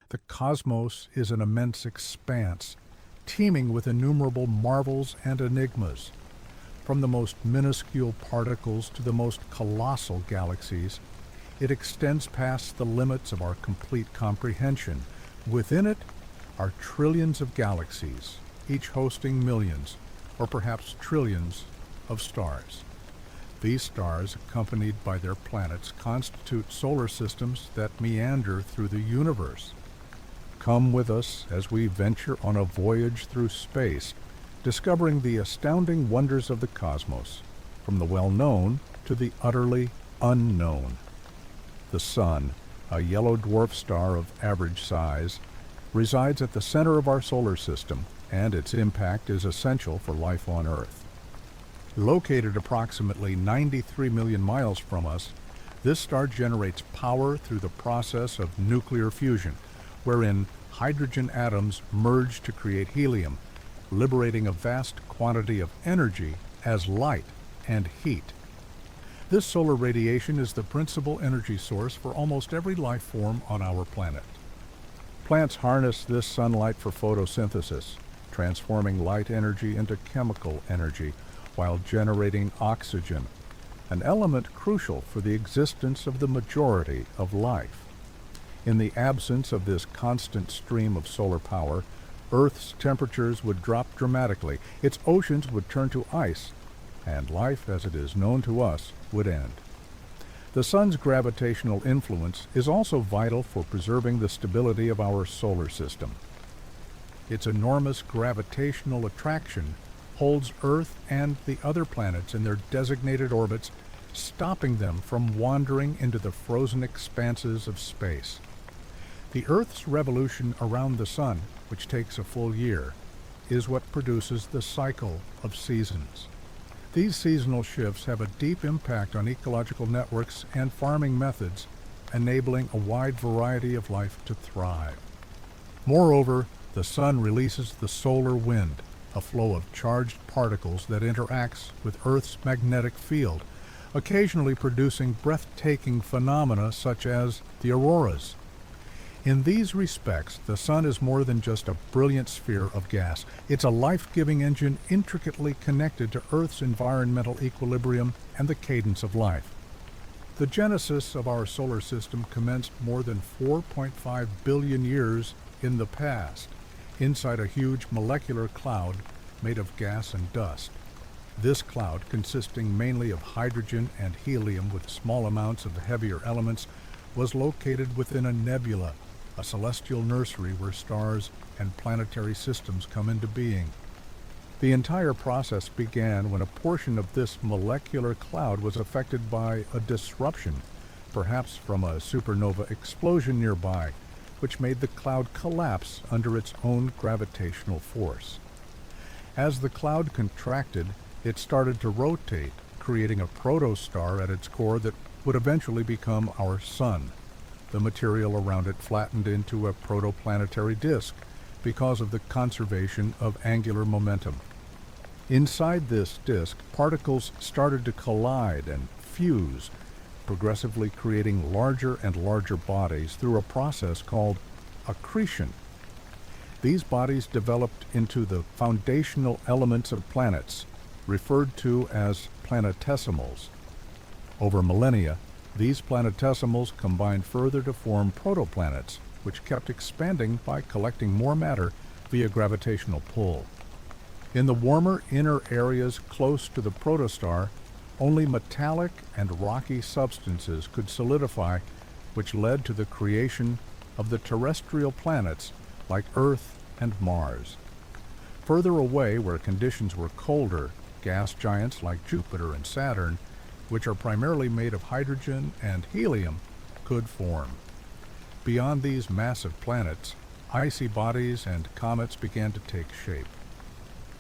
The cosmos is an immense expanse, teeming with innumerable marvels and enigmas. From the most minuscule particles to the most colossal galaxies, it extends past the limits of our complete comprehension. Within it are trillions of galaxies, each hosting millions, or perhaps trillions, of stars. These stars, accompanied by their planets, constitute solar systems that meander through the universe. Come with us as we venture on a voyage through space, discovering the astounding wonders of the cosmos, from the well-known to the utterly unknown. The Sun, a yellow dwarf star of average size, resides at the center of our solar system, and its impact is essential for life on Earth. Located approximately 93 million miles from us, this star generates power through the process of nuclear fusion, wherein hydrogen atoms merge to create helium, liberating a vast quantity of energy as light and heat. This solar radiation is the principal energy source for almost every life form on our planet. Plants harness this sunlight for photosynthesis, transforming light energy into chemical energy while generating oxygen, an element crucial for the existence of the majority of life. In the absence of this constant stream of solar power, Earth's temperatures would drop dramatically, its oceans would turn to ice, and life as it is known to us would end. The Sun's gravitational influence is also vital for preserving the stability of our solar system. Its enormous gravitational attraction holds Earth and the other planets in their designated orbits, stopping them from wandering into the frozen expanses of space. The Earth's revolution around the Sun, which takes a full year, is what produces the cycle of seasons. These seasonal shifts have a deep impact on ecological networks and farming methods, enabling a wide variety of life to thrive. Moreover, the Sun releases the solar wind, a flow of charged particles that interacts with Earth's magnetic field, occasionally producing breathtaking phenomena such as the auroras. In these respects, the Sun is more than just a brilliant sphere of gas. It's a life-giving engine intricately connected to Earth's environmental equilibrium and the cadence of life. The genesis of our solar system commenced more than 4.5 billion years in the past, inside a huge molecular cloud made of gas and dust. This cloud, consisting mainly of hydrogen and helium with small amounts of heavier elements, was located within a nebula, a celestial nursery where stars and planetary systems come into being. The entire process began when a portion of this molecular cloud was affected by a disruption, perhaps from a supernova explosion nearby, which made the cloud collapse under its own gravitational force. As the cloud contracted, it started to rotate, creating a protostar at its core that would eventually become our Sun. The material around it flattened into a protoplanetary disk because of the conservation of angular momentum. Inside this disk, particles started to collide and fuse, progressively creating larger and larger bodies through a process called accretion. These bodies developed into the foundational elements of planets, referred to as planetesimals. Over millennia, these planetesimals combined further to form protoplanets, which kept expanding by collecting more matter via gravitational pull. In the warmer inner areas close to the protostar, only metallic and rocky substances could solidify, which led to the creation of the terrestrial planets like Earth and Mars. Further away, where conditions were colder, gas giants like Jupiter and Saturn, which are primarily made of hydrogen and helium, could form. Beyond these massive planets, icy bodies and comets began to take shape.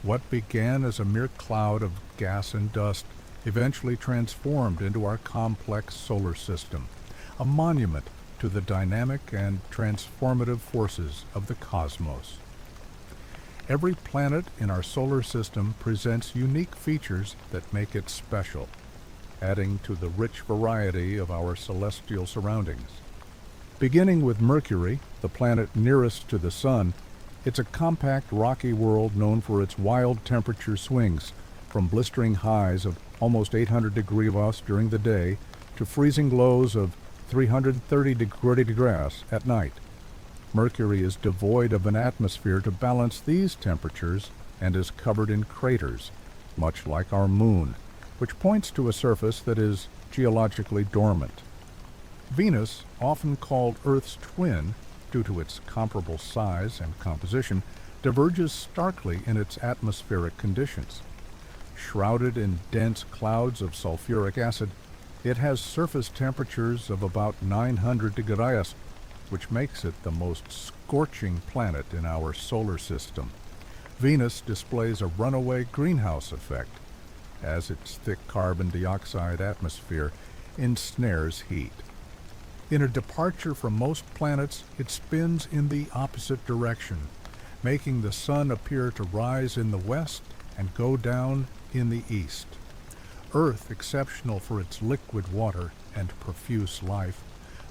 What began as a mere cloud of gas and dust eventually transformed into our complex solar system, a monument to the dynamic and transformative forces of the cosmos. Every planet in our solar system presents unique features that make it special, adding to the rich variety of our celestial surroundings. Beginning with Mercury, the planet nearest to the Sun, it's a compact rocky world known for its wild temperature swings, from blistering highs of almost 800 degrees Celsius during the day to freezing lows of 330 degrees at night. Mercury is devoid of an atmosphere to balance these temperatures and is covered in craters, much like our Moon, which points to a surface that is geologically dormant. Venus, often called Earth's twin due to its comparable size and composition, diverges starkly in its atmospheric conditions. Shrouded in dense clouds of sulfuric acid, it has surface temperatures of about 900 degrees, which makes it the most scorching planet in our solar system. Venus displays a runaway greenhouse effect, as its thick carbon dioxide atmosphere ensnares heat. In a departure from most planets, it spins in the opposite direction, making the Sun appear to rise in the west and go down in the east. Earth, exceptional for its liquid water and profuse life,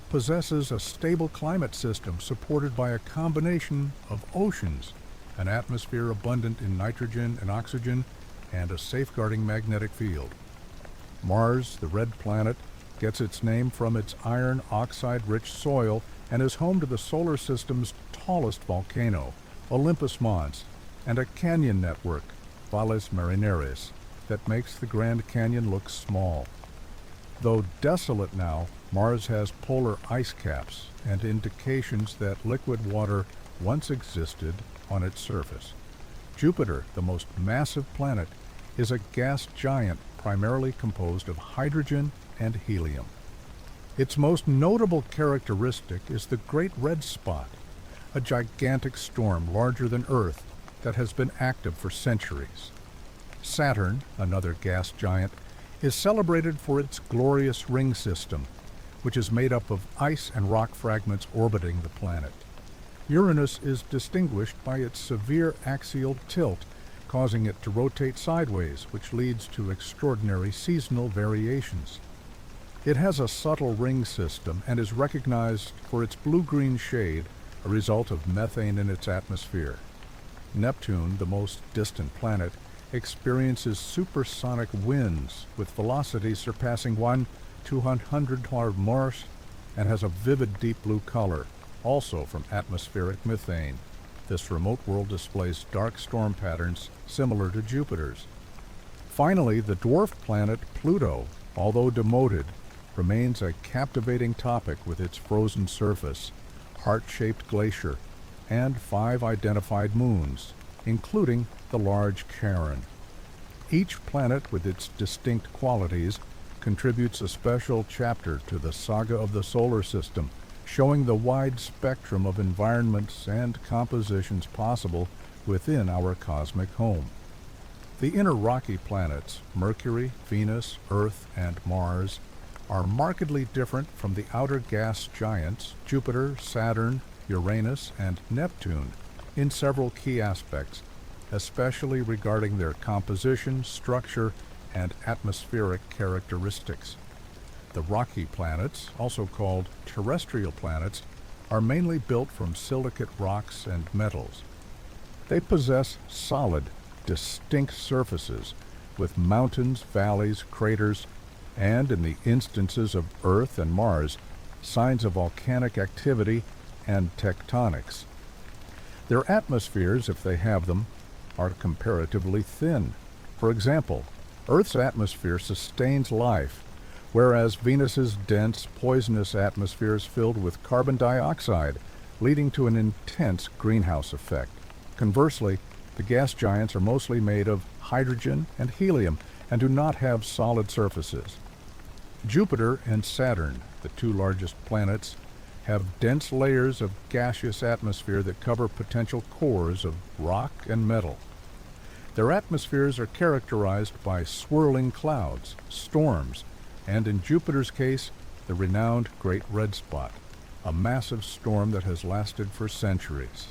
possesses a stable climate system supported by a combination of oceans, an atmosphere abundant in nitrogen and oxygen, and a safeguarding magnetic field. Mars, the red planet, gets its name from its iron oxide-rich soil and is home to the solar system's tallest volcano, Olympus Mons, and a canyon network, Valles Marineris, that makes the Grand Canyon look small. Though desolate now, Mars has polar ice caps and indications that liquid water once existed on its surface. Jupiter, the most massive planet, is a gas giant primarily composed of hydrogen and helium. Its most notable characteristic is the Great Red Spot, a gigantic storm larger than Earth that has been active for centuries. Saturn, another gas giant, is celebrated for its glorious ring system, which is made up of ice and rock fragments orbiting the planet. Uranus is distinguished by its severe axial tilt, causing it to rotate sideways, which leads to extraordinary seasonal variations. It has a subtle ring system and is recognized for its blue-green shade, a result of methane in its atmosphere. Neptune, the most distant planet, experiences supersonic winds with velocities surpassing 1/200 km/h and has a vivid deep blue color, also from atmospheric methane. This remote world displays dark storm patterns similar to Jupiter's. Finally, the dwarf planet Pluto, although demoted, remains a captivating topic with its frozen surface, heart-shaped glacier, and 5 identified moons, including the large Charon. Each planet, with its distinct qualities, contributes a special chapter to the saga of the solar system, showing the wide spectrum of environments and compositions possible within our cosmic home. The inner rocky planets, Mercury, Venus, Earth, and Mars, are markedly different from the outer gas giants, Jupiter, Saturn, Uranus, and Neptune, in several key aspects, especially regarding their composition, structure, and atmospheric characteristics. The rocky planets, also called terrestrial planets, are mainly built from silicate rocks and metals. They possess solid, distinct surfaces, with mountains, valleys, craters, and, in the instances of Earth and Mars, signs of volcanic activity and tectonics. Their atmospheres, if they have them, are comparatively thin. For example, Earth's atmosphere sustains life, whereas Venus's dense, poisonous atmosphere is filled with carbon dioxide, leading to an intense greenhouse effect. Conversely, the gas giants are mostly made of hydrogen and helium and do not have solid surfaces. Jupiter and Saturn, the 2 largest planets, have dense layers of gaseous atmosphere that cover potential cores of rock and metal. Their atmospheres are characterized by swirling clouds, storms, and in Jupiter's case, the renowned Great Red Spot, a massive storm that has lasted for centuries.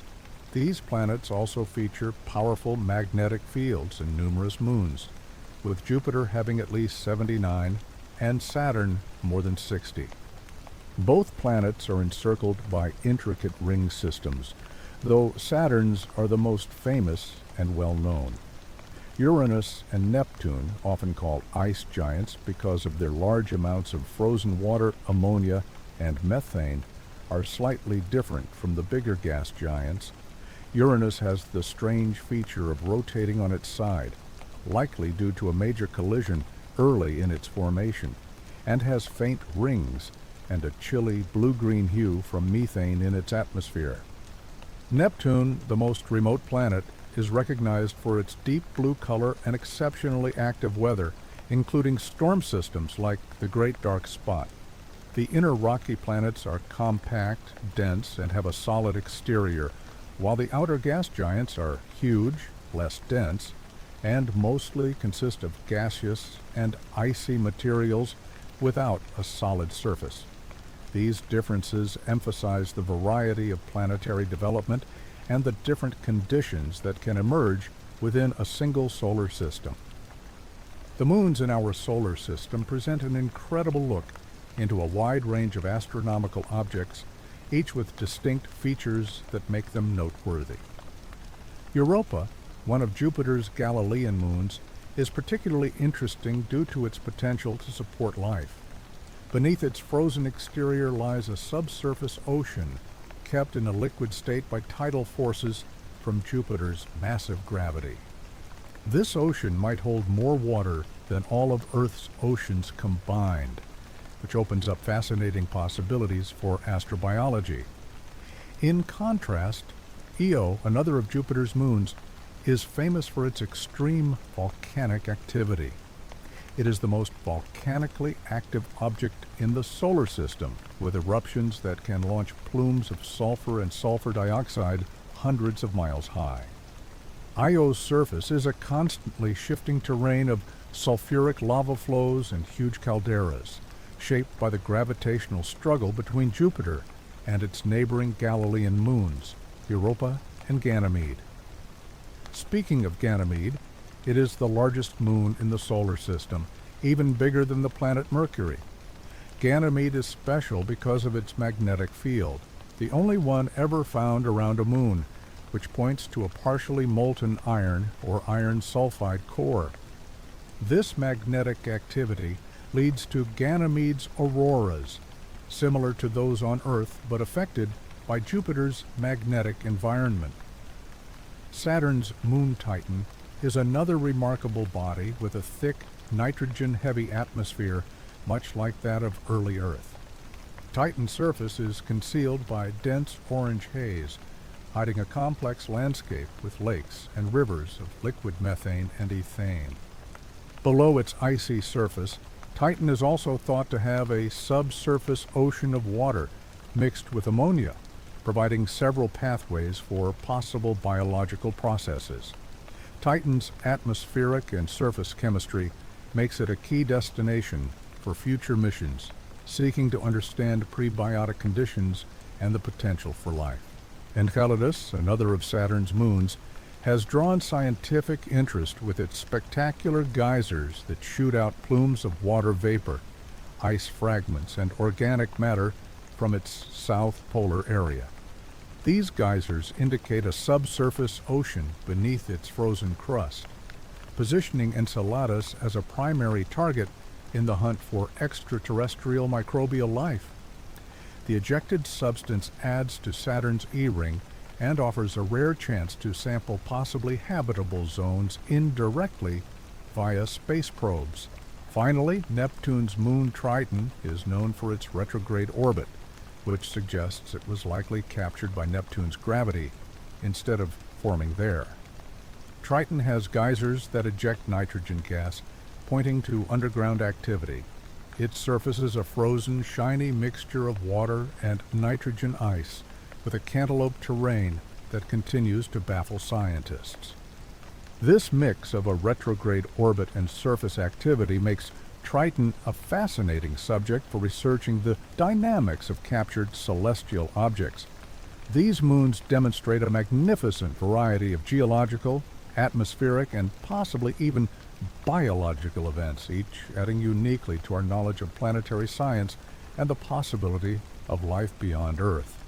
These planets also feature powerful magnetic fields and numerous moons, with Jupiter having at least 79 and Saturn more than 60. Both planets are encircled by intricate ring systems, though Saturn's are the most famous and well known. Uranus and Neptune, often called ice giants because of their large amounts of frozen water, ammonia, and methane, are slightly different from the bigger gas giants. Uranus has the strange feature of rotating on its side, likely due to a major collision early in its formation, and has faint rings and a chilly blue-green hue from methane in its atmosphere. Neptune, the most remote planet, is recognized for its deep blue color and exceptionally active weather, including storm systems like the Great Dark Spot. The inner rocky planets are compact, dense, and have a solid exterior, while the outer gas giants are huge, less dense, and mostly consist of gaseous and icy materials without a solid surface. These differences emphasize the variety of planetary development and the different conditions that can emerge within a single solar system. The moons in our solar system present an incredible look into a wide range of astronomical objects, each with distinct features that make them noteworthy. Europa, one of Jupiter's Galilean moons, is particularly interesting due to its potential to support life. Beneath its frozen exterior lies a subsurface ocean, kept in a liquid state by tidal forces from Jupiter's massive gravity. This ocean might hold more water than all of Earth's oceans combined, which opens up fascinating possibilities for astrobiology. In contrast, Io, another of Jupiter's moons, is famous for its extreme volcanic activity. It is the most volcanically active object in the solar system, with eruptions that can launch plumes of sulfur and sulfur dioxide hundreds of miles high. Io's surface is a constantly shifting terrain of sulfuric lava flows and huge calderas, shaped by the gravitational struggle between Jupiter and its neighboring Galilean moons, Europa and Ganymede. Speaking of Ganymede, it is the largest moon in the solar system, even bigger than the planet Mercury. Ganymede is special because of its magnetic field, the only one ever found around a moon, which points to a partially molten iron or iron sulfide core. This magnetic activity leads to Ganymede's auroras, similar to those on Earth but affected by Jupiter's magnetic environment. Saturn's moon Titan is another remarkable body with a thick, nitrogen-heavy atmosphere, much like that of early Earth. Titan's surface is concealed by dense orange haze, hiding a complex landscape with lakes and rivers of liquid methane and ethane. Below its icy surface, Titan is also thought to have a subsurface ocean of water mixed with ammonia, providing several pathways for possible biological processes. Titan's atmospheric and surface chemistry makes it a key destination for future missions seeking to understand prebiotic conditions and the potential for life. Enceladus, another of Saturn's moons, has drawn scientific interest with its spectacular geysers that shoot out plumes of water vapor, ice fragments, and organic matter from its south polar area. These geysers indicate a subsurface ocean beneath its frozen crust, positioning Enceladus as a primary target in the hunt for extraterrestrial microbial life. The ejected substance adds to Saturn's E-ring and offers a rare chance to sample possibly habitable zones indirectly via space probes. Finally, Neptune's moon Triton is known for its retrograde orbit, which suggests it was likely captured by Neptune's gravity instead of forming there. Triton has geysers that eject nitrogen gas, pointing to underground activity. Its surface is a frozen, shiny mixture of water and nitrogen ice, with a cantaloupe terrain that continues to baffle scientists. This mix of a retrograde orbit and surface activity makes Triton a fascinating subject for researching the dynamics of captured celestial objects. These moons demonstrate a magnificent variety of geological, atmospheric, and possibly even biological events, each adding uniquely to our knowledge of planetary science and the possibility of life beyond Earth.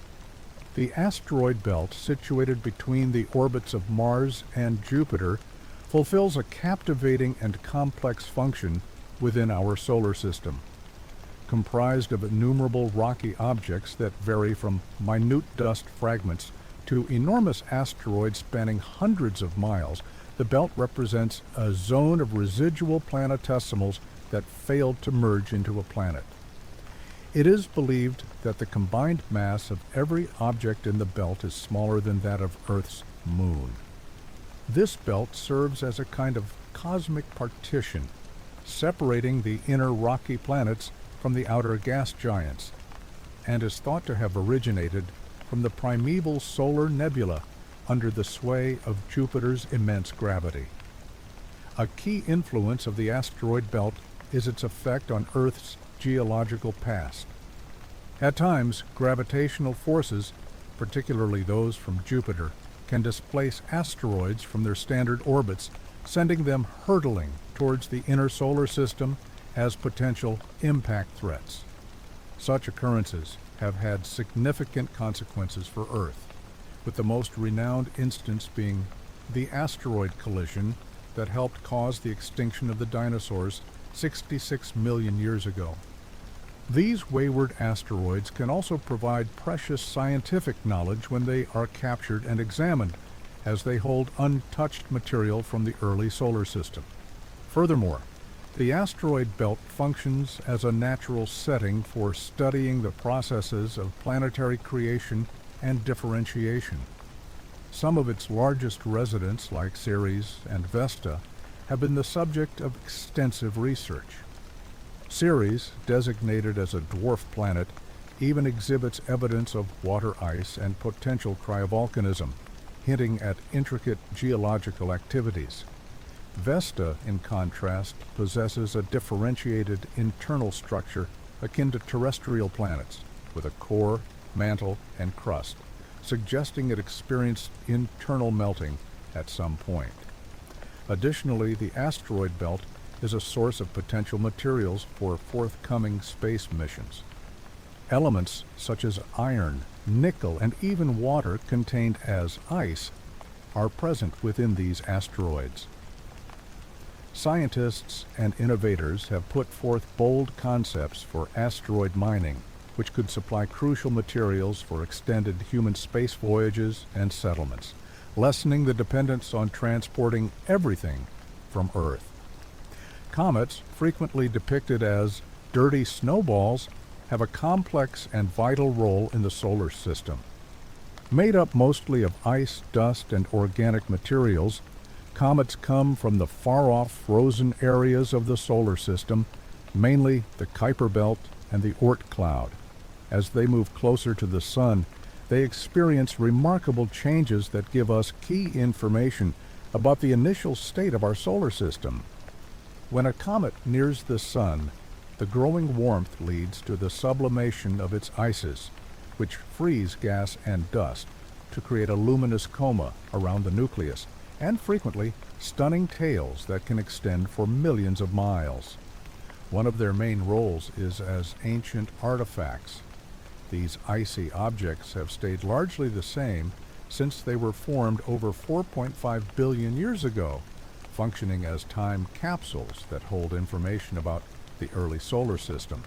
The asteroid belt situated between the orbits of Mars and Jupiter fulfills a captivating and complex function within our solar system. Comprised of innumerable rocky objects that vary from minute dust fragments to enormous asteroids spanning hundreds of miles, the belt represents a zone of residual planetesimals that failed to merge into a planet. It is believed that the combined mass of every object in the belt is smaller than that of Earth's moon. This belt serves as a kind of cosmic partition, separating the inner rocky planets from the outer gas giants, and is thought to have originated from the primeval solar nebula under the sway of Jupiter's immense gravity. A key influence of the asteroid belt is its effect on Earth's geological past. At times, gravitational forces, particularly those from Jupiter, can displace asteroids from their standard orbits, sending them hurtling towards the inner solar system as potential impact threats. Such occurrences have had significant consequences for Earth, with the most renowned instance being the asteroid collision that helped cause the extinction of the dinosaurs 66 million years ago. These wayward asteroids can also provide precious scientific knowledge when they are captured and examined, as they hold untouched material from the early solar system. Furthermore, the asteroid belt functions as a natural setting for studying the processes of planetary creation and differentiation. Some of its largest residents, like Ceres and Vesta, have been the subject of extensive research. Ceres, designated as a dwarf planet, even exhibits evidence of water ice and potential cryovolcanism, hinting at intricate geological activities. Vesta, in contrast, possesses a differentiated internal structure akin to terrestrial planets, with a core, mantle, and crust, suggesting it experienced internal melting at some point. Additionally, the asteroid belt is a source of potential materials for forthcoming space missions. Elements such as iron, nickel, and even water contained as ice are present within these asteroids. Scientists and innovators have put forth bold concepts for asteroid mining, which could supply crucial materials for extended human space voyages and settlements, lessening the dependence on transporting everything from Earth. Comets, frequently depicted as dirty snowballs, have a complex and vital role in the solar system. Made up mostly of ice, dust, and organic materials, comets come from the far-off frozen areas of the solar system, mainly the Kuiper Belt and the Oort cloud. As they move closer to the Sun, they experience remarkable changes that give us key information about the initial state of our solar system. When a comet nears the Sun, the growing warmth leads to the sublimation of its ices, which freeze gas and dust to create a luminous coma around the nucleus, and frequently stunning tails that can extend for millions of miles. One of their main roles is as ancient artifacts. These icy objects have stayed largely the same since they were formed over 4.5 billion years ago, functioning as time capsules that hold information about the early solar system.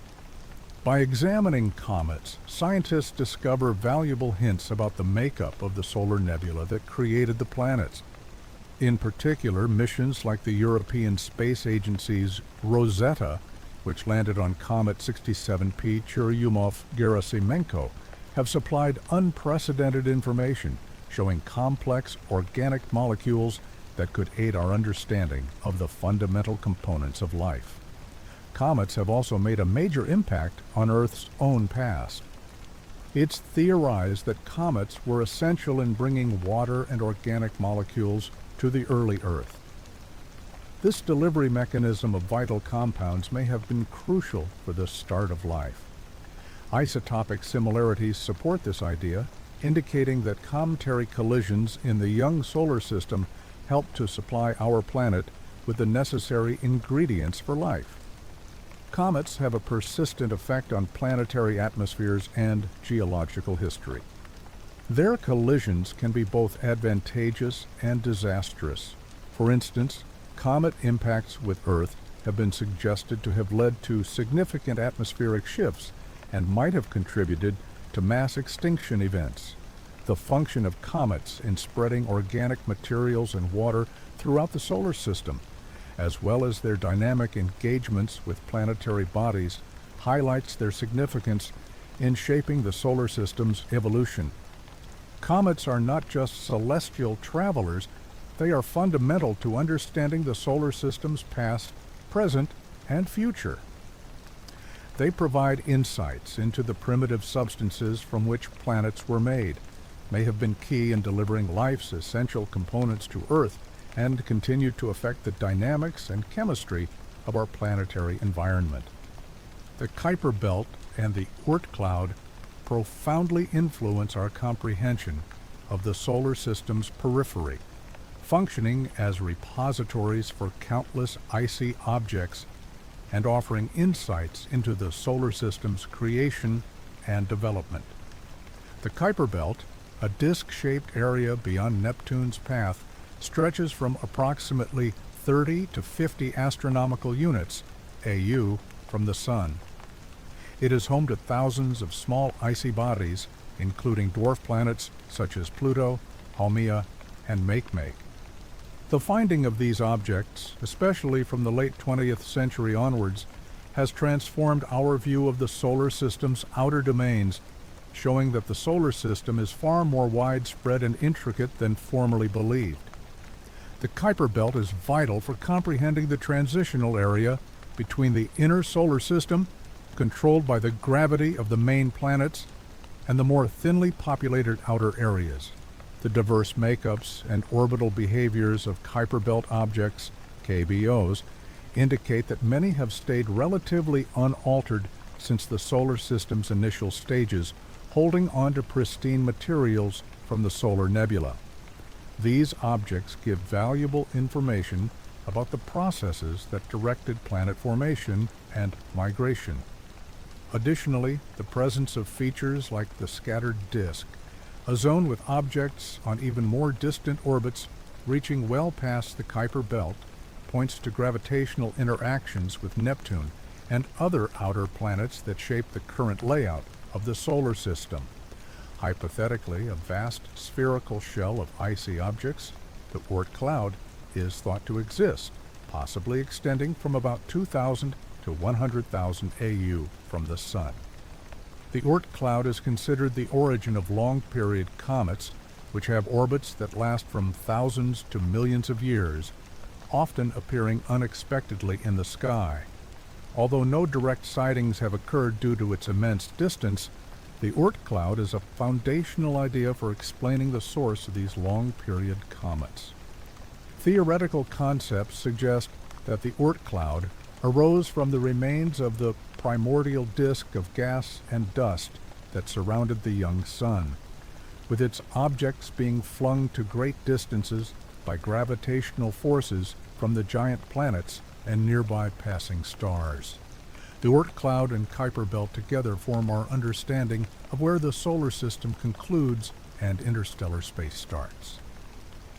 By examining comets, scientists discover valuable hints about the makeup of the solar nebula that created the planets. In particular, missions like the European Space Agency's Rosetta, which landed on Comet 67P Churyumov-Gerasimenko, have supplied unprecedented information showing complex organic molecules that could aid our understanding of the fundamental components of life. Comets have also made a major impact on Earth's own past. It's theorized that comets were essential in bringing water and organic molecules to the early Earth. This delivery mechanism of vital compounds may have been crucial for the start of life. Isotopic similarities support this idea, indicating that cometary collisions in the young solar system helped to supply our planet with the necessary ingredients for life. Comets have a persistent effect on planetary atmospheres and geological history. Their collisions can be both advantageous and disastrous. For instance, comet impacts with Earth have been suggested to have led to significant atmospheric shifts and might have contributed to mass extinction events. The function of comets in spreading organic materials and water throughout the solar system, as well as their dynamic engagements with planetary bodies, highlights their significance in shaping the solar system's evolution. Comets are not just celestial travelers, they are fundamental to understanding the solar system's past, present, and future. They provide insights into the primitive substances from which planets were made, may have been key in delivering life's essential components to Earth, and continue to affect the dynamics and chemistry of our planetary environment. The Kuiper Belt and the Oort cloud profoundly influence our comprehension of the solar system's periphery, functioning as repositories for countless icy objects and offering insights into the solar system's creation and development. The Kuiper Belt, a disk-shaped area beyond Neptune's path, stretches from approximately 30 to 50 astronomical units, AU, from the Sun. It is home to thousands of small icy bodies, including dwarf planets such as Pluto, Haumea, and Makemake. The finding of these objects, especially from the late 20th century onwards, has transformed our view of the solar system's outer domains, showing that the solar system is far more widespread and intricate than formerly believed. The Kuiper Belt is vital for comprehending the transitional area between the inner solar system, controlled by the gravity of the main planets, and the more thinly populated outer areas. The diverse makeups and orbital behaviors of Kuiper Belt objects, KBOs, indicate that many have stayed relatively unaltered since the solar system's initial stages, holding on to pristine materials from the solar nebula. These objects give valuable information about the processes that directed planet formation and migration. Additionally, the presence of features like the scattered disk, a zone with objects on even more distant orbits reaching well past the Kuiper Belt, points to gravitational interactions with Neptune and other outer planets that shape the current layout of the solar system. Hypothetically, a vast spherical shell of icy objects, the Oort cloud, is thought to exist, possibly extending from about 2,000 to 100,000 AU from the Sun. The Oort cloud is considered the origin of long-period comets, which have orbits that last from thousands to millions of years, often appearing unexpectedly in the sky. Although no direct sightings have occurred due to its immense distance, the Oort cloud is a foundational idea for explaining the source of these long-period comets. Theoretical concepts suggest that the Oort cloud arose from the remains of the primordial disk of gas and dust that surrounded the young Sun, with its objects being flung to great distances by gravitational forces from the giant planets and nearby passing stars. The Oort cloud and Kuiper Belt together form our understanding of where the solar system concludes and interstellar space starts.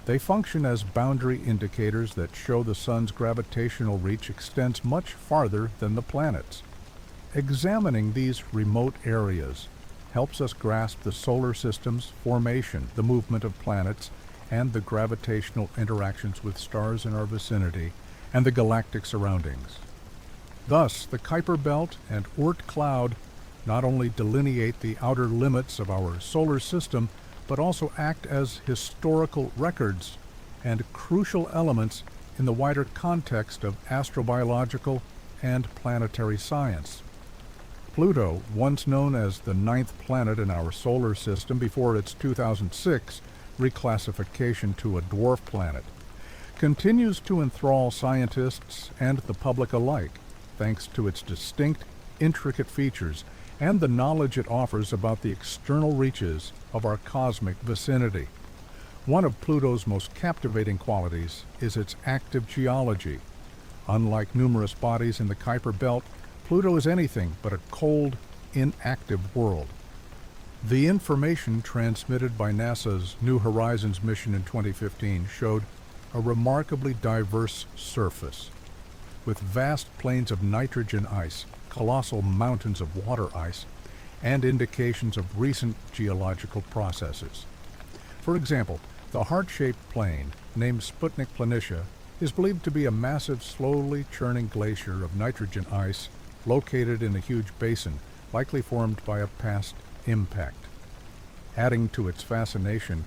They function as boundary indicators that show the Sun's gravitational reach extends much farther than the planets. Examining these remote areas helps us grasp the solar system's formation, the movement of planets, and the gravitational interactions with stars in our vicinity and the galactic surroundings. Thus, the Kuiper Belt and Oort cloud not only delineate the outer limits of our solar system, but also act as historical records and crucial elements in the wider context of astrobiological and planetary science. Pluto, once known as the 9th planet in our solar system before its 2006 reclassification to a dwarf planet, continues to enthrall scientists and the public alike, thanks to its distinct, intricate features and the knowledge it offers about the external reaches of our cosmic vicinity. One of Pluto's most captivating qualities is its active geology. Unlike numerous bodies in the Kuiper Belt, Pluto is anything but a cold, inactive world. The information transmitted by NASA's New Horizons mission in 2015 showed a remarkably diverse surface, with vast plains of nitrogen ice, colossal mountains of water ice, and indications of recent geological processes. For example, the heart-shaped plain, named Sputnik Planitia, is believed to be a massive, slowly churning glacier of nitrogen ice located in a huge basin, likely formed by a past impact. Adding to its fascination,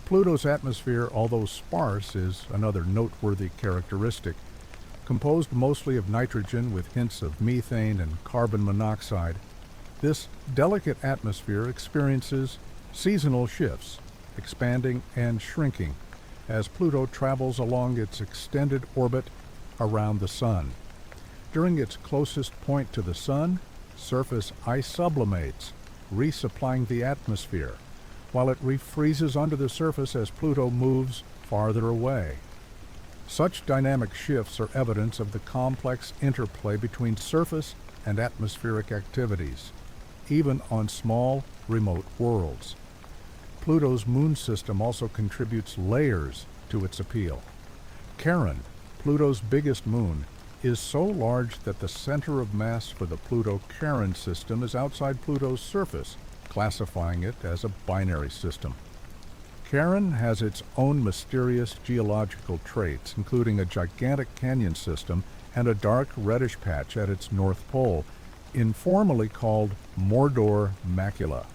Pluto's atmosphere, although sparse, is another noteworthy characteristic. Composed mostly of nitrogen with hints of methane and carbon monoxide, this delicate atmosphere experiences seasonal shifts, expanding and shrinking, as Pluto travels along its extended orbit around the Sun. During its closest point to the Sun, surface ice sublimates, resupplying the atmosphere, while it refreezes under the surface as Pluto moves farther away. Such dynamic shifts are evidence of the complex interplay between surface and atmospheric activities, even on small, remote worlds. Pluto's moon system also contributes layers to its appeal. Charon, Pluto's biggest moon, is so large that the center of mass for the Pluto-Charon system is outside Pluto's surface, classifying it as a binary system. Charon has its own mysterious geological traits, including a gigantic canyon system and a dark reddish patch at its north pole, informally called Mordor Macula.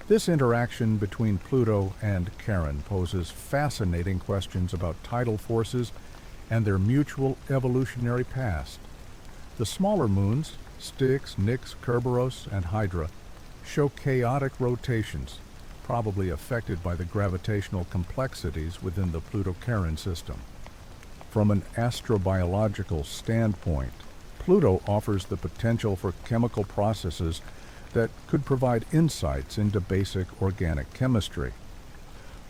This interaction between Pluto and Charon poses fascinating questions about tidal forces and their mutual evolutionary past. The smaller moons, Styx, Nix, Kerberos, and Hydra, show chaotic rotations, probably affected by the gravitational complexities within the Pluto-Charon system. From an astrobiological standpoint, Pluto offers the potential for chemical processes that could provide insights into basic organic chemistry.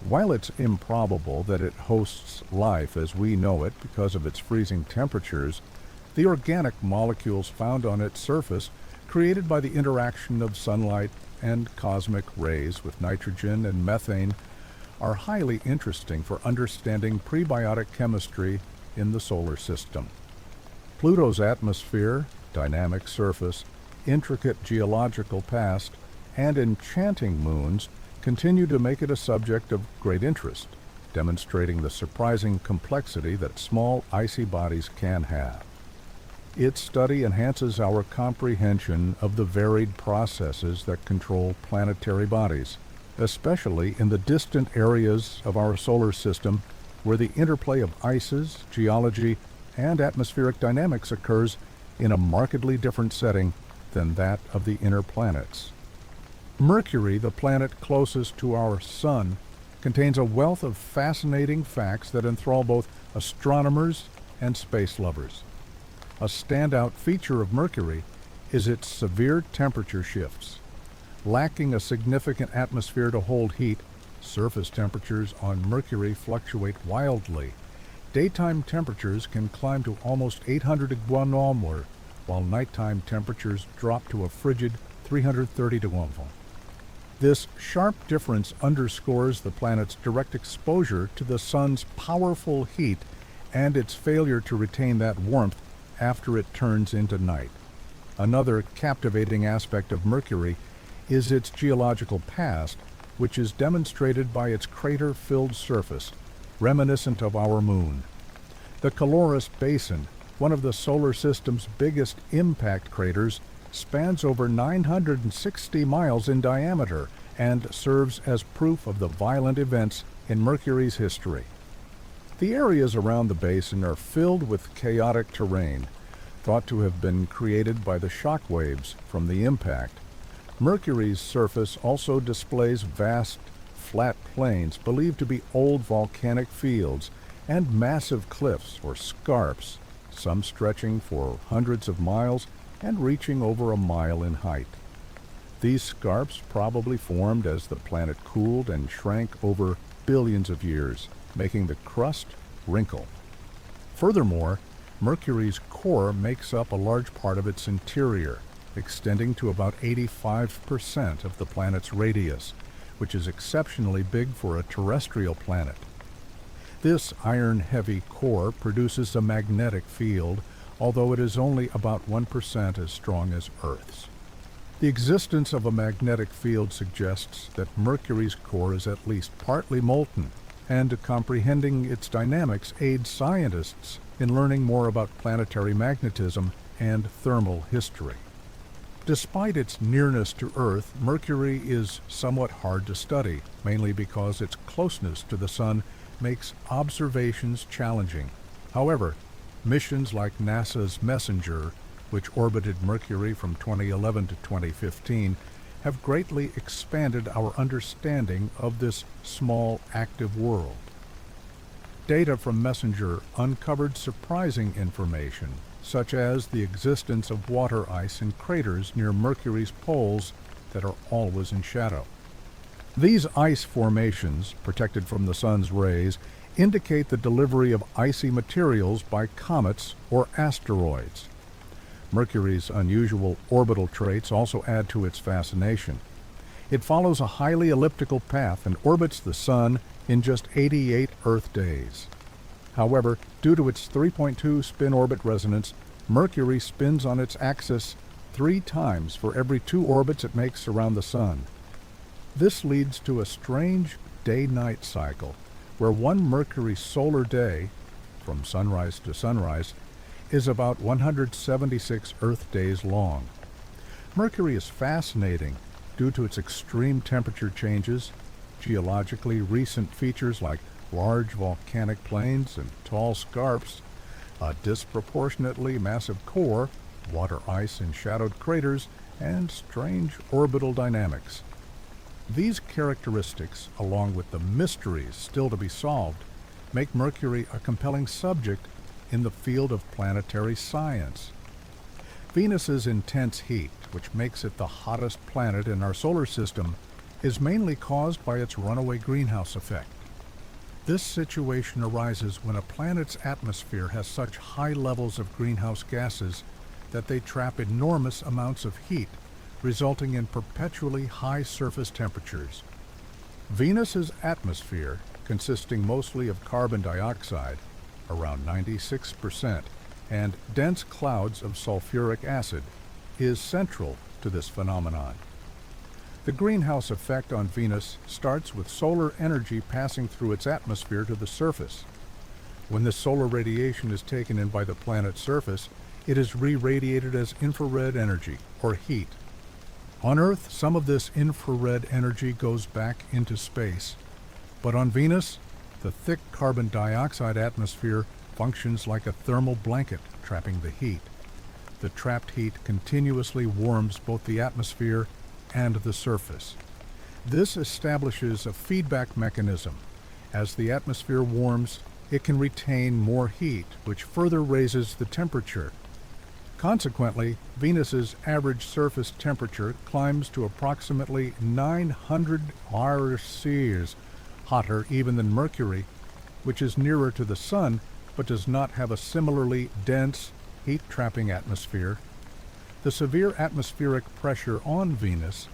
While it's improbable that it hosts life as we know it because of its freezing temperatures, the organic molecules found on its surface, created by the interaction of sunlight and cosmic rays with nitrogen and methane, are highly interesting for understanding prebiotic chemistry in the solar system. Pluto's atmosphere, dynamic surface, intricate geological past, and enchanting moons continue to make it a subject of great interest, demonstrating the surprising complexity that small icy bodies can have. Its study enhances our comprehension of the varied processes that control planetary bodies, especially in the distant areas of our solar system where the interplay of ices, geology, and atmospheric dynamics occurs in a markedly different setting than that of the inner planets. Mercury, the planet closest to our Sun, contains a wealth of fascinating facts that enthrall both astronomers and space lovers. A standout feature of Mercury is its severe temperature shifts. Lacking a significant atmosphere to hold heat, surface temperatures on Mercury fluctuate wildly. Daytime temperatures can climb to almost 800 degrees, while nighttime temperatures drop to a frigid 330 degrees. This sharp difference underscores the planet's direct exposure to the Sun's powerful heat and its failure to retain that warmth after it turns into night. Another captivating aspect of Mercury is its geological past, which is demonstrated by its crater-filled surface, reminiscent of our moon. The Caloris Basin, one of the solar system's biggest impact craters, spans over 960 miles in diameter and serves as proof of the violent events in Mercury's history. The areas around the basin are filled with chaotic terrain, thought to have been created by the shock waves from the impact. Mercury's surface also displays vast, flat plains believed to be old volcanic fields and massive cliffs or scarps, some stretching for hundreds of miles and reaching over a mile in height. These scarps probably formed as the planet cooled and shrank over billions of years, making the crust wrinkle. Furthermore, Mercury's core makes up a large part of its interior, extending to about 85% of the planet's radius, which is exceptionally big for a terrestrial planet. This iron-heavy core produces a magnetic field, although it is only about 1% as strong as Earth's. The existence of a magnetic field suggests that Mercury's core is at least partly molten, and comprehending its dynamics aids scientists in learning more about planetary magnetism and thermal history. Despite its nearness to Earth, Mercury is somewhat hard to study, mainly because its closeness to the Sun makes observations challenging. However, missions like NASA's MESSENGER, which orbited Mercury from 2011 to 2015, have greatly expanded our understanding of this small, active world. Data from MESSENGER uncovered surprising information, such as the existence of water ice in craters near Mercury's poles that are always in shadow. These ice formations, protected from the sun's rays, indicate the delivery of icy materials by comets or asteroids. Mercury's unusual orbital traits also add to its fascination. It follows a highly elliptical path and orbits the Sun in just 88 Earth days. However, due to its 3.2 spin-orbit resonance, Mercury spins on its axis 3 times for every 2 orbits it makes around the Sun. This leads to a strange day-night cycle, where one Mercury solar day, from sunrise to sunrise, is about 176 Earth days long. Mercury is fascinating due to its extreme temperature changes, geologically recent features like large volcanic plains and tall scarps, a disproportionately massive core, water ice in shadowed craters, and strange orbital dynamics. These characteristics, along with the mysteries still to be solved, make Mercury a compelling subject in the field of planetary science. Venus's intense heat, which makes it the hottest planet in our solar system, is mainly caused by its runaway greenhouse effect. This situation arises when a planet's atmosphere has such high levels of greenhouse gases that they trap enormous amounts of heat, resulting in perpetually high surface temperatures. Venus's atmosphere, consisting mostly of carbon dioxide, around 96%, and dense clouds of sulfuric acid, is central to this phenomenon. The greenhouse effect on Venus starts with solar energy passing through its atmosphere to the surface. When this solar radiation is taken in by the planet's surface, it is re-radiated as infrared energy, or heat. On Earth, some of this infrared energy goes back into space, but on Venus, the thick carbon dioxide atmosphere functions like a thermal blanket, trapping the heat. The trapped heat continuously warms both the atmosphere and the surface. This establishes a feedback mechanism. As the atmosphere warms, it can retain more heat, which further raises the temperature. Consequently, Venus's average surface temperature climbs to approximately 900 degrees Celsius, hotter even than Mercury, which is nearer to the Sun but does not have a similarly dense, heat-trapping atmosphere. The severe atmospheric pressure on Venus,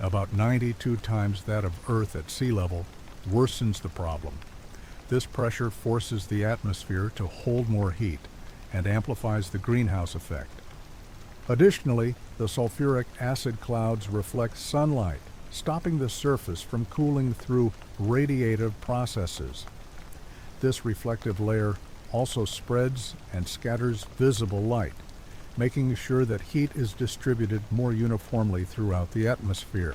about 92 times that of Earth at sea level, worsens the problem. This pressure forces the atmosphere to hold more heat and amplifies the greenhouse effect. Additionally, the sulfuric acid clouds reflect sunlight, stopping the surface from cooling through radiative processes. This reflective layer also spreads and scatters visible light, making sure that heat is distributed more uniformly throughout the atmosphere.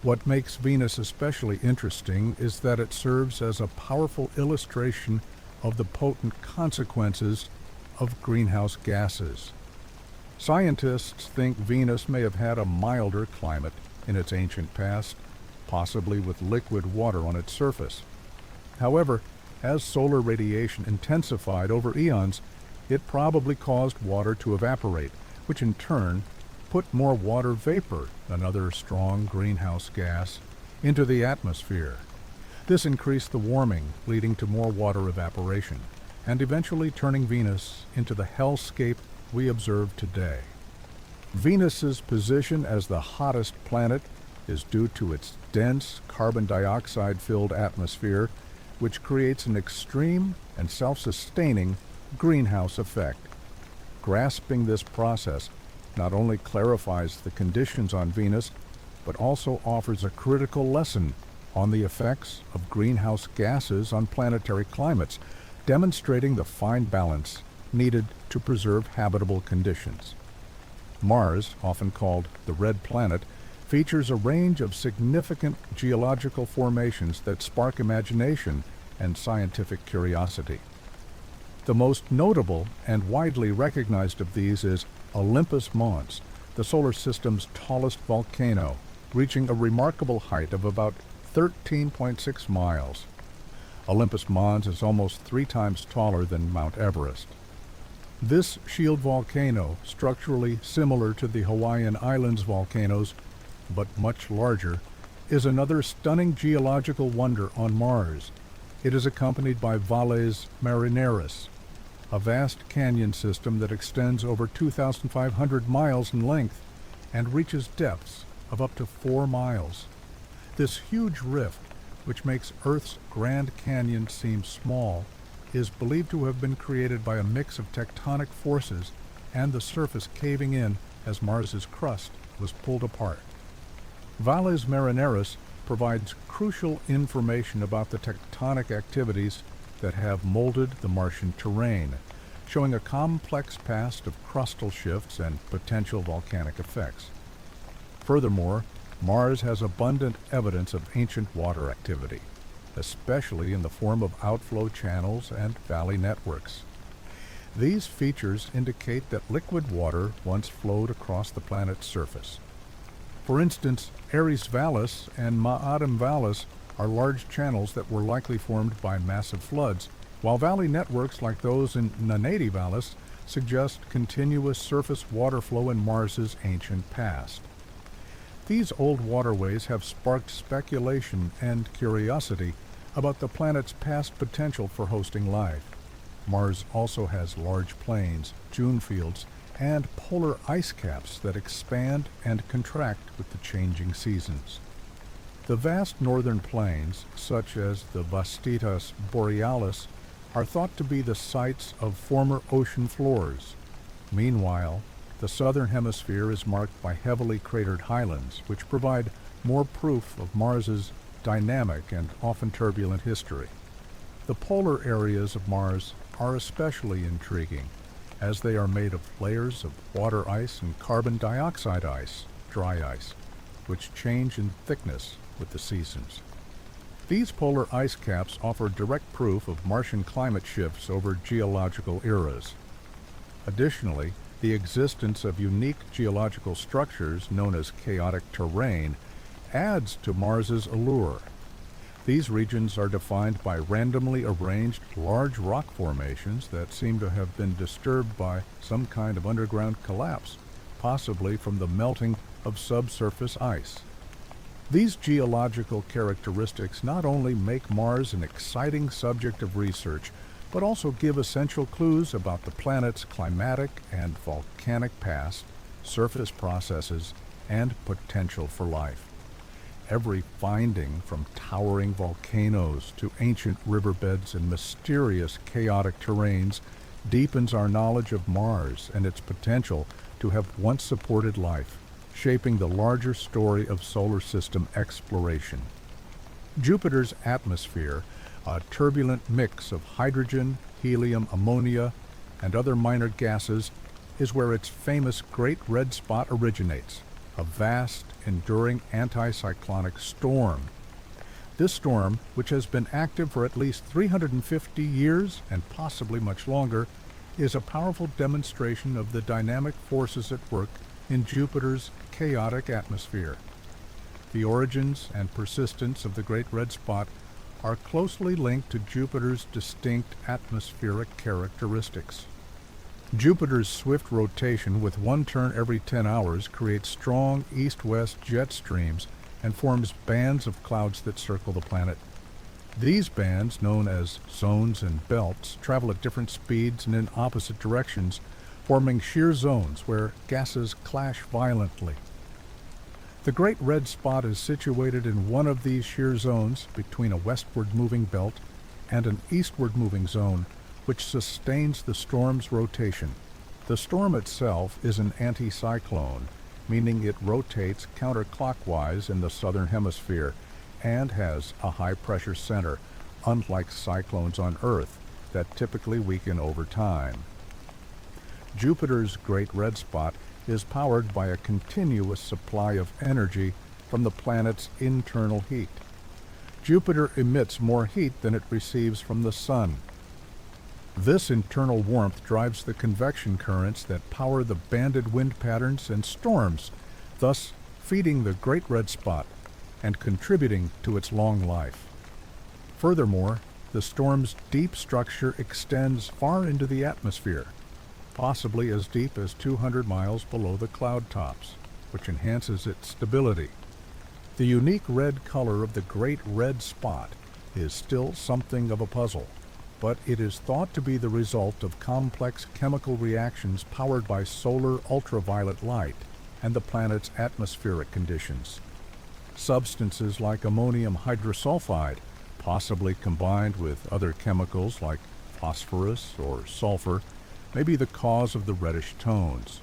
What makes Venus especially interesting is that it serves as a powerful illustration of the potent consequences of greenhouse gases. Scientists think Venus may have had a milder climate in its ancient past, possibly with liquid water on its surface. However, as solar radiation intensified over eons, it probably caused water to evaporate, which in turn put more water vapor, another strong greenhouse gas, into the atmosphere. This increased the warming, leading to more water evaporation, and eventually turning Venus into the hellscape we observe today. Venus's position as the hottest planet is due to its dense carbon dioxide-filled atmosphere, which creates an extreme and self-sustaining greenhouse effect. Grasping this process not only clarifies the conditions on Venus, but also offers a critical lesson on the effects of greenhouse gases on planetary climates, demonstrating the fine balance needed to preserve habitable conditions. Mars, often called the Red Planet, features a range of significant geological formations that spark imagination and scientific curiosity. The most notable and widely recognized of these is Olympus Mons, the solar system's tallest volcano, reaching a remarkable height of about 13.6 miles. Olympus Mons is almost 3 times taller than Mount Everest. This shield volcano, structurally similar to the Hawaiian Islands volcanoes, but much larger, is another stunning geological wonder on Mars. It is accompanied by Valles Marineris, a vast canyon system that extends over 2,500 miles in length and reaches depths of up to 4 miles. This huge rift, which makes Earth's Grand Canyon seem small, is believed to have been created by a mix of tectonic forces and the surface caving in as Mars's crust was pulled apart. Valles Marineris provides crucial information about the tectonic activities that have molded the Martian terrain, showing a complex past of crustal shifts and potential volcanic effects. Furthermore, Mars has abundant evidence of ancient water activity, especially in the form of outflow channels and valley networks. These features indicate that liquid water once flowed across the planet's surface. For instance, Ares Vallis and Ma'adim Vallis are large channels that were likely formed by massive floods, while valley networks like those in Nanadi Vallis suggest continuous surface water flow in Mars's ancient past. These old waterways have sparked speculation and curiosity about the planet's past potential for hosting life. Mars also has large plains, dune fields, and polar ice caps that expand and contract with the changing seasons. The vast northern plains, such as the Vastitas Borealis, are thought to be the sites of former ocean floors. Meanwhile, the southern hemisphere is marked by heavily cratered highlands, which provide more proof of Mars's dynamic and often turbulent history. The polar areas of Mars are especially intriguing, as they are made of layers of water ice and carbon dioxide ice, dry ice, which change in thickness with the seasons. These polar ice caps offer direct proof of Martian climate shifts over geological eras. Additionally, the existence of unique geological structures known as chaotic terrain adds to Mars's allure. These regions are defined by randomly arranged large rock formations that seem to have been disturbed by some kind of underground collapse, possibly from the melting of subsurface ice. These geological characteristics not only make Mars an exciting subject of research, but also give essential clues about the planet's climatic and volcanic past, surface processes, and potential for life. Every finding, from towering volcanoes to ancient riverbeds and mysterious chaotic terrains, deepens our knowledge of Mars and its potential to have once supported life, shaping the larger story of solar system exploration. Jupiter's atmosphere, a turbulent mix of hydrogen, helium, ammonia, and other minor gases, is where its famous Great Red Spot originates, a vast, enduring anticyclonic storm. This storm, which has been active for at least 350 years and possibly much longer, is a powerful demonstration of the dynamic forces at work in Jupiter's chaotic atmosphere. The origins and persistence of the Great Red Spot are closely linked to Jupiter's distinct atmospheric characteristics. Jupiter's swift rotation with one turn every 10 hours creates strong east-west jet streams and forms bands of clouds that circle the planet. These bands, known as zones and belts, travel at different speeds and in opposite directions, forming shear zones where gases clash violently. The Great Red Spot is situated in one of these shear zones between a westward-moving belt and an eastward-moving zone, which sustains the storm's rotation. The storm itself is an anticyclone, meaning it rotates counterclockwise in the southern hemisphere and has a high-pressure center, unlike cyclones on Earth that typically weaken over time. Jupiter's Great Red Spot is powered by a continuous supply of energy from the planet's internal heat. Jupiter emits more heat than it receives from the Sun. This internal warmth drives the convection currents that power the banded wind patterns and storms, thus feeding the Great Red Spot and contributing to its long life. Furthermore, the storm's deep structure extends far into the atmosphere, possibly as deep as 200 miles below the cloud tops, which enhances its stability. The unique red color of the Great Red Spot is still something of a puzzle, but it is thought to be the result of complex chemical reactions powered by solar ultraviolet light and the planet's atmospheric conditions. Substances like ammonium hydrosulfide, possibly combined with other chemicals like phosphorus or sulfur, may be the cause of the reddish tones.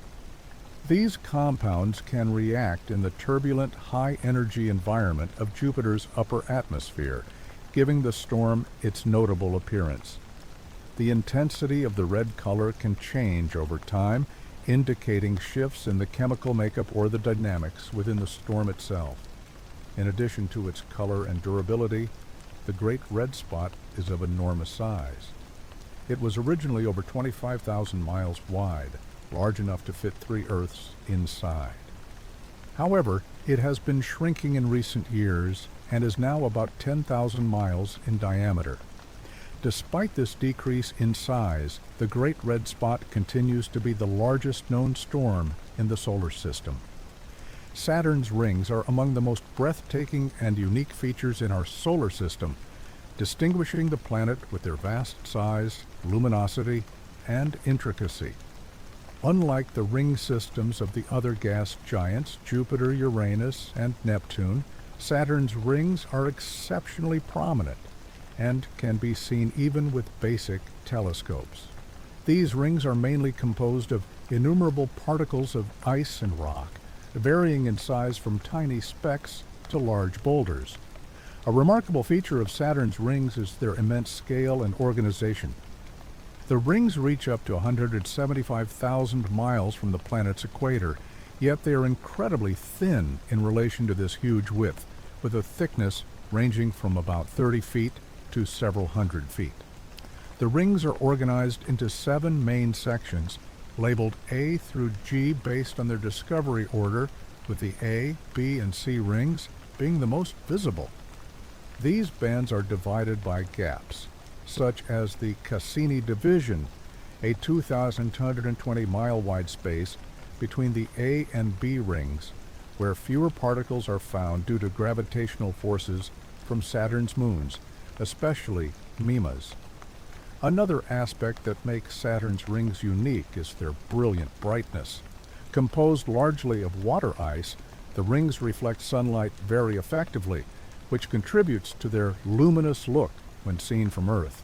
These compounds can react in the turbulent, high-energy environment of Jupiter's upper atmosphere, giving the storm its notable appearance. The intensity of the red color can change over time, indicating shifts in the chemical makeup or the dynamics within the storm itself. In addition to its color and durability, the Great Red Spot is of enormous size. It was originally over 25,000 miles wide, large enough to fit 3 Earths inside. However, it has been shrinking in recent years and is now about 10,000 miles in diameter. Despite this decrease in size, the Great Red Spot continues to be the largest known storm in the solar system. Saturn's rings are among the most breathtaking and unique features in our solar system, distinguishing the planet with their vast size, luminosity, and intricacy. Unlike the ring systems of the other gas giants, Jupiter, Uranus, and Neptune, Saturn's rings are exceptionally prominent and can be seen even with basic telescopes. These rings are mainly composed of innumerable particles of ice and rock, varying in size from tiny specks to large boulders. A remarkable feature of Saturn's rings is their immense scale and organization. The rings reach up to 175,000 miles from the planet's equator, yet they are incredibly thin in relation to this huge width, with a thickness ranging from about 30 feet to several hundred feet. The rings are organized into 7 main sections, labeled A through G based on their discovery order, with the A, B, and C rings being the most visible. These bands are divided by gaps, such as the Cassini division, a 2,220-mile wide space between the A and B rings, where fewer particles are found due to gravitational forces from Saturn's moons, especially Mimas. Another aspect that makes Saturn's rings unique is their brilliant brightness. Composed largely of water ice, the rings reflect sunlight very effectively, which contributes to their luminous look when seen from Earth.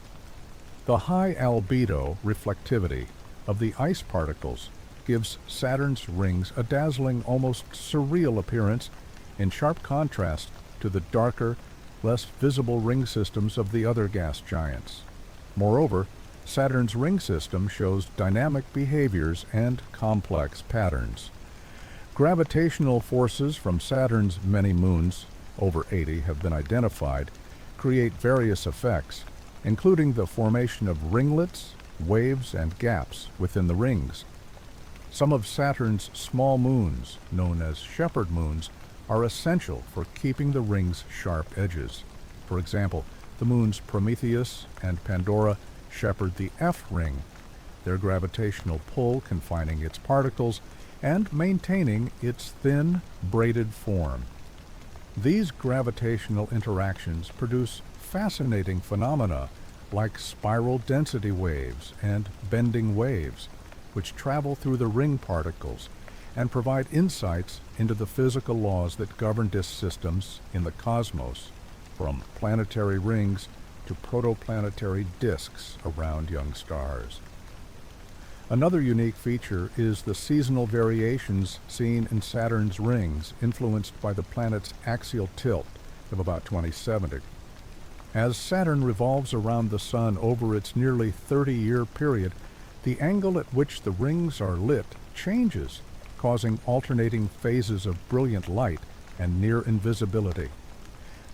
The high albedo reflectivity of the ice particles gives Saturn's rings a dazzling, almost surreal appearance, in sharp contrast to the darker, less visible ring systems of the other gas giants. Moreover, Saturn's ring system shows dynamic behaviors and complex patterns. Gravitational forces from Saturn's many moons, over 80 have been identified, create various effects, including the formation of ringlets, waves, and gaps within the rings. Some of Saturn's small moons, known as shepherd moons, are essential for keeping the rings' sharp edges. For example, the moons Prometheus and Pandora shepherd the F ring, their gravitational pull confining its particles and maintaining its thin, braided form. These gravitational interactions produce fascinating phenomena like spiral density waves and bending waves, which travel through the ring particles and provide insights into the physical laws that govern disk systems in the cosmos, from planetary rings to protoplanetary disks around young stars. Another unique feature is the seasonal variations seen in Saturn's rings, influenced by the planet's axial tilt of about 2070. As Saturn revolves around the Sun over its nearly 30-year period, the angle at which the rings are lit changes, causing alternating phases of brilliant light and near invisibility.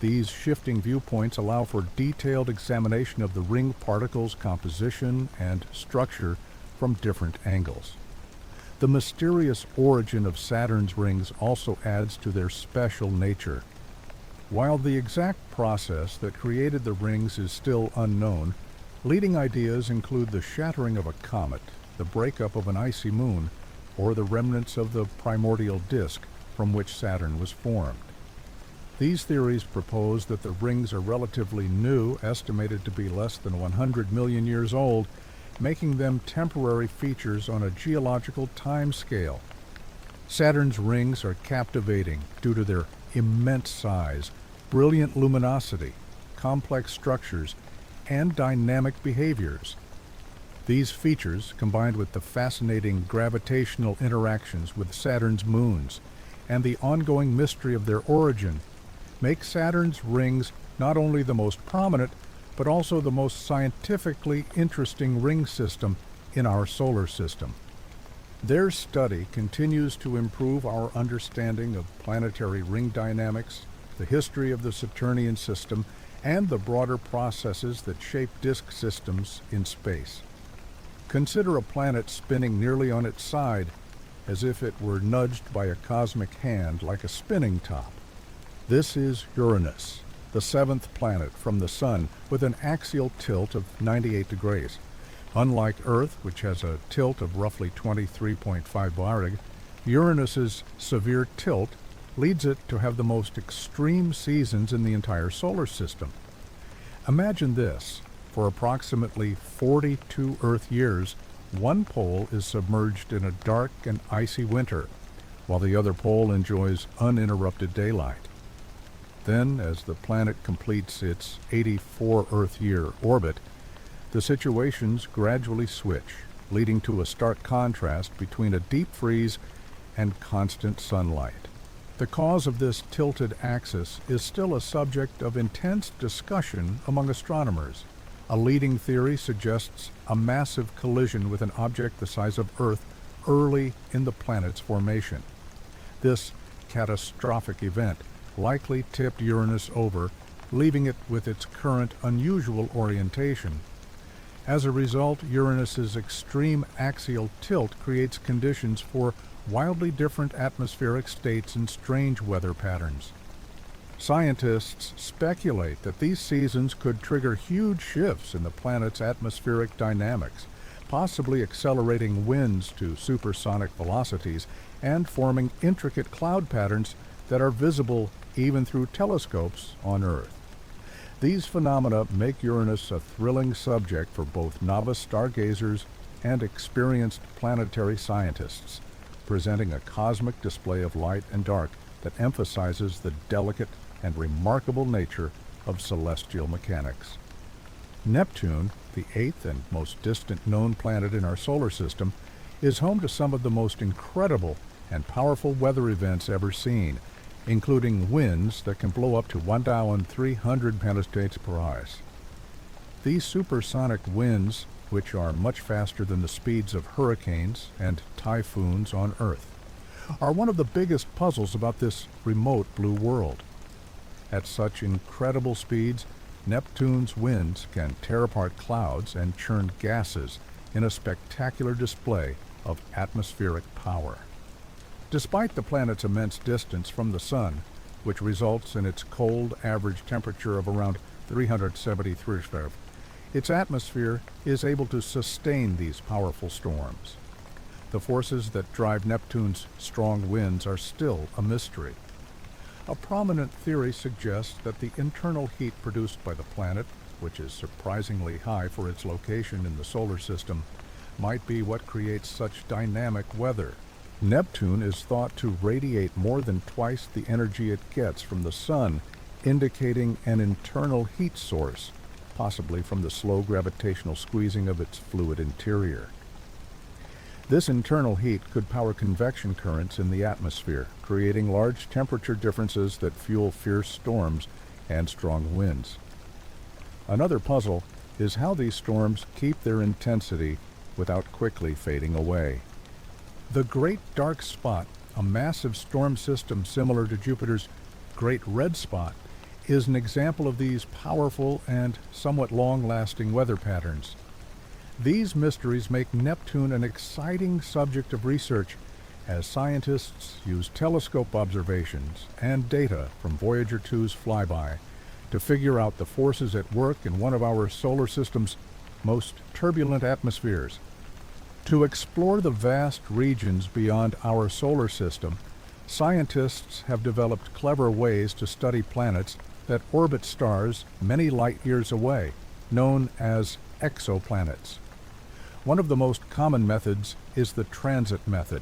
These shifting viewpoints allow for detailed examination of the ring particles' composition and structure from different angles. The mysterious origin of Saturn's rings also adds to their special nature. While the exact process that created the rings is still unknown, leading ideas include the shattering of a comet, the breakup of an icy moon, or the remnants of the primordial disk from which Saturn was formed. These theories propose that the rings are relatively new, estimated to be less than 100 million years old, making them temporary features on a geological time scale. Saturn's rings are captivating due to their immense size, brilliant luminosity, complex structures, and dynamic behaviors. These features, combined with the fascinating gravitational interactions with Saturn's moons and the ongoing mystery of their origin, make Saturn's rings not only the most prominent, but also the most scientifically interesting ring system in our solar system. Their study continues to improve our understanding of planetary ring dynamics, the history of the Saturnian system, and the broader processes that shape disk systems in space. Consider a planet spinning nearly on its side, as if it were nudged by a cosmic hand like a spinning top. This is Uranus, the seventh planet from the Sun, with an axial tilt of 98 degrees. Unlike Earth, which has a tilt of roughly 23.5 Varig, Uranus's severe tilt leads it to have the most extreme seasons in the entire solar system. Imagine this: for approximately 42 Earth years, one pole is submerged in a dark and icy winter, while the other pole enjoys uninterrupted daylight. Then, as the planet completes its 84 Earth-year orbit, the situations gradually switch, leading to a stark contrast between a deep freeze and constant sunlight. The cause of this tilted axis is still a subject of intense discussion among astronomers. A leading theory suggests a massive collision with an object the size of Earth early in the planet's formation. This catastrophic event likely tipped Uranus over, leaving it with its current unusual orientation. As a result, Uranus's extreme axial tilt creates conditions for wildly different atmospheric states and strange weather patterns. Scientists speculate that these seasons could trigger huge shifts in the planet's atmospheric dynamics, possibly accelerating winds to supersonic velocities and forming intricate cloud patterns that are visible even through telescopes on Earth. These phenomena make Uranus a thrilling subject for both novice stargazers and experienced planetary scientists, presenting a cosmic display of light and dark that emphasizes the delicate and remarkable nature of celestial mechanics. Neptune, the eighth and most distant known planet in our solar system, is home to some of the most incredible and powerful weather events ever seen, including winds that can blow up to 1,300 petastates per hour. These supersonic winds, which are much faster than the speeds of hurricanes and typhoons on Earth, are one of the biggest puzzles about this remote blue world. At such incredible speeds, Neptune's winds can tear apart clouds and churn gases in a spectacular display of atmospheric power. Despite the planet's immense distance from the Sun, which results in its cold average temperature of around 373 Celsius, its atmosphere is able to sustain these powerful storms. The forces that drive Neptune's strong winds are still a mystery. A prominent theory suggests that the internal heat produced by the planet, which is surprisingly high for its location in the solar system, might be what creates such dynamic weather. Neptune is thought to radiate more than twice the energy it gets from the Sun, indicating an internal heat source, possibly from the slow gravitational squeezing of its fluid interior. This internal heat could power convection currents in the atmosphere, creating large temperature differences that fuel fierce storms and strong winds. Another puzzle is how these storms keep their intensity without quickly fading away. The Great Dark Spot, a massive storm system similar to Jupiter's Great Red Spot, is an example of these powerful and somewhat long-lasting weather patterns. These mysteries make Neptune an exciting subject of research as scientists use telescope observations and data from Voyager 2's flyby to figure out the forces at work in one of our solar system's most turbulent atmospheres. To explore the vast regions beyond our solar system, scientists have developed clever ways to study planets that orbit stars many light years away, known as exoplanets. One of the most common methods is the transit method,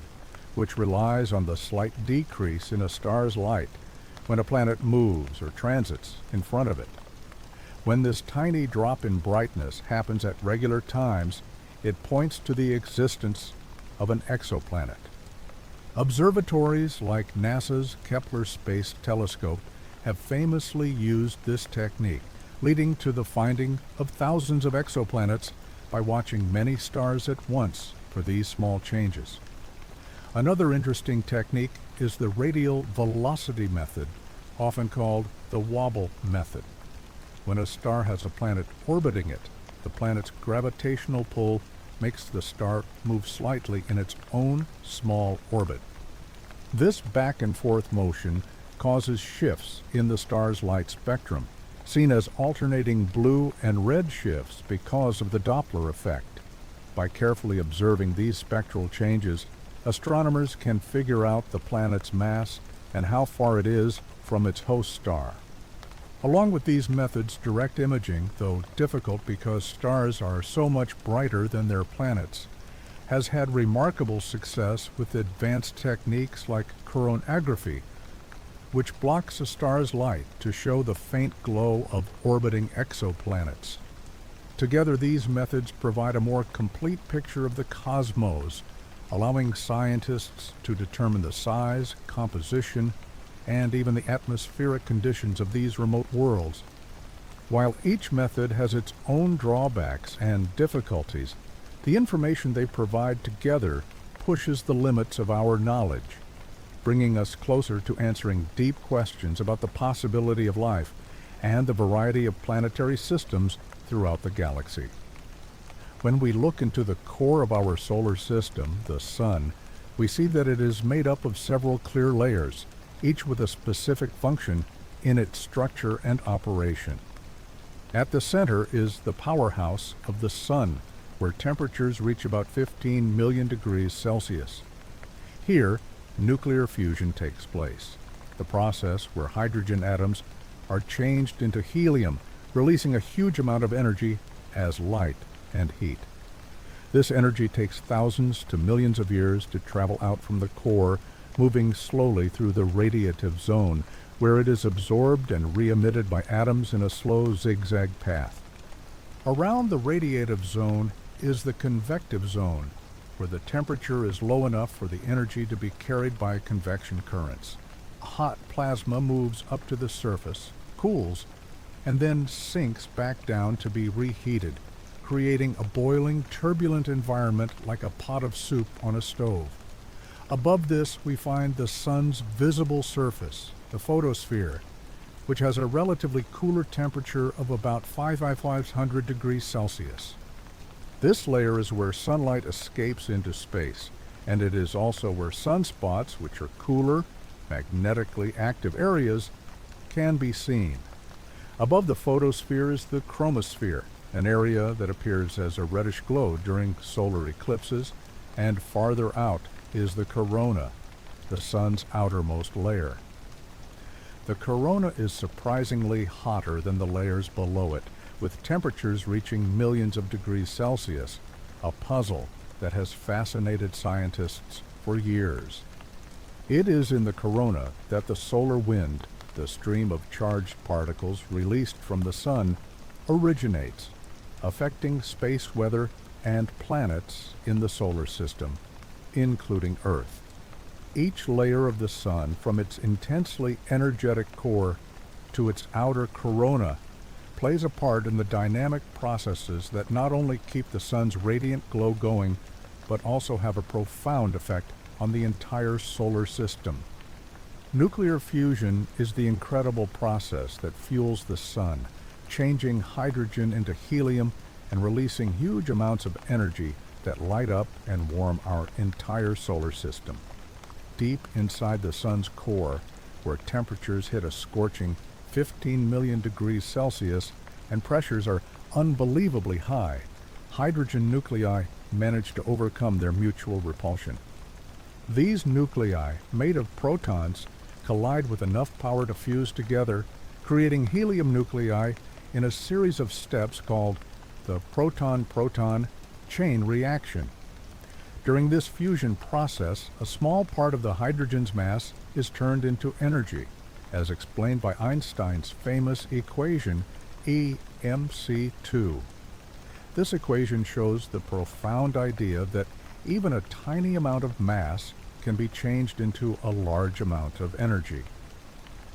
which relies on the slight decrease in a star's light when a planet moves or transits in front of it. When this tiny drop in brightness happens at regular times, it points to the existence of an exoplanet. Observatories like NASA's Kepler Space Telescope have famously used this technique, leading to the finding of thousands of exoplanets by watching many stars at once for these small changes. Another interesting technique is the radial velocity method, often called the wobble method. When a star has a planet orbiting it, the planet's gravitational pull makes the star move slightly in its own small orbit. This back and forth motion causes shifts in the star's light spectrum, seen as alternating blue and red shifts because of the Doppler effect. By carefully observing these spectral changes, astronomers can figure out the planet's mass and how far it is from its host star. Along with these methods, direct imaging, though difficult because stars are so much brighter than their planets, has had remarkable success with advanced techniques like coronagraphy, which blocks a star's light to show the faint glow of orbiting exoplanets. Together, these methods provide a more complete picture of the cosmos, allowing scientists to determine the size, composition, and even the atmospheric conditions of these remote worlds. While each method has its own drawbacks and difficulties, the information they provide together pushes the limits of our knowledge, bringing us closer to answering deep questions about the possibility of life and the variety of planetary systems throughout the galaxy. When we look into the core of our solar system, the Sun, we see that it is made up of several clear layers, each with a specific function in its structure and operation. At the center is the powerhouse of the Sun, where temperatures reach about 15 million degrees Celsius. Here, nuclear fusion takes place, the process where hydrogen atoms are changed into helium, releasing a huge amount of energy as light and heat. This energy takes thousands to millions of years to travel out from the core, moving slowly through the radiative zone, where it is absorbed and re-emitted by atoms in a slow zigzag path. Around the radiative zone is the convective zone, where the temperature is low enough for the energy to be carried by convection currents. Hot plasma moves up to the surface, cools, and then sinks back down to be reheated, creating a boiling, turbulent environment like a pot of soup on a stove. Above this, we find the Sun's visible surface, the photosphere, which has a relatively cooler temperature of about 500 degrees Celsius. This layer is where sunlight escapes into space, and it is also where sunspots, which are cooler, magnetically active areas, can be seen. Above the photosphere is the chromosphere, an area that appears as a reddish glow during solar eclipses, and farther out is the corona, the Sun's outermost layer. The corona is surprisingly hotter than the layers below it, with temperatures reaching millions of degrees Celsius, a puzzle that has fascinated scientists for years. It is in the corona that the solar wind, the stream of charged particles released from the sun, originates, affecting space weather and planets in the solar system, including Earth. Each layer of the sun, from its intensely energetic core to its outer corona, plays a part in the dynamic processes that not only keep the sun's radiant glow going, but also have a profound effect on the entire solar system. Nuclear fusion is the incredible process that fuels the sun, changing hydrogen into helium and releasing huge amounts of energy that light up and warm our entire solar system. Deep inside the sun's core, where temperatures hit a scorching 15 million degrees Celsius and pressures are unbelievably high, hydrogen nuclei manage to overcome their mutual repulsion. These nuclei, made of protons, collide with enough power to fuse together, creating helium nuclei in a series of steps called the proton-proton chain reaction. During this fusion process, a small part of the hydrogen's mass is turned into energy, as explained by Einstein's famous equation EmC2. This equation shows the profound idea that even a tiny amount of mass can be changed into a large amount of energy.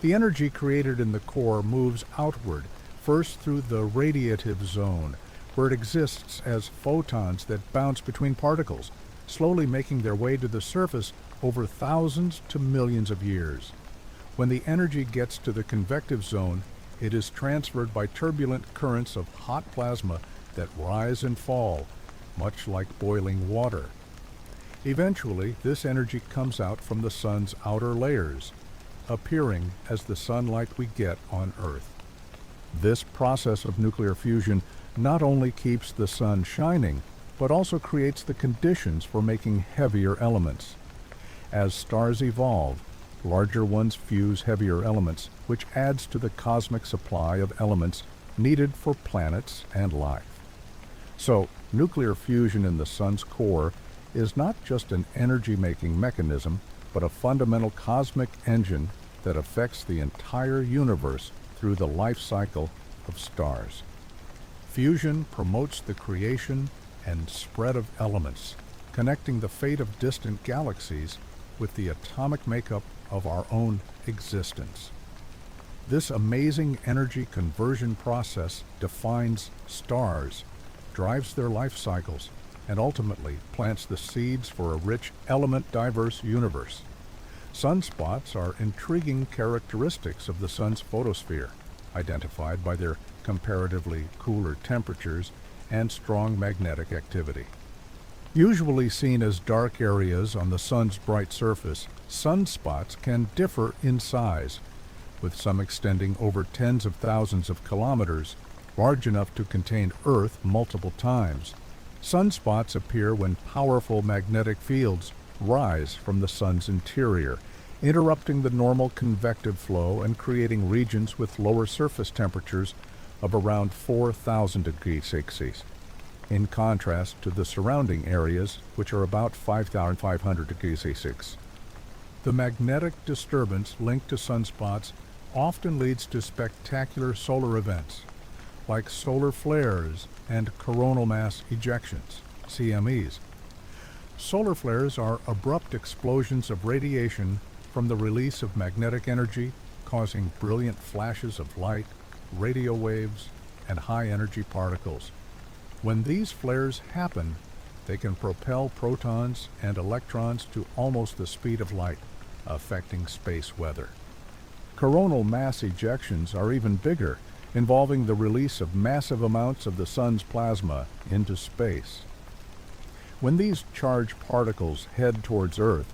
The energy created in the core moves outward, first through the radiative zone, where it exists as photons that bounce between particles, slowly making their way to the surface over thousands to millions of years. When the energy gets to the convective zone, it is transferred by turbulent currents of hot plasma that rise and fall, much like boiling water. Eventually, this energy comes out from the sun's outer layers, appearing as the sunlight we get on Earth. This process of nuclear fusion not only keeps the sun shining, but also creates the conditions for making heavier elements. As stars evolve, larger ones fuse heavier elements, which adds to the cosmic supply of elements needed for planets and life. So, nuclear fusion in the sun's core is not just an energy-making mechanism, but a fundamental cosmic engine that affects the entire universe through the life cycle of stars. Fusion promotes the creation and spread of elements, connecting the fate of distant galaxies with the atomic makeup of our own existence. This amazing energy conversion process defines stars, drives their life cycles, and ultimately plants the seeds for a rich, element-diverse universe. Sunspots are intriguing characteristics of the sun's photosphere, identified by their comparatively cooler temperatures and strong magnetic activity. Usually seen as dark areas on the sun's bright surface, sunspots can differ in size, with some extending over tens of thousands of kilometers, large enough to contain Earth multiple times. Sunspots appear when powerful magnetic fields rise from the sun's interior, interrupting the normal convective flow and creating regions with lower surface temperatures of around 4,000 degrees Celsius, in contrast to the surrounding areas, which are about 5,500 degrees Celsius. The magnetic disturbance linked to sunspots often leads to spectacular solar events, like solar flares and coronal mass ejections, CMEs. Solar flares are abrupt explosions of radiation from the release of magnetic energy, causing brilliant flashes of light, radio waves, and high-energy particles. When these flares happen, they can propel protons and electrons to almost the speed of light, affecting space weather. Coronal mass ejections are even bigger, involving the release of massive amounts of the sun's plasma into space. When these charged particles head towards Earth,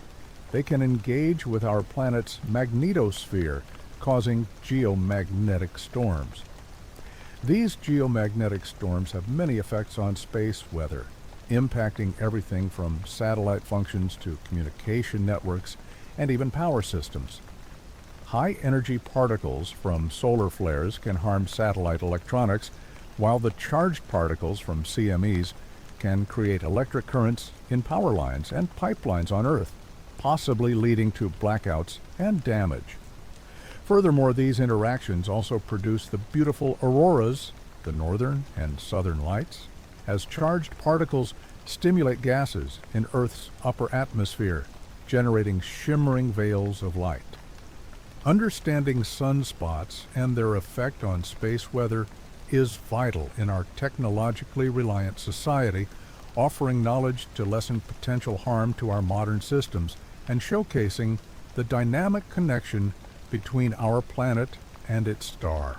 they can engage with our planet's magnetosphere, causing geomagnetic storms. These geomagnetic storms have many effects on space weather, impacting everything from satellite functions to communication networks and even power systems. High-energy particles from solar flares can harm satellite electronics, while the charged particles from CMEs can create electric currents in power lines and pipelines on Earth, possibly leading to blackouts and damage. Furthermore, these interactions also produce the beautiful auroras, the northern and southern lights, as charged particles stimulate gases in Earth's upper atmosphere, generating shimmering veils of light. Understanding sunspots and their effect on space weather is vital in our technologically reliant society, offering knowledge to lessen potential harm to our modern systems and showcasing the dynamic connection between our planet and its star.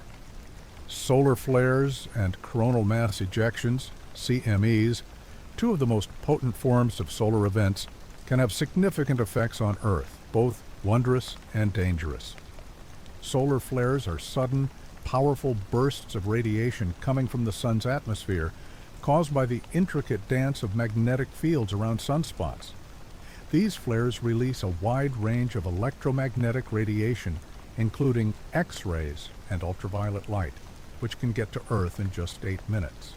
Solar flares and coronal mass ejections, CMEs, two of the most potent forms of solar events, can have significant effects on Earth, both wondrous and dangerous. Solar flares are sudden, powerful bursts of radiation coming from the sun's atmosphere, caused by the intricate dance of magnetic fields around sunspots. These flares release a wide range of electromagnetic radiation, including X-rays and ultraviolet light, which can get to Earth in just 8 minutes.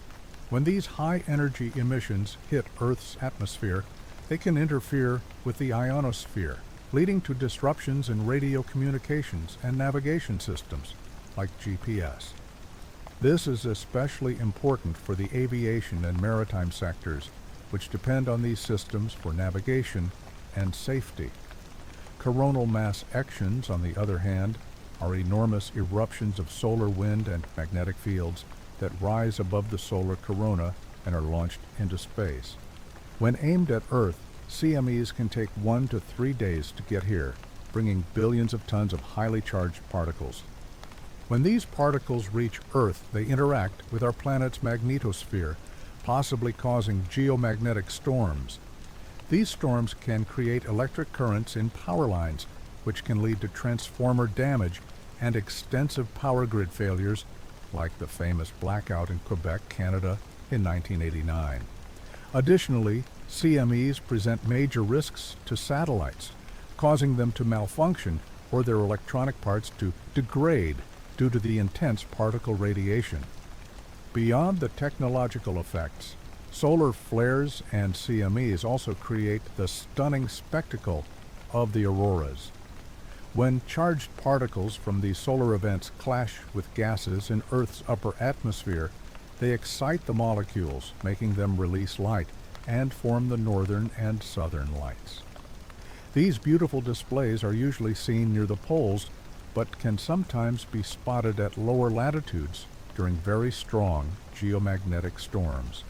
When these high-energy emissions hit Earth's atmosphere, they can interfere with the ionosphere, leading to disruptions in radio communications and navigation systems, like GPS. This is especially important for the aviation and maritime sectors, which depend on these systems for navigation and safety. Coronal mass ejections, on the other hand, are enormous eruptions of solar wind and magnetic fields that rise above the solar corona and are launched into space. When aimed at Earth, CMEs can take 1 to 3 days to get here, bringing billions of tons of highly charged particles. When these particles reach Earth, they interact with our planet's magnetosphere, possibly causing geomagnetic storms. These storms can create electric currents in power lines, which can lead to transformer damage and extensive power grid failures, like the famous blackout in Quebec, Canada in 1989. Additionally, CMEs present major risks to satellites, causing them to malfunction or their electronic parts to degrade due to the intense particle radiation. Beyond the technological effects, solar flares and CMEs also create the stunning spectacle of the auroras. When charged particles from these solar events clash with gases in Earth's upper atmosphere, they excite the molecules, making them release light and form the northern and southern lights. These beautiful displays are usually seen near the poles, but can sometimes be spotted at lower latitudes during very strong geomagnetic storms.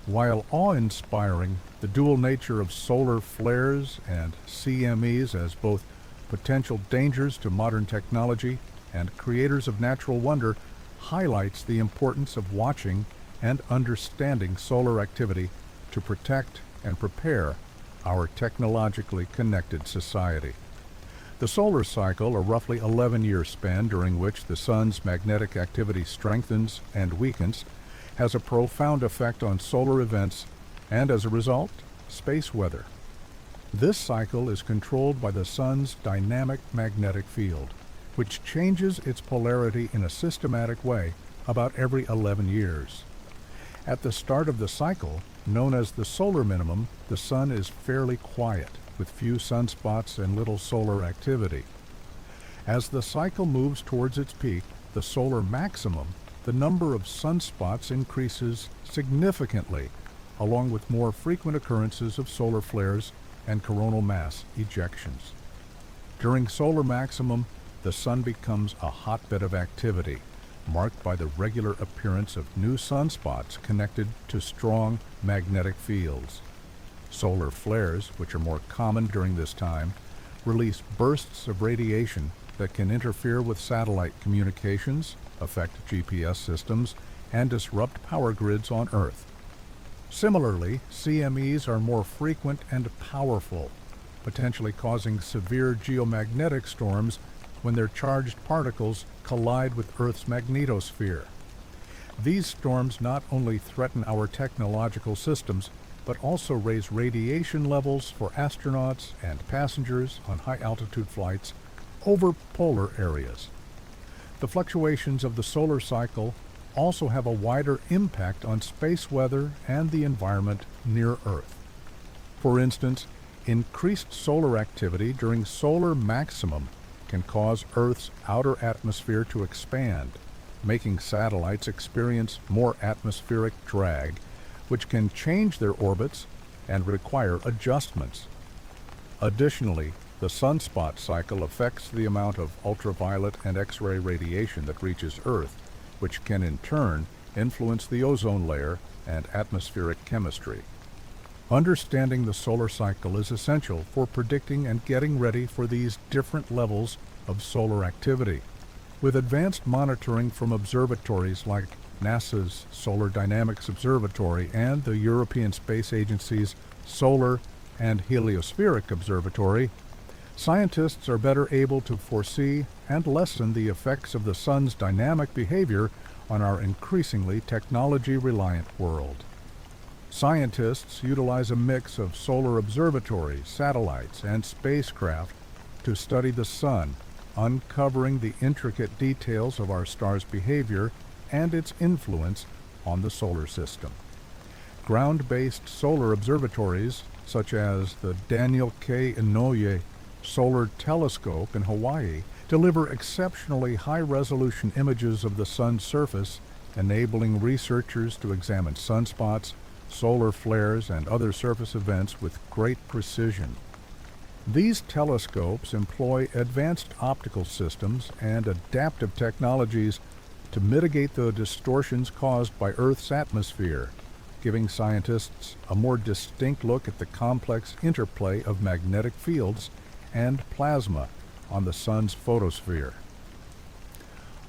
While awe-inspiring, the dual nature of solar flares and CMEs as both potential dangers to modern technology and creators of natural wonder highlights the importance of watching and understanding solar activity to protect and prepare our technologically connected society. The solar cycle, a roughly 11-year span during which the sun's magnetic activity strengthens and weakens, has a profound effect on solar events and, as a result, space weather. This cycle is controlled by the sun's dynamic magnetic field, which changes its polarity in a systematic way about every 11 years. At the start of the cycle, known as the solar minimum, the sun is fairly quiet, with few sunspots and little solar activity. As the cycle moves towards its peak, the solar maximum, the number of sunspots increases significantly, along with more frequent occurrences of solar flares and coronal mass ejections. During solar maximum, the sun becomes a hotbed of activity, marked by the regular appearance of new sunspots connected to strong magnetic fields. Solar flares, which are more common during this time, release bursts of radiation that can interfere with satellite communications, affect GPS systems, and disrupt power grids on Earth. Similarly, CMEs are more frequent and powerful, potentially causing severe geomagnetic storms when their charged particles collide with Earth's magnetosphere. These storms not only threaten our technological systems, but also raise radiation levels for astronauts and passengers on high-altitude flights over polar areas. The fluctuations of the solar cycle also have a wider impact on space weather and the environment near Earth. For instance, increased solar activity during solar maximum can cause Earth's outer atmosphere to expand, making satellites experience more atmospheric drag, which can change their orbits and require adjustments. Additionally, the sunspot cycle affects the amount of ultraviolet and X-ray radiation that reaches Earth, which can in turn influence the ozone layer and atmospheric chemistry. Understanding the solar cycle is essential for predicting and getting ready for these different levels of solar activity. With advanced monitoring from observatories like NASA's Solar Dynamics Observatory and the European Space Agency's Solar and Heliospheric Observatory, scientists are better able to foresee and lessen the effects of the sun's dynamic behavior on our increasingly technology-reliant world. Scientists utilize a mix of solar observatories, satellites, and spacecraft to study the sun, uncovering the intricate details of our star's behavior and its influence on the solar system. Ground-based solar observatories, such as the Daniel K. Inouye Solar Telescope in Hawaii, deliver exceptionally high-resolution images of the sun's surface, enabling researchers to examine sunspots, solar flares, and other surface events with great precision. These telescopes employ advanced optical systems and adaptive technologies to mitigate the distortions caused by Earth's atmosphere, giving scientists a more distinct look at the complex interplay of magnetic fields and plasma on the sun's photosphere.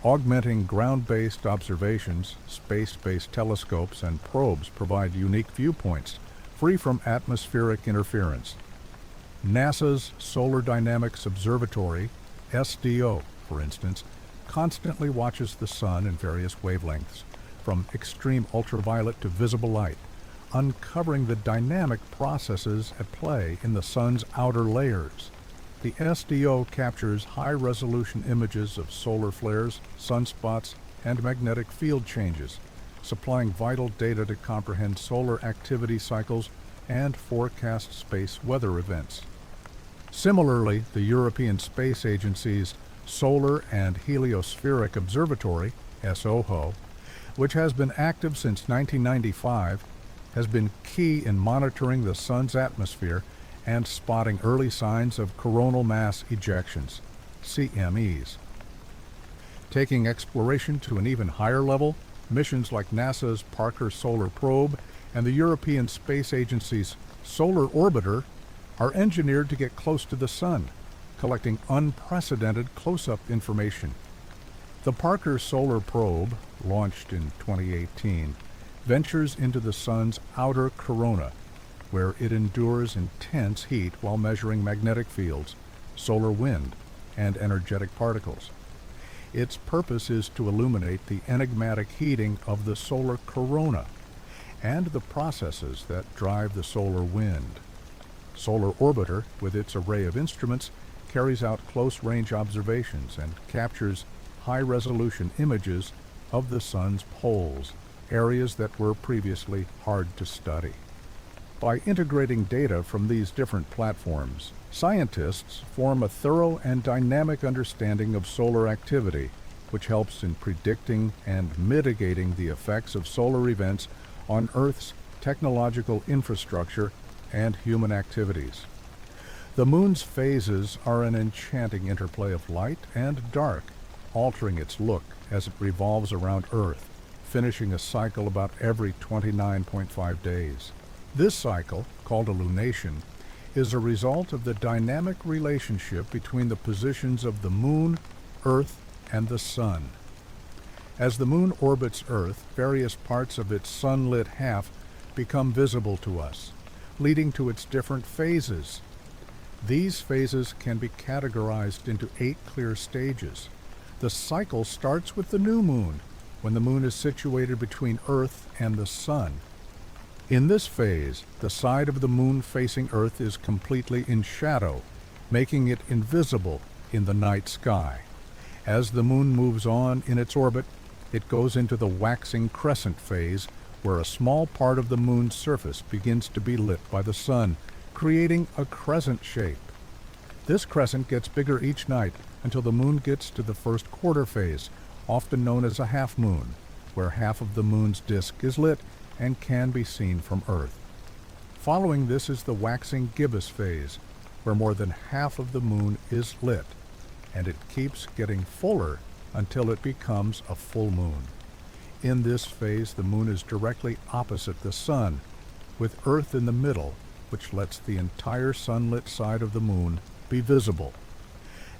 Augmenting ground-based observations, space-based telescopes and probes provide unique viewpoints, free from atmospheric interference. NASA's Solar Dynamics Observatory, SDO, for instance, constantly watches the sun in various wavelengths, from extreme ultraviolet to visible light, uncovering the dynamic processes at play in the sun's outer layers. The SDO captures high-resolution images of solar flares, sunspots, and magnetic field changes, supplying vital data to comprehend solar activity cycles and forecast space weather events. Similarly, the European Space Agency's Solar and Heliospheric Observatory, SOHO, which has been active since 1995, has been key in monitoring the sun's atmosphere and spotting early signs of coronal mass ejections, CMEs. Taking exploration to an even higher level, missions like NASA's Parker Solar Probe and the European Space Agency's Solar Orbiter are engineered to get close to the sun, collecting unprecedented close-up information. The Parker Solar Probe, launched in 2018, ventures into the sun's outer corona, where it endures intense heat while measuring magnetic fields, solar wind, and energetic particles. Its purpose is to illuminate the enigmatic heating of the solar corona and the processes that drive the solar wind. Solar Orbiter, with its array of instruments, carries out close-range observations and captures high-resolution images of the sun's poles, areas that were previously hard to study. By integrating data from these different platforms, scientists form a thorough and dynamic understanding of solar activity, which helps in predicting and mitigating the effects of solar events on Earth's technological infrastructure and human activities. The moon's phases are an enchanting interplay of light and dark, altering its look as it revolves around Earth, finishing a cycle about every 29.5 days. This cycle, called a lunation, is a result of the dynamic relationship between the positions of the moon, Earth, and the sun. As the moon orbits Earth, various parts of its sunlit half become visible to us, leading to its different phases. These phases can be categorized into 8 clear stages. The cycle starts with the new moon, when the moon is situated between Earth and the sun. In this phase, the side of the moon facing Earth is completely in shadow, making it invisible in the night sky. As the moon moves on in its orbit, it goes into the waxing crescent phase, where a small part of the moon's surface begins to be lit by the sun, creating a crescent shape. This crescent gets bigger each night until the moon gets to the first quarter phase, often known as a half moon, where half of the moon's disk is lit and can be seen from Earth. Following this is the waxing gibbous phase, where more than half of the moon is lit, and it keeps getting fuller until it becomes a full moon. In this phase, the moon is directly opposite the sun, with Earth in the middle, which lets the entire sunlit side of the moon be visible.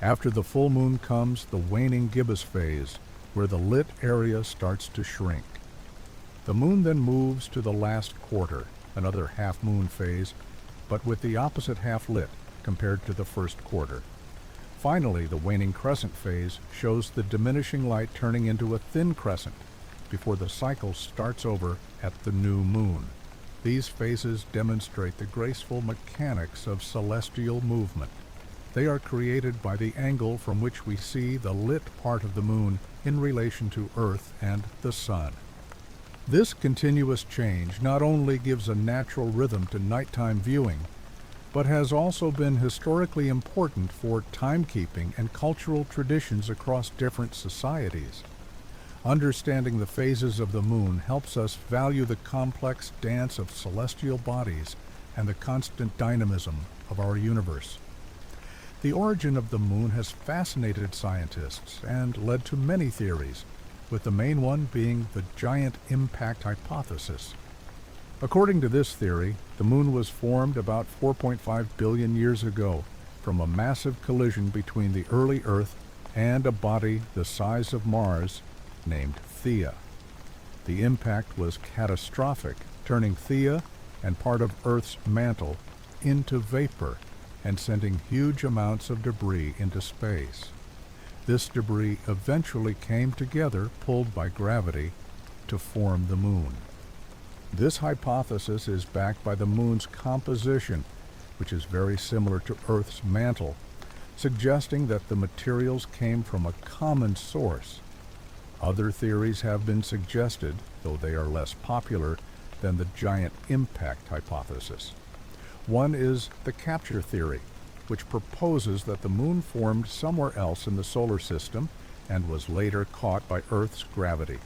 After the full moon comes the waning gibbous phase, where the lit area starts to shrink. The moon then moves to the last quarter, another half-moon phase, but with the opposite half lit compared to the first quarter. Finally, the waning crescent phase shows the diminishing light turning into a thin crescent before the cycle starts over at the new moon. These phases demonstrate the graceful mechanics of celestial movement. They are created by the angle from which we see the lit part of the moon in relation to Earth and the sun. This continuous change not only gives a natural rhythm to nighttime viewing, but has also been historically important for timekeeping and cultural traditions across different societies. Understanding the phases of the moon helps us value the complex dance of celestial bodies and the constant dynamism of our universe. The origin of the moon has fascinated scientists and led to many theories, with the main one being the giant impact hypothesis. According to this theory, the moon was formed about 4.5 billion years ago from a massive collision between the early Earth and a body the size of Mars named Theia. The impact was catastrophic, turning Theia and part of Earth's mantle into vapor and sending huge amounts of debris into space. This debris eventually came together, pulled by gravity, to form the moon. This hypothesis is backed by the moon's composition, which is very similar to Earth's mantle, suggesting that the materials came from a common source. Other theories have been suggested, though they are less popular than the giant impact hypothesis. One is the capture theory, which proposes that the moon formed somewhere else in the solar system and was later caught by Earth's gravity.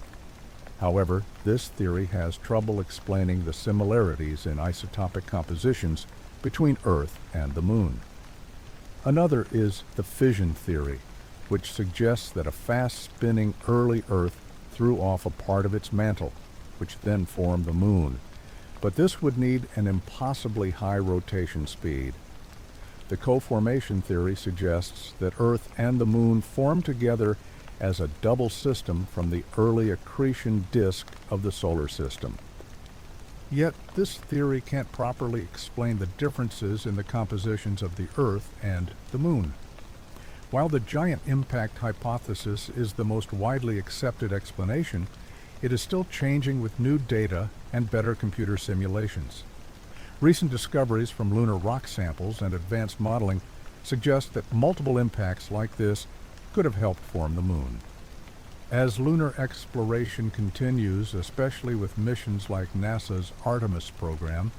However, this theory has trouble explaining the similarities in isotopic compositions between Earth and the moon. Another is the fission theory, which suggests that a fast-spinning early Earth threw off a part of its mantle, which then formed the moon. But this would need an impossibly high rotation speed. The co-formation theory suggests that Earth and the moon formed together as a double system from the early accretion disk of the solar system. Yet this theory can't properly explain the differences in the compositions of the Earth and the moon. While the giant impact hypothesis is the most widely accepted explanation, it is still changing with new data and better computer simulations. Recent discoveries from lunar rock samples and advanced modeling suggest that multiple impacts like this could have helped form the moon. As lunar exploration continues, especially with missions like NASA's Artemis program,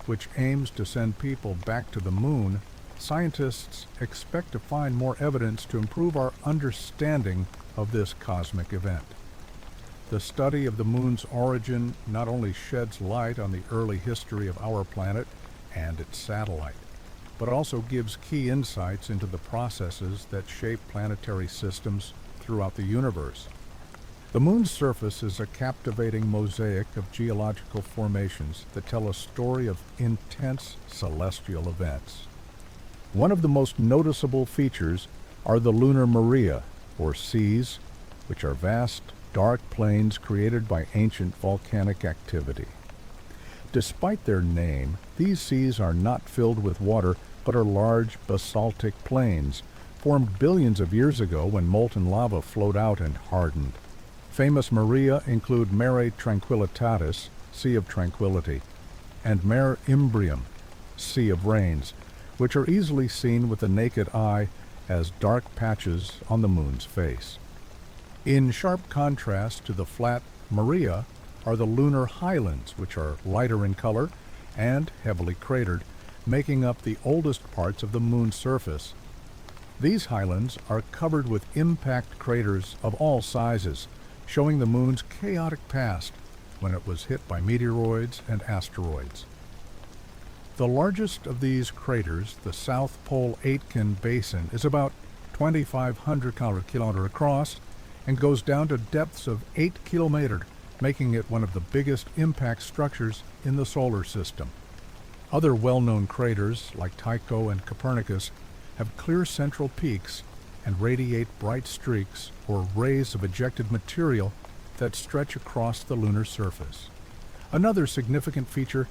which aims to send people back to the moon, scientists expect to find more evidence to improve our understanding of this cosmic event. The study of the moon's origin not only sheds light on the early history of our planet and its satellite, but also gives key insights into the processes that shape planetary systems throughout the universe. The moon's surface is a captivating mosaic of geological formations that tell a story of intense celestial events. One of the most noticeable features are the lunar maria, or seas, which are vast, dark plains created by ancient volcanic activity. Despite their name, these seas are not filled with water, but are large basaltic plains, formed billions of years ago when molten lava flowed out and hardened. Famous maria include Mare Tranquillitatis, Sea of Tranquility, and Mare Imbrium, Sea of Rains, which are easily seen with the naked eye as dark patches on the moon's face. In sharp contrast to the flat Maria are the lunar highlands, which are lighter in color and heavily cratered, making up the oldest parts of the moon's surface. These highlands are covered with impact craters of all sizes, showing the moon's chaotic past when it was hit by meteoroids and asteroids. The largest of these craters, the South Pole Aitken Basin, is about 2,500 kilometers across and goes down to depths of 8 kilometers, making it one of the biggest impact structures in the solar system. Other well-known craters, like Tycho and Copernicus, have clear central peaks and radiate bright streaks or rays of ejected material that stretch across the lunar surface. Another significant feature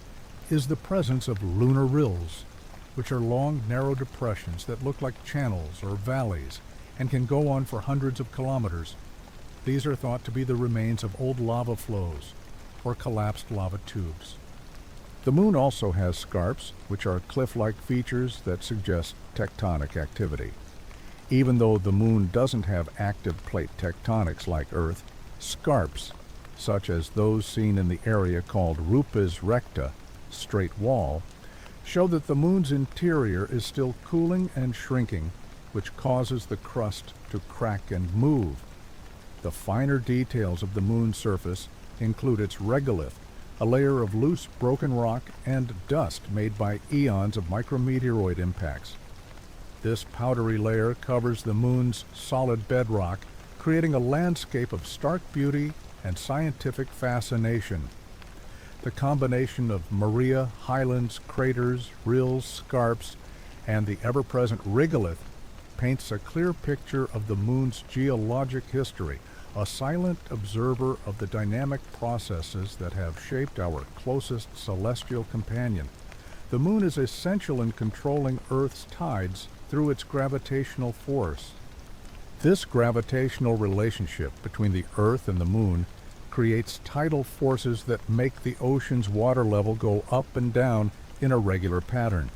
is the presence of lunar rills, which are long, narrow depressions that look like channels or valleys and can go on for hundreds of kilometers. These are thought to be the remains of old lava flows or collapsed lava tubes. The moon also has scarps, which are cliff-like features that suggest tectonic activity. Even though the moon doesn't have active plate tectonics like Earth, scarps, such as those seen in the area called Rupes Recta, straight wall, show that the moon's interior is still cooling and shrinking, which causes the crust to crack and move. The finer details of the moon's surface include its regolith, a layer of loose broken rock and dust made by eons of micrometeoroid impacts. This powdery layer covers the moon's solid bedrock, creating a landscape of stark beauty and scientific fascination. The combination of Maria, highlands, craters, rills, scarps, and the ever-present regolith paints a clear picture of the moon's geologic history, a silent observer of the dynamic processes that have shaped our closest celestial companion. The moon is essential in controlling Earth's tides through its gravitational force. This gravitational relationship between the Earth and the moon creates tidal forces that make the ocean's water level go up and down in a regular pattern.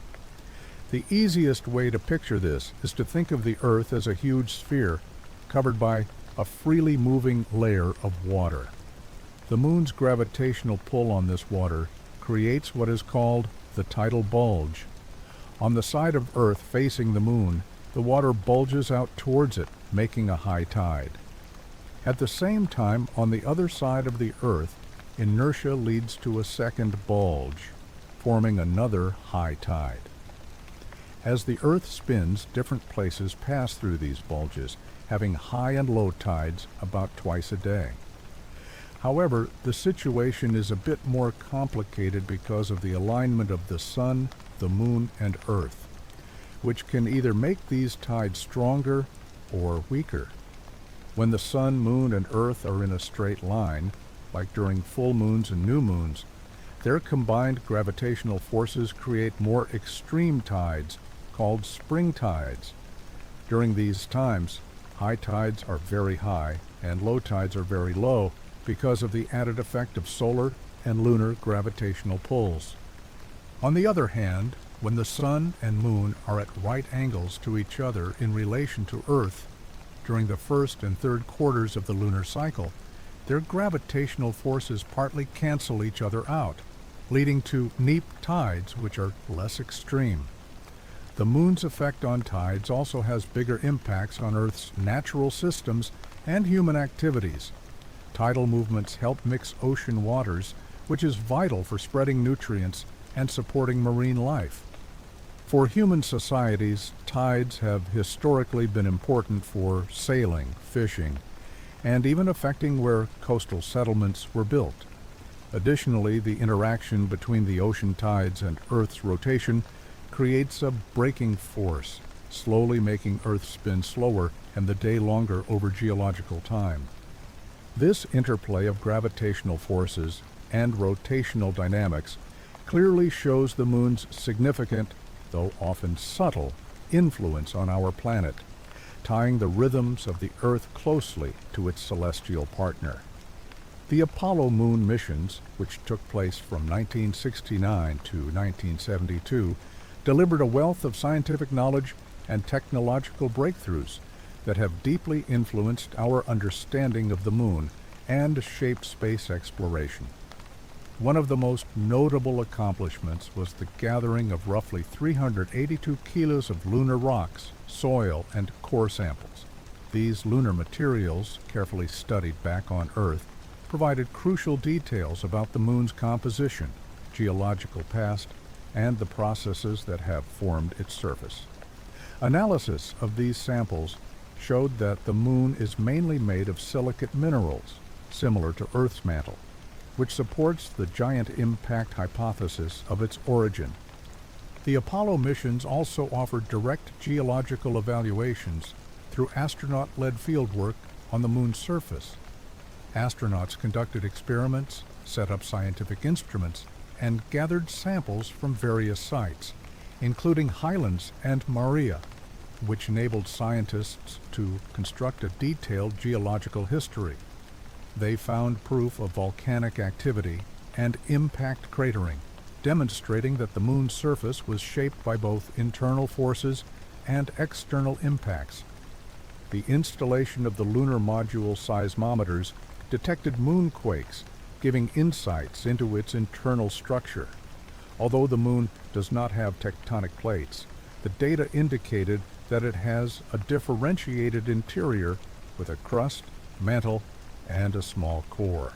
The easiest way to picture this is to think of the Earth as a huge sphere covered by a freely moving layer of water. The moon's gravitational pull on this water creates what is called the tidal bulge. On the side of Earth facing the moon, the water bulges out towards it, making a high tide. At the same time, on the other side of the Earth, inertia leads to a second bulge, forming another high tide. As the Earth spins, different places pass through these bulges, having high and low tides about twice a day. However, the situation is a bit more complicated because of the alignment of the Sun, the Moon, and Earth, which can either make these tides stronger or weaker. When the Sun, Moon, and Earth are in a straight line, like during full moons and new moons, their combined gravitational forces create more extreme tides called spring tides. During these times, high tides are very high and low tides are very low because of the added effect of solar and lunar gravitational pulls. On the other hand, when the Sun and Moon are at right angles to each other in relation to Earth during the first and third quarters of the lunar cycle, their gravitational forces partly cancel each other out, leading to neap tides, which are less extreme. The moon's effect on tides also has bigger impacts on Earth's natural systems and human activities. Tidal movements help mix ocean waters, which is vital for spreading nutrients and supporting marine life. For human societies, tides have historically been important for sailing, fishing, and even affecting where coastal settlements were built. Additionally, the interaction between the ocean tides and Earth's rotation creates a braking force, slowly making Earth spin slower and the day longer over geological time. This interplay of gravitational forces and rotational dynamics clearly shows the moon's significant, though often subtle, influence on our planet, tying the rhythms of the Earth closely to its celestial partner. The Apollo moon missions, which took place from 1969 to 1972, delivered a wealth of scientific knowledge and technological breakthroughs that have deeply influenced our understanding of the moon and shaped space exploration. One of the most notable accomplishments was the gathering of roughly 382 kilos of lunar rocks, soil, and core samples. These lunar materials, carefully studied back on Earth, provided crucial details about the moon's composition, geological past, and the processes that have formed its surface. Analysis of these samples showed that the moon is mainly made of silicate minerals, similar to Earth's mantle, which supports the giant impact hypothesis of its origin. The Apollo missions also offered direct geological evaluations through astronaut-led fieldwork on the moon's surface. Astronauts conducted experiments, set up scientific instruments, and gathered samples from various sites, including Highlands and Maria, which enabled scientists to construct a detailed geological history. They found proof of volcanic activity and impact cratering, demonstrating that the moon's surface was shaped by both internal forces and external impacts. The installation of the lunar module seismometers detected moonquakes, giving insights into its internal structure. Although the moon does not have tectonic plates, the data indicated that it has a differentiated interior with a crust, mantle, and a small core.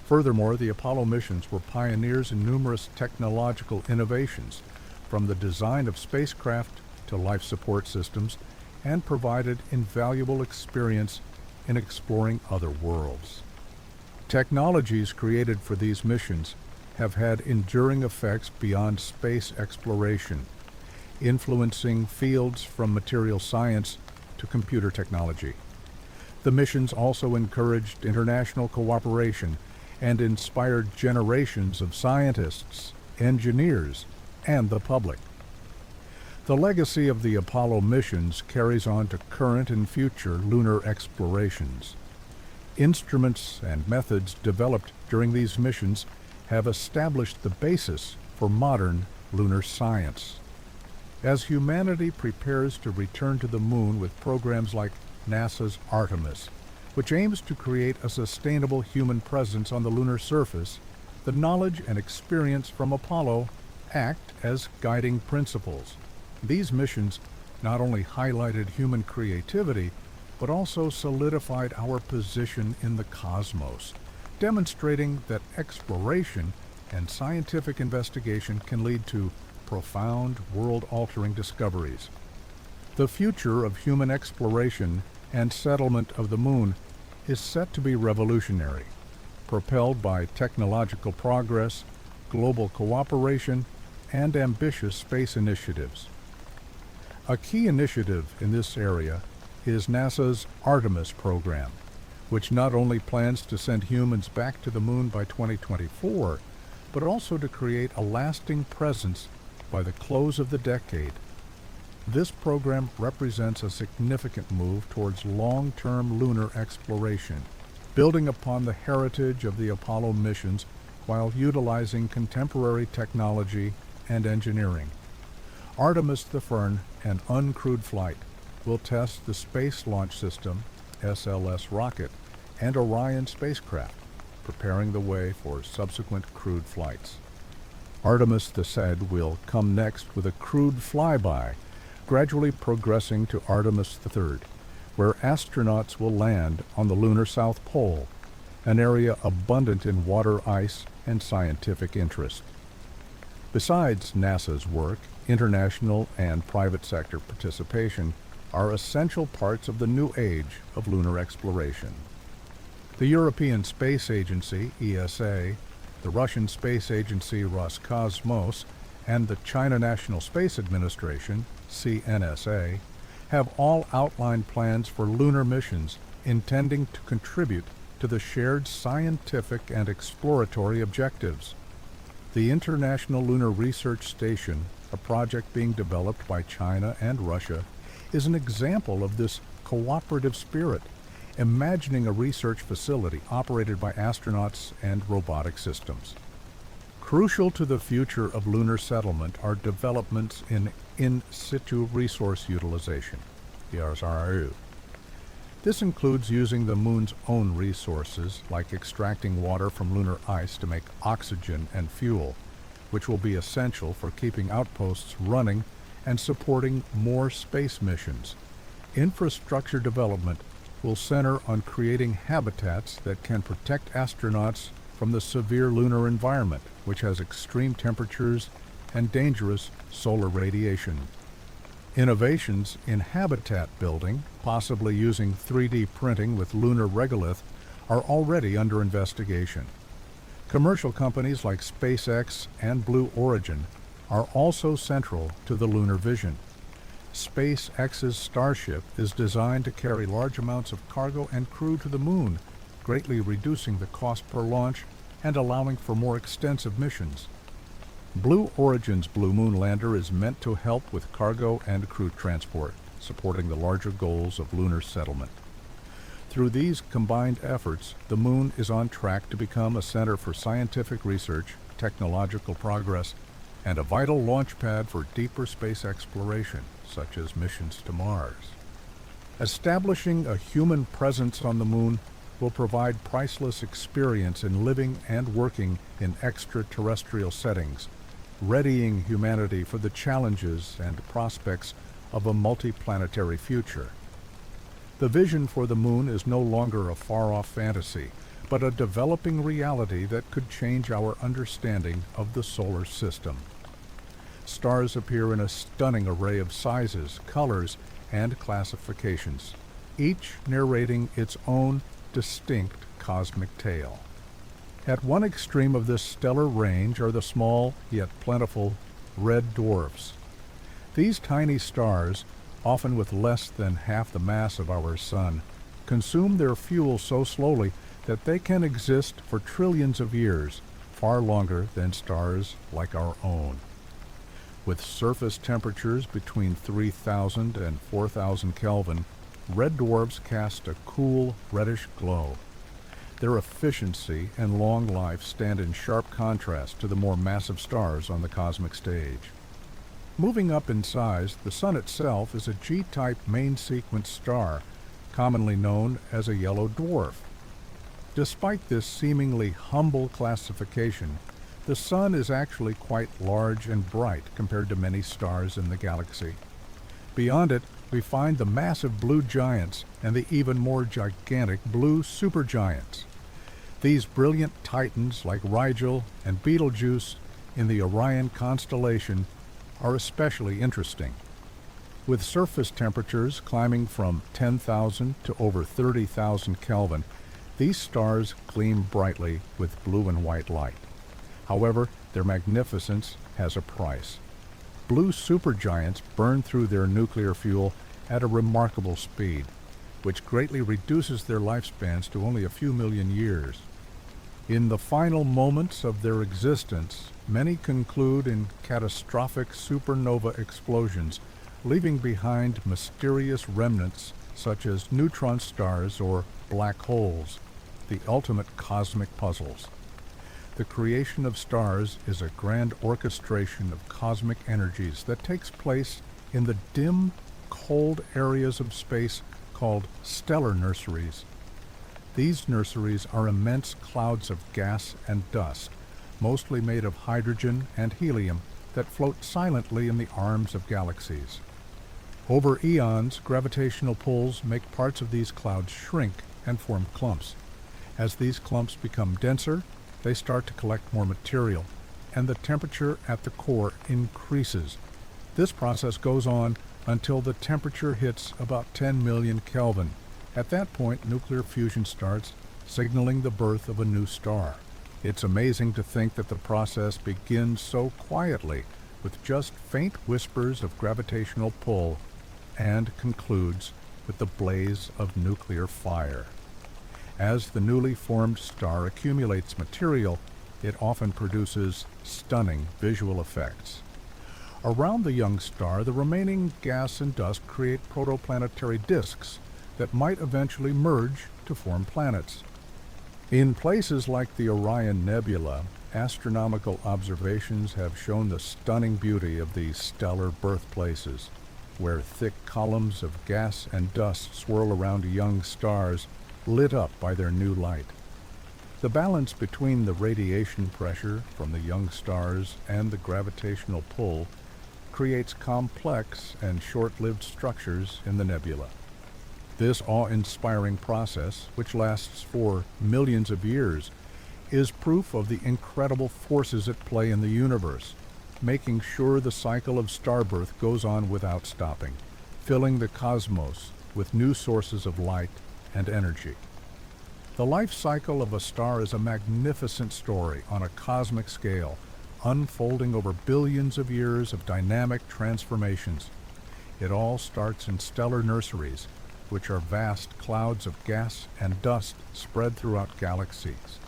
Furthermore, the Apollo missions were pioneers in numerous technological innovations, from the design of spacecraft to life support systems, and provided invaluable experience in exploring other worlds. Technologies created for these missions have had enduring effects beyond space exploration, influencing fields from material science to computer technology. The missions also encouraged international cooperation and inspired generations of scientists, engineers, and the public. The legacy of the Apollo missions carries on to current and future lunar explorations. Instruments and methods developed during these missions have established the basis for modern lunar science. As humanity prepares to return to the moon with programs like NASA's Artemis, which aims to create a sustainable human presence on the lunar surface, the knowledge and experience from Apollo act as guiding principles. These missions not only highlighted human creativity, but also solidified our position in the cosmos, demonstrating that exploration and scientific investigation can lead to profound, world-altering discoveries. The future of human exploration and settlement of the moon is set to be revolutionary, propelled by technological progress, global cooperation, and ambitious space initiatives. A key initiative in this area is NASA's Artemis program, which not only plans to send humans back to the moon by 2024, but also to create a lasting presence by the close of the decade. This program represents a significant move towards long-term lunar exploration, building upon the heritage of the Apollo missions while utilizing contemporary technology and engineering. Artemis I, an uncrewed flight, will test the Space Launch System, SLS rocket, and Orion spacecraft, preparing the way for subsequent crewed flights. Artemis II will come next with a crewed flyby, gradually progressing to Artemis III, where astronauts will land on the lunar South Pole, an area abundant in water ice and scientific interest. Besides NASA's work, international and private sector participation are essential parts of the new age of lunar exploration. The European Space Agency, ESA, the Russian Space Agency Roscosmos, and the China National Space Administration, CNSA, have all outlined plans for lunar missions intending to contribute to the shared scientific and exploratory objectives. The International Lunar Research Station, a project being developed by China and Russia, is an example of this cooperative spirit, imagining a research facility operated by astronauts and robotic systems. Crucial to the future of lunar settlement are developments in situ resource utilization, (IRU). This includes using the Moon's own resources, like extracting water from lunar ice to make oxygen and fuel, which will be essential for keeping outposts running and supporting more space missions. Infrastructure development will center on creating habitats that can protect astronauts from the severe lunar environment, which has extreme temperatures and dangerous solar radiation. Innovations in habitat building, possibly using 3D printing with lunar regolith, are already under investigation. Commercial companies like SpaceX and Blue Origin are also central to the lunar vision. SpaceX's Starship is designed to carry large amounts of cargo and crew to the Moon, greatly reducing the cost per launch and allowing for more extensive missions. Blue Origin's Blue Moon lander is meant to help with cargo and crew transport, supporting the larger goals of lunar settlement. Through these combined efforts, the Moon is on track to become a center for scientific research, technological progress, and a vital launch pad for deeper space exploration, such as missions to Mars. Establishing a human presence on the Moon will provide priceless experience in living and working in extraterrestrial settings, readying humanity for the challenges and prospects of a multiplanetary future. The vision for the Moon is no longer a far-off fantasy, but a developing reality that could change our understanding of the solar system. Stars appear in a stunning array of sizes, colors, and classifications, each narrating its own distinct cosmic tale. At one extreme of this stellar range are the small yet plentiful red dwarfs. These tiny stars, often with less than half the mass of our Sun, consume their fuel so slowly that they can exist for trillions of years, far longer than stars like our own. With surface temperatures between 3,000 and 4,000 Kelvin, red dwarfs cast a cool, reddish glow. Their efficiency and long life stand in sharp contrast to the more massive stars on the cosmic stage. Moving up in size, the Sun itself is a G-type main sequence star, commonly known as a yellow dwarf. Despite this seemingly humble classification, the Sun is actually quite large and bright compared to many stars in the galaxy. Beyond it, we find the massive blue giants and the even more gigantic blue supergiants. These brilliant titans like Rigel and Betelgeuse in the Orion constellation are especially interesting. With surface temperatures climbing from 10,000 to over 30,000 Kelvin, these stars gleam brightly with blue and white light. However, their magnificence has a price. Blue supergiants burn through their nuclear fuel at a remarkable speed, which greatly reduces their lifespans to only a few million years. In the final moments of their existence, many conclude in catastrophic supernova explosions, leaving behind mysterious remnants such as neutron stars or black holes, the ultimate cosmic puzzles. The creation of stars is a grand orchestration of cosmic energies that takes place in the dim, cold areas of space called stellar nurseries. These nurseries are immense clouds of gas and dust, mostly made of hydrogen and helium, that float silently in the arms of galaxies. Over eons, gravitational pulls make parts of these clouds shrink and form clumps. As these clumps become denser, they start to collect more material, and the temperature at the core increases. This process goes on until the temperature hits about 10 million Kelvin. At that point, nuclear fusion starts, signaling the birth of a new star. It's amazing to think that the process begins so quietly, with just faint whispers of gravitational pull, and concludes with the blaze of nuclear fire. As the newly formed star accumulates material, it often produces stunning visual effects. Around the young star, the remaining gas and dust create protoplanetary disks that might eventually merge to form planets. In places like the Orion Nebula, astronomical observations have shown the stunning beauty of these stellar birthplaces, where thick columns of gas and dust swirl around young stars lit up by their new light. The balance between the radiation pressure from the young stars and the gravitational pull creates complex and short-lived structures in the nebula. This awe-inspiring process, which lasts for millions of years, is proof of the incredible forces at play in the universe, making sure the cycle of star birth goes on without stopping, filling the cosmos with new sources of light and energy. The life cycle of a star is a magnificent story on a cosmic scale, unfolding over billions of years of dynamic transformations. It all starts in stellar nurseries, which are vast clouds of gas and dust spread throughout galaxies.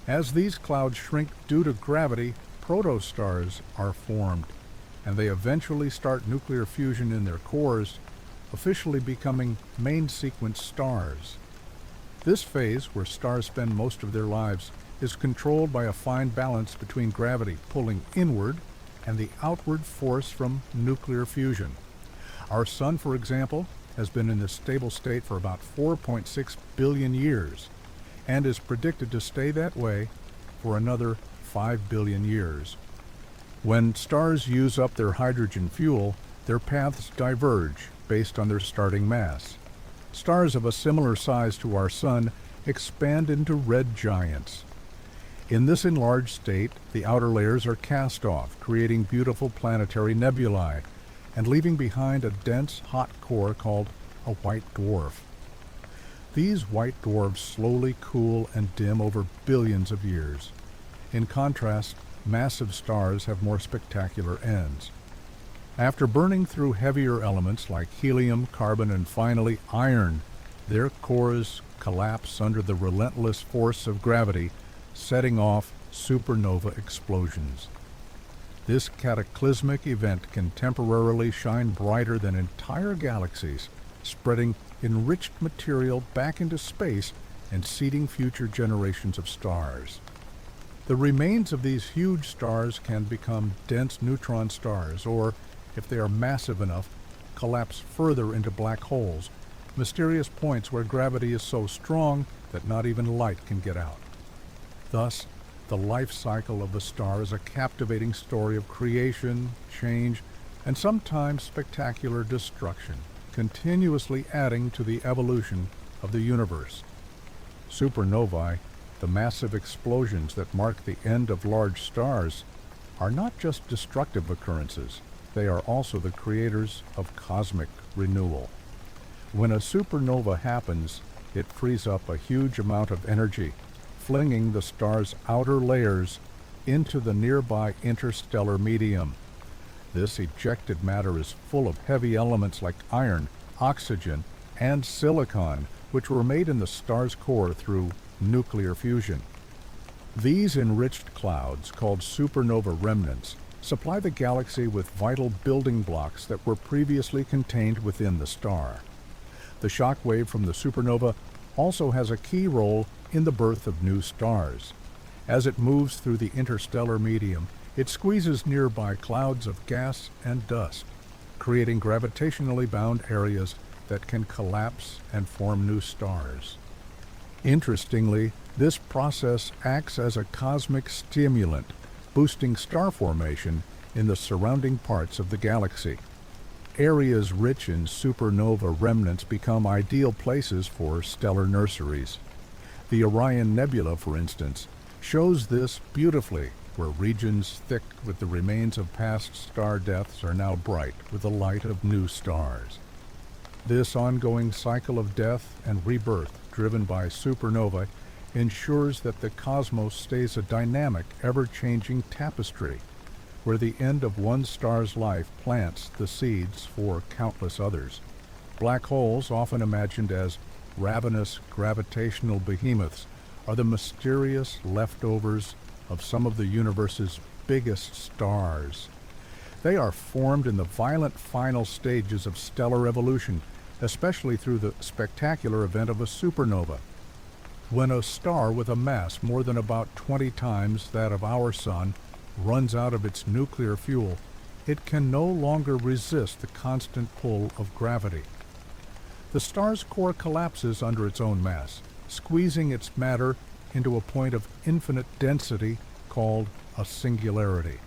As these clouds shrink due to gravity, protostars are formed, and they eventually start nuclear fusion in their cores, officially becoming main sequence stars. This phase, where stars spend most of their lives, is controlled by a fine balance between gravity pulling inward and the outward force from nuclear fusion. Our Sun, for example, has been in this stable state for about 4.6 billion years and is predicted to stay that way for another 5 billion years. When stars use up their hydrogen fuel, their paths diverge based on their starting mass. Stars of a similar size to our Sun expand into red giants. In this enlarged state, the outer layers are cast off, creating beautiful planetary nebulae, and leaving behind a dense, hot core called a white dwarf. These white dwarfs slowly cool and dim over billions of years. In contrast, massive stars have more spectacular ends. After burning through heavier elements like helium, carbon, and finally iron, their cores collapse under the relentless force of gravity, setting off supernova explosions. This cataclysmic event can temporarily shine brighter than entire galaxies, spreading enriched material back into space and seeding future generations of stars. The remains of these huge stars can become dense neutron stars, or, if they are massive enough, collapse further into black holes, mysterious points where gravity is so strong that not even light can get out. Thus, the life cycle of a star is a captivating story of creation, change, and sometimes spectacular destruction, continuously adding to the evolution of the universe. Supernovae, the massive explosions that mark the end of large stars, are not just destructive occurrences, they are also the creators of cosmic renewal. When a supernova happens, it frees up a huge amount of energy, flinging the star's outer layers into the nearby interstellar medium. This ejected matter is full of heavy elements like iron, oxygen, and silicon, which were made in the star's core through nuclear fusion. These enriched clouds, called supernova remnants, supply the galaxy with vital building blocks that were previously contained within the star. The shock wave from the supernova also has a key role in the birth of new stars. As it moves through the interstellar medium, it squeezes nearby clouds of gas and dust, creating gravitationally bound areas that can collapse and form new stars. Interestingly, this process acts as a cosmic stimulant, boosting star formation in the surrounding parts of the galaxy. Areas rich in supernova remnants become ideal places for stellar nurseries. The Orion Nebula, for instance, shows this beautifully, where regions thick with the remains of past star deaths are now bright with the light of new stars. This ongoing cycle of death and rebirth, driven by supernovae, ensures that the cosmos stays a dynamic, ever-changing tapestry, where the end of one star's life plants the seeds for countless others. Black holes, often imagined as ravenous gravitational behemoths, are the mysterious leftovers of some of the universe's biggest stars. They are formed in the violent final stages of stellar evolution, especially through the spectacular event of a supernova. When a star with a mass more than about 20 times that of our Sun runs out of its nuclear fuel, it can no longer resist the constant pull of gravity. The star's core collapses under its own mass, squeezing its matter into a point of infinite density called a singularity.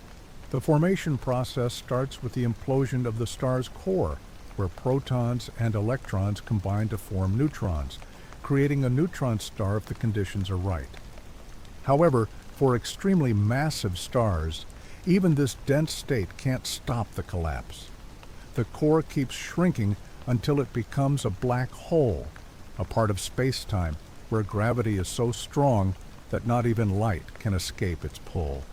The formation process starts with the implosion of the star's core, where protons and electrons combine to form neutrons, creating a neutron star if the conditions are right. However, for extremely massive stars, even this dense state can't stop the collapse. The core keeps shrinking until it becomes a black hole, a part of space-time where gravity is so strong that not even light can escape its pull.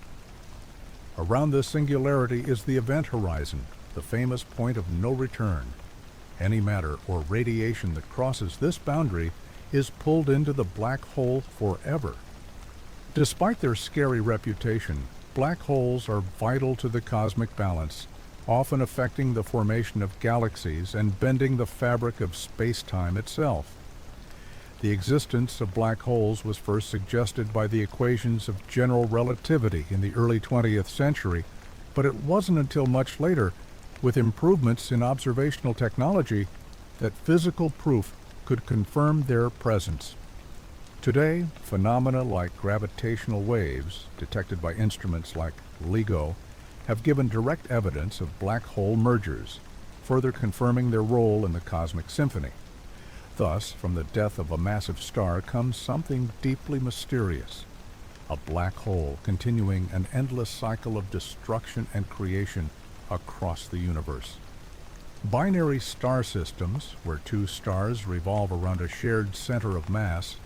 Around this singularity is the event horizon, the famous point of no return. Any matter or radiation that crosses this boundary is pulled into the black hole forever. Despite their scary reputation, black holes are vital to the cosmic balance, often affecting the formation of galaxies and bending the fabric of space-time itself. The existence of black holes was first suggested by the equations of general relativity in the early 20th century, but it wasn't until much later, with improvements in observational technology, that physical proof could confirm their presence. Today, phenomena like gravitational waves, detected by instruments like LIGO, have given direct evidence of black hole mergers, further confirming their role in the cosmic symphony. Thus, from the death of a massive star comes something deeply mysterious, a black hole continuing an endless cycle of destruction and creation across the universe. Binary star systems, where two stars revolve around a shared center of mass,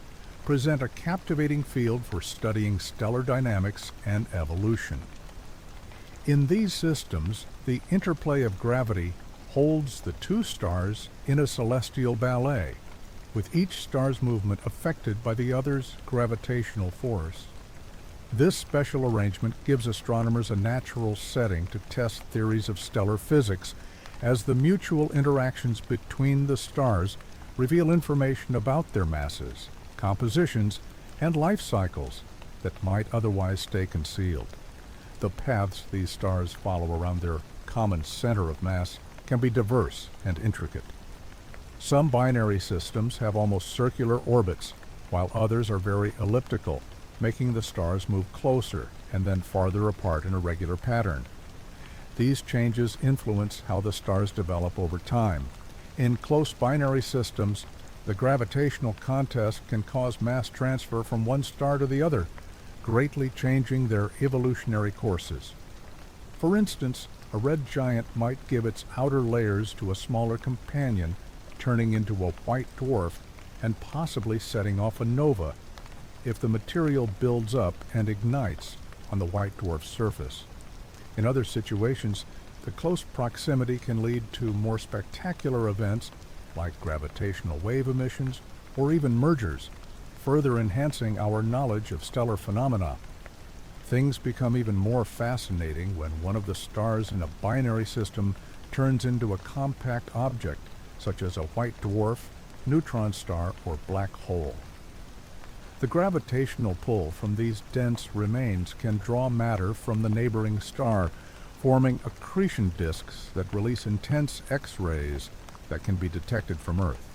present a captivating field for studying stellar dynamics and evolution. In these systems, the interplay of gravity holds the two stars in a celestial ballet, with each star's movement affected by the other's gravitational force. This special arrangement gives astronomers a natural setting to test theories of stellar physics, as the mutual interactions between the stars reveal information about their masses, compositions, and life cycles that might otherwise stay concealed. The paths these stars follow around their common center of mass can be diverse and intricate. Some binary systems have almost circular orbits, while others are very elliptical, making the stars move closer and then farther apart in a regular pattern. These changes influence how the stars develop over time. In close binary systems, the gravitational contest can cause mass transfer from one star to the other, greatly changing their evolutionary courses. For instance, a red giant might give its outer layers to a smaller companion, turning into a white dwarf and possibly setting off a nova if the material builds up and ignites on the white dwarf's surface. In other situations, the close proximity can lead to more spectacular events like gravitational wave emissions or even mergers, further enhancing our knowledge of stellar phenomena. Things become even more fascinating when one of the stars in a binary system turns into a compact object, such as a white dwarf, neutron star, or black hole. The gravitational pull from these dense remains can draw matter from the neighboring star, forming accretion disks that release intense X-rays that can be detected from Earth.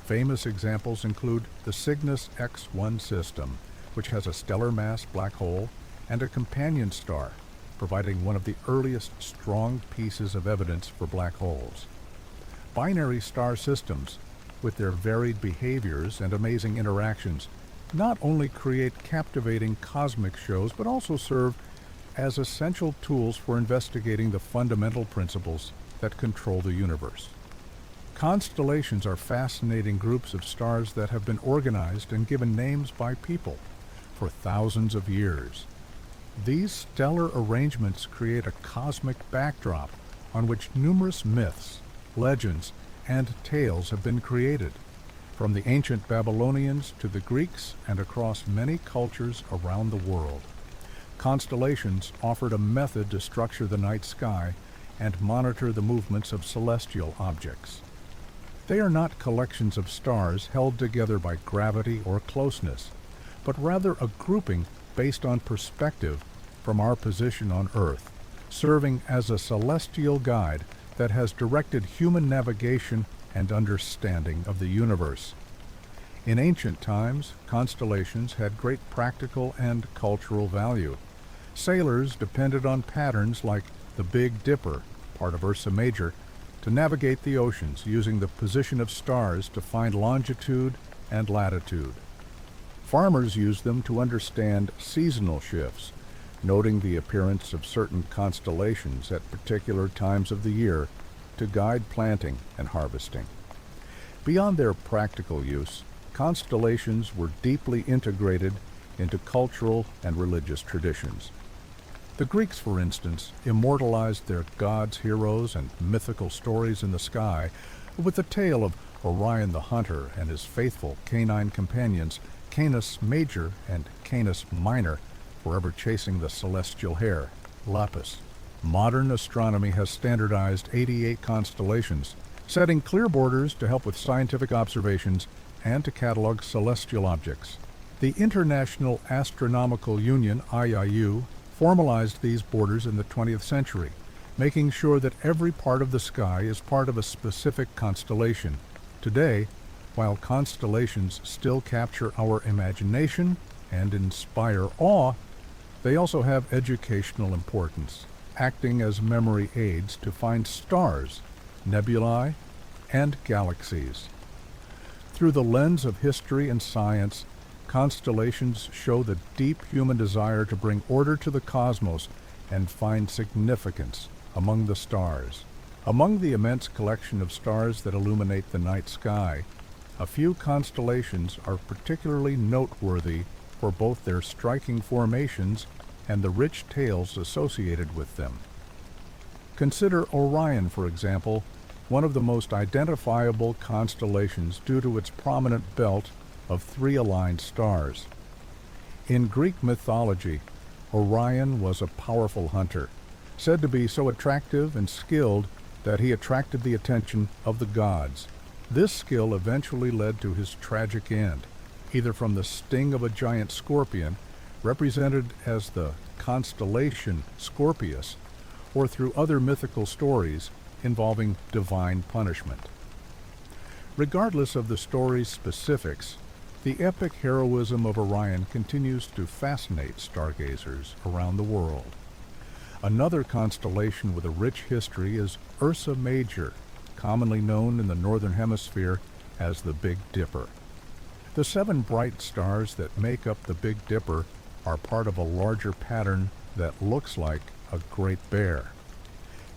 Famous examples include the Cygnus X1 system, which has a stellar mass black hole and a companion star, providing one of the earliest strong pieces of evidence for black holes. Binary star systems, with their varied behaviors and amazing interactions, not only create captivating cosmic shows, but also serve as essential tools for investigating the fundamental principles that control the universe. Constellations are fascinating groups of stars that have been organized and given names by people for thousands of years. These stellar arrangements create a cosmic backdrop on which numerous myths, legends, and tales have been created, from the ancient Babylonians to the Greeks and across many cultures around the world. Constellations offered a method to structure the night sky and monitor the movements of celestial objects. They are not collections of stars held together by gravity or closeness, but rather a grouping based on perspective from our position on Earth, serving as a celestial guide that has directed human navigation and understanding of the universe. In ancient times, constellations had great practical and cultural value. Sailors depended on patterns like the Big Dipper, part of Ursa Major, to navigate the oceans using the position of stars to find longitude and latitude. Farmers used them to understand seasonal shifts, noting the appearance of certain constellations at particular times of the year to guide planting and harvesting. Beyond their practical use, constellations were deeply integrated into cultural and religious traditions. The Greeks, for instance, immortalized their gods, heroes, and mythical stories in the sky, with the tale of Orion the Hunter and his faithful canine companions, Canis Major and Canis Minor, forever chasing the celestial hare, Lapis. Modern astronomy has standardized 88 constellations, setting clear borders to help with scientific observations and to catalog celestial objects. The International Astronomical Union, IIU, formalized these borders in the 20th century, making sure that every part of the sky is part of a specific constellation. Today, while constellations still capture our imagination and inspire awe, they also have educational importance, acting as memory aids to find stars, nebulae, and galaxies. Through the lens of history and science, constellations show the deep human desire to bring order to the cosmos and find significance among the stars. Among the immense collection of stars that illuminate the night sky, a few constellations are particularly noteworthy for both their striking formations and the rich tales associated with them. Consider Orion, for example, one of the most identifiable constellations due to its prominent belt of three aligned stars. In Greek mythology, Orion was a powerful hunter, said to be so attractive and skilled that he attracted the attention of the gods. This skill eventually led to his tragic end, either from the sting of a giant scorpion, represented as the constellation Scorpius, or through other mythical stories involving divine punishment. Regardless of the story's specifics, the epic heroism of Orion continues to fascinate stargazers around the world. Another constellation with a rich history is Ursa Major, commonly known in the Northern Hemisphere as the Big Dipper. The 7 bright stars that make up the Big Dipper are part of a larger pattern that looks like a great bear.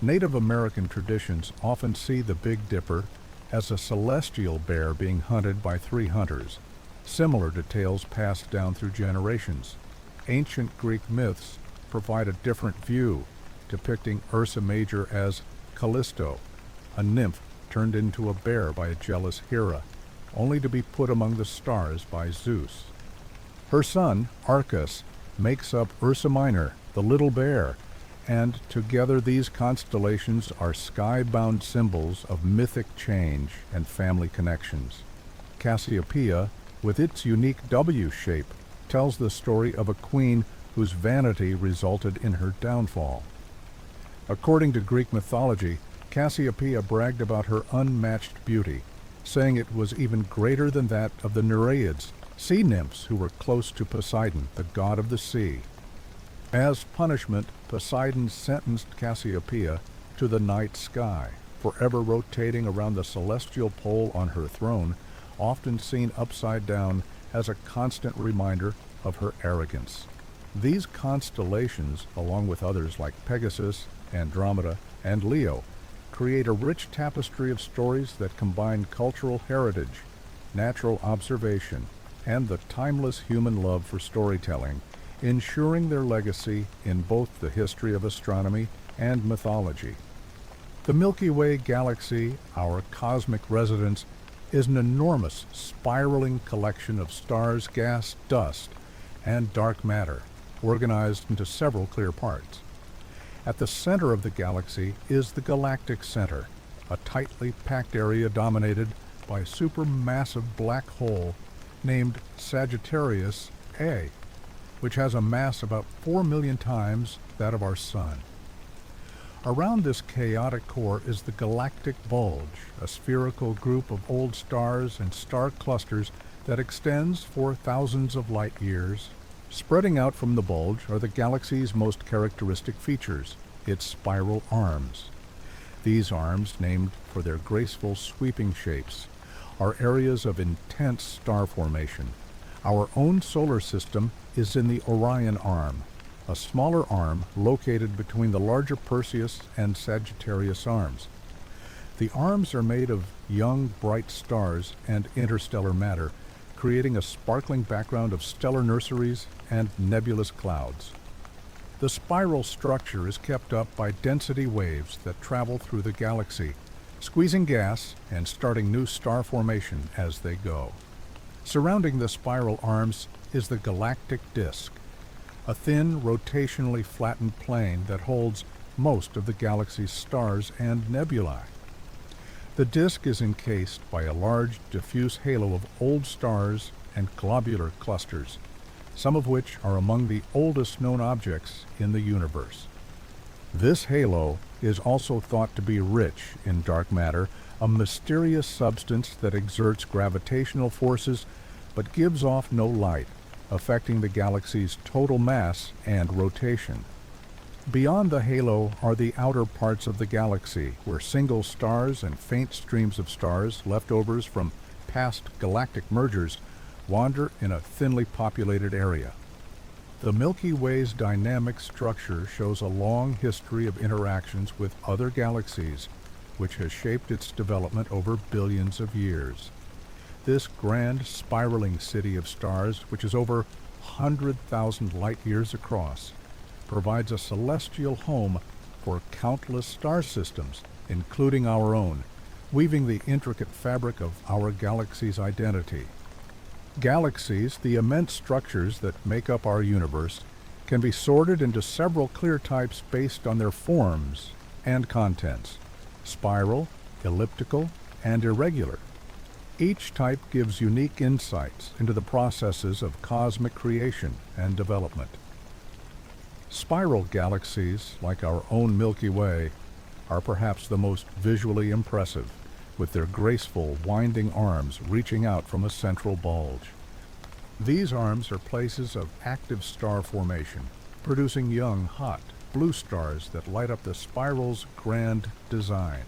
Native American traditions often see the Big Dipper as a celestial bear being hunted by 3 hunters, similar to tales passed down through generations. Ancient Greek myths provide a different view, depicting Ursa Major as Callisto, a nymph turned into a bear by a jealous Hera, only to be put among the stars by Zeus. Her son, Arcas, makes up Ursa Minor, the little bear, and together these constellations are sky-bound symbols of mythic change and family connections. Cassiopeia, with its unique W shape, tells the story of a queen whose vanity resulted in her downfall. According to Greek mythology, Cassiopeia bragged about her unmatched beauty, saying it was even greater than that of the Nereids, sea nymphs who were close to Poseidon, the god of the sea. As punishment, Poseidon sentenced Cassiopeia to the night sky, forever rotating around the celestial pole on her throne, often seen upside down as a constant reminder of her arrogance. These constellations, along with others like Pegasus, Andromeda, and Leo, create a rich tapestry of stories that combine cultural heritage, natural observation, and the timeless human love for storytelling, ensuring their legacy in both the history of astronomy and mythology. The Milky Way galaxy, our cosmic residence, is an enormous, spiraling collection of stars, gas, dust, and dark matter, organized into several clear parts. At the center of the galaxy is the galactic center, a tightly packed area dominated by a supermassive black hole named Sagittarius A, which has a mass about 4 million times that of our Sun. Around this chaotic core is the galactic bulge, a spherical group of old stars and star clusters that extends for thousands of light years. Spreading out from the bulge are the galaxy's most characteristic features, its spiral arms. These arms, named for their graceful sweeping shapes, are areas of intense star formation. Our own solar system is in the Orion Arm, a smaller arm located between the larger Perseus and Sagittarius arms. The arms are made of young, bright stars and interstellar matter, creating a sparkling background of stellar nurseries and nebulous clouds. The spiral structure is kept up by density waves that travel through the galaxy, squeezing gas and starting new star formation as they go. Surrounding the spiral arms is the galactic disk, a thin, rotationally flattened plane that holds most of the galaxy's stars and nebulae. The disk is encased by a large, diffuse halo of old stars and globular clusters, some of which are among the oldest known objects in the universe. This halo is also thought to be rich in dark matter, a mysterious substance that exerts gravitational forces but gives off no light, affecting the galaxy's total mass and rotation. Beyond the halo are the outer parts of the galaxy, where single stars and faint streams of stars, leftovers from past galactic mergers, wander in a thinly populated area. The Milky Way's dynamic structure shows a long history of interactions with other galaxies, which has shaped its development over billions of years. This grand spiraling city of stars, which is over 100,000 light years across, provides a celestial home for countless star systems, including our own, weaving the intricate fabric of our galaxy's identity. Galaxies, the immense structures that make up our universe, can be sorted into several clear types based on their forms and contents: spiral, elliptical, and irregular. Each type gives unique insights into the processes of cosmic creation and development. Spiral galaxies, like our own Milky Way, are perhaps the most visually impressive, with their graceful, winding arms reaching out from a central bulge. These arms are places of active star formation, producing young, hot, blue stars that light up the spiral's grand design.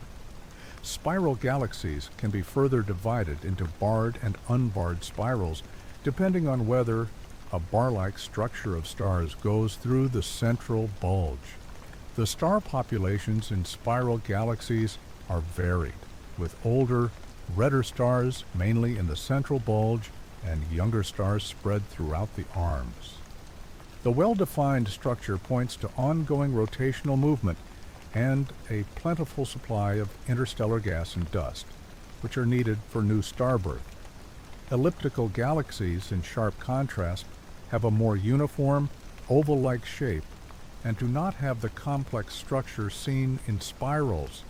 Spiral galaxies can be further divided into barred and unbarred spirals, depending on whether a bar-like structure of stars goes through the central bulge. The star populations in spiral galaxies are varied, with older, redder stars mainly in the central bulge and younger stars spread throughout the arms. The well-defined structure points to ongoing rotational movement and a plentiful supply of interstellar gas and dust, which are needed for new star birth. Elliptical galaxies, in sharp contrast, have a more uniform, oval-like shape and do not have the complex structure seen in spirals.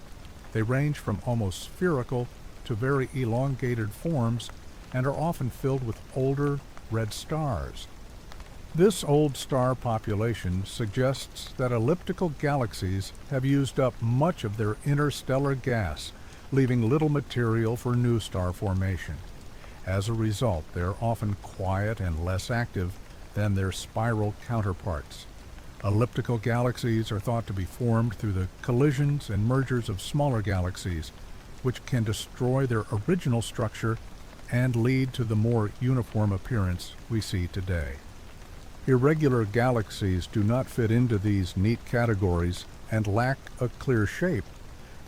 They range from almost spherical to very elongated forms and are often filled with older, red stars. This old star population suggests that elliptical galaxies have used up much of their interstellar gas, leaving little material for new star formation. As a result, they are often quiet and less active than their spiral counterparts. Elliptical galaxies are thought to be formed through the collisions and mergers of smaller galaxies, which can destroy their original structure and lead to the more uniform appearance we see today. Irregular galaxies do not fit into these neat categories and lack a clear shape.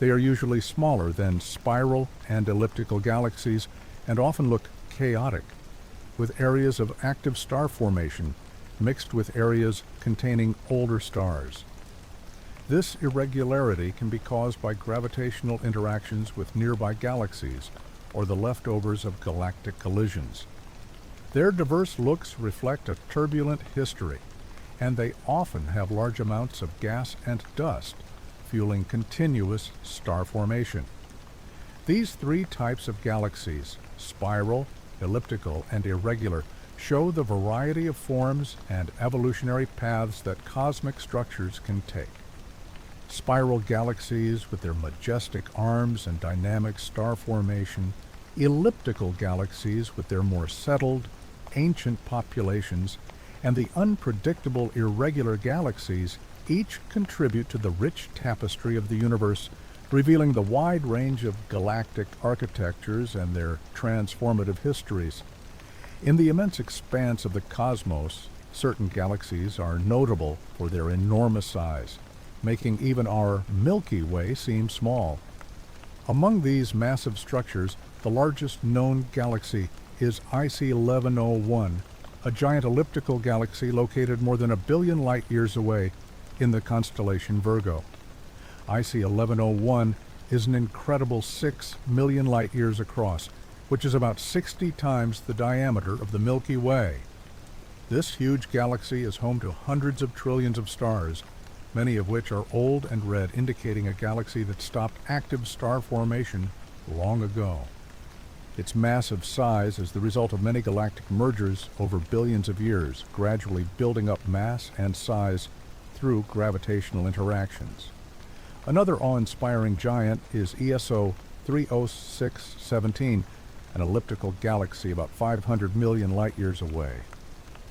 They are usually smaller than spiral and elliptical galaxies and often look chaotic, with areas of active star formation mixed with areas containing older stars. This irregularity can be caused by gravitational interactions with nearby galaxies or the leftovers of galactic collisions. Their diverse looks reflect a turbulent history, and they often have large amounts of gas and dust, fueling continuous star formation. These three types of galaxies, spiral, elliptical, and irregular, show the variety of forms and evolutionary paths that cosmic structures can take. Spiral galaxies with their majestic arms and dynamic star formation, elliptical galaxies with their more settled, ancient populations, and the unpredictable irregular galaxies each contribute to the rich tapestry of the universe, revealing the wide range of galactic architectures and their transformative histories. In the immense expanse of the cosmos, certain galaxies are notable for their enormous size, making even our Milky Way seem small. Among these massive structures, the largest known galaxy is IC 1101, a giant elliptical galaxy located more than 1 billion light-years away in the constellation Virgo. IC 1101 is an incredible 6 million light-years across, which is about 60 times the diameter of the Milky Way. This huge galaxy is home to hundreds of trillions of stars, many of which are old and red, indicating a galaxy that stopped active star formation long ago. Its massive size is the result of many galactic mergers over billions of years, gradually building up mass and size through gravitational interactions. Another awe-inspiring giant is ESO 30617, an elliptical galaxy about 500 million light-years away.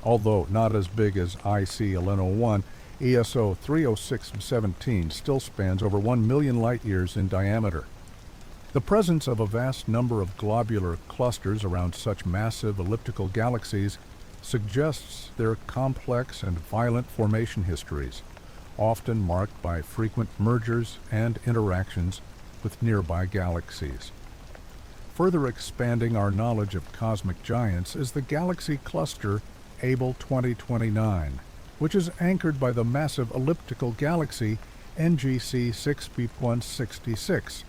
Although not as big as IC 1101, ESO 30617 still spans over 1 million light-years in diameter. The presence of a vast number of globular clusters around such massive elliptical galaxies suggests their complex and violent formation histories, often marked by frequent mergers and interactions with nearby galaxies. Further expanding our knowledge of cosmic giants is the galaxy cluster Abell 2029, which is anchored by the massive elliptical galaxy NGC 6166.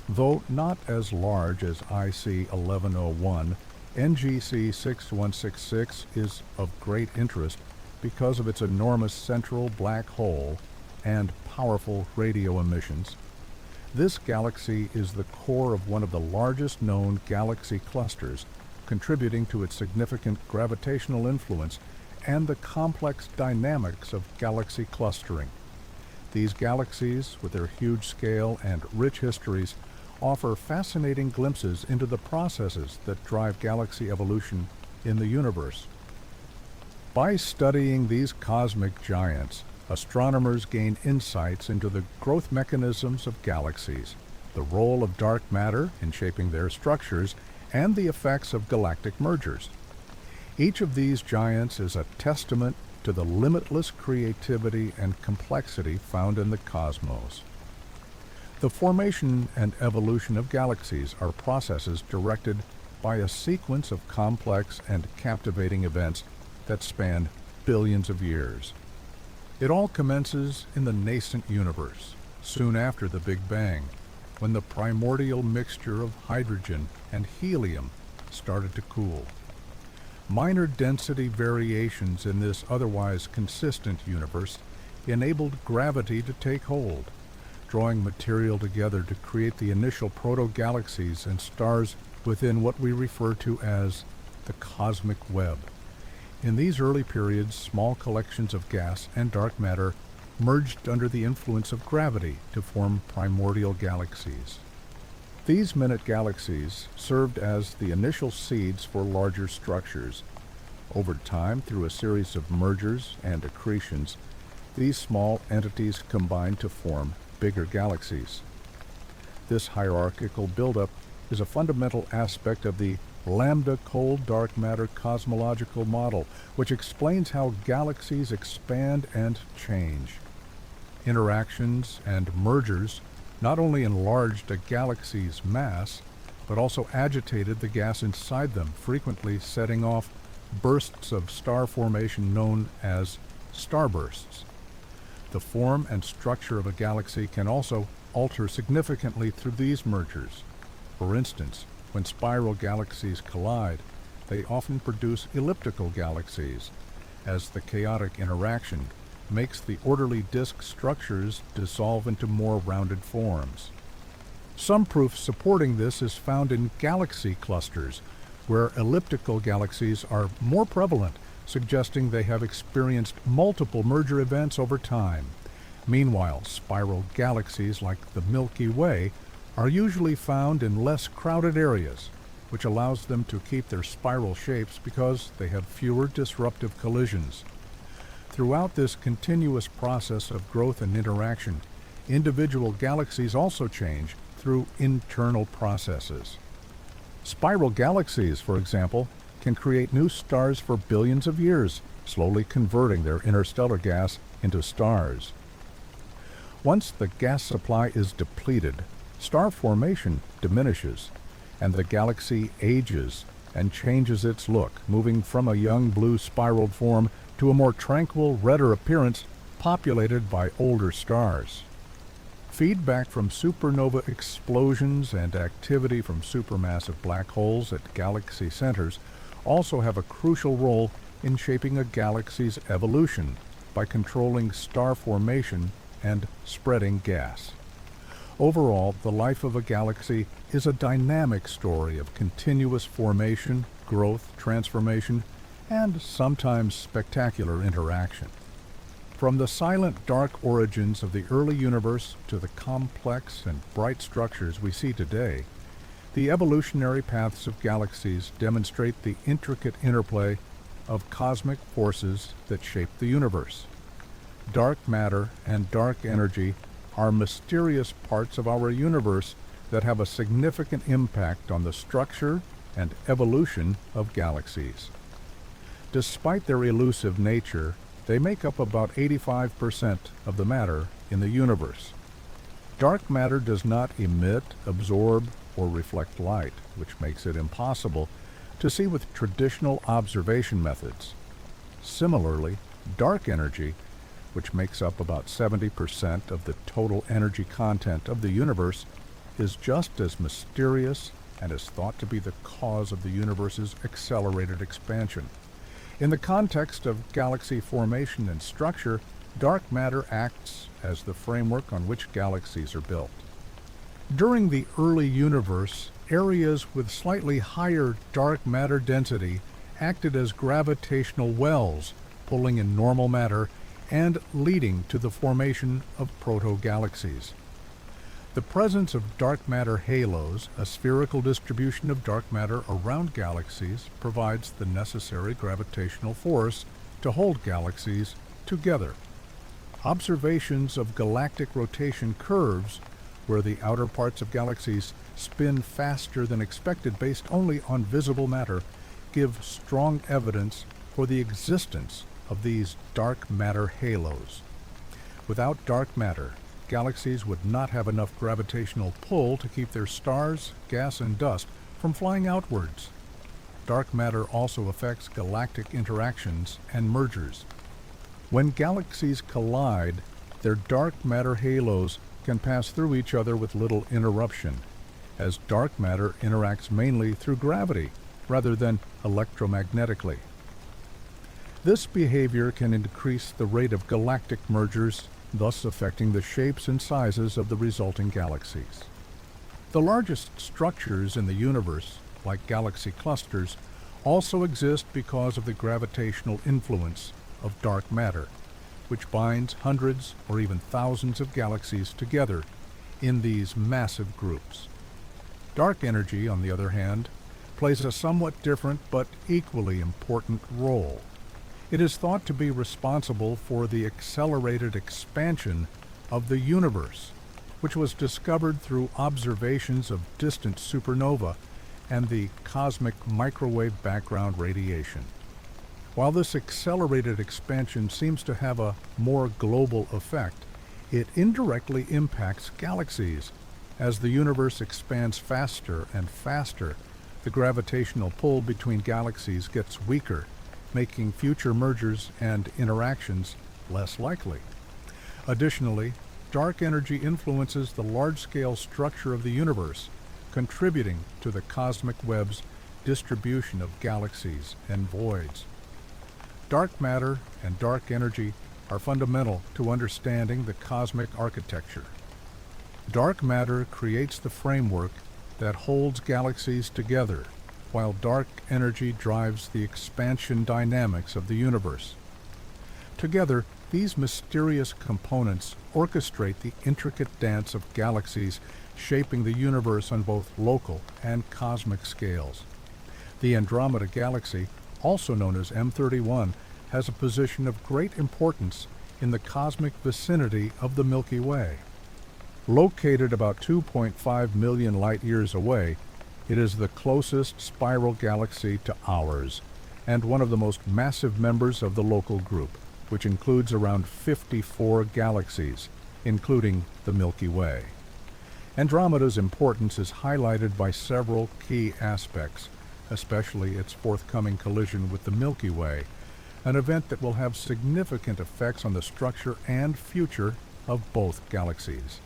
Though not as large as IC 1101, NGC 6166 is of great interest because of its enormous central black hole and powerful radio emissions. This galaxy is the core of one of the largest known galaxy clusters, contributing to its significant gravitational influence and the complex dynamics of galaxy clustering. These galaxies, with their huge scale and rich histories, offer fascinating glimpses into the processes that drive galaxy evolution in the universe. By studying these cosmic giants, astronomers gain insights into the growth mechanisms of galaxies, the role of dark matter in shaping their structures, and the effects of galactic mergers. Each of these giants is a testament to the limitless creativity and complexity found in the cosmos. The formation and evolution of galaxies are processes directed by a sequence of complex and captivating events that span billions of years. It all commences in the nascent universe, soon after the Big Bang, when the primordial mixture of hydrogen and helium started to cool. Minor density variations in this otherwise consistent universe enabled gravity to take hold, drawing material together to create the initial proto-galaxies and stars within what we refer to as the cosmic web. In these early periods, small collections of gas and dark matter merged under the influence of gravity to form primordial galaxies. These minute galaxies served as the initial seeds for larger structures. Over time, through a series of mergers and accretions, these small entities combined to form bigger galaxies. This hierarchical buildup is a fundamental aspect of the lambda cold dark matter cosmological model, which explains how galaxies expand and change. Interactions and mergers not only enlarged a galaxy's mass, but also agitated the gas inside them, frequently setting off bursts of star formation known as starbursts. The form and structure of a galaxy can also alter significantly through these mergers. For instance, when spiral galaxies collide, they often produce elliptical galaxies, as the chaotic interaction makes the orderly disk structures dissolve into more rounded forms. Some proof supporting this is found in galaxy clusters, where elliptical galaxies are more prevalent, suggesting they have experienced multiple merger events over time. Meanwhile, spiral galaxies like the Milky Way are usually found in less crowded areas, which allows them to keep their spiral shapes because they have fewer disruptive collisions. Throughout this continuous process of growth and interaction, individual galaxies also change through internal processes. Spiral galaxies, for example, can create new stars for billions of years, slowly converting their interstellar gas into stars. Once the gas supply is depleted, star formation diminishes, and the galaxy ages and changes its look, moving from a young blue spiraled form to a more tranquil, redder appearance populated by older stars. Feedback from supernova explosions and activity from supermassive black holes at galaxy centers also have a crucial role in shaping a galaxy's evolution by controlling star formation and spreading gas. Overall, the life of a galaxy is a dynamic story of continuous formation, growth, transformation, and sometimes spectacular interaction. From the silent, dark origins of the early universe to the complex and bright structures we see today, the evolutionary paths of galaxies demonstrate the intricate interplay of cosmic forces that shape the universe. Dark matter and dark energy are mysterious parts of our universe that have a significant impact on the structure and evolution of galaxies. Despite their elusive nature, they make up about 85% of the matter in the universe. Dark matter does not emit, absorb, or reflect light, which makes it impossible to see with traditional observation methods. Similarly, dark energy, which makes up about 70% of the total energy content of the universe, is just as mysterious and is thought to be the cause of the universe's accelerated expansion. In the context of galaxy formation and structure, dark matter acts as the framework on which galaxies are built. During the early universe, areas with slightly higher dark matter density acted as gravitational wells, pulling in normal matter and leading to the formation of proto-galaxies. The presence of dark matter halos, a spherical distribution of dark matter around galaxies, provides the necessary gravitational force to hold galaxies together. Observations of galactic rotation curves, where the outer parts of galaxies spin faster than expected based only on visible matter, give strong evidence for the existence of these dark matter halos. Without dark matter, galaxies would not have enough gravitational pull to keep their stars, gas, and dust from flying outwards. Dark matter also affects galactic interactions and mergers. When galaxies collide, their dark matter halos can pass through each other with little interruption, as dark matter interacts mainly through gravity rather than electromagnetically. This behavior can increase the rate of galactic mergers, thus affecting the shapes and sizes of the resulting galaxies. The largest structures in the universe, like galaxy clusters, also exist because of the gravitational influence of dark matter, which binds hundreds or even thousands of galaxies together in these massive groups. Dark energy, on the other hand, plays a somewhat different but equally important role. It is thought to be responsible for the accelerated expansion of the universe, which was discovered through observations of distant supernova and the cosmic microwave background radiation. While this accelerated expansion seems to have a more global effect, it indirectly impacts galaxies. As the universe expands faster and faster, the gravitational pull between galaxies gets weaker, making future mergers and interactions less likely. Additionally, dark energy influences the large-scale structure of the universe, contributing to the cosmic web's distribution of galaxies and voids. Dark matter and dark energy are fundamental to understanding the cosmic architecture. Dark matter creates the framework that holds galaxies together, while dark energy drives the expansion dynamics of the universe. Together, these mysterious components orchestrate the intricate dance of galaxies, shaping the universe on both local and cosmic scales. The Andromeda Galaxy, also known as M31, has a position of great importance in the cosmic vicinity of the Milky Way. Located about 2.5 million light-years away, it is the closest spiral galaxy to ours, and one of the most massive members of the local group, which includes around 54 galaxies, including the Milky Way. Andromeda's importance is highlighted by several key aspects, especially its forthcoming collision with the Milky Way, an event that will have significant effects on the structure and future of both galaxies.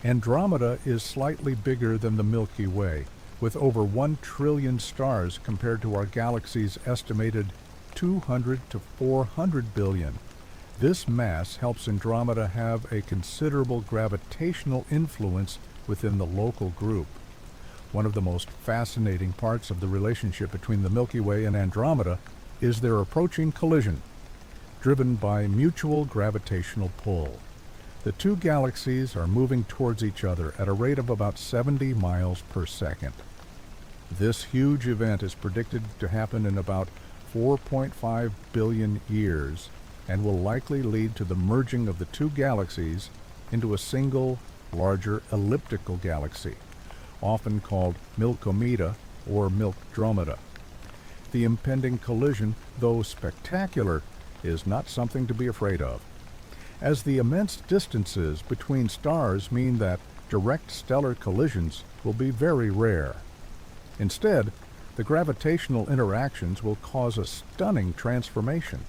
Andromeda is slightly bigger than the Milky Way, with over 1 trillion stars compared to our galaxy's estimated 200 to 400 billion. This mass helps Andromeda have a considerable gravitational influence within the local group. One of the most fascinating parts of the relationship between the Milky Way and Andromeda is their approaching collision, driven by mutual gravitational pull. The two galaxies are moving towards each other at a rate of about 70 miles per second. This huge event is predicted to happen in about 4.5 billion years and will likely lead to the merging of the two galaxies into a single, larger elliptical galaxy, often called Milkomeda or Milkdromeda. The impending collision, though spectacular, is not something to be afraid of, as the immense distances between stars mean that direct stellar collisions will be very rare. Instead, the gravitational interactions will cause a stunning transformation.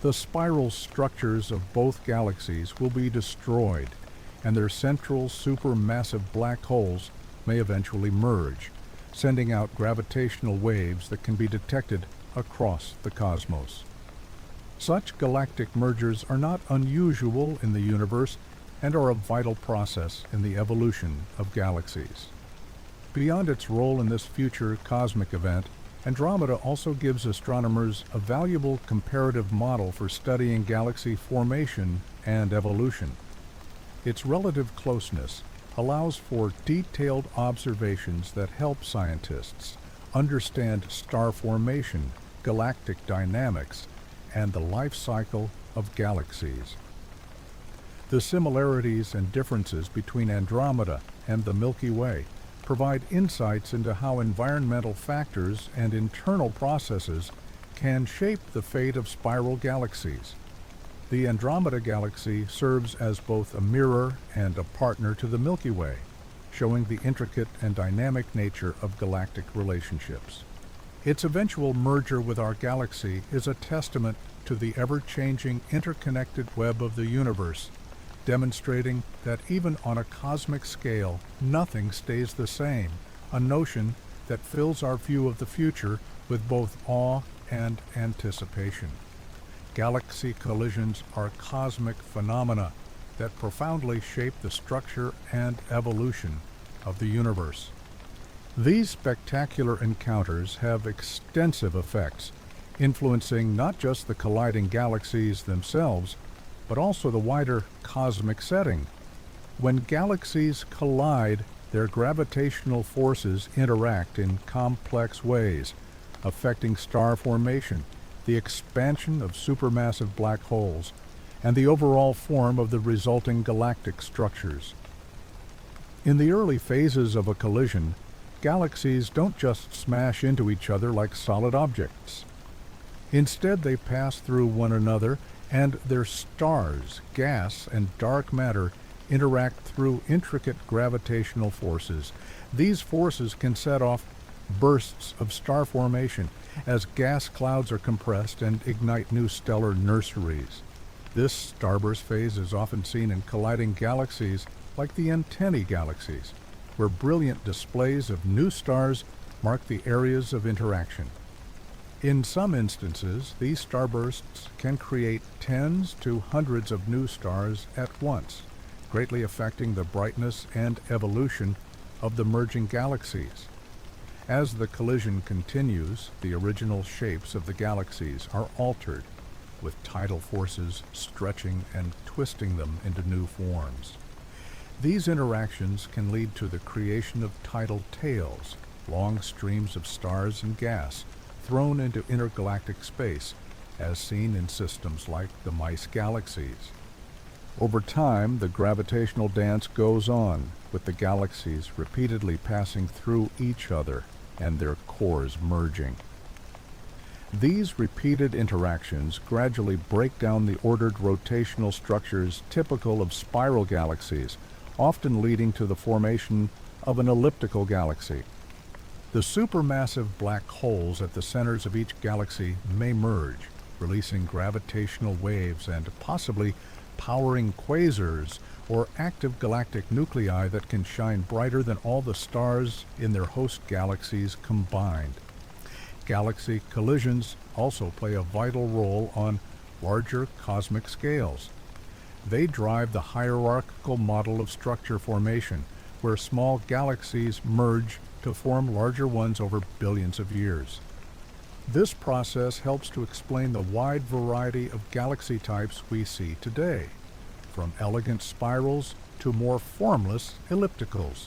The spiral structures of both galaxies will be destroyed, and their central supermassive black holes may eventually merge, sending out gravitational waves that can be detected across the cosmos. Such galactic mergers are not unusual in the universe and are a vital process in the evolution of galaxies. Beyond its role in this future cosmic event, Andromeda also gives astronomers a valuable comparative model for studying galaxy formation and evolution. Its relative closeness allows for detailed observations that help scientists understand star formation, galactic dynamics, and the life cycle of galaxies. The similarities and differences between Andromeda and the Milky Way provide insights into how environmental factors and internal processes can shape the fate of spiral galaxies. The Andromeda Galaxy serves as both a mirror and a partner to the Milky Way, showing the intricate and dynamic nature of galactic relationships. Its eventual merger with our galaxy is a testament to the ever-changing interconnected web of the universe, demonstrating that even on a cosmic scale, nothing stays the same, a notion that fills our view of the future with both awe and anticipation. Galaxy collisions are cosmic phenomena that profoundly shape the structure and evolution of the universe. These spectacular encounters have extensive effects, influencing not just the colliding galaxies themselves, but also the wider cosmic setting. When galaxies collide, their gravitational forces interact in complex ways, affecting star formation, the expansion of supermassive black holes, and the overall form of the resulting galactic structures. In the early phases of a collision, galaxies don't just smash into each other like solid objects. Instead, they pass through one another, and their stars, gas, and dark matter interact through intricate gravitational forces. These forces can set off bursts of star formation as gas clouds are compressed and ignite new stellar nurseries. This starburst phase is often seen in colliding galaxies like the antennae galaxies, where brilliant displays of new stars mark the areas of interaction. In some instances, these starbursts can create tens to hundreds of new stars at once, greatly affecting the brightness and evolution of the merging galaxies. As the collision continues, the original shapes of the galaxies are altered, with tidal forces stretching and twisting them into new forms. These interactions can lead to the creation of tidal tails, long streams of stars and gas thrown into intergalactic space, as seen in systems like the Mice galaxies. Over time, the gravitational dance goes on, with the galaxies repeatedly passing through each other and their cores merging. These repeated interactions gradually break down the ordered rotational structures typical of spiral galaxies, often leading to the formation of an elliptical galaxy. The supermassive black holes at the centers of each galaxy may merge, releasing gravitational waves and possibly powering quasars or active galactic nuclei that can shine brighter than all the stars in their host galaxies combined. Galaxy collisions also play a vital role on larger cosmic scales. They drive the hierarchical model of structure formation, where small galaxies merge to form larger ones over billions of years. This process helps to explain the wide variety of galaxy types we see today, from elegant spirals to more formless ellipticals.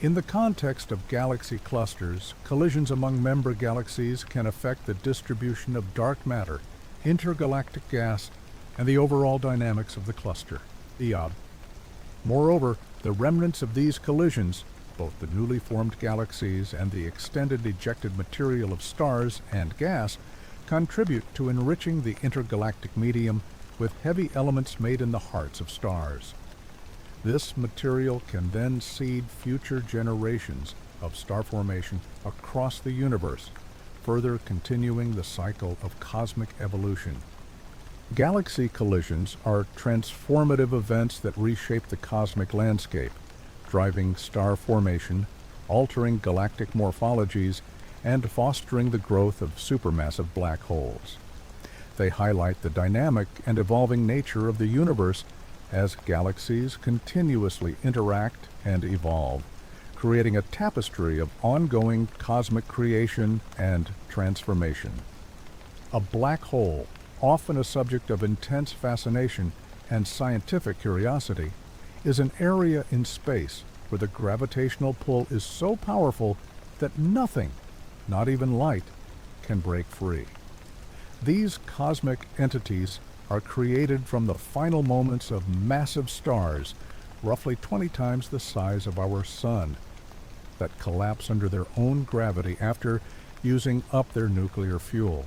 In the context of galaxy clusters, collisions among member galaxies can affect the distribution of dark matter, intergalactic gas, and the overall dynamics of the cluster, the ob. Moreover, the remnants of these collisions, both the newly formed galaxies and the extended ejected material of stars and gas, contribute to enriching the intergalactic medium with heavy elements made in the hearts of stars. This material can then seed future generations of star formation across the universe, further continuing the cycle of cosmic evolution. Galaxy collisions are transformative events that reshape the cosmic landscape, driving star formation, altering galactic morphologies, and fostering the growth of supermassive black holes. They highlight the dynamic and evolving nature of the universe as galaxies continuously interact and evolve, creating a tapestry of ongoing cosmic creation and transformation. A black hole, often a subject of intense fascination and scientific curiosity, is an area in space where the gravitational pull is so powerful that nothing, not even light, can break free. These cosmic entities are created from the final moments of massive stars, roughly 20 times the size of our Sun, that collapse under their own gravity after using up their nuclear fuel.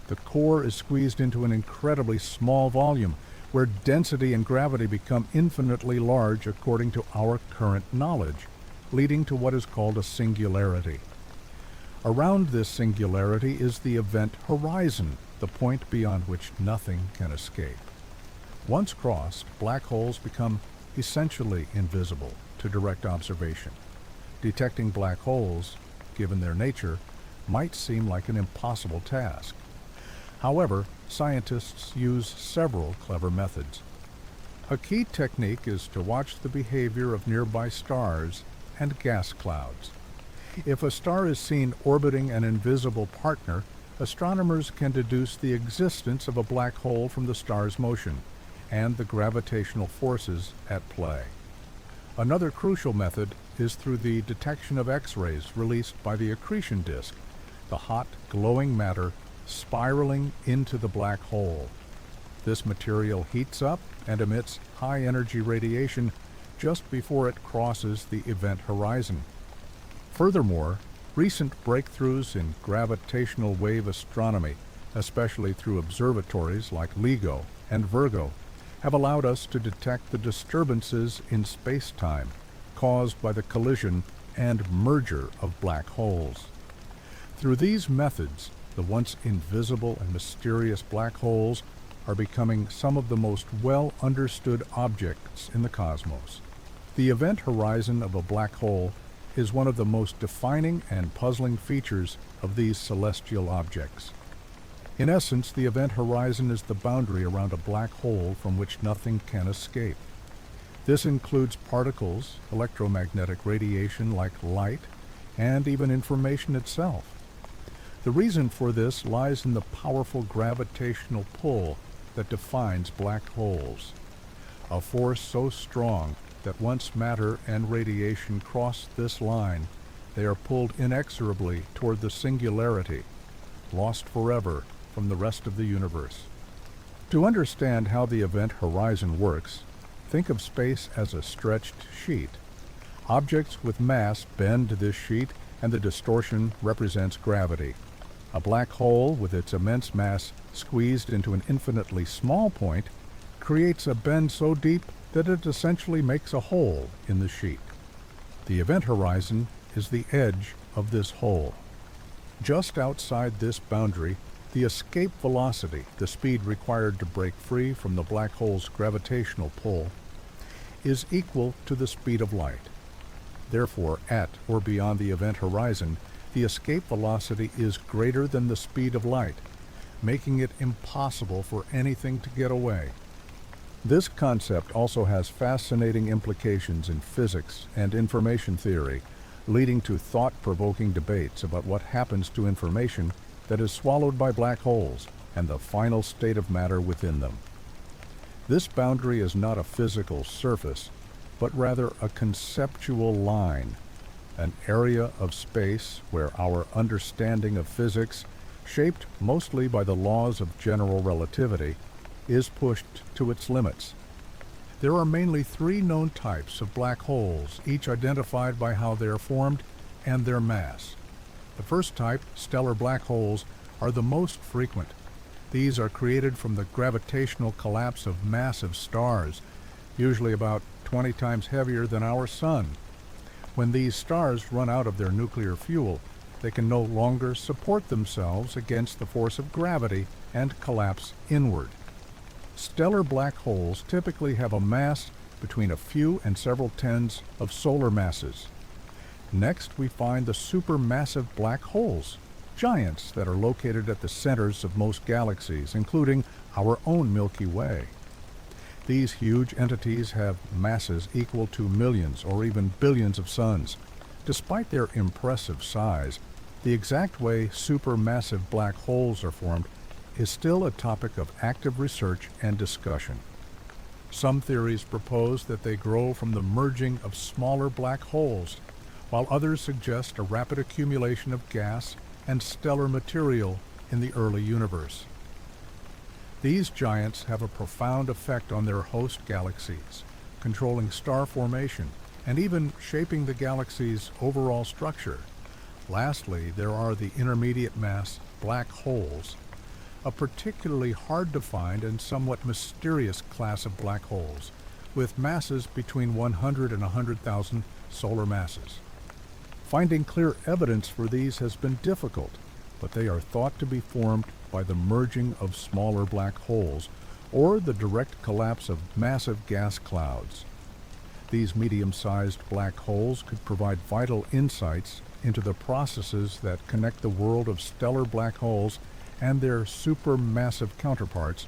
The core is squeezed into an incredibly small volume, where density and gravity become infinitely large according to our current knowledge, leading to what is called a singularity. Around this singularity is the event horizon, the point beyond which nothing can escape. Once crossed, black holes become essentially invisible to direct observation. Detecting black holes, given their nature, might seem like an impossible task. However, scientists use several clever methods. A key technique is to watch the behavior of nearby stars and gas clouds. If a star is seen orbiting an invisible partner, astronomers can deduce the existence of a black hole from the star's motion and the gravitational forces at play. Another crucial method is through the detection of X-rays released by the accretion disk, the hot, glowing matter spiraling into the black hole. This material heats up and emits high-energy radiation just before it crosses the event horizon. Furthermore, recent breakthroughs in gravitational wave astronomy, especially through observatories like LIGO and Virgo, have allowed us to detect the disturbances in space-time caused by the collision and merger of black holes. Through these methods, the once invisible and mysterious black holes are becoming some of the most well-understood objects in the cosmos. The event horizon of a black hole is one of the most defining and puzzling features of these celestial objects. In essence, the event horizon is the boundary around a black hole from which nothing can escape. This includes particles, electromagnetic radiation like light, and even information itself. The reason for this lies in the powerful gravitational pull that defines black holes, a force so strong that once matter and radiation cross this line, they are pulled inexorably toward the singularity, lost forever from the rest of the universe. To understand how the event horizon works, think of space as a stretched sheet. Objects with mass bend this sheet, and the distortion represents gravity. A black hole with its immense mass squeezed into an infinitely small point creates a bend so deep that it essentially makes a hole in the sheet. The event horizon is the edge of this hole. Just outside this boundary, the escape velocity, the speed required to break free from the black hole's gravitational pull, is equal to the speed of light. Therefore, at or beyond the event horizon, the escape velocity is greater than the speed of light, making it impossible for anything to get away. This concept also has fascinating implications in physics and information theory, leading to thought-provoking debates about what happens to information that is swallowed by black holes and the final state of matter within them. This boundary is not a physical surface, but rather a conceptual line, an area of space where our understanding of physics, shaped mostly by the laws of general relativity, is pushed to its limits. There are mainly three known types of black holes, each identified by how they are formed and their mass. The first type, stellar black holes, are the most frequent. These are created from the gravitational collapse of massive stars, usually about 20 times heavier than our Sun. When these stars run out of their nuclear fuel, they can no longer support themselves against the force of gravity and collapse inward. Stellar black holes typically have a mass between a few and several tens of solar masses. Next, we find the supermassive black holes, giants that are located at the centers of most galaxies, including our own Milky Way. These huge entities have masses equal to millions or even billions of suns. Despite their impressive size, the exact way supermassive black holes are formed is still a topic of active research and discussion. Some theories propose that they grow from the merging of smaller black holes, while others suggest a rapid accumulation of gas and stellar material in the early universe. These giants have a profound effect on their host galaxies, controlling star formation and even shaping the galaxy's overall structure. Lastly, there are the intermediate mass black holes, a particularly hard to find and somewhat mysterious class of black holes, with masses between 100 and 100,000 solar masses. Finding clear evidence for these has been difficult, but they are thought to be formed by the merging of smaller black holes or the direct collapse of massive gas clouds. These medium-sized black holes could provide vital insights into the processes that connect the world of stellar black holes and their supermassive counterparts,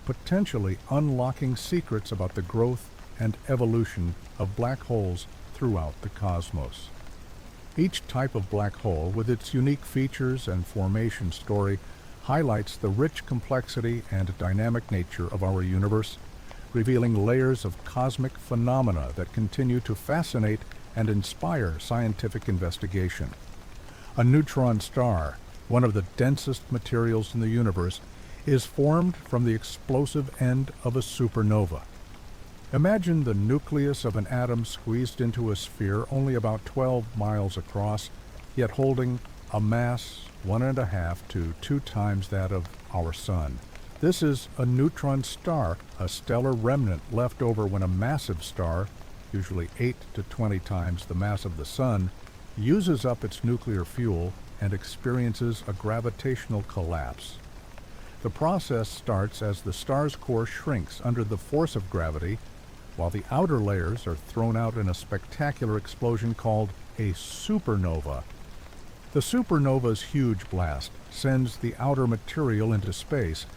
potentially unlocking secrets about the growth and evolution of black holes throughout the cosmos. Each type of black hole, with its unique features and formation story, highlights the rich complexity and dynamic nature of our universe, revealing layers of cosmic phenomena that continue to fascinate and inspire scientific investigation. A neutron star, one of the densest materials in the universe, is formed from the explosive end of a supernova. Imagine the nucleus of an atom squeezed into a sphere only about 12 miles across, yet holding a mass 1.5 to 2 times that of our Sun. This is a neutron star, a stellar remnant left over when a massive star, usually 8 to 20 times the mass of the Sun, uses up its nuclear fuel and experiences a gravitational collapse. The process starts as the star's core shrinks under the force of gravity, while the outer layers are thrown out in a spectacular explosion called a supernova. The supernova's huge blast sends the outer material into space,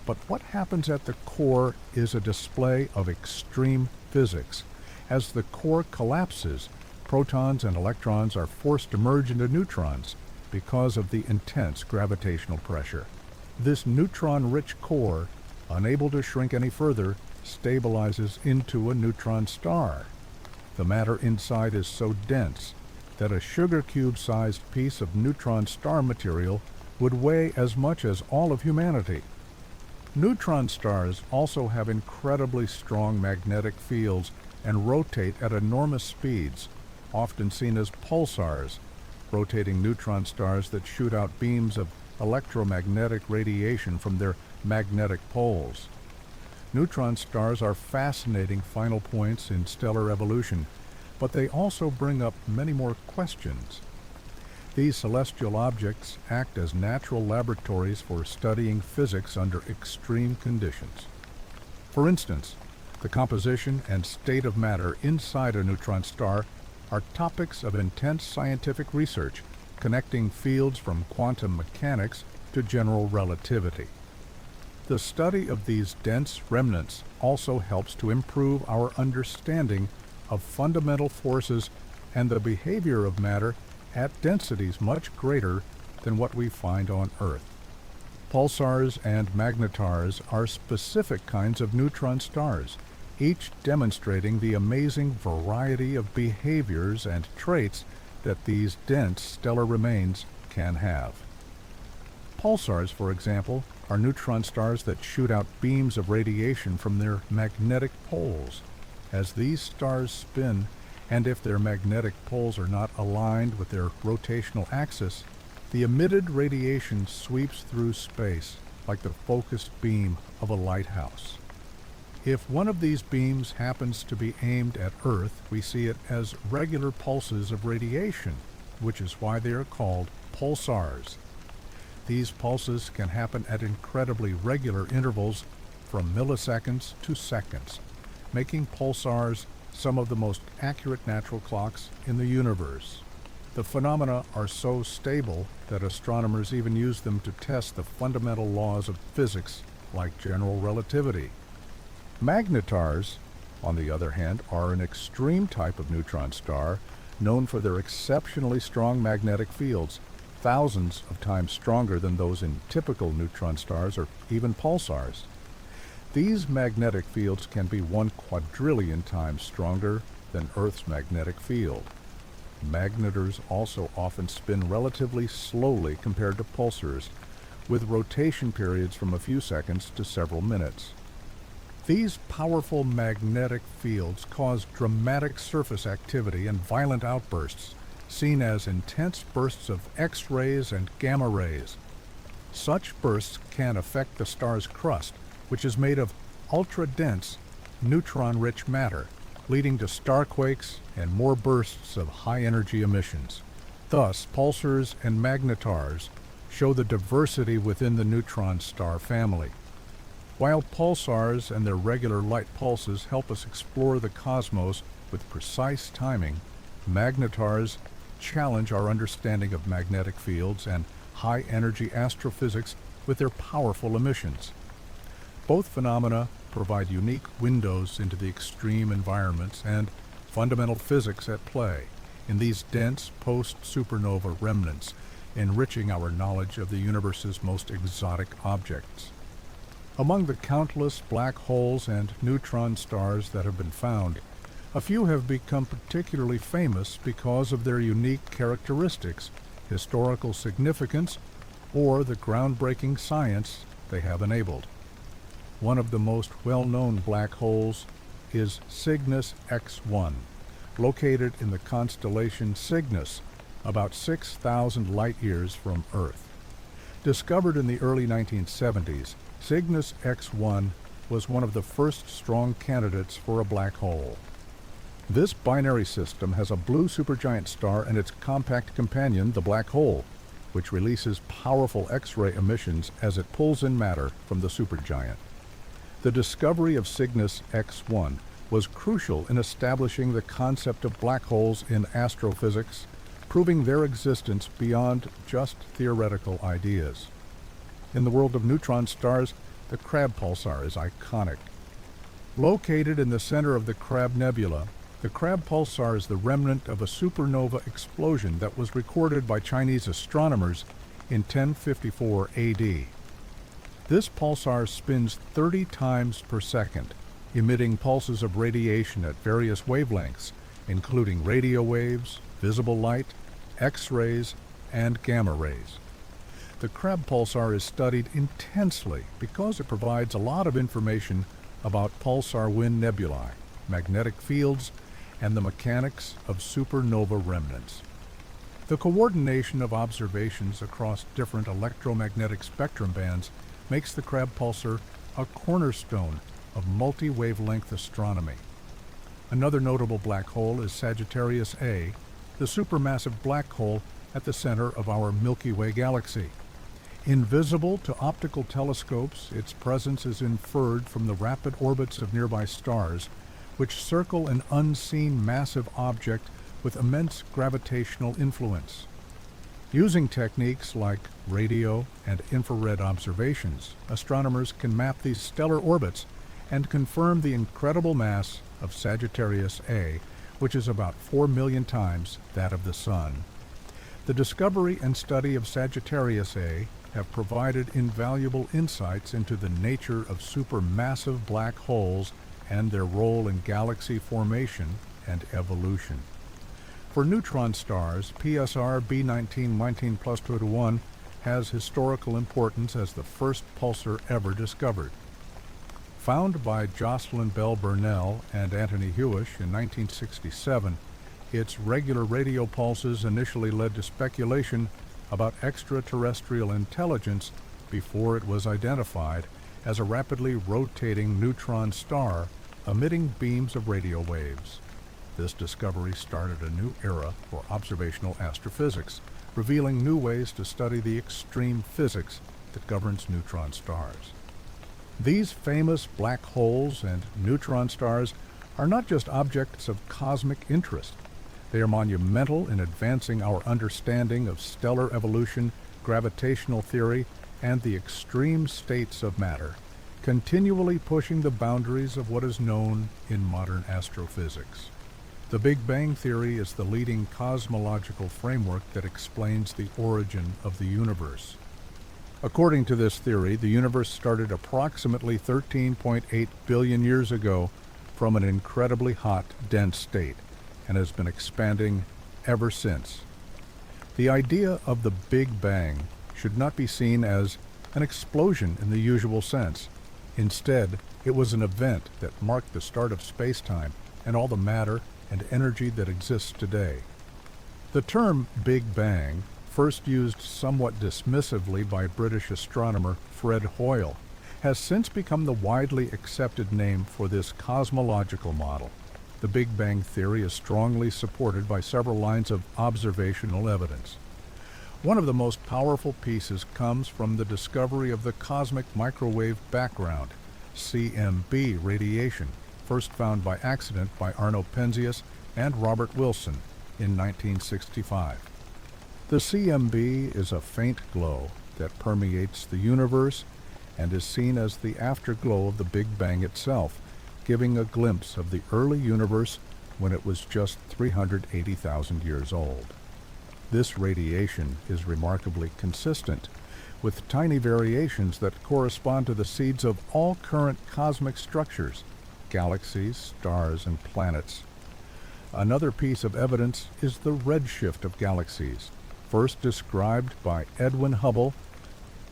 but what happens at the core is a display of extreme physics. As the core collapses, protons and electrons are forced to merge into neutrons because of the intense gravitational pressure. This neutron-rich core, unable to shrink any further, stabilizes into a neutron star. The matter inside is so dense that a sugar cube-sized piece of neutron star material would weigh as much as all of humanity. Neutron stars also have incredibly strong magnetic fields and rotate at enormous speeds, often seen as pulsars, rotating neutron stars that shoot out beams of electromagnetic radiation from their magnetic poles. Neutron stars are fascinating final points in stellar evolution, but they also bring up many more questions. These celestial objects act as natural laboratories for studying physics under extreme conditions. For instance, the composition and state of matter inside a neutron star are topics of intense scientific research, connecting fields from quantum mechanics to general relativity. The study of these dense remnants also helps to improve our understanding of fundamental forces and the behavior of matter at densities much greater than what we find on Earth. Pulsars and magnetars are specific kinds of neutron stars, each demonstrating the amazing variety of behaviors and traits that these dense stellar remains can have. Pulsars, for example, are neutron stars that shoot out beams of radiation from their magnetic poles. As these stars spin, and if their magnetic poles are not aligned with their rotational axis, the emitted radiation sweeps through space like the focused beam of a lighthouse. If one of these beams happens to be aimed at Earth, we see it as regular pulses of radiation, which is why they are called pulsars. These pulses can happen at incredibly regular intervals from milliseconds to seconds, making pulsars some of the most accurate natural clocks in the universe. The phenomena are so stable that astronomers even use them to test the fundamental laws of physics, like general relativity. Magnetars, on the other hand, are an extreme type of neutron star known for their exceptionally strong magnetic fields, thousands of times stronger than those in typical neutron stars or even pulsars. These magnetic fields can be 1 quadrillion times stronger than Earth's magnetic field. Magnetars also often spin relatively slowly compared to pulsars, with rotation periods from a few seconds to several minutes. These powerful magnetic fields cause dramatic surface activity and violent outbursts, seen as intense bursts of X-rays and gamma rays. Such bursts can affect the star's crust, which is made of ultra-dense, neutron-rich matter, leading to starquakes and more bursts of high-energy emissions. Thus, pulsars and magnetars show the diversity within the neutron star family. While pulsars and their regular light pulses help us explore the cosmos with precise timing, magnetars challenge our understanding of magnetic fields and high-energy astrophysics with their powerful emissions. Both phenomena provide unique windows into the extreme environments and fundamental physics at play in these dense post-supernova remnants, enriching our knowledge of the universe's most exotic objects. Among the countless black holes and neutron stars that have been found, a few have become particularly famous because of their unique characteristics, historical significance, or the groundbreaking science they have enabled. One of the most well-known black holes is Cygnus X1, located in the constellation Cygnus, about 6,000 light-years from Earth. Discovered in the early 1970s, Cygnus X1 was one of the first strong candidates for a black hole. This binary system has a blue supergiant star and its compact companion, the black hole, which releases powerful X-ray emissions as it pulls in matter from the supergiant. The discovery of Cygnus X1 was crucial in establishing the concept of black holes in astrophysics, proving their existence beyond just theoretical ideas. In the world of neutron stars, the Crab pulsar is iconic. Located in the center of the Crab Nebula, the Crab pulsar is the remnant of a supernova explosion that was recorded by Chinese astronomers in 1054 AD. This pulsar spins 30 times per second, emitting pulses of radiation at various wavelengths, including radio waves, visible light, X-rays, and gamma rays. The Crab pulsar is studied intensely because it provides a lot of information about pulsar wind nebulae, magnetic fields, and the mechanics of supernova remnants. The coordination of observations across different electromagnetic spectrum bands makes the Crab pulsar a cornerstone of multi-wavelength astronomy. Another notable black hole is Sagittarius A, the supermassive black hole at the center of our Milky Way galaxy. Invisible to optical telescopes, its presence is inferred from the rapid orbits of nearby stars, which circle an unseen massive object with immense gravitational influence. Using techniques like radio and infrared observations, astronomers can map these stellar orbits and confirm the incredible mass of Sagittarius A, which is about 4 million times that of the Sun. The discovery and study of Sagittarius A have provided invaluable insights into the nature of supermassive black holes and their role in galaxy formation and evolution. For neutron stars, PSR B1919+21 has historical importance as the first pulsar ever discovered. Found by Jocelyn Bell Burnell and Anthony Hewish in 1967, its regular radio pulses initially led to speculation about extraterrestrial intelligence before it was identified as a rapidly rotating neutron star emitting beams of radio waves. This discovery started a new era for observational astrophysics, revealing new ways to study the extreme physics that governs neutron stars. These famous black holes and neutron stars are not just objects of cosmic interest. They are monumental in advancing our understanding of stellar evolution, gravitational theory, and the extreme states of matter, continually pushing the boundaries of what is known in modern astrophysics. The Big Bang Theory is the leading cosmological framework that explains the origin of the universe. According to this theory, the universe started approximately 13.8 billion years ago from an incredibly hot, dense state, and has been expanding ever since. The idea of the Big Bang should not be seen as an explosion in the usual sense. Instead, it was an event that marked the start of space-time and all the matter and energy that exists today. The term Big Bang, first used somewhat dismissively by British astronomer Fred Hoyle, has since become the widely accepted name for this cosmological model. The Big Bang Theory is strongly supported by several lines of observational evidence. One of the most powerful pieces comes from the discovery of the cosmic microwave background, CMB radiation, first found by accident by Arno Penzias and Robert Wilson in 1965. The CMB is a faint glow that permeates the universe and is seen as the afterglow of the Big Bang itself, giving a glimpse of the early universe when it was just 380,000 years old. This radiation is remarkably consistent, with tiny variations that correspond to the seeds of all current cosmic structures, galaxies, stars, and planets. Another piece of evidence is the redshift of galaxies. First described by Edwin Hubble,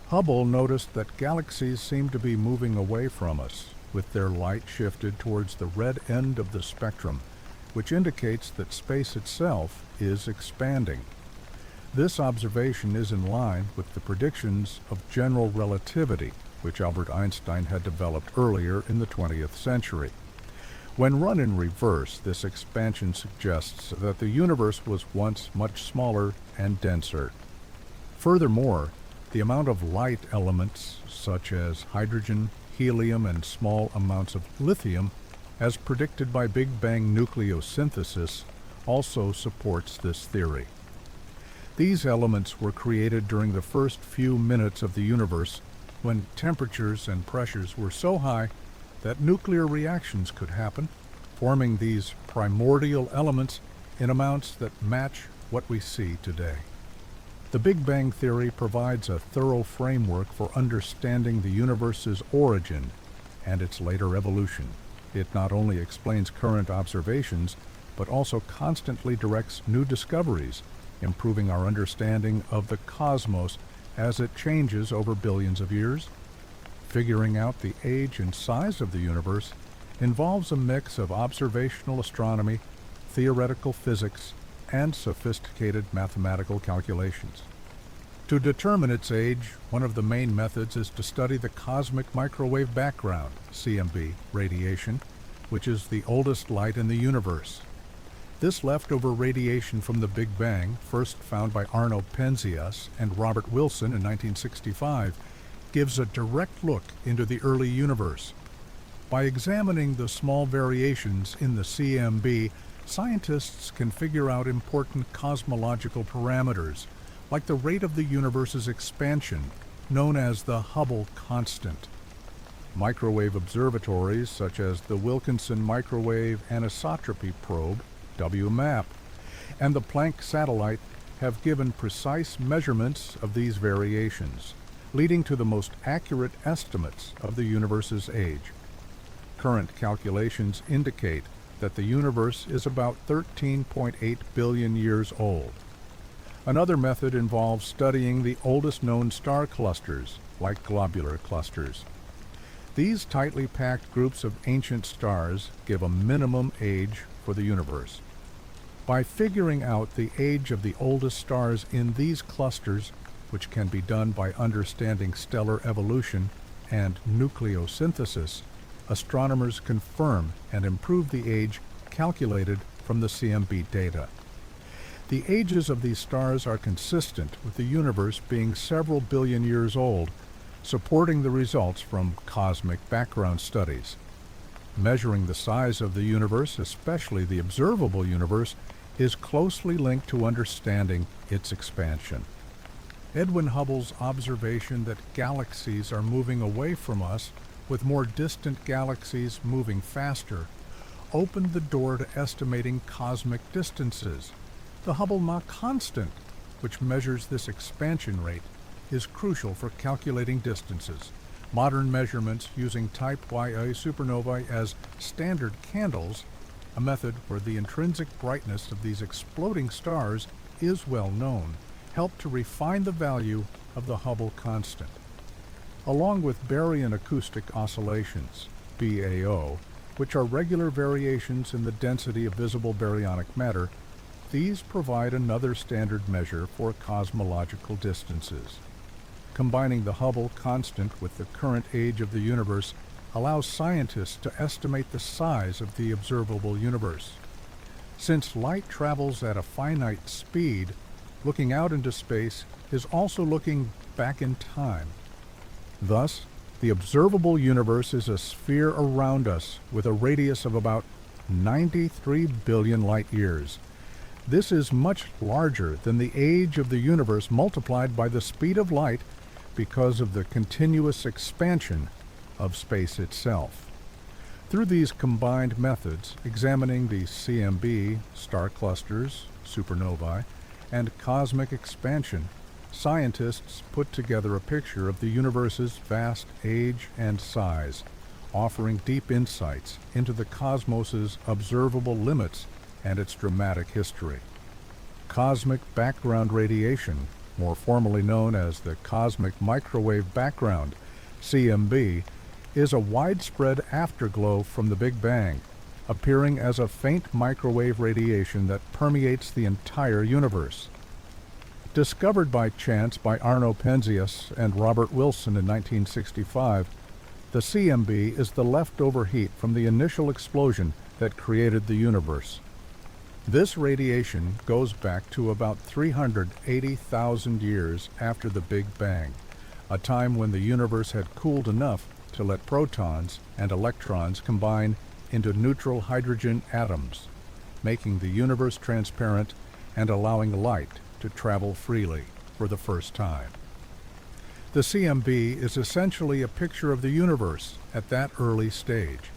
Hubble noticed that galaxies seem to be moving away from us, with their light shifted towards the red end of the spectrum, which indicates that space itself is expanding. This observation is in line with the predictions of general relativity, which Albert Einstein had developed earlier in the 20th century. When run in reverse, this expansion suggests that the universe was once much smaller and denser. Furthermore, the amount of light elements, such as hydrogen, helium, and small amounts of lithium, as predicted by Big Bang nucleosynthesis, also supports this theory. These elements were created during the first few minutes of the universe, when temperatures and pressures were so high that nuclear reactions could happen, forming these primordial elements in amounts that match what we see today. The Big Bang Theory provides a thorough framework for understanding the universe's origin and its later evolution. It not only explains current observations, but also constantly directs new discoveries, improving our understanding of the cosmos as it changes over billions of years. Figuring out the age and size of the universe involves a mix of observational astronomy, theoretical physics, and sophisticated mathematical calculations. To determine its age, one of the main methods is to study the cosmic microwave background, CMB, radiation, which is the oldest light in the universe. This leftover radiation from the Big Bang, first found by Arno Penzias and Robert Wilson in 1965, gives a direct look into the early universe. By examining the small variations in the CMB, scientists can figure out important cosmological parameters, like the rate of the universe's expansion, known as the Hubble constant. Microwave observatories such as the Wilkinson Microwave Anisotropy Probe, WMAP, and the Planck satellite have given precise measurements of these variations, leading to the most accurate estimates of the universe's age. Current calculations indicate that the universe is about 13.8 billion years old. Another method involves studying the oldest known star clusters, like globular clusters. These tightly packed groups of ancient stars give a minimum age for the universe. By figuring out the age of the oldest stars in these clusters, which can be done by understanding stellar evolution and nucleosynthesis, astronomers confirm and improve the age calculated from the CMB data. The ages of these stars are consistent with the universe being several billion years old, supporting the results from cosmic background studies. Measuring the size of the universe, especially the observable universe, is closely linked to understanding its expansion. Edwin Hubble's observation that galaxies are moving away from us, with more distant galaxies moving faster, opened the door to estimating cosmic distances. The Hubble Mach constant, which measures this expansion rate, is crucial for calculating distances. Modern measurements using type Ia supernovae as standard candles, a method where the intrinsic brightness of these exploding stars is well known, help to refine the value of the Hubble constant. Along with baryon acoustic oscillations, BAO, which are regular variations in the density of visible baryonic matter, these provide another standard measure for cosmological distances. Combining the Hubble constant with the current age of the universe allows scientists to estimate the size of the observable universe. Since light travels at a finite speed, looking out into space is also looking back in time. Thus, the observable universe is a sphere around us with a radius of about 93 billion light years. This is much larger than the age of the universe multiplied by the speed of light because of the continuous expansion of space itself. Through these combined methods, examining the CMB, star clusters, supernovae, and cosmic expansion, scientists put together a picture of the universe's vast age and size, offering deep insights into the cosmos's observable limits and its dramatic history. Cosmic background radiation, more formally known as the cosmic microwave background, CMB, is a widespread afterglow from the Big Bang, appearing as a faint microwave radiation that permeates the entire universe. Discovered by chance by Arno Penzias and Robert Wilson in 1965, the CMB is the leftover heat from the initial explosion that created the universe. This radiation goes back to about 380,000 years after the Big Bang, a time when the universe had cooled enough to let protons and electrons combine into neutral hydrogen atoms, making the universe transparent and allowing light to travel freely for the first time. The CMB is essentially a picture of the universe at that early stage.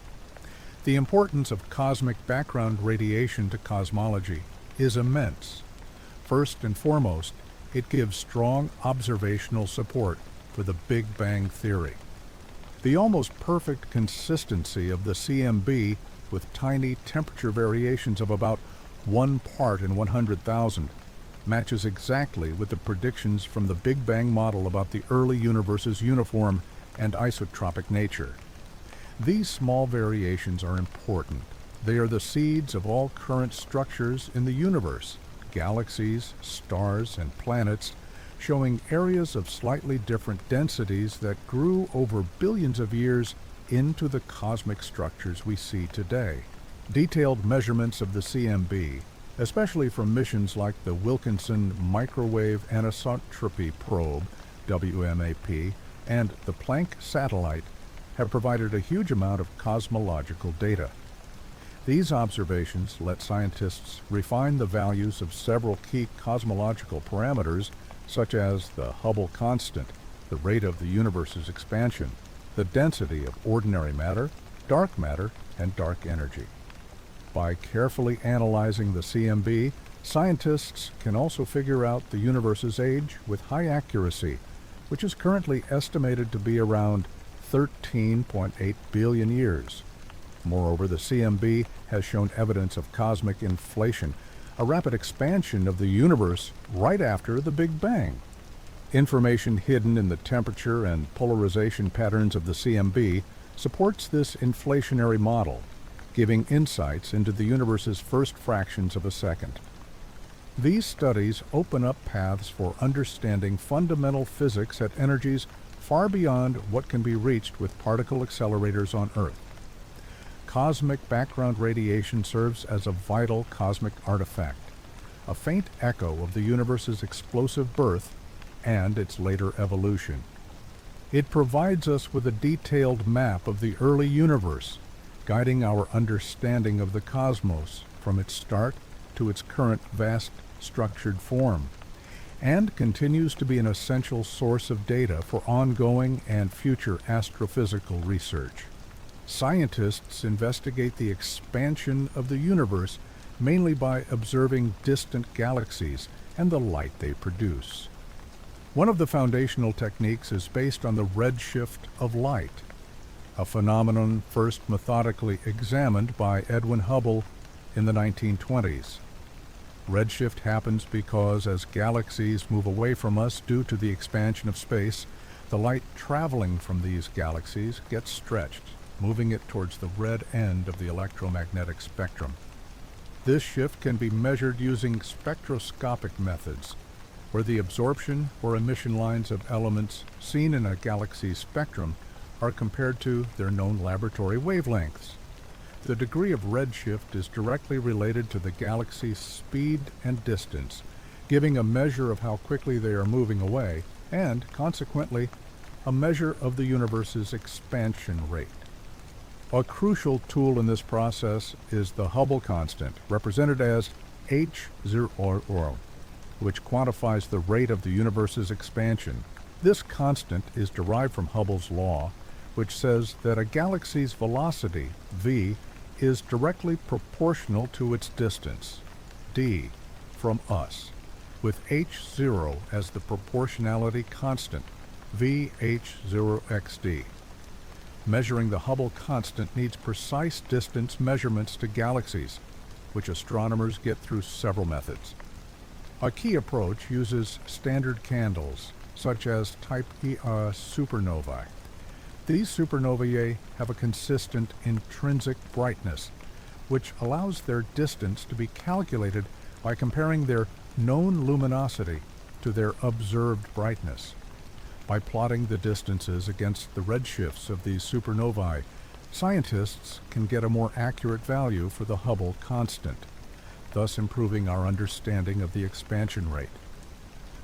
The importance of cosmic background radiation to cosmology is immense. First and foremost, it gives strong observational support for the Big Bang theory. The almost perfect consistency of the CMB with tiny temperature variations of about 1 part in 100,000 matches exactly with the predictions from the Big Bang model about the early universe's uniform and isotropic nature. These small variations are important. They are the seeds of all current structures in the universe, galaxies, stars, and planets, showing areas of slightly different densities that grew over billions of years into the cosmic structures we see today. Detailed measurements of the CMB, especially from missions like the Wilkinson Microwave Anisotropy Probe, WMAP, and the Planck satellite, have provided a huge amount of cosmological data. These observations let scientists refine the values of several key cosmological parameters, such as the Hubble constant, the rate of the universe's expansion, the density of ordinary matter, and dark energy. By carefully analyzing the CMB, scientists can also figure out the universe's age with high accuracy, which is currently estimated to be around 13.8 billion years. Moreover, the CMB has shown evidence of cosmic inflation, a rapid expansion of the universe right after the Big Bang. Information hidden in the temperature and polarization patterns of the CMB supports this inflationary model, giving insights into the universe's first fractions of a second. These studies open up paths for understanding fundamental physics at energies far beyond what can be reached with particle accelerators on Earth. Cosmic background radiation serves as a vital cosmic artifact, a faint echo of the universe's explosive birth and its later evolution. It provides us with a detailed map of the early universe, guiding our understanding of the cosmos from its start to its current vast structured form, and continues to be an essential source of data for ongoing and future astrophysical research. Scientists investigate the expansion of the universe mainly by observing distant galaxies and the light they produce. One of the foundational techniques is based on the redshift of light, a phenomenon first methodically examined by Edwin Hubble in the 1920s. Redshift happens because as galaxies move away from us due to the expansion of space, the light traveling from these galaxies gets stretched, moving it towards the red end of the electromagnetic spectrum. This shift can be measured using spectroscopic methods, where the absorption or emission lines of elements seen in a galaxy's spectrum are compared to their known laboratory wavelengths. The degree of redshift is directly related to the galaxy's speed and distance, giving a measure of how quickly they are moving away, and, consequently, a measure of the universe's expansion rate. A crucial tool in this process is the Hubble constant, represented as h0, which quantifies the rate of the universe's expansion. This constant is derived from Hubble's law, which says that a galaxy's velocity, v, is directly proportional to its distance, d, from us, with h0 as the proportionality constant, vh0xd. Measuring the Hubble constant needs precise distance measurements to galaxies, which astronomers get through several methods. A key approach uses standard candles, such as type Ia supernovae. These supernovae have a consistent intrinsic brightness, which allows their distance to be calculated by comparing their known luminosity to their observed brightness. By plotting the distances against the redshifts of these supernovae, scientists can get a more accurate value for the Hubble constant, thus improving our understanding of the expansion rate.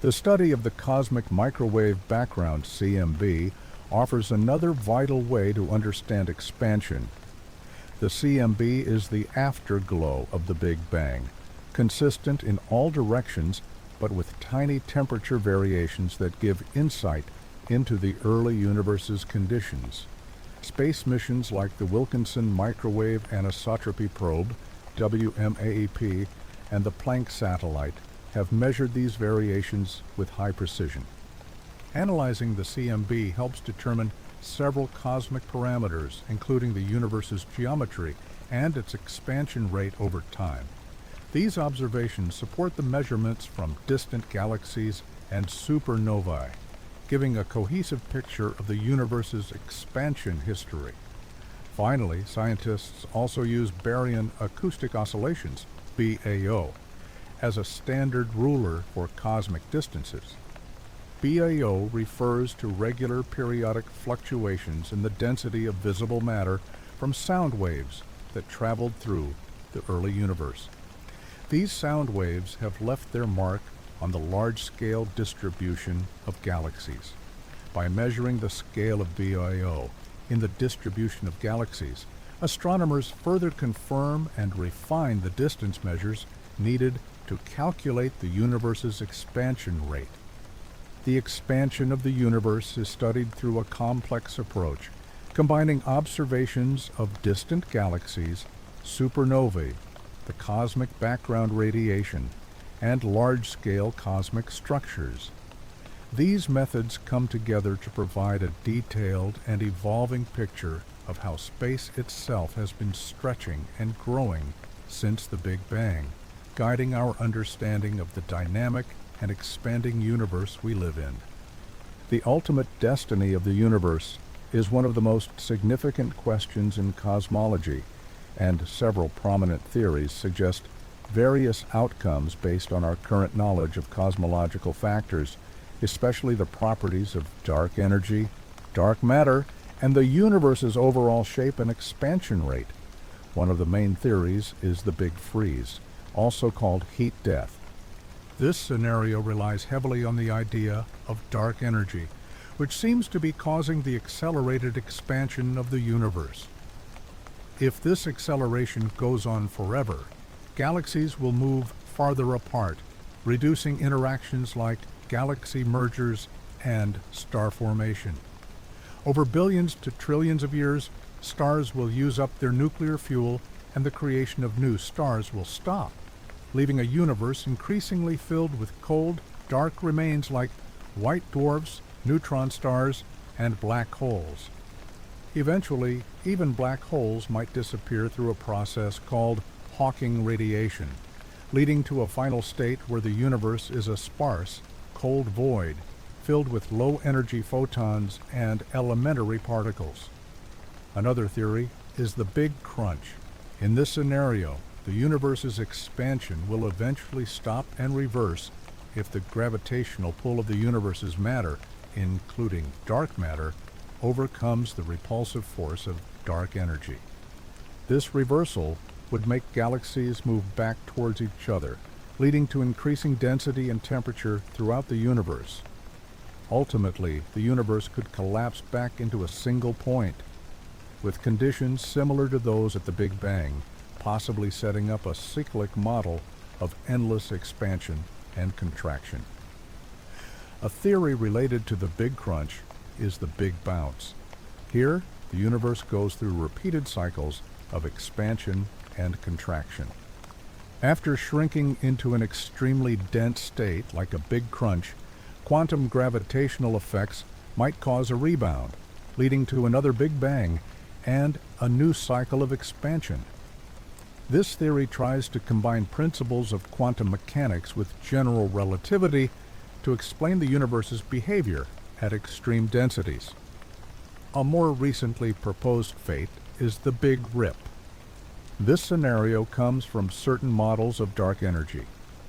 The study of the cosmic microwave background, CMB, offers another vital way to understand expansion. The CMB is the afterglow of the Big Bang, consistent in all directions but with tiny temperature variations that give insight into the early universe's conditions. Space missions like the Wilkinson Microwave Anisotropy Probe, WMAP, and the Planck satellite have measured these variations with high precision. Analyzing the CMB helps determine several cosmic parameters, including the universe's geometry and its expansion rate over time. These observations support the measurements from distant galaxies and supernovae, giving a cohesive picture of the universe's expansion history. Finally, scientists also use baryon acoustic oscillations, BAO, as a standard ruler for cosmic distances. BAO refers to regular periodic fluctuations in the density of visible matter from sound waves that traveled through the early universe. These sound waves have left their mark on the large-scale distribution of galaxies. By measuring the scale of BAO in the distribution of galaxies, astronomers further confirm and refine the distance measures needed to calculate the universe's expansion rate. The expansion of the universe is studied through a complex approach, combining observations of distant galaxies, supernovae, the cosmic background radiation, and large-scale cosmic structures. These methods come together to provide a detailed and evolving picture of how space itself has been stretching and growing since the Big Bang, guiding our understanding of the dynamic and expanding universe we live in. The ultimate destiny of the universe is one of the most significant questions in cosmology, and several prominent theories suggest various outcomes based on our current knowledge of cosmological factors, especially the properties of dark energy, dark matter, and the universe's overall shape and expansion rate. One of the main theories is the Big Freeze, also called heat death. This scenario relies heavily on the idea of dark energy, which seems to be causing the accelerated expansion of the universe. If this acceleration goes on forever, galaxies will move farther apart, reducing interactions like galaxy mergers and star formation. Over billions to trillions of years, stars will use up their nuclear fuel and the creation of new stars will stop, leaving a universe increasingly filled with cold, dark remains like white dwarfs, neutron stars, and black holes. Eventually, even black holes might disappear through a process called Hawking radiation, leading to a final state where the universe is a sparse, cold void filled with low-energy photons and elementary particles. Another theory is the Big Crunch. In this scenario, the universe's expansion will eventually stop and reverse if the gravitational pull of the universe's matter, including dark matter, overcomes the repulsive force of dark energy. This reversal would make galaxies move back towards each other, leading to increasing density and temperature throughout the universe. Ultimately, the universe could collapse back into a single point, with conditions similar to those at the Big Bang, possibly setting up a cyclic model of endless expansion and contraction. A theory related to the Big Crunch is the Big Bounce. Here, the universe goes through repeated cycles of expansion and contraction. After shrinking into an extremely dense state like a big crunch, quantum gravitational effects might cause a rebound, leading to another Big Bang and a new cycle of expansion. This theory tries to combine principles of quantum mechanics with general relativity to explain the universe's behavior at extreme densities. A more recently proposed fate is the Big Rip. This scenario comes from certain models of dark energy,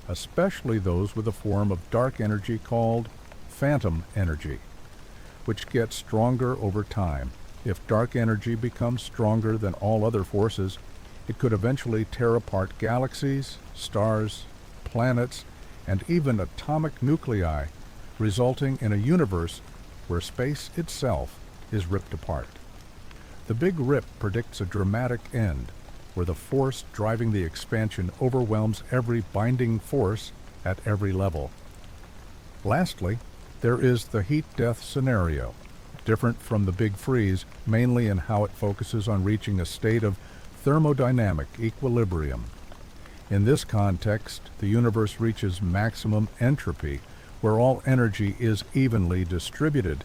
especially those with a form of dark energy called phantom energy, which gets stronger over time. If dark energy becomes stronger than all other forces, it could eventually tear apart galaxies, stars, planets, and even atomic nuclei, resulting in a universe where space itself is ripped apart. The Big Rip predicts a dramatic end, where the force driving the expansion overwhelms every binding force at every level, Lastly, there is the heat-death scenario, different from the Big Freeze mainly in how it focuses on reaching a state of thermodynamic equilibrium. In this context, the universe reaches maximum entropy, where all energy is evenly distributed,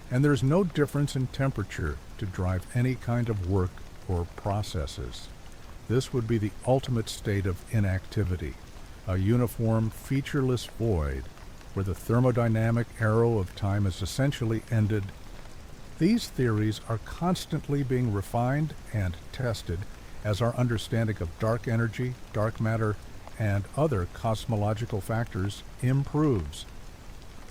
and there's no difference in temperature to drive any kind of work or processes. This would be the ultimate state of inactivity, a uniform, featureless void, where the thermodynamic arrow of time is essentially ended. These theories are constantly being refined and tested as our understanding of dark energy, dark matter, and other cosmological factors improves.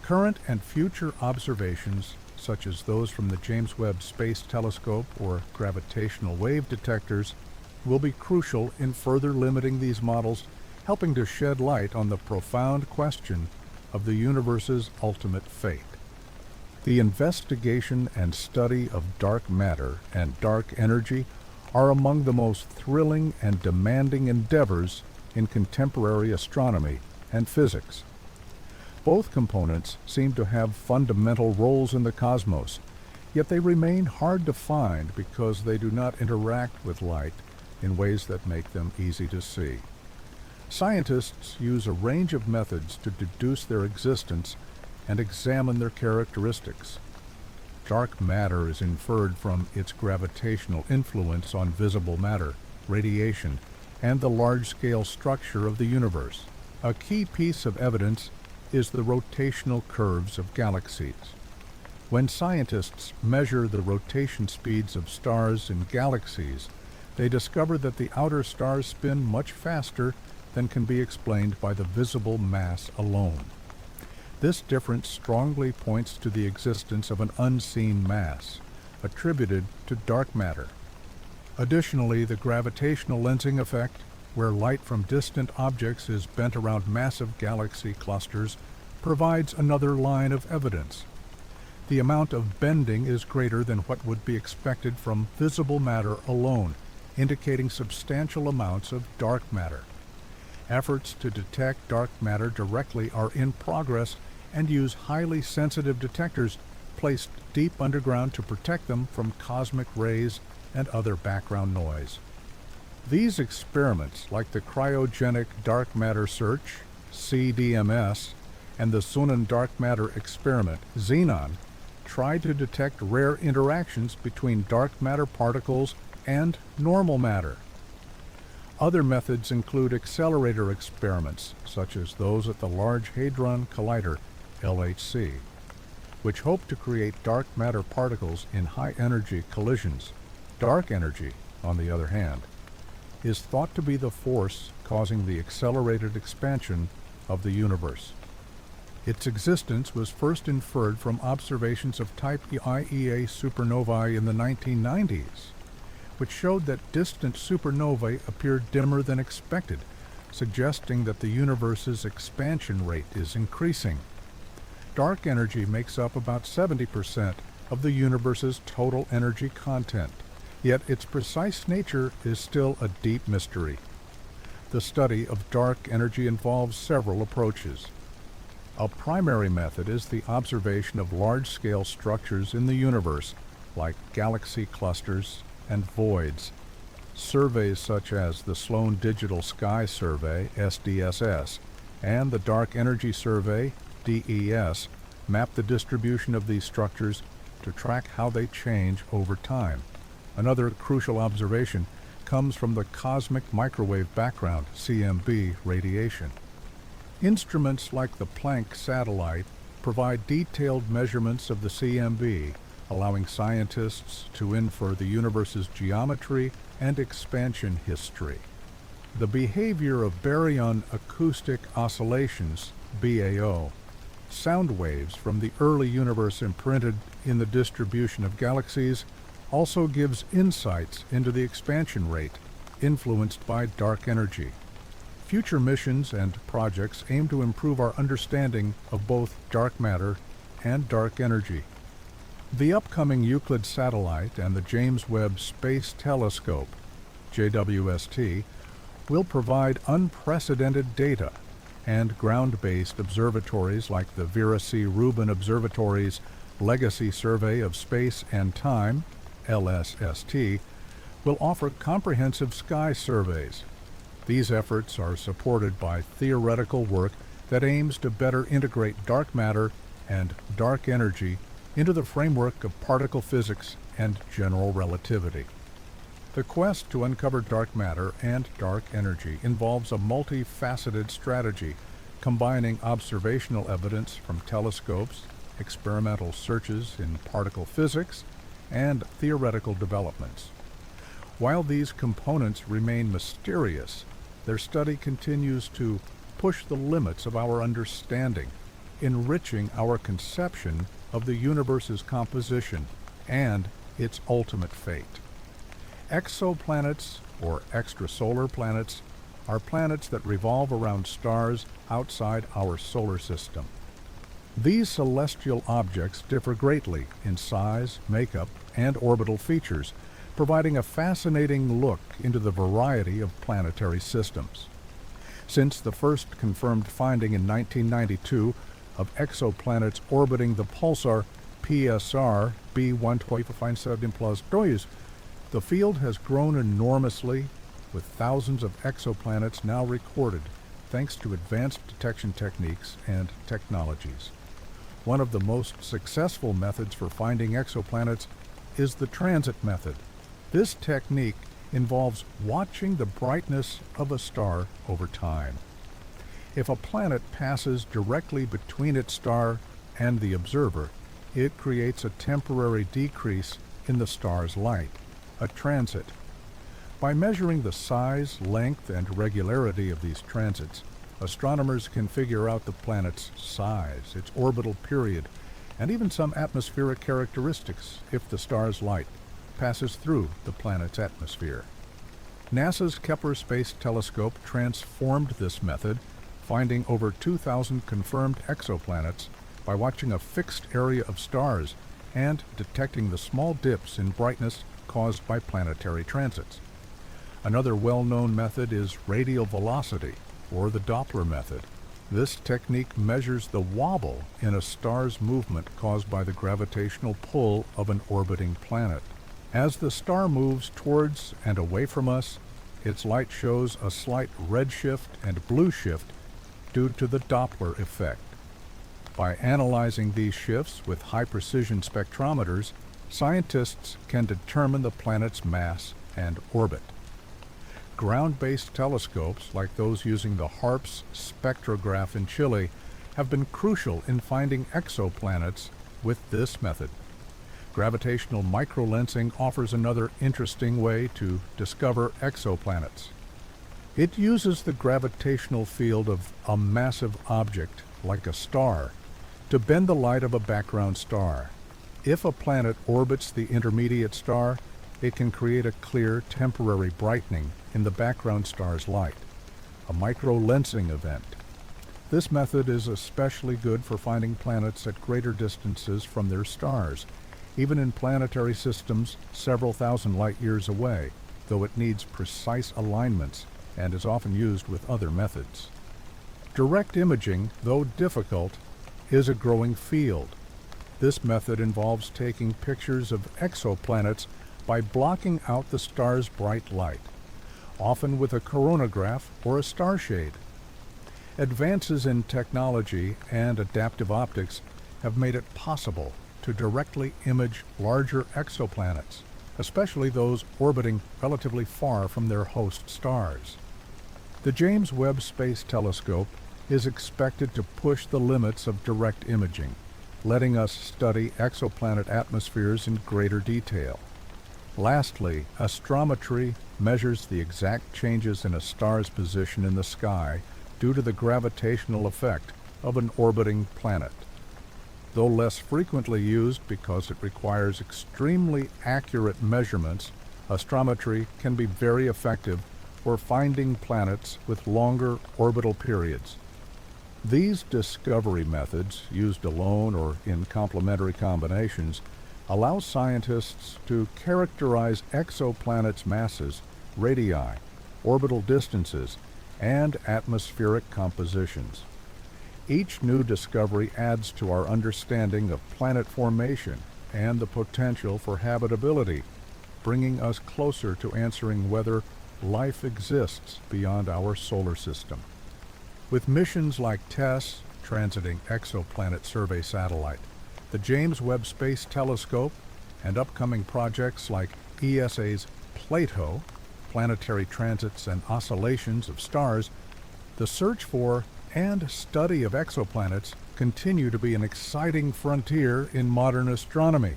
Current and future observations, such as those from the James Webb Space Telescope or gravitational wave detectors, will be crucial in further limiting these models, helping to shed light on the profound question of the universe's ultimate fate. The investigation and study of dark matter and dark energy are among the most thrilling and demanding endeavors in contemporary astronomy and physics. Both components seem to have fundamental roles in the cosmos, yet they remain hard to find because they do not interact with light in ways that make them easy to see. Scientists use a range of methods to deduce their existence and examine their characteristics. Dark matter is inferred from its gravitational influence on visible matter, radiation, and the large-scale structure of the universe. A key piece of evidence is the rotational curves of galaxies. When scientists measure the rotation speeds of stars in galaxies, they discover that the outer stars spin much faster than can be explained by the visible mass alone. This difference strongly points to the existence of an unseen mass, attributed to dark matter. Additionally, the gravitational lensing effect, where light from distant objects is bent around massive galaxy clusters, provides another line of evidence. The amount of bending is greater than what would be expected from visible matter alone, indicating substantial amounts of dark matter. Efforts to detect dark matter directly are in progress and use highly sensitive detectors placed deep underground to protect them from cosmic rays and other background noise. These experiments, like the Cryogenic Dark Matter Search, CDMS, and the Sonnen Dark Matter Experiment, Xenon, try to detect rare interactions between dark matter particles and normal matter. Other methods include accelerator experiments, such as those at the Large Hadron Collider, LHC, which hope to create dark matter particles in high-energy collisions. Dark energy, on the other hand, is thought to be the force causing the accelerated expansion of the universe. Its existence was first inferred from observations of type IEA supernovae in the 1990s, which showed that distant supernovae appeared dimmer than expected, suggesting that the universe's expansion rate is increasing. Dark energy makes up about 70% of the universe's total energy content, yet its precise nature is still a deep mystery. The study of dark energy involves several approaches. A primary method is the observation of large-scale structures in the universe, like galaxy clusters and voids. Surveys such as the Sloan Digital Sky Survey, SDSS, and the Dark Energy Survey, DES, map the distribution of these structures to track how they change over time. Another crucial observation comes from the cosmic microwave background, CMB, radiation. Instruments like the Planck satellite provide detailed measurements of the CMB, allowing scientists to infer the universe's geometry and expansion history. The behavior of baryon acoustic oscillations, BAO, sound waves from the early universe imprinted in the distribution of galaxies, also gives insights into the expansion rate, influenced by dark energy. Future missions and projects aim to improve our understanding of both dark matter and dark energy. The upcoming Euclid satellite and the James Webb Space Telescope, JWST, will provide unprecedented data, and ground-based observatories like the Vera C. Rubin Observatory's Legacy Survey of Space and Time, LSST, will offer comprehensive sky surveys. These efforts are supported by theoretical work that aims to better integrate dark matter and dark energy into the framework of particle physics and general relativity. The quest to uncover dark matter and dark energy involves a multifaceted strategy combining observational evidence from telescopes, experimental searches in particle physics, and theoretical developments. While these components remain mysterious, their study continues to push the limits of our understanding, enriching our conception of the universe's composition and its ultimate fate. Exoplanets, or extrasolar planets, are planets that revolve around stars outside our solar system. These celestial objects differ greatly in size, makeup, and orbital features, providing a fascinating look into the variety of planetary systems. Since the first confirmed finding in 1992 of exoplanets orbiting the pulsar PSR B125 the field has grown enormously, with thousands of exoplanets now recorded thanks to advanced detection techniques and technologies. One of the most successful methods for finding exoplanets is the transit method. This technique involves watching the brightness of a star over time. If a planet passes directly between its star and the observer, it creates a temporary decrease in the star's light, a transit. By measuring the size, length, and regularity of these transits, astronomers can figure out the planet's size, its orbital period, and even some atmospheric characteristics if the star's light passes through the planet's atmosphere. NASA's Kepler Space Telescope transformed this method, finding over 2,000 confirmed exoplanets by watching a fixed area of stars and detecting the small dips in brightness caused by planetary transits. Another well-known method is radial velocity, or the Doppler method. This technique measures the wobble in a star's movement caused by the gravitational pull of an orbiting planet. As the star moves towards and away from us, its light shows a slight redshift and blue shift due to the Doppler effect. By analyzing these shifts with high-precision spectrometers, scientists can determine the planet's mass and orbit. Ground-based telescopes, like those using the HARPS spectrograph in Chile, have been crucial in finding exoplanets with this method. Gravitational microlensing offers another interesting way to discover exoplanets. It uses the gravitational field of a massive object, like a star, to bend the light of a background star. If a planet orbits the intermediate star, it can create a clear temporary brightening in the background star's light, a microlensing event. This method is especially good for finding planets at greater distances from their stars, even in planetary systems several thousand light-years away, though it needs precise alignments and is often used with other methods. Direct imaging, though difficult, is a growing field. This method involves taking pictures of exoplanets by blocking out the star's bright light, often with a coronagraph or a starshade. Advances in technology and adaptive optics have made it possible to directly image larger exoplanets, especially those orbiting relatively far from their host stars. The James Webb Space Telescope is expected to push the limits of direct imaging, letting us study exoplanet atmospheres in greater detail. Lastly, astrometry measures the exact changes in a star's position in the sky due to the gravitational effect of an orbiting planet. Though less frequently used because it requires extremely accurate measurements, astrometry can be very effective for finding planets with longer orbital periods. These discovery methods, used alone or in complementary combinations, allow scientists to characterize exoplanets' masses, radii, orbital distances, and atmospheric compositions. Each new discovery adds to our understanding of planet formation and the potential for habitability, bringing us closer to answering whether life exists beyond our solar system. With missions like TESS, Transiting Exoplanet Survey Satellite, the James Webb Space Telescope, and upcoming projects like ESA's Plato, Planetary Transits and Oscillations of Stars, the search for and study of exoplanets continue to be an exciting frontier in modern astronomy.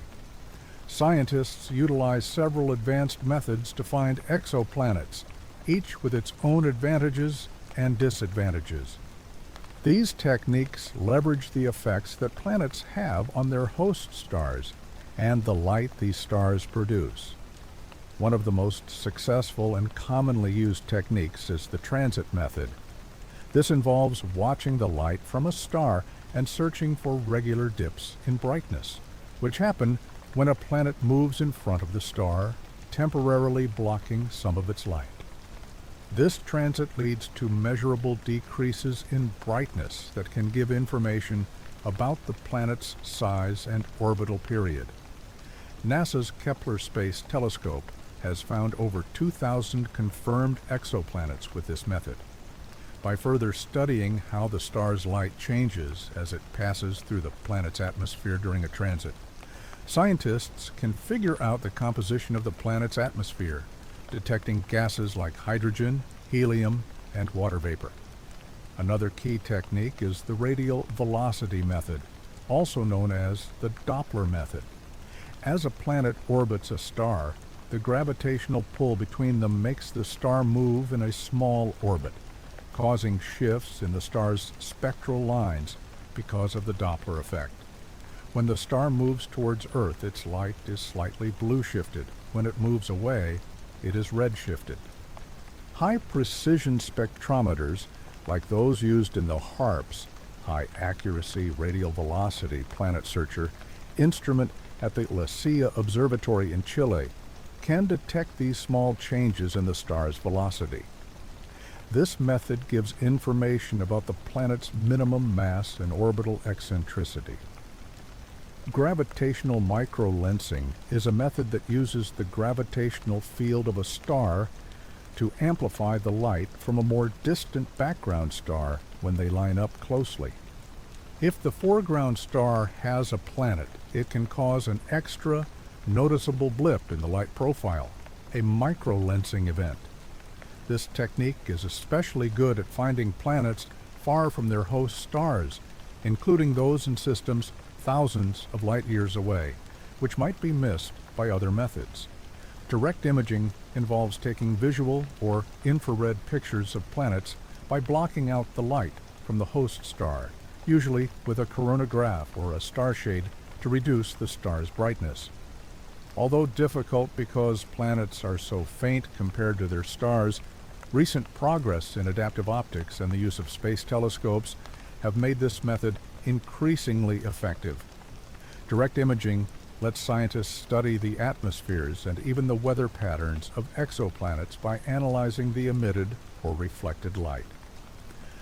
Scientists utilize several advanced methods to find exoplanets, each with its own advantages and disadvantages. These techniques leverage the effects that planets have on their host stars and the light these stars produce. One of the most successful and commonly used techniques is the transit method. This involves watching the light from a star and searching for regular dips in brightness, which happen when a planet moves in front of the star, temporarily blocking some of its light. This transit leads to measurable decreases in brightness that can give information about the planet's size and orbital period. NASA's Kepler Space Telescope has found over 2,000 confirmed exoplanets with this method. By further studying how the star's light changes as it passes through the planet's atmosphere during a transit, scientists can figure out the composition of the planet's atmosphere, detecting gases like hydrogen, helium, and water vapor. Another key technique is the radial velocity method, also known as the Doppler method. As a planet orbits a star, the gravitational pull between them makes the star move in a small orbit, causing shifts in the star's spectral lines because of the Doppler effect. When the star moves towards Earth, its light is slightly blue-shifted. When it moves away, it is red-shifted. High-precision spectrometers, like those used in the HARPS, High-Accuracy Radial Velocity Planet Searcher, instrument at the La Silla Observatory in Chile, can detect these small changes in the star's velocity. This method gives information about the planet's minimum mass and orbital eccentricity. Gravitational microlensing is a method that uses the gravitational field of a star to amplify the light from a more distant background star when they line up closely. If the foreground star has a planet, it can cause an extra noticeable blip in the light profile, a microlensing event. This technique is especially good at finding planets far from their host stars, including those in systems thousands of light years away, which might be missed by other methods. Direct imaging involves taking visual or infrared pictures of planets by blocking out the light from the host star, usually with a coronagraph or a starshade to reduce the star's brightness. Although difficult because planets are so faint compared to their stars, recent progress in adaptive optics and the use of space telescopes have made this method increasingly effective. Direct imaging lets scientists study the atmospheres and even the weather patterns of exoplanets by analyzing the emitted or reflected light.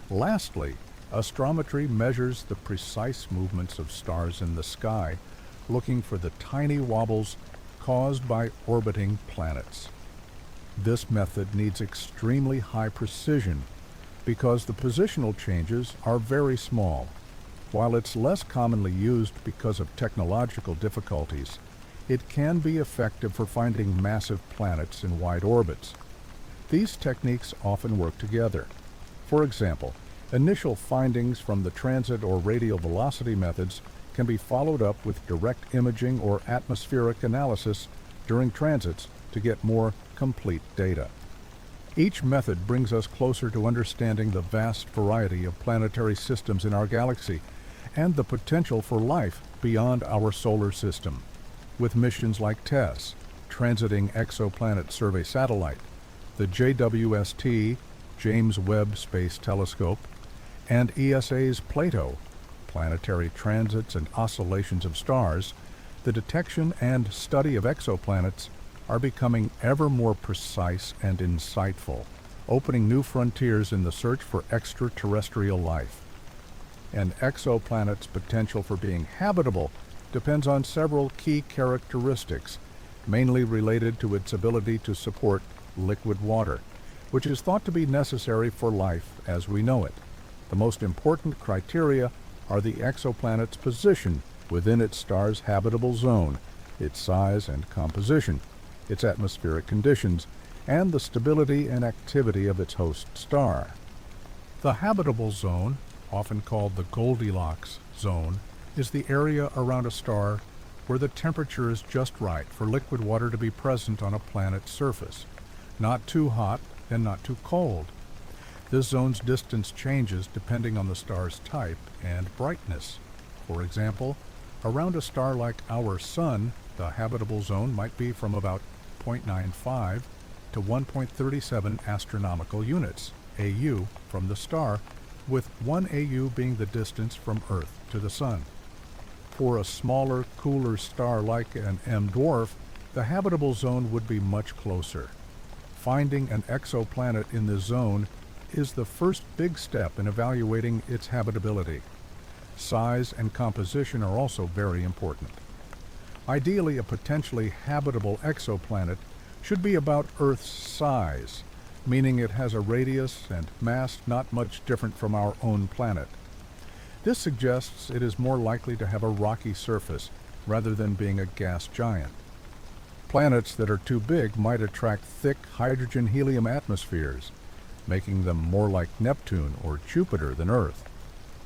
Lastly, astrometry measures the precise movements of stars in the sky, looking for the tiny wobbles caused by orbiting planets. This method needs extremely high precision because the positional changes are very small. While it's less commonly used because of technological difficulties, it can be effective for finding massive planets in wide orbits. These techniques often work together. For example, initial findings from the transit or radial velocity methods can be followed up with direct imaging or atmospheric analysis during transits to get more complete data. Each method brings us closer to understanding the vast variety of planetary systems in our galaxy and the potential for life beyond our solar system. With missions like TESS, Transiting Exoplanet Survey Satellite, the JWST, James Webb Space Telescope, and ESA's Plato, Planetary Transits and Oscillations of Stars, the detection and study of exoplanets are becoming ever more precise and insightful, opening new frontiers in the search for extraterrestrial life. An exoplanet's potential for being habitable depends on several key characteristics, mainly related to its ability to support liquid water, which is thought to be necessary for life as we know it. The most important criteria are the exoplanet's position within its star's habitable zone, its size and composition, its atmospheric conditions, and the stability and activity of its host star. The habitable zone, often called the Goldilocks zone, is the area around a star where the temperature is just right for liquid water to be present on a planet's surface, not too hot and not too cold. This zone's distance changes depending on the star's type and brightness. For example, around a star like our Sun, the habitable zone might be from about 0.95 to 1.37 astronomical units, AU, from the star, with 1 AU being the distance from Earth to the Sun. For a smaller, cooler star like an M dwarf, the habitable zone would be much closer. Finding an exoplanet in this zone is the first big step in evaluating its habitability. Size and composition are also very important. Ideally, a potentially habitable exoplanet should be about Earth's size, meaning it has a radius and mass not much different from our own planet. This suggests it is more likely to have a rocky surface rather than being a gas giant. Planets that are too big might attract thick hydrogen-helium atmospheres, making them more like Neptune or Jupiter than Earth.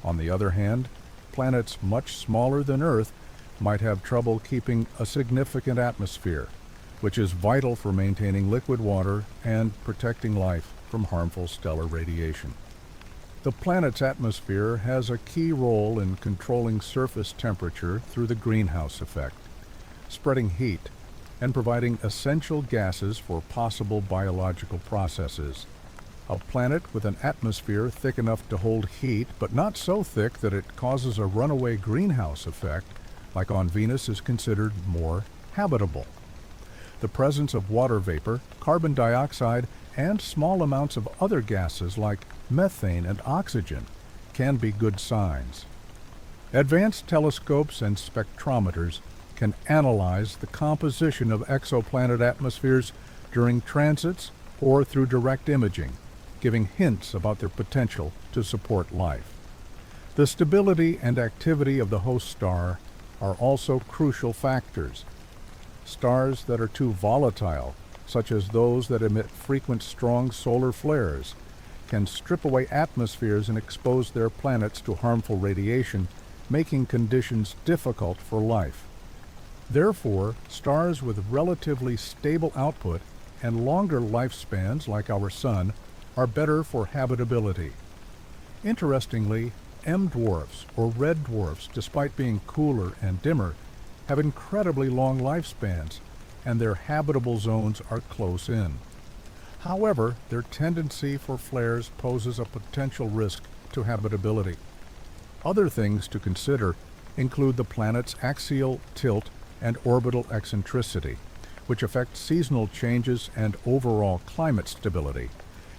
On the other hand, planets much smaller than Earth might have trouble keeping a significant atmosphere, which is vital for maintaining liquid water and protecting life from harmful stellar radiation. The planet's atmosphere has a key role in controlling surface temperature through the greenhouse effect, spreading heat, and providing essential gases for possible biological processes. A planet with an atmosphere thick enough to hold heat, but not so thick that it causes a runaway greenhouse effect, like on Venus, is considered more habitable. The presence of water vapor, carbon dioxide, and small amounts of other gases like methane and oxygen can be good signs. Advanced telescopes and spectrometers can analyze the composition of exoplanet atmospheres during transits or through direct imaging, giving hints about their potential to support life. The stability and activity of the host star are also crucial factors. Stars that are too volatile, such as those that emit frequent strong solar flares, can strip away atmospheres and expose their planets to harmful radiation, making conditions difficult for life. Therefore, stars with relatively stable output and longer lifespans, like our Sun, are better for habitability. Interestingly, M dwarfs or red dwarfs, despite being cooler and dimmer, have incredibly long lifespans, and their habitable zones are close in. However, their tendency for flares poses a potential risk to habitability. Other things to consider include the planet's axial tilt and orbital eccentricity, which affect seasonal changes and overall climate stability,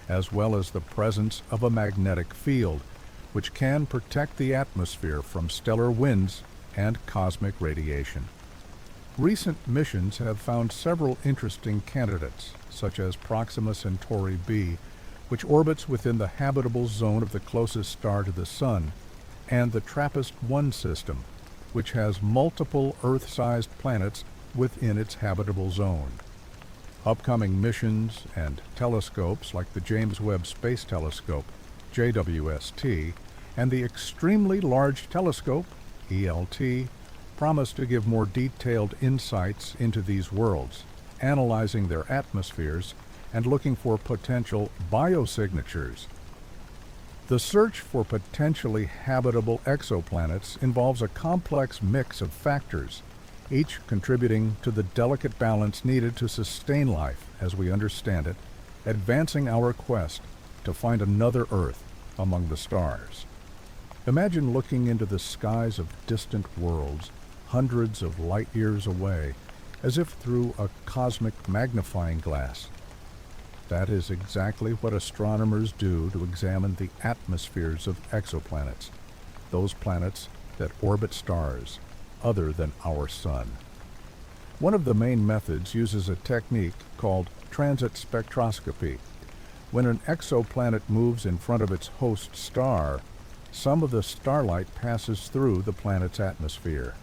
as well as the presence of a magnetic field, which can protect the atmosphere from stellar winds and cosmic radiation. Recent missions have found several interesting candidates, such as Proxima Centauri b, which orbits within the habitable zone of the closest star to the Sun, and the TRAPPIST-1 system, which has multiple Earth-sized planets within its habitable zone. Upcoming missions and telescopes like the James Webb Space Telescope, JWST, and the Extremely Large Telescope, ELT, promise to give more detailed insights into these worlds, analyzing their atmospheres and looking for potential biosignatures. The search for potentially habitable exoplanets involves a complex mix of factors, each contributing to the delicate balance needed to sustain life as we understand it, advancing our quest to find another Earth among the stars. Imagine looking into the skies of distant worlds, hundreds of light years away, as if through a cosmic magnifying glass. That is exactly what astronomers do to examine the atmospheres of exoplanets, those planets that orbit stars other than our Sun. One of the main methods uses a technique called transit spectroscopy. When an exoplanet moves in front of its host star, some of the starlight passes through the planet's atmosphere.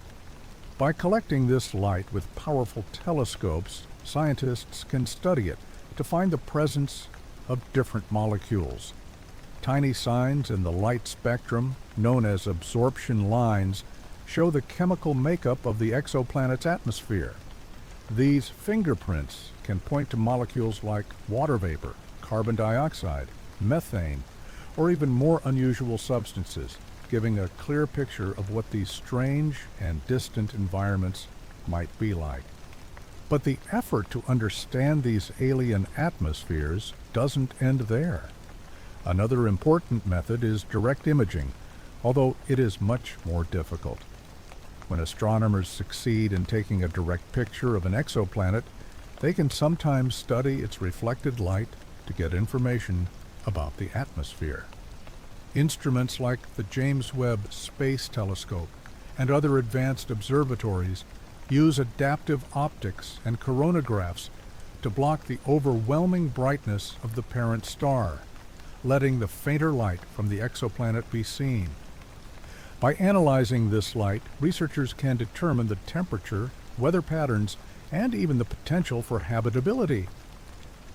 By collecting this light with powerful telescopes, scientists can study it to find the presence of different molecules. Tiny signs in the light spectrum, known as absorption lines, show the chemical makeup of the exoplanet's atmosphere. These fingerprints can point to molecules like water vapor, carbon dioxide, methane, or even more unusual substances, giving a clear picture of what these strange and distant environments might be like. But the effort to understand these alien atmospheres doesn't end there. Another important method is direct imaging, although it is much more difficult. When astronomers succeed in taking a direct picture of an exoplanet, they can sometimes study its reflected light to get information about the atmosphere. Instruments like the James Webb Space Telescope and other advanced observatories use adaptive optics and coronagraphs to block the overwhelming brightness of the parent star, letting the fainter light from the exoplanet be seen. By analyzing this light, researchers can determine the temperature, weather patterns, and even the potential for habitability.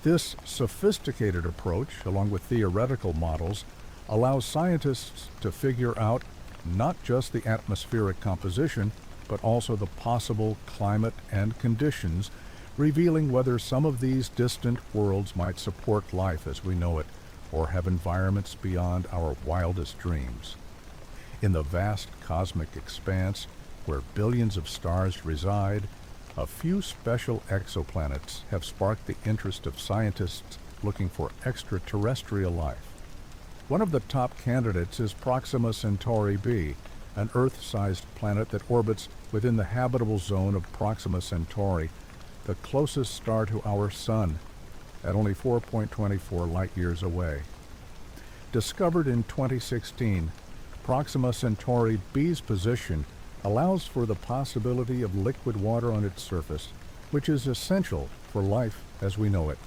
This sophisticated approach, along with theoretical models, allows scientists to figure out not just the atmospheric composition, but also the possible climate and conditions, revealing whether some of these distant worlds might support life as we know it, or have environments beyond our wildest dreams. In the vast cosmic expanse, where billions of stars reside, a few special exoplanets have sparked the interest of scientists looking for extraterrestrial life. One of the top candidates is Proxima Centauri b, an Earth-sized planet that orbits within the habitable zone of Proxima Centauri, the closest star to our Sun, at only 4.24 light-years away. Discovered in 2016, Proxima Centauri b's position allows for the possibility of liquid water on its surface, which is essential for life as we know it.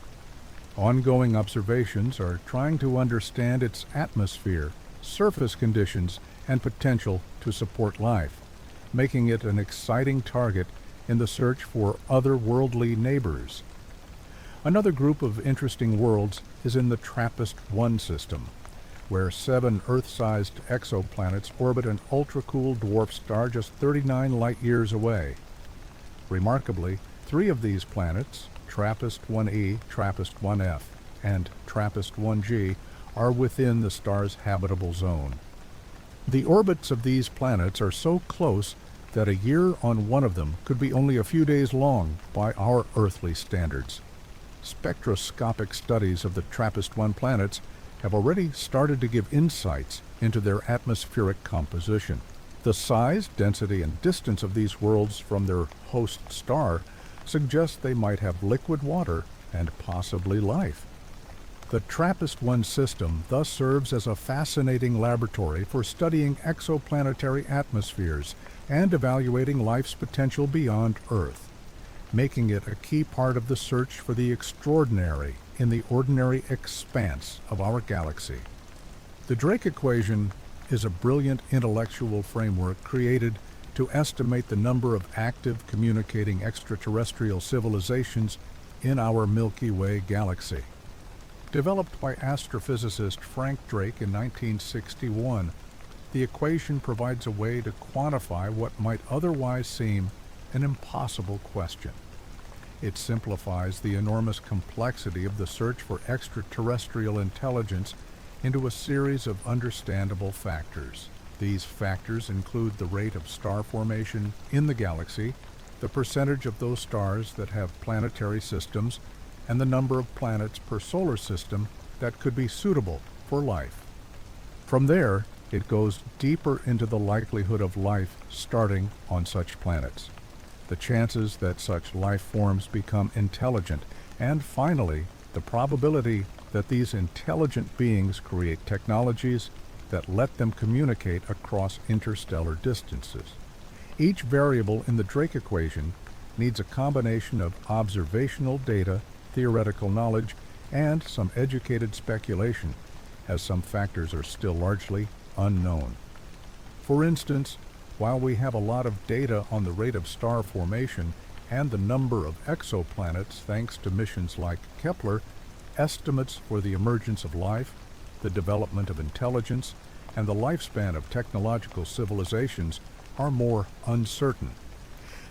Ongoing observations are trying to understand its atmosphere, surface conditions, and potential to support life, making it an exciting target in the search for otherworldly neighbors. Another group of interesting worlds is in the TRAPPIST-1 system, where 7 Earth-sized exoplanets orbit an ultra-cool dwarf star just 39 light-years away. Remarkably, 3 of these planets, TRAPPIST-1e, TRAPPIST-1f, and TRAPPIST-1g, are within the star's habitable zone. The orbits of these planets are so close that a year on one of them could be only a few days long by our earthly standards. Spectroscopic studies of the TRAPPIST-1 planets have already started to give insights into their atmospheric composition. The size, density, and distance of these worlds from their host star suggest they might have liquid water and possibly life. The TRAPPIST-1 system thus serves as a fascinating laboratory for studying exoplanetary atmospheres and evaluating life's potential beyond Earth, making it a key part of the search for the extraordinary in the ordinary expanse of our galaxy. The Drake equation is a brilliant intellectual framework created to estimate the number of active communicating extraterrestrial civilizations in our Milky Way galaxy. Developed by astrophysicist Frank Drake in 1961, the equation provides a way to quantify what might otherwise seem an impossible question. It simplifies the enormous complexity of the search for extraterrestrial intelligence into a series of understandable factors. These factors include the rate of star formation in the galaxy, the percentage of those stars that have planetary systems, and the number of planets per solar system that could be suitable for life. From there, it goes deeper into the likelihood of life starting on such planets, the chances that such life forms become intelligent, and finally, the probability that these intelligent beings create technologies that let them communicate across interstellar distances. Each variable in the Drake equation needs a combination of observational data, theoretical knowledge, and some educated speculation, as some factors are still largely unknown. For instance, while we have a lot of data on the rate of star formation and the number of exoplanets thanks to missions like Kepler, estimates for the emergence of life, the development of intelligence, and the lifespan of technological civilizations are more uncertain.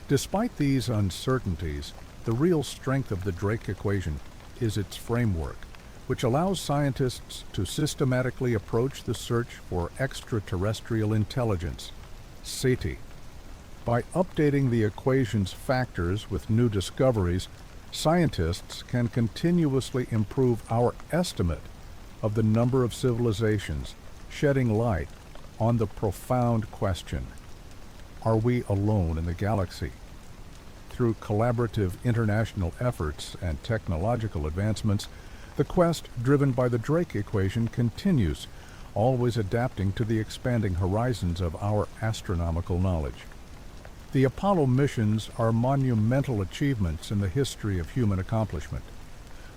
Despite these uncertainties, the real strength of the Drake equation is its framework, which allows scientists to systematically approach the search for extraterrestrial intelligence, SETI. By updating the equation's factors with new discoveries, scientists can continuously improve our estimate of the number of civilizations, shedding light on the profound question: are we alone in the galaxy? Through collaborative international efforts and technological advancements, the quest driven by the Drake equation continues, always adapting to the expanding horizons of our astronomical knowledge. The Apollo missions are monumental achievements in the history of human accomplishment.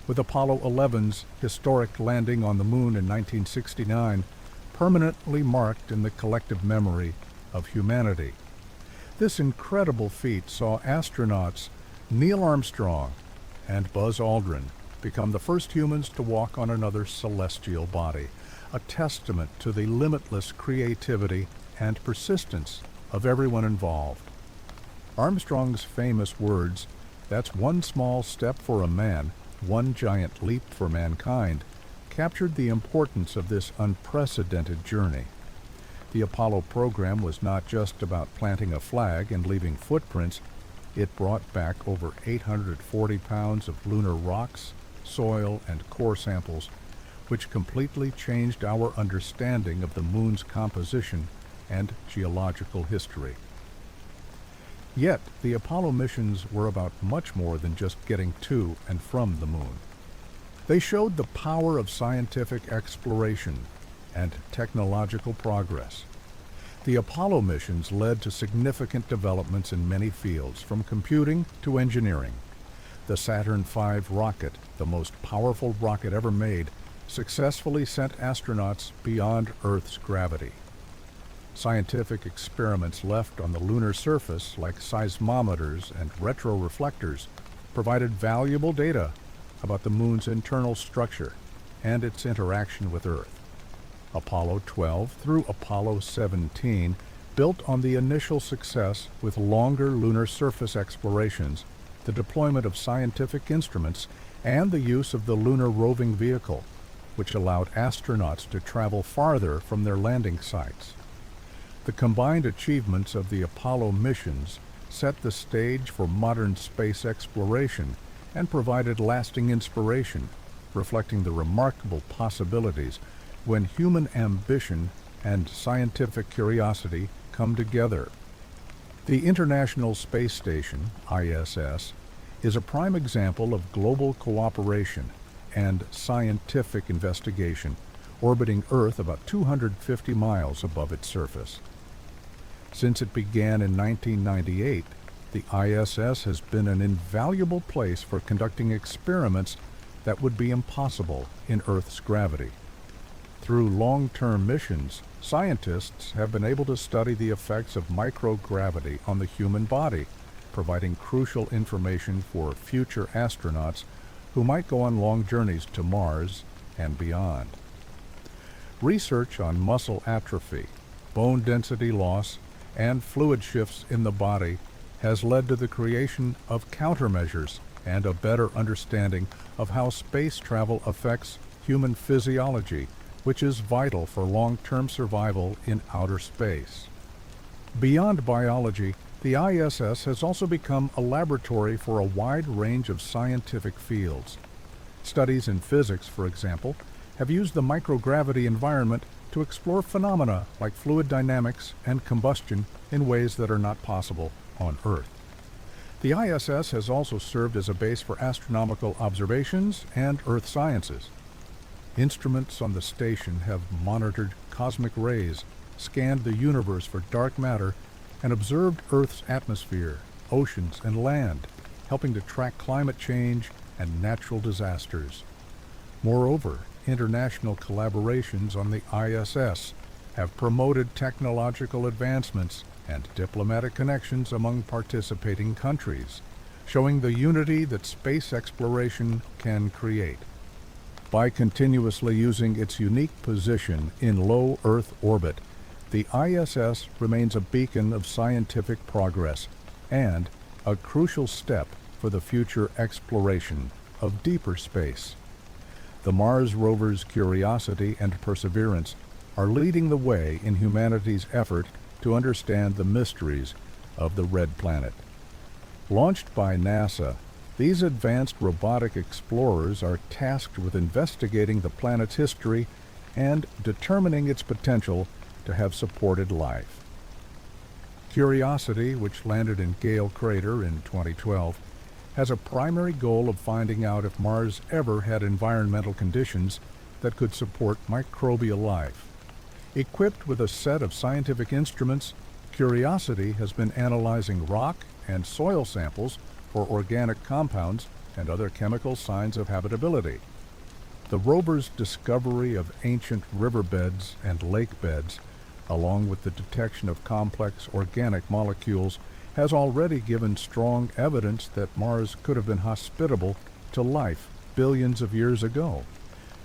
With Apollo 11's historic landing on the Moon in 1969 permanently marked in the collective memory of humanity. This incredible feat saw astronauts Neil Armstrong and Buzz Aldrin become the first humans to walk on another celestial body, a testament to the limitless creativity and persistence of everyone involved. Armstrong's famous words, "That's one small step for a man, one giant leap for mankind," captured the importance of this unprecedented journey. The Apollo program was not just about planting a flag and leaving footprints. It brought back over 840 pounds of lunar rocks, soil, and core samples, which completely changed our understanding of the Moon's composition and geological history. Yet, the Apollo missions were about much more than just getting to and from the Moon. They showed the power of scientific exploration and technological progress. The Apollo missions led to significant developments in many fields, from computing to engineering. The Saturn V rocket, the most powerful rocket ever made, successfully sent astronauts beyond Earth's gravity. Scientific experiments left on the lunar surface, like seismometers and retroreflectors, provided valuable data about the Moon's internal structure and its interaction with Earth. Apollo 12 through Apollo 17 built on the initial success with longer lunar surface explorations, the deployment of scientific instruments, and the use of the Lunar Roving Vehicle, which allowed astronauts to travel farther from their landing sites. The combined achievements of the Apollo missions set the stage for modern space exploration and provided lasting inspiration, reflecting the remarkable possibilities when human ambition and scientific curiosity come together. The International Space Station, ISS, is a prime example of global cooperation and scientific investigation, orbiting Earth about 250 miles above its surface. Since it began in 1998, the ISS has been an invaluable place for conducting experiments that would be impossible in Earth's gravity. Through long-term missions, scientists have been able to study the effects of microgravity on the human body, providing crucial information for future astronauts who might go on long journeys to Mars and beyond. Research on muscle atrophy, bone density loss, and fluid shifts in the body has led to the creation of countermeasures and a better understanding of how space travel affects human physiology, which is vital for long-term survival in outer space. Beyond biology, the ISS has also become a laboratory for a wide range of scientific fields. Studies in physics, for example, have used the microgravity environment to explore phenomena like fluid dynamics and combustion in ways that are not possible on Earth. The ISS has also served as a base for astronomical observations and Earth sciences. Instruments on the station have monitored cosmic rays, scanned the universe for dark matter, and observed Earth's atmosphere, oceans, and land, helping to track climate change and natural disasters. Moreover, international collaborations on the ISS have promoted technological advancements and diplomatic connections among participating countries, showing the unity that space exploration can create. By continuously using its unique position in low Earth orbit, the ISS remains a beacon of scientific progress and a crucial step for the future exploration of deeper space. The Mars rovers Curiosity and Perseverance are leading the way in humanity's effort to understand the mysteries of the Red Planet. Launched by NASA, these advanced robotic explorers are tasked with investigating the planet's history and determining its potential to have supported life. Curiosity, which landed in Gale Crater in 2012, has a primary goal of finding out if Mars ever had environmental conditions that could support microbial life. Equipped with a set of scientific instruments, Curiosity has been analyzing rock and soil samples for organic compounds and other chemical signs of habitability. The rover's discovery of ancient riverbeds and lake beds, along with the detection of complex organic molecules, has already given strong evidence that Mars could have been hospitable to life billions of years ago.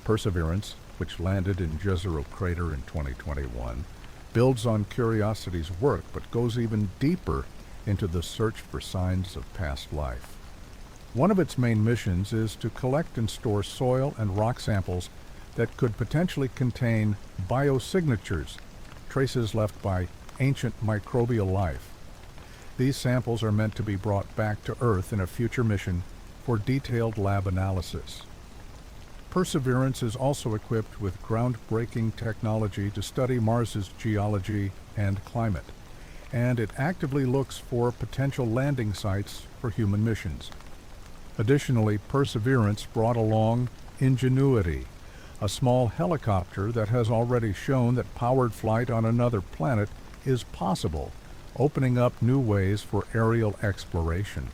Perseverance, which landed in Jezero Crater in 2021, builds on Curiosity's work but goes even deeper into the search for signs of past life. One of its main missions is to collect and store soil and rock samples that could potentially contain biosignatures, traces left by ancient microbial life. These samples are meant to be brought back to Earth in a future mission for detailed lab analysis. Perseverance is also equipped with groundbreaking technology to study Mars's geology and climate, and it actively looks for potential landing sites for human missions. Additionally, Perseverance brought along Ingenuity, a small helicopter that has already shown that powered flight on another planet is possible, opening up new ways for aerial exploration.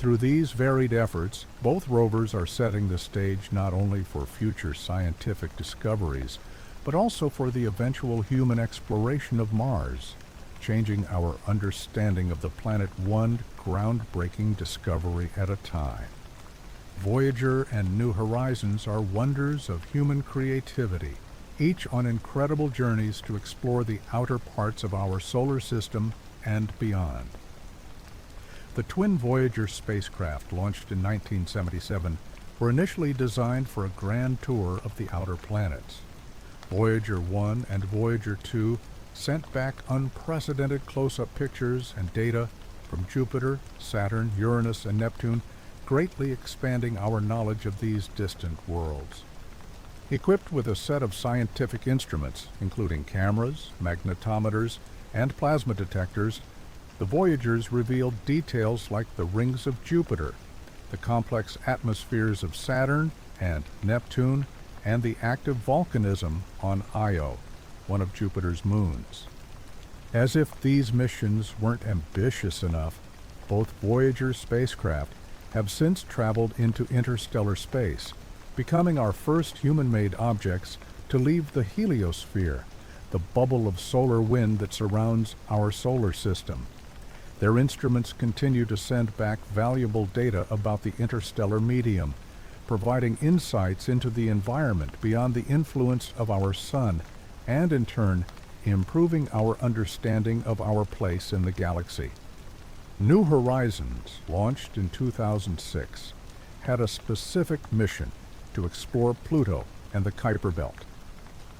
Through these varied efforts, both rovers are setting the stage not only for future scientific discoveries, but also for the eventual human exploration of Mars, changing our understanding of the planet one groundbreaking discovery at a time. Voyager and New Horizons are wonders of human creativity, each on incredible journeys to explore the outer parts of our solar system and beyond. The twin Voyager spacecraft, launched in 1977, were initially designed for a grand tour of the outer planets. Voyager 1 and Voyager 2 sent back unprecedented close-up pictures and data from Jupiter, Saturn, Uranus, and Neptune, greatly expanding our knowledge of these distant worlds. Equipped with a set of scientific instruments, including cameras, magnetometers, and plasma detectors, the Voyagers revealed details like the rings of Jupiter, the complex atmospheres of Saturn and Neptune, and the active volcanism on Io, one of Jupiter's moons. As if these missions weren't ambitious enough, both Voyager spacecraft have since traveled into interstellar space, becoming our first human-made objects to leave the heliosphere, the bubble of solar wind that surrounds our solar system. Their instruments continue to send back valuable data about the interstellar medium, providing insights into the environment beyond the influence of our sun, and in turn, improving our understanding of our place in the galaxy. New Horizons, launched in 2006, had a specific mission to explore Pluto and the Kuiper Belt.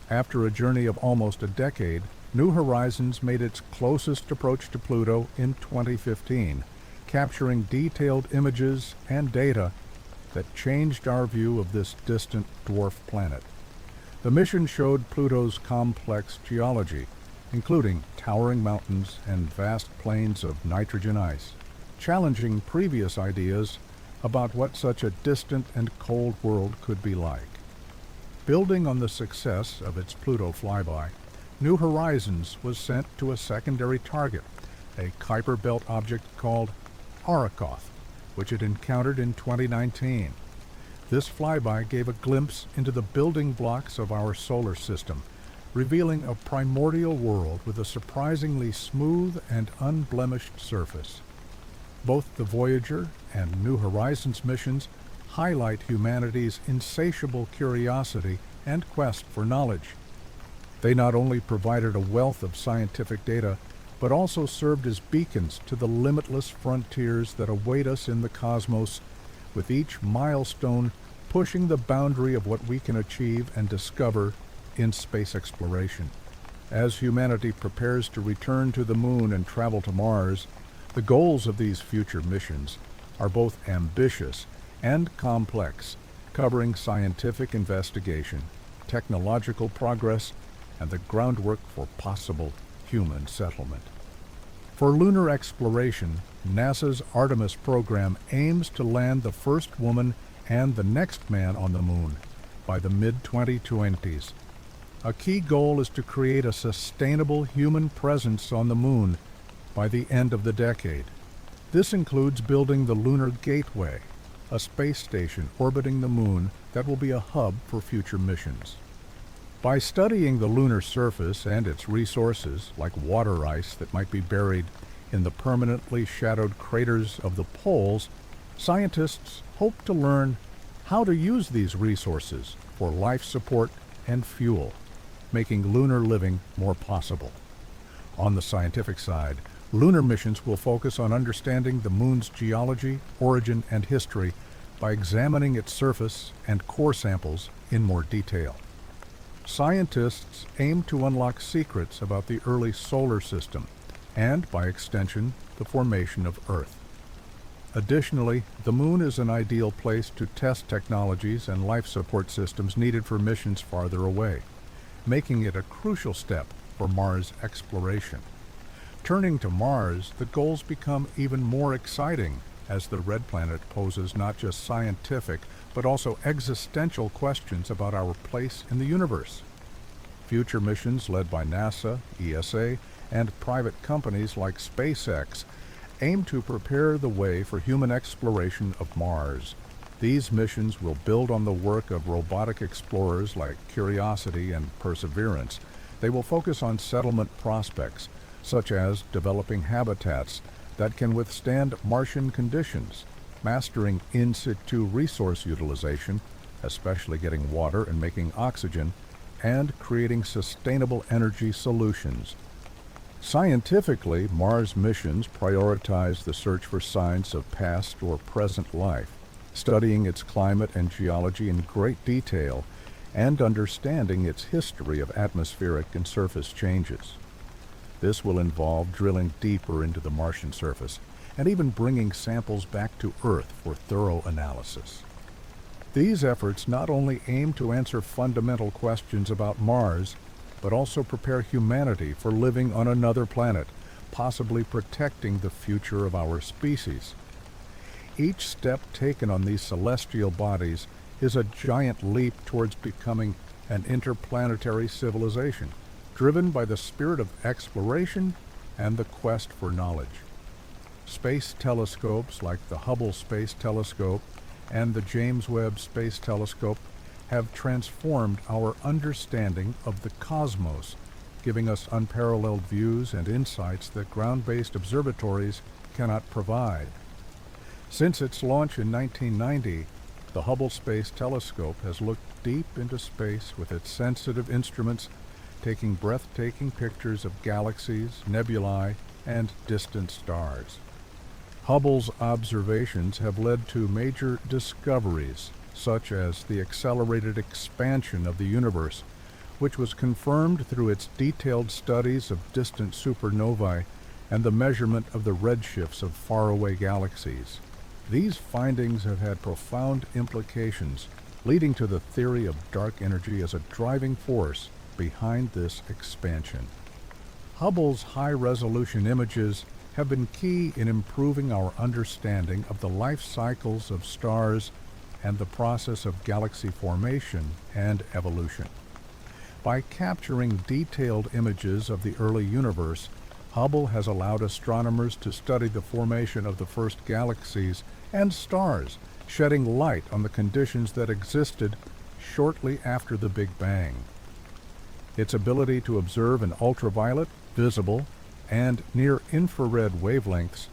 After a journey of almost a decade, New Horizons made its closest approach to Pluto in 2015, capturing detailed images and data that changed our view of this distant dwarf planet. The mission showed Pluto's complex geology, including towering mountains and vast plains of nitrogen ice, challenging previous ideas about what such a distant and cold world could be like. Building on the success of its Pluto flyby, New Horizons was sent to a secondary target, a Kuiper Belt object called Arrokoth, which it encountered in 2019. This flyby gave a glimpse into the building blocks of our solar system, revealing a primordial world with a surprisingly smooth and unblemished surface. Both the Voyager and New Horizons missions highlight humanity's insatiable curiosity and quest for knowledge. They not only provided a wealth of scientific data, but also served as beacons to the limitless frontiers that await us in the cosmos, with each milestone pushing the boundary of what we can achieve and discover in space exploration. As humanity prepares to return to the Moon and travel to Mars, the goals of these future missions are both ambitious and complex, covering scientific investigation, technological progress, and the groundwork for possible human settlement. For lunar exploration, NASA's Artemis program aims to land the first woman and the next man on the Moon by the mid-2020s. A key goal is to create a sustainable human presence on the Moon by the end of the decade. This includes building the Lunar Gateway, a space station orbiting the Moon that will be a hub for future missions. By studying the lunar surface and its resources, like water ice that might be buried in the permanently shadowed craters of the poles, scientists hope to learn how to use these resources for life support and fuel, making lunar living more possible. On the scientific side, lunar missions will focus on understanding the Moon's geology, origin, and history by examining its surface and core samples in more detail. Scientists aim to unlock secrets about the early solar system and, by extension, the formation of Earth. Additionally, the Moon is an ideal place to test technologies and life support systems needed for missions farther away, making it a crucial step for Mars exploration. Turning to Mars, the goals become even more exciting as the red planet poses not just scientific but also existential questions about our place in the universe. Future missions led by NASA, ESA, and private companies like SpaceX aim to prepare the way for human exploration of Mars. These missions will build on the work of robotic explorers like Curiosity and Perseverance. They will focus on settlement prospects, such as developing habitats that can withstand Martian conditions, mastering in situ resource utilization, especially getting water and making oxygen, and creating sustainable energy solutions. Scientifically, Mars missions prioritize the search for signs of past or present life, studying its climate and geology in great detail, and understanding its history of atmospheric and surface changes. This will involve drilling deeper into the Martian surface and even bringing samples back to Earth for thorough analysis. These efforts not only aim to answer fundamental questions about Mars, but also prepare humanity for living on another planet, possibly protecting the future of our species. Each step taken on these celestial bodies is a giant leap towards becoming an interplanetary civilization, driven by the spirit of exploration and the quest for knowledge. Space telescopes like the Hubble Space Telescope and the James Webb Space Telescope have transformed our understanding of the cosmos, giving us unparalleled views and insights that ground-based observatories cannot provide. Since its launch in 1990, the Hubble Space Telescope has looked deep into space with its sensitive instruments, taking breathtaking pictures of galaxies, nebulae, and distant stars. Hubble's observations have led to major discoveries, such as the accelerated expansion of the universe, which was confirmed through its detailed studies of distant supernovae and the measurement of the redshifts of faraway galaxies. These findings have had profound implications, leading to the theory of dark energy as a driving force behind this expansion. Hubble's high-resolution images have been key in improving our understanding of the life cycles of stars and the process of galaxy formation and evolution. By capturing detailed images of the early universe, Hubble has allowed astronomers to study the formation of the first galaxies and stars, shedding light on the conditions that existed shortly after the Big Bang. Its ability to observe in ultraviolet, visible, and near-infrared wavelengths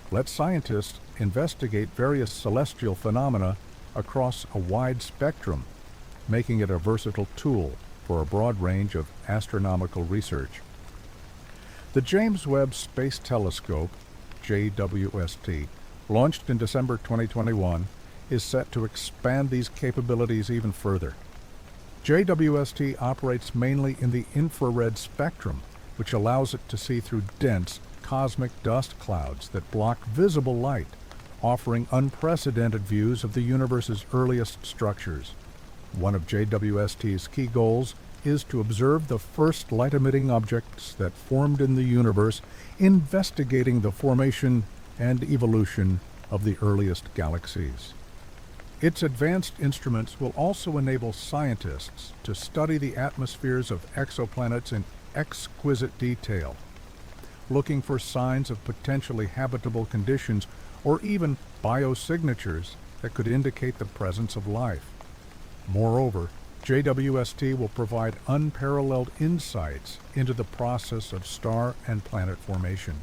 lets scientists investigate various celestial phenomena across a wide spectrum, making it a versatile tool for a broad range of astronomical research. The James Webb Space Telescope, JWST, launched in December 2021, is set to expand these capabilities even further. JWST operates mainly in the infrared spectrum, which allows it to see through dense cosmic dust clouds that block visible light, offering unprecedented views of the universe's earliest structures. One of JWST's key goals is to observe the first light-emitting objects that formed in the universe, investigating the formation and evolution of the earliest galaxies. Its advanced instruments will also enable scientists to study the atmospheres of exoplanets in exquisite detail, looking for signs of potentially habitable conditions or even biosignatures that could indicate the presence of life. Moreover, JWST will provide unparalleled insights into the process of star and planet formation,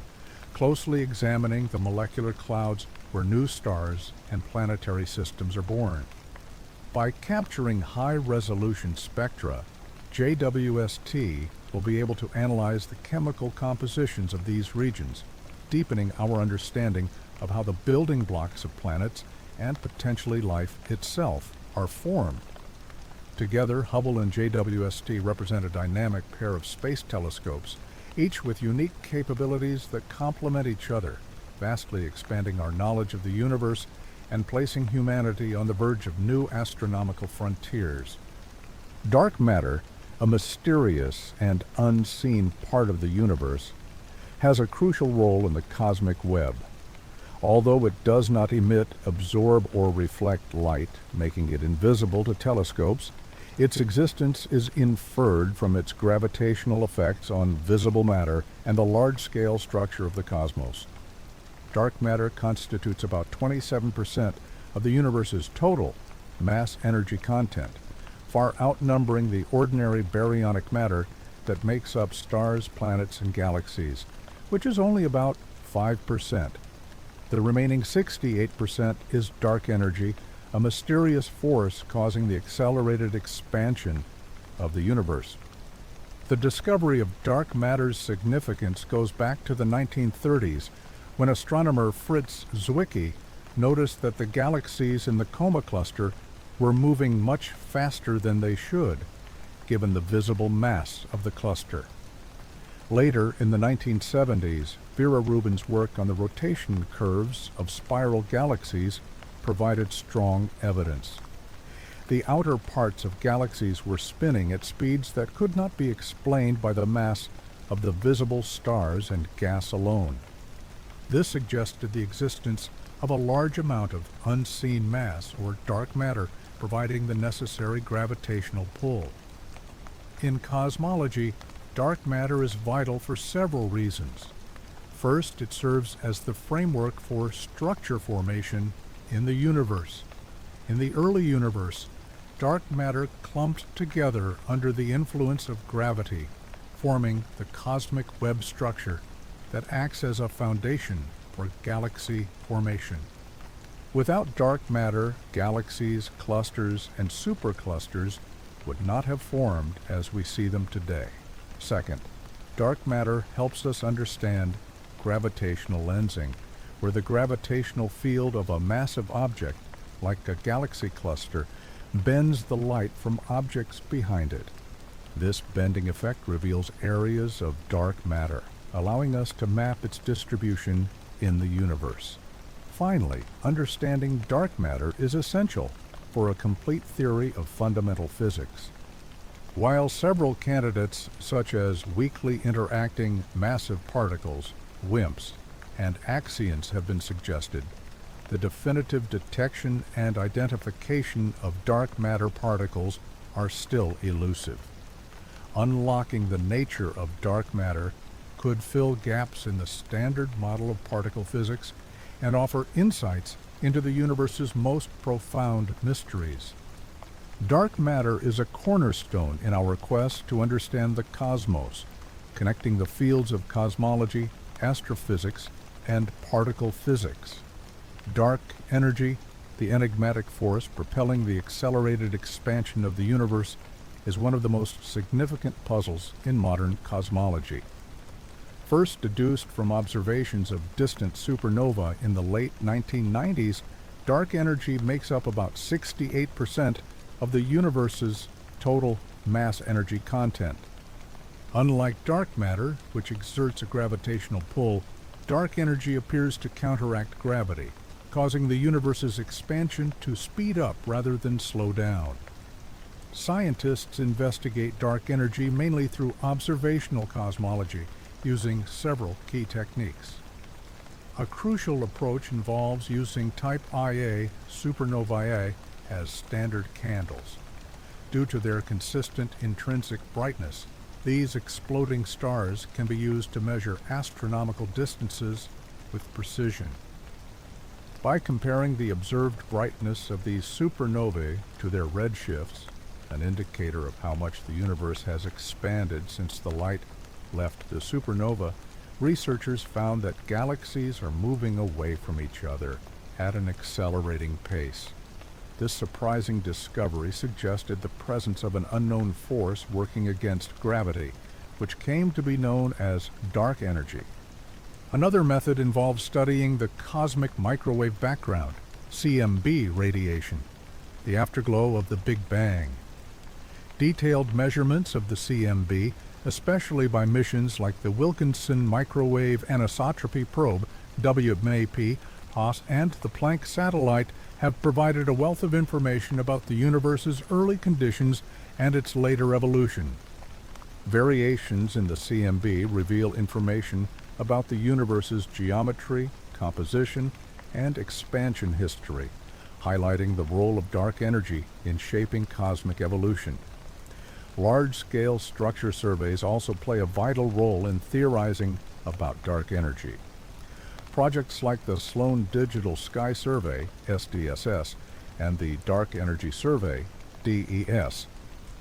closely examining the molecular clouds where new stars and planetary systems are born. By capturing high-resolution spectra, JWST will be able to analyze the chemical compositions of these regions, deepening our understanding of how the building blocks of planets and potentially life itself are formed. Together, Hubble and JWST represent a dynamic pair of space telescopes, each with unique capabilities that complement each other, vastly expanding our knowledge of the universe and placing humanity on the verge of new astronomical frontiers. Dark matter, a mysterious and unseen part of the universe, has a crucial role in the cosmic web. Although it does not emit, absorb, or reflect light, making it invisible to telescopes, its existence is inferred from its gravitational effects on visible matter and the large-scale structure of the cosmos. Dark matter constitutes about 27% of the universe's total mass energy content, far outnumbering the ordinary baryonic matter that makes up stars, planets, and galaxies, which is only about 5%. The remaining 68% is dark energy, a mysterious force causing the accelerated expansion of the universe. The discovery of dark matter's significance goes back to the 1930s, when astronomer Fritz Zwicky noticed that the galaxies in the Coma cluster were moving much faster than they should, given the visible mass of the cluster. Later, in the 1970s, Vera Rubin's work on the rotation curves of spiral galaxies provided strong evidence. The outer parts of galaxies were spinning at speeds that could not be explained by the mass of the visible stars and gas alone. This suggested the existence of a large amount of unseen mass, or dark matter, providing the necessary gravitational pull. In cosmology, dark matter is vital for several reasons. First, it serves as the framework for structure formation in the universe. In the early universe, dark matter clumped together under the influence of gravity, forming the cosmic web structure that acts as a foundation for galaxy formation. Without dark matter, galaxies, clusters, and superclusters would not have formed as we see them today. Second, dark matter helps us understand gravitational lensing, where the gravitational field of a massive object, like a galaxy cluster, bends the light from objects behind it. This bending effect reveals areas of dark matter, allowing us to map its distribution in the universe. Finally, understanding dark matter is essential for a complete theory of fundamental physics. While several candidates, such as weakly interacting massive particles, WIMPs, and axions have been suggested, the definitive detection and identification of dark matter particles are still elusive. Unlocking the nature of dark matter could fill gaps in the standard model of particle physics and offer insights into the universe's most profound mysteries. Dark matter is a cornerstone in our quest to understand the cosmos, connecting the fields of cosmology, astrophysics, and particle physics. Dark energy, the enigmatic force propelling the accelerated expansion of the universe, is one of the most significant puzzles in modern cosmology. First deduced from observations of distant supernovae in the late 1990s, dark energy makes up about 68% of the universe's total mass energy content. Unlike dark matter, which exerts a gravitational pull, dark energy appears to counteract gravity, causing the universe's expansion to speed up rather than slow down. Scientists investigate dark energy mainly through observational cosmology, using several key techniques. A crucial approach involves using type Ia supernovae as standard candles. Due to their consistent intrinsic brightness, these exploding stars can be used to measure astronomical distances with precision. By comparing the observed brightness of these supernovae to their redshifts, an indicator of how much the universe has expanded since the light left the supernova, researchers found that galaxies are moving away from each other at an accelerating pace. This surprising discovery suggested the presence of an unknown force working against gravity, which came to be known as dark energy. Another method involves studying the cosmic microwave background, CMB radiation, the afterglow of the Big Bang. Detailed measurements of the CMB, especially by missions like the Wilkinson Microwave Anisotropy Probe, WMAP, HAAS, and the Planck satellite, have provided a wealth of information about the universe's early conditions and its later evolution. Variations in the CMB reveal information about the universe's geometry, composition, and expansion history, highlighting the role of dark energy in shaping cosmic evolution. Large-scale structure surveys also play a vital role in theorizing about dark energy. Projects like the Sloan Digital Sky Survey, SDSS, and the Dark Energy Survey, DES,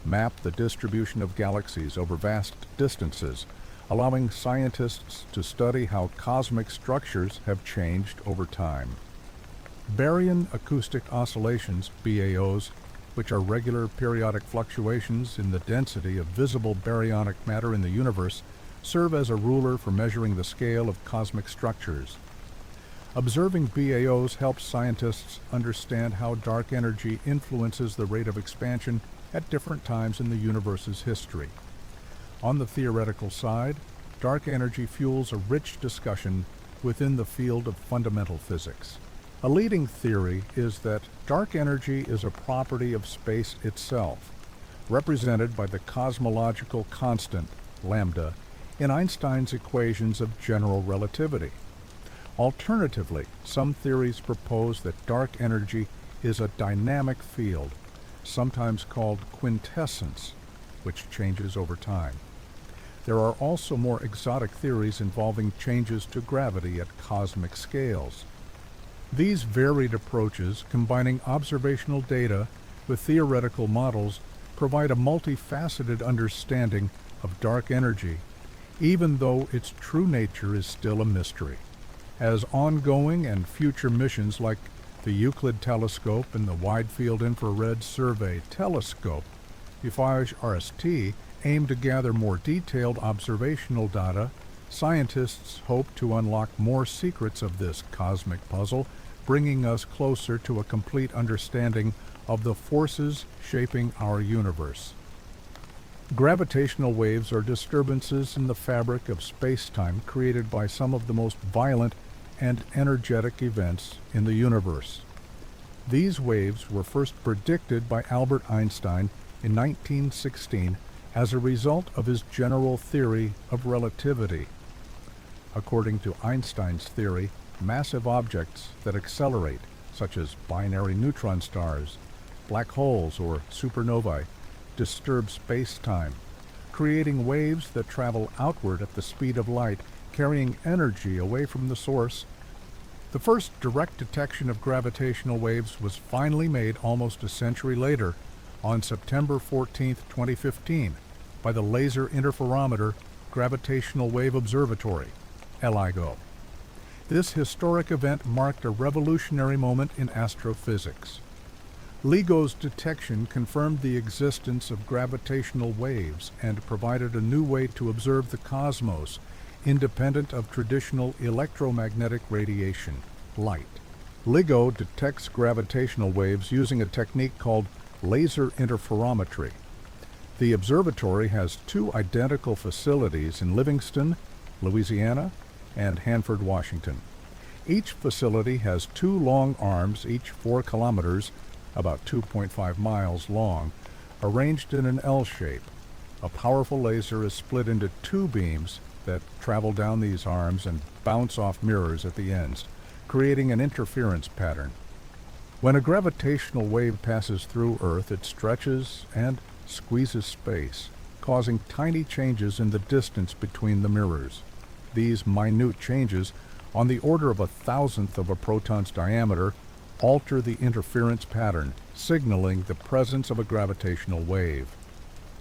map the distribution of galaxies over vast distances, allowing scientists to study how cosmic structures have changed over time. Baryon acoustic oscillations, BAOs, which are regular periodic fluctuations in the density of visible baryonic matter in the universe, serve as a ruler for measuring the scale of cosmic structures. Observing BAOs helps scientists understand how dark energy influences the rate of expansion at different times in the universe's history. On the theoretical side, dark energy fuels a rich discussion within the field of fundamental physics. A leading theory is that dark energy is a property of space itself, represented by the cosmological constant, lambda, in Einstein's equations of general relativity. Alternatively, some theories propose that dark energy is a dynamic field, sometimes called quintessence, which changes over time. There are also more exotic theories involving changes to gravity at cosmic scales. These varied approaches, combining observational data with theoretical models, provide a multifaceted understanding of dark energy, even though its true nature is still a mystery. As ongoing and future missions like the Euclid Telescope and the Wide Field Infrared Survey Telescope, Voyage RST, aim to gather more detailed observational data, scientists hope to unlock more secrets of this cosmic puzzle, bringing us closer to a complete understanding of the forces shaping our universe. Gravitational waves are disturbances in the fabric of space-time created by some of the most violent and energetic events in the universe. These waves were first predicted by Albert Einstein in 1916 as a result of his general theory of relativity. According to Einstein's theory, massive objects that accelerate, such as binary neutron stars, black holes, or supernovae, disturb space-time, creating waves that travel outward at the speed of light, carrying energy away from the source. The first direct detection of gravitational waves was finally made almost a century later, on September 14, 2015, by the Laser Interferometer Gravitational Wave Observatory, LIGO. This historic event marked a revolutionary moment in astrophysics. LIGO's detection confirmed the existence of gravitational waves and provided a new way to observe the cosmos, independent of traditional electromagnetic radiation, light. LIGO detects gravitational waves using a technique called laser interferometry. The observatory has two identical facilities in Livingston, Louisiana, and Hanford, Washington. Each facility has two long arms, each 4 kilometers, about 2.5 miles long, arranged in an L shape. A powerful laser is split into two beams that travel down these arms and bounce off mirrors at the ends, creating an interference pattern. When a gravitational wave passes through Earth, it stretches and squeezes space, causing tiny changes in the distance between the mirrors. These minute changes, on the order of 1,000th of a proton's diameter, alter the interference pattern, signaling the presence of a gravitational wave.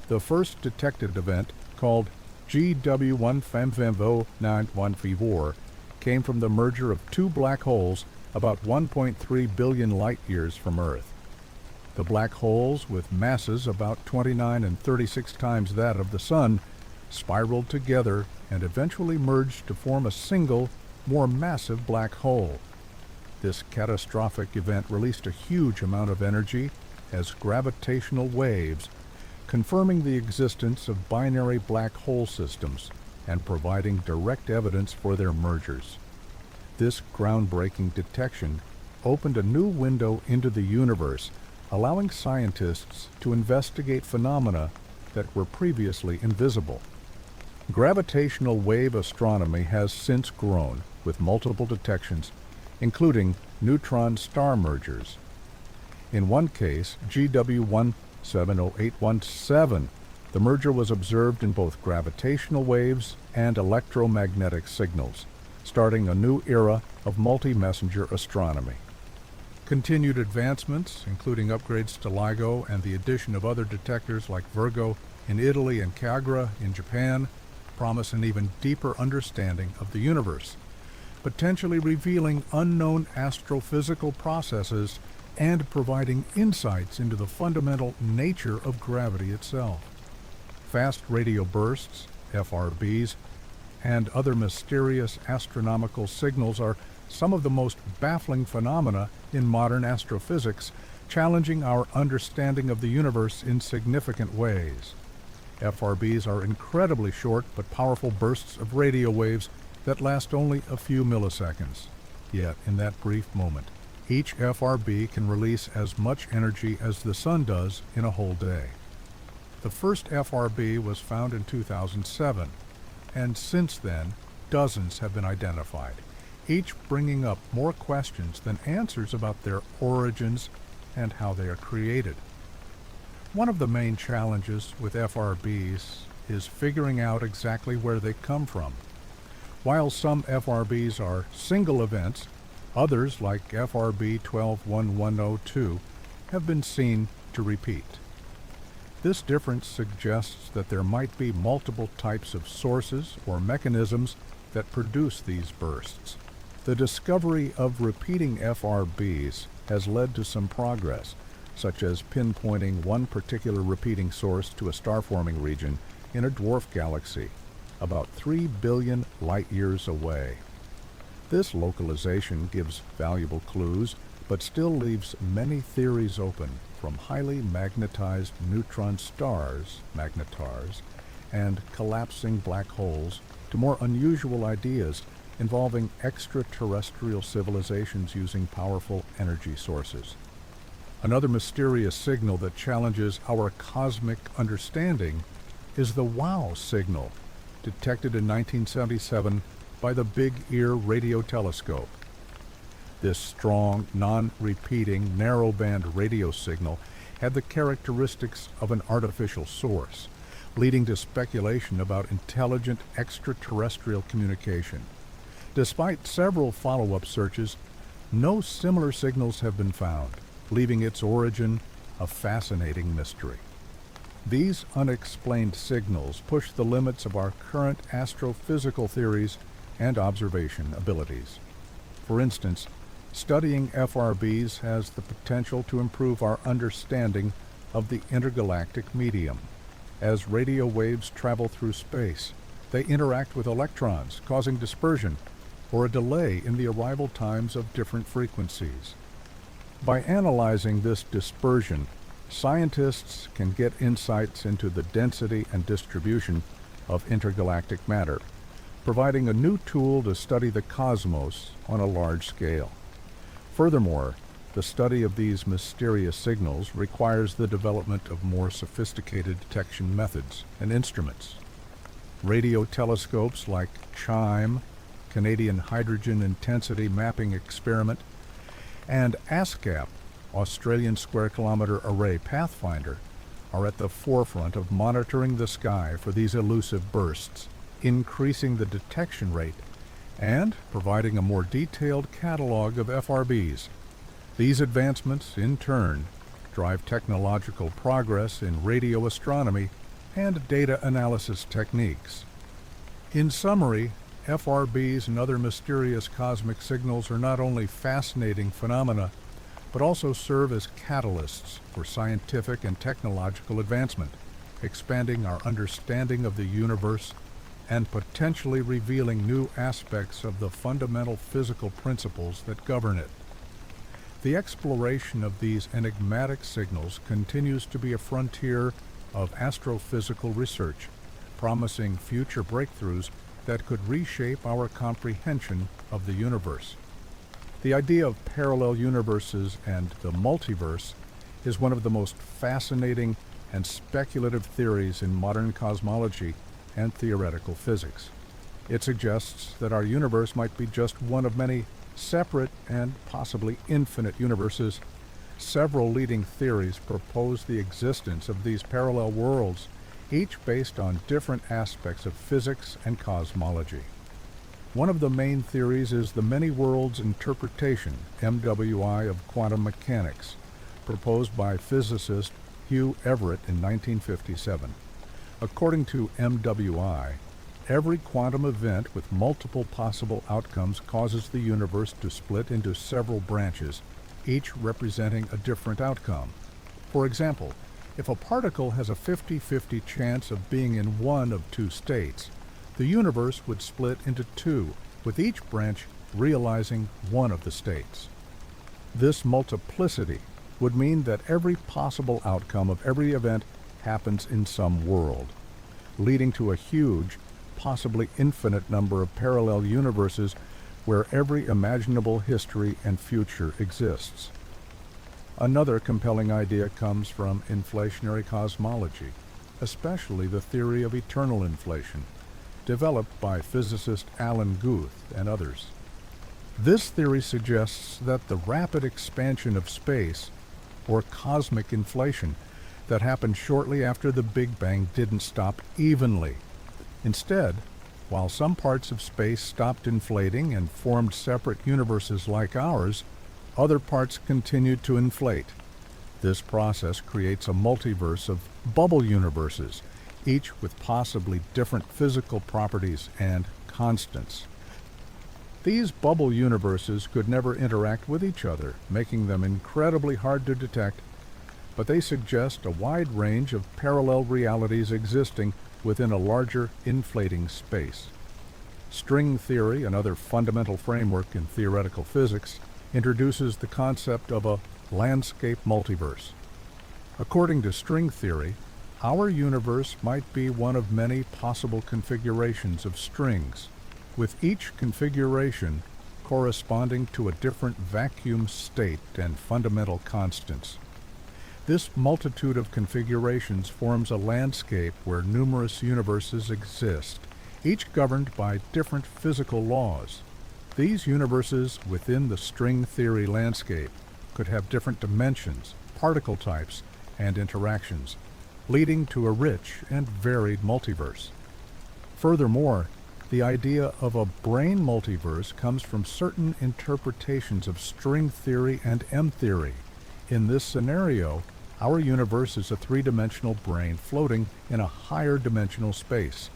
The first detected event, called GW1550914, came from the merger of two black holes about 1.3 billion light-years from Earth. The black holes, with masses about 29 and 36 times that of the Sun, spiraled together and eventually merged to form a single, more massive black hole. This catastrophic event released a huge amount of energy as gravitational waves, confirming the existence of binary black hole systems and providing direct evidence for their mergers. This groundbreaking detection opened a new window into the universe, allowing scientists to investigate phenomena that were previously invisible. Gravitational wave astronomy has since grown, with multiple detections, including neutron star mergers. In one case, GW170817, the merger was observed in both gravitational waves and electromagnetic signals, starting a new era of multi-messenger astronomy. Continued advancements, including upgrades to LIGO and the addition of other detectors like Virgo in Italy and Kagra in Japan, promise an even deeper understanding of the universe, potentially revealing unknown astrophysical processes and providing insights into the fundamental nature of gravity itself. Fast radio bursts, FRBs, and other mysterious astronomical signals are some of the most baffling phenomena in modern astrophysics, challenging our understanding of the universe in significant ways. FRBs are incredibly short but powerful bursts of radio waves that last only a few milliseconds. Yet, in that brief moment, each FRB can release as much energy as the Sun does in a whole day. The first FRB was found in 2007, and since then, dozens have been identified, each bringing up more questions than answers about their origins and how they are created. One of the main challenges with FRBs is figuring out exactly where they come from. While some FRBs are single events, others, like FRB 121102, have been seen to repeat. This difference suggests that there might be multiple types of sources or mechanisms that produce these bursts. The discovery of repeating FRBs has led to some progress, such as pinpointing one particular repeating source to a star-forming region in a dwarf galaxy, about 3 billion light-years away. This localization gives valuable clues, but still leaves many theories open, from highly magnetized neutron stars, magnetars, and collapsing black holes, to more unusual ideas involving extraterrestrial civilizations using powerful energy sources. Another mysterious signal that challenges our cosmic understanding is the WOW signal, detected in 1977 by the Big Ear radio telescope. This strong, non-repeating, narrowband radio signal had the characteristics of an artificial source, leading to speculation about intelligent extraterrestrial communication. Despite several follow-up searches, no similar signals have been found, leaving its origin a fascinating mystery. These unexplained signals push the limits of our current astrophysical theories and observation abilities. For instance, studying FRBs has the potential to improve our understanding of the intergalactic medium. As radio waves travel through space, they interact with electrons, causing dispersion or a delay in the arrival times of different frequencies. By analyzing this dispersion, scientists can get insights into the density and distribution of intergalactic matter, providing a new tool to study the cosmos on a large scale. Furthermore, the study of these mysterious signals requires the development of more sophisticated detection methods and instruments. Radio telescopes like CHIME, Canadian Hydrogen Intensity Mapping Experiment, and ASCAP, Australian Square Kilometre Array Pathfinder, are at the forefront of monitoring the sky for these elusive bursts, increasing the detection rate and providing a more detailed catalog of FRBs. These advancements, in turn, drive technological progress in radio astronomy and data analysis techniques. In summary, FRBs and other mysterious cosmic signals are not only fascinating phenomena, but also serve as catalysts for scientific and technological advancement, expanding our understanding of the universe and potentially revealing new aspects of the fundamental physical principles that govern it. The exploration of these enigmatic signals continues to be a frontier of astrophysical research, promising future breakthroughs that could reshape our comprehension of the universe. The idea of parallel universes and the multiverse is one of the most fascinating and speculative theories in modern cosmology and theoretical physics. It suggests that our universe might be just one of many separate and possibly infinite universes. Several leading theories propose the existence of these parallel worlds, each based on different aspects of physics and cosmology. One of the main theories is the many worlds interpretation, MWI, of quantum mechanics, proposed by physicist Hugh Everett in 1957. According to MWI, every quantum event with multiple possible outcomes causes the universe to split into several branches, each representing a different outcome. For example, if a particle has a 50-50 chance of being in one of two states, the universe would split into two, with each branch realizing one of the states. This multiplicity would mean that every possible outcome of every event happens in some world, leading to a huge, possibly infinite number of parallel universes where every imaginable history and future exists. Another compelling idea comes from inflationary cosmology, especially the theory of eternal inflation, developed by physicist Alan Guth and others. This theory suggests that the rapid expansion of space, or cosmic inflation, that happened shortly after the Big Bang didn't stop evenly. Instead, while some parts of space stopped inflating and formed separate universes like ours, other parts continued to inflate. This process creates a multiverse of bubble universes, each with possibly different physical properties and constants. These bubble universes could never interact with each other, making them incredibly hard to detect, but they suggest a wide range of parallel realities existing within a larger inflating space. String theory, another fundamental framework in theoretical physics, introduces the concept of a landscape multiverse. According to string theory, our universe might be one of many possible configurations of strings, with each configuration corresponding to a different vacuum state and fundamental constants. This multitude of configurations forms a landscape where numerous universes exist, each governed by different physical laws. These universes within the string theory landscape could have different dimensions, particle types, and interactions, leading to a rich and varied multiverse. Furthermore, the idea of a brain multiverse comes from certain interpretations of string theory and M theory. In this scenario, our universe is a three-dimensional brain floating in a higher dimensional space.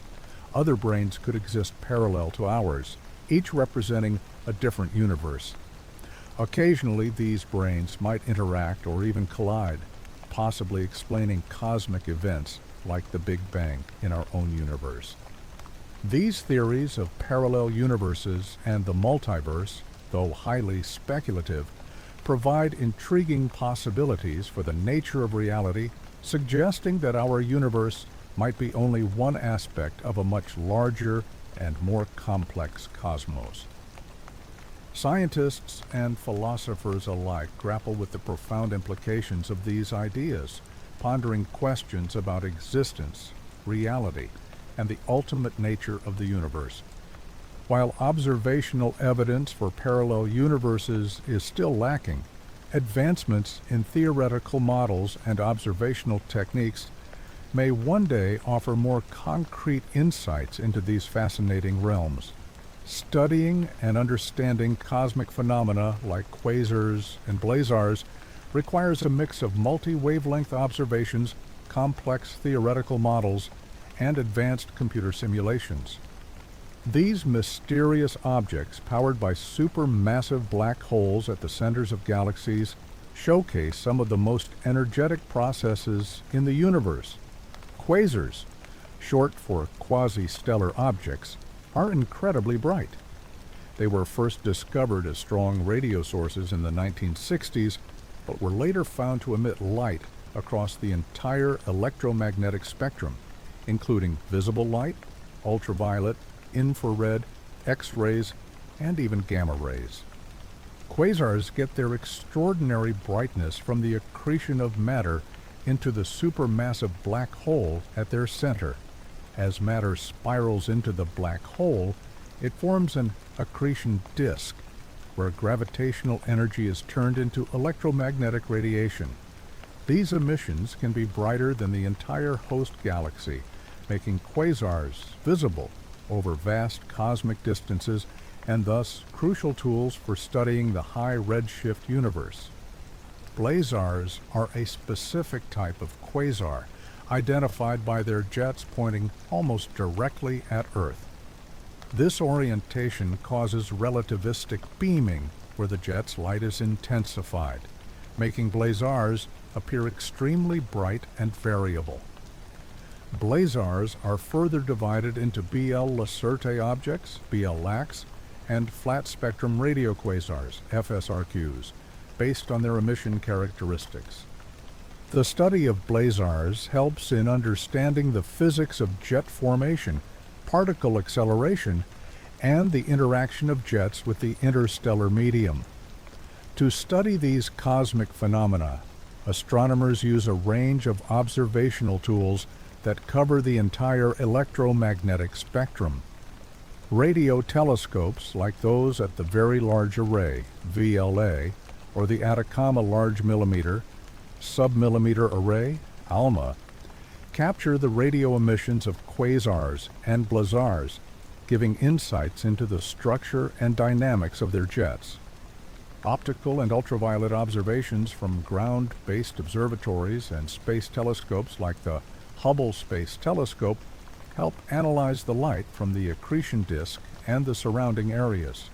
Other brains could exist parallel to ours, each representing a different universe. Occasionally, these brains might interact or even collide, possibly explaining cosmic events like the Big Bang in our own universe. These theories of parallel universes and the multiverse, though highly speculative, provide intriguing possibilities for the nature of reality, suggesting that our universe might be only one aspect of a much larger and more complex cosmos. Scientists and philosophers alike grapple with the profound implications of these ideas, pondering questions about existence, reality, and the ultimate nature of the universe. While observational evidence for parallel universes is still lacking, advancements in theoretical models and observational techniques may one day offer more concrete insights into these fascinating realms. Studying and understanding cosmic phenomena like quasars and blazars requires a mix of multi-wavelength observations, complex theoretical models, and advanced computer simulations. These mysterious objects, powered by supermassive black holes at the centers of galaxies, showcase some of the most energetic processes in the universe. Quasars, short for quasi-stellar objects, are incredibly bright. They were first discovered as strong radio sources in the 1960s, but were later found to emit light across the entire electromagnetic spectrum, including visible light, ultraviolet, infrared, X-rays, and even gamma rays. Quasars get their extraordinary brightness from the accretion of matter into the supermassive black hole at their center. As matter spirals into the black hole, it forms an accretion disk, where gravitational energy is turned into electromagnetic radiation. These emissions can be brighter than the entire host galaxy, making quasars visible over vast cosmic distances and thus crucial tools for studying the high redshift universe. Blazars are a specific type of quasar, identified by their jets pointing almost directly at Earth. This orientation causes relativistic beaming, where the jet's light is intensified, making blazars appear extremely bright and variable. Blazars are further divided into BL Lacertae objects, BL Lacs, and flat-spectrum radioquasars, FSRQs, based on their emission characteristics. The study of blazars helps in understanding the physics of jet formation, particle acceleration, and the interaction of jets with the interstellar medium. To study these cosmic phenomena, astronomers use a range of observational tools that cover the entire electromagnetic spectrum. Radio telescopes like those at the Very Large Array, VLA, or the Atacama Large Millimeter, Submillimeter Array, ALMA, capture the radio emissions of quasars and blazars, giving insights into the structure and dynamics of their jets. Optical and ultraviolet observations from ground-based observatories and space telescopes like the Hubble Space Telescope help analyze the light from the accretion disk and the surrounding areas.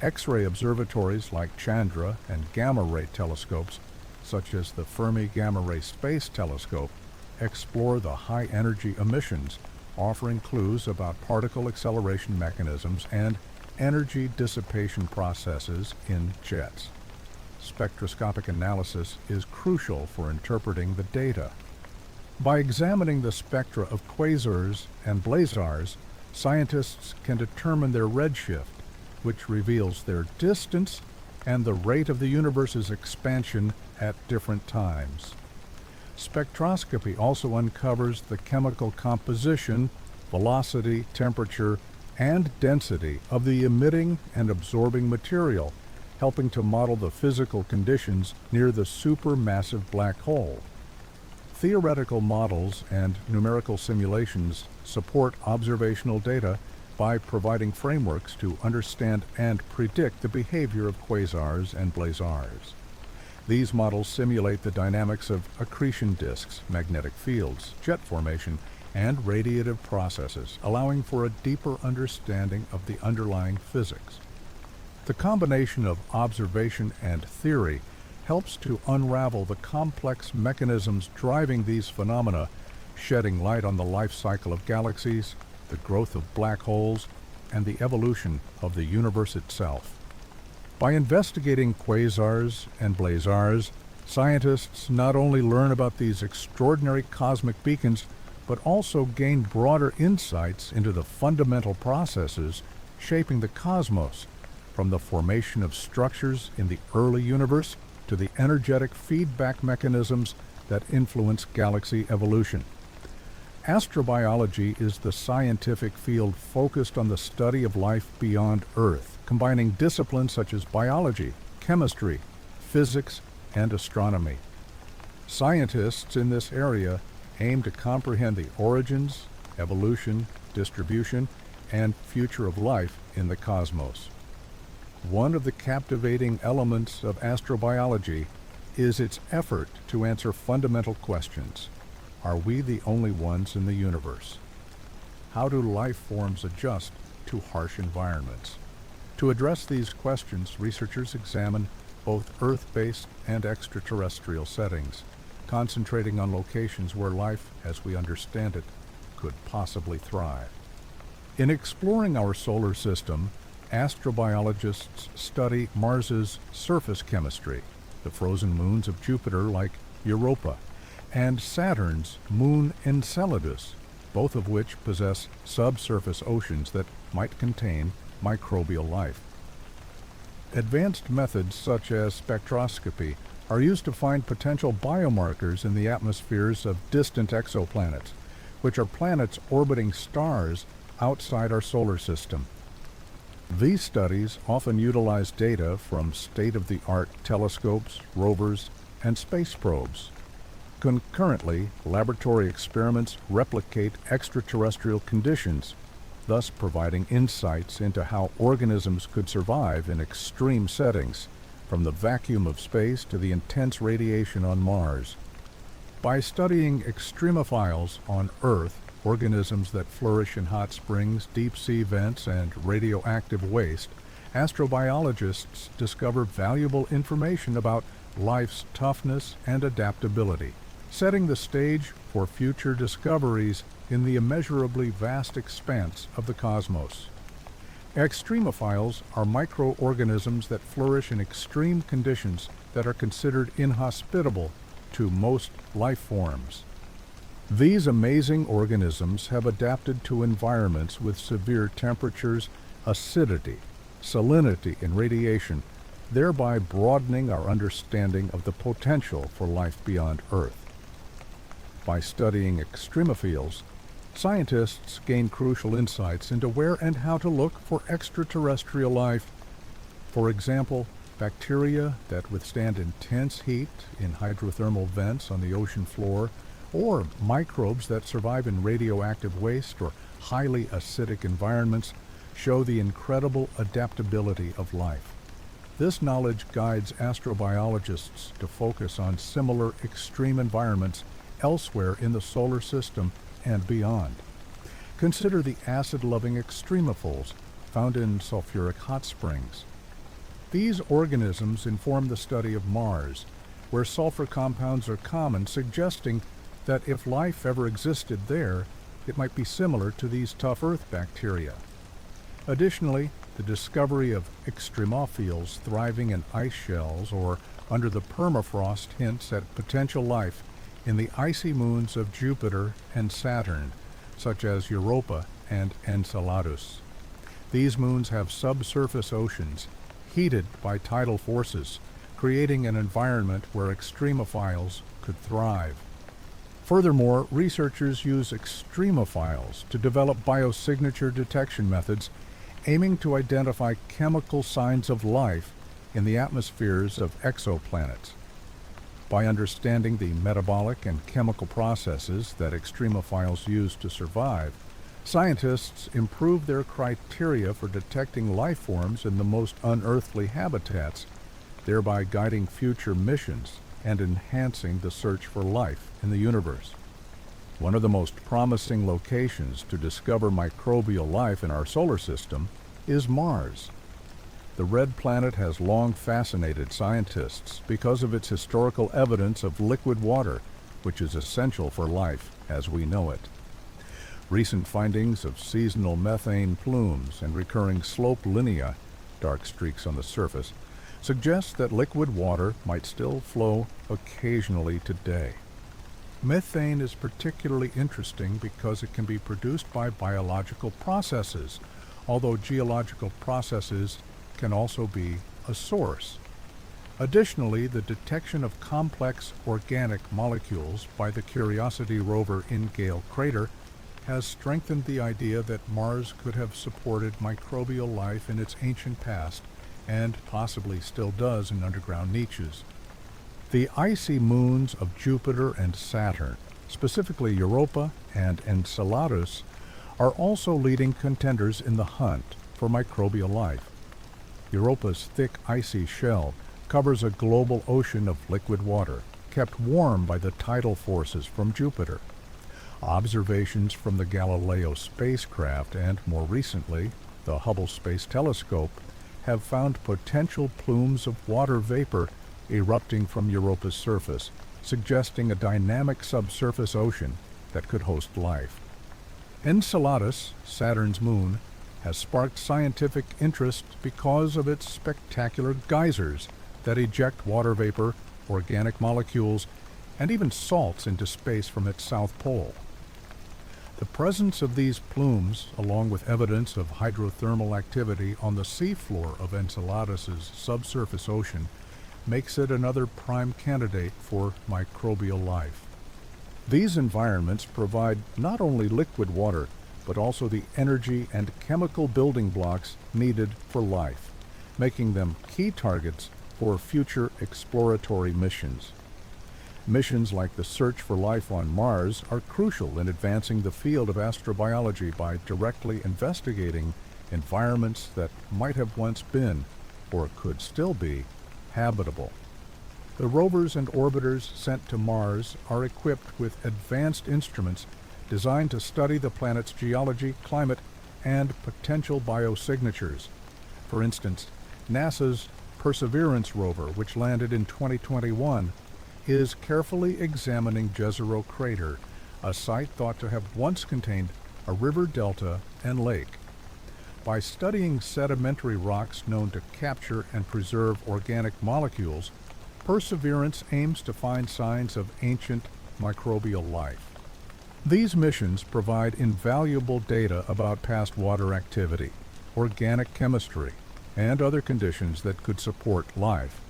X-ray observatories like Chandra and gamma-ray telescopes, such as the Fermi Gamma Ray Space Telescope, explore the high-energy emissions, offering clues about particle acceleration mechanisms and energy dissipation processes in jets. Spectroscopic analysis is crucial for interpreting the data. By examining the spectra of quasars and blazars, scientists can determine their redshift, which reveals their distance and the rate of the universe's expansion at different times. Spectroscopy also uncovers the chemical composition, velocity, temperature, and density of the emitting and absorbing material, helping to model the physical conditions near the supermassive black hole. Theoretical models and numerical simulations support observational data by providing frameworks to understand and predict the behavior of quasars and blazars. These models simulate the dynamics of accretion disks, magnetic fields, jet formation, and radiative processes, allowing for a deeper understanding of the underlying physics. The combination of observation and theory helps to unravel the complex mechanisms driving these phenomena, shedding light on the life cycle of galaxies, the growth of black holes, and the evolution of the universe itself. By investigating quasars and blazars, scientists not only learn about these extraordinary cosmic beacons, but also gain broader insights into the fundamental processes shaping the cosmos, from the formation of structures in the early universe to the energetic feedback mechanisms that influence galaxy evolution. Astrobiology is the scientific field focused on the study of life beyond Earth, combining disciplines such as biology, chemistry, physics, and astronomy. Scientists in this area aim to comprehend the origins, evolution, distribution, and future of life in the cosmos. One of the captivating elements of astrobiology is its effort to answer fundamental questions. Are we the only ones in the universe? How do life forms adjust to harsh environments? To address these questions, researchers examine both Earth-based and extraterrestrial settings, concentrating on locations where life, as we understand it, could possibly thrive. In exploring our solar system, astrobiologists study Mars's surface chemistry, the frozen moons of Jupiter like Europa, and Saturn's moon Enceladus, both of which possess subsurface oceans that might contain microbial life. Advanced methods such as spectroscopy are used to find potential biomarkers in the atmospheres of distant exoplanets, which are planets orbiting stars outside our solar system. These studies often utilize data from state-of-the-art telescopes, rovers, and space probes. Concurrently, laboratory experiments replicate extraterrestrial conditions, thus providing insights into how organisms could survive in extreme settings, from the vacuum of space to the intense radiation on Mars. By studying extremophiles on Earth, organisms that flourish in hot springs, deep-sea vents, and radioactive waste, astrobiologists discover valuable information about life's toughness and adaptability, setting the stage for future discoveries in the immeasurably vast expanse of the cosmos. Extremophiles are microorganisms that flourish in extreme conditions that are considered inhospitable to most life forms. These amazing organisms have adapted to environments with severe temperatures, acidity, salinity, and radiation, thereby broadening our understanding of the potential for life beyond Earth. By studying extremophiles, scientists gain crucial insights into where and how to look for extraterrestrial life. For example, bacteria that withstand intense heat in hydrothermal vents on the ocean floor, or microbes that survive in radioactive waste or highly acidic environments, show the incredible adaptability of life. This knowledge guides astrobiologists to focus on similar extreme environments elsewhere in the solar system and beyond. Consider the acid-loving extremophiles found in sulfuric hot springs. These organisms inform the study of Mars, where sulfur compounds are common, suggesting that if life ever existed there, it might be similar to these tough Earth bacteria. Additionally, the discovery of extremophiles thriving in ice shells or under the permafrost hints at potential life in the icy moons of Jupiter and Saturn, such as Europa and Enceladus. These moons have subsurface oceans, heated by tidal forces, creating an environment where extremophiles could thrive. Furthermore, researchers use extremophiles to develop biosignature detection methods aiming to identify chemical signs of life in the atmospheres of exoplanets. By understanding the metabolic and chemical processes that extremophiles use to survive, scientists improve their criteria for detecting life forms in the most unearthly habitats, thereby guiding future missions and enhancing the search for life in the universe. One of the most promising locations to discover microbial life in our solar system is Mars. The red planet has long fascinated scientists because of its historical evidence of liquid water, which is essential for life as we know it. Recent findings of seasonal methane plumes and recurring slope linea, dark streaks on the surface, suggest that liquid water might still flow occasionally today. Methane is particularly interesting because it can be produced by biological processes, although geological processes can also be a source. Additionally, the detection of complex organic molecules by the Curiosity rover in Gale Crater has strengthened the idea that Mars could have supported microbial life in its ancient past and possibly still does in underground niches. The icy moons of Jupiter and Saturn, specifically Europa and Enceladus, are also leading contenders in the hunt for microbial life. Europa's thick icy shell covers a global ocean of liquid water, kept warm by the tidal forces from Jupiter. Observations from the Galileo spacecraft and, more recently, the Hubble Space Telescope have found potential plumes of water vapor erupting from Europa's surface, suggesting a dynamic subsurface ocean that could host life. Enceladus, Saturn's moon, has sparked scientific interest because of its spectacular geysers that eject water vapor, organic molecules, and even salts into space from its south pole. The presence of these plumes, along with evidence of hydrothermal activity on the seafloor of Enceladus's subsurface ocean, makes it another prime candidate for microbial life. These environments provide not only liquid water, but also the energy and chemical building blocks needed for life, making them key targets for future exploratory missions. Missions like the search for life on Mars are crucial in advancing the field of astrobiology by directly investigating environments that might have once been, or could still be, habitable. The rovers and orbiters sent to Mars are equipped with advanced instruments designed to study the planet's geology, climate, and potential biosignatures. For instance, NASA's Perseverance rover, which landed in 2021, is carefully examining Jezero Crater, a site thought to have once contained a river delta and lake. By studying sedimentary rocks known to capture and preserve organic molecules, Perseverance aims to find signs of ancient microbial life. These missions provide invaluable data about past water activity, organic chemistry, and other conditions that could support life,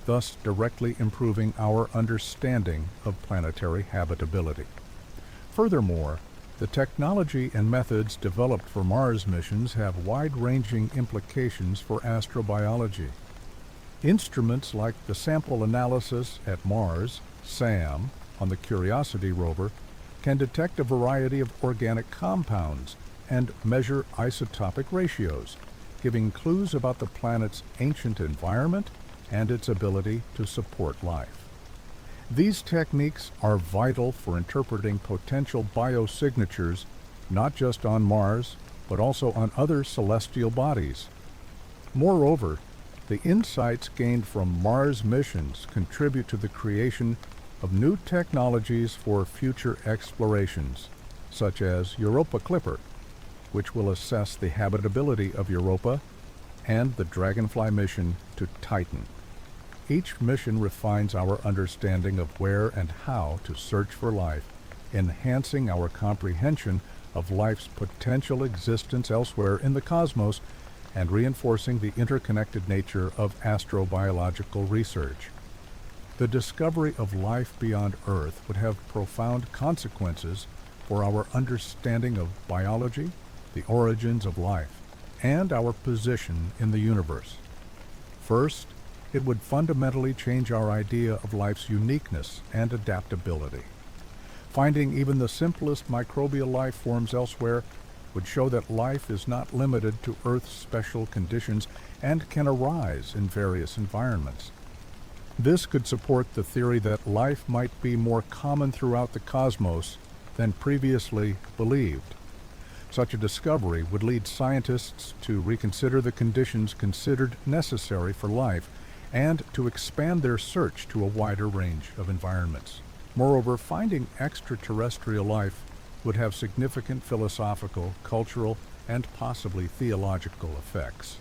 thus directly improving our understanding of planetary habitability. Furthermore, the technology and methods developed for Mars missions have wide-ranging implications for astrobiology. Instruments like the Sample Analysis at Mars, SAM, on the Curiosity rover, can detect a variety of organic compounds and measure isotopic ratios, giving clues about the planet's ancient environment and its ability to support life. These techniques are vital for interpreting potential biosignatures not just on Mars, but also on other celestial bodies. Moreover, the insights gained from Mars missions contribute to the creation of new technologies for future explorations, such as Europa Clipper, which will assess the habitability of Europa, and the Dragonfly mission to Titan. Each mission refines our understanding of where and how to search for life, enhancing our comprehension of life's potential existence elsewhere in the cosmos and reinforcing the interconnected nature of astrobiological research. The discovery of life beyond Earth would have profound consequences for our understanding of biology, the origins of life, and our position in the universe. First, it would fundamentally change our idea of life's uniqueness and adaptability. Finding even the simplest microbial life forms elsewhere would show that life is not limited to Earth's special conditions and can arise in various environments. This could support the theory that life might be more common throughout the cosmos than previously believed. Such a discovery would lead scientists to reconsider the conditions considered necessary for life and to expand their search to a wider range of environments. Moreover, finding extraterrestrial life would have significant philosophical, cultural, and possibly theological effects.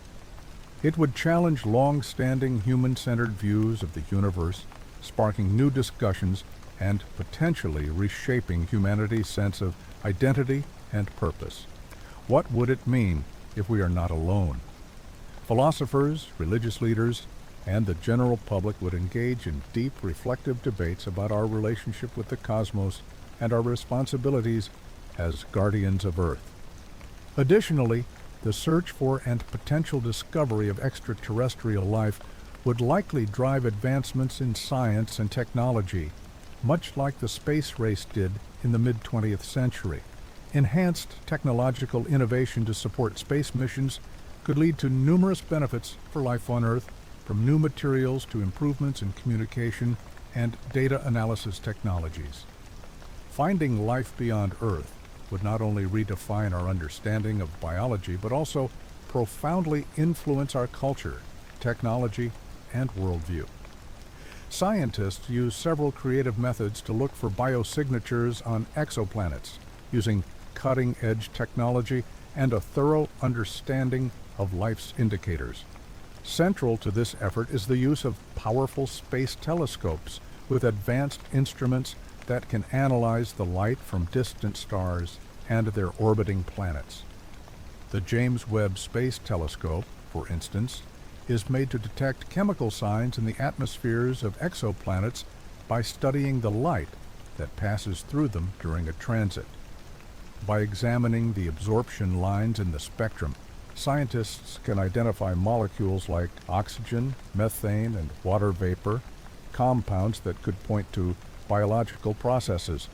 It would challenge long-standing human-centered views of the universe, sparking new discussions and potentially reshaping humanity's sense of identity and purpose. What would it mean if we are not alone? Philosophers, religious leaders, and the general public would engage in deep, reflective debates about our relationship with the cosmos and our responsibilities as guardians of Earth. Additionally, the search for and potential discovery of extraterrestrial life would likely drive advancements in science and technology, much like the space race did in the mid-20th century. Enhanced technological innovation to support space missions could lead to numerous benefits for life on Earth, from new materials to improvements in communication and data analysis technologies. Finding life beyond Earth would not only redefine our understanding of biology, but also profoundly influence our culture, technology, and worldview. Scientists use several creative methods to look for biosignatures on exoplanets, using cutting-edge technology and a thorough understanding of life's indicators. Central to this effort is the use of powerful space telescopes with advanced instruments that can analyze the light from distant stars and their orbiting planets. The James Webb Space Telescope, for instance, is made to detect chemical signs in the atmospheres of exoplanets by studying the light that passes through them during a transit. By examining the absorption lines in the spectrum, scientists can identify molecules like oxygen, methane, and water vapor, compounds that could point to biological processes.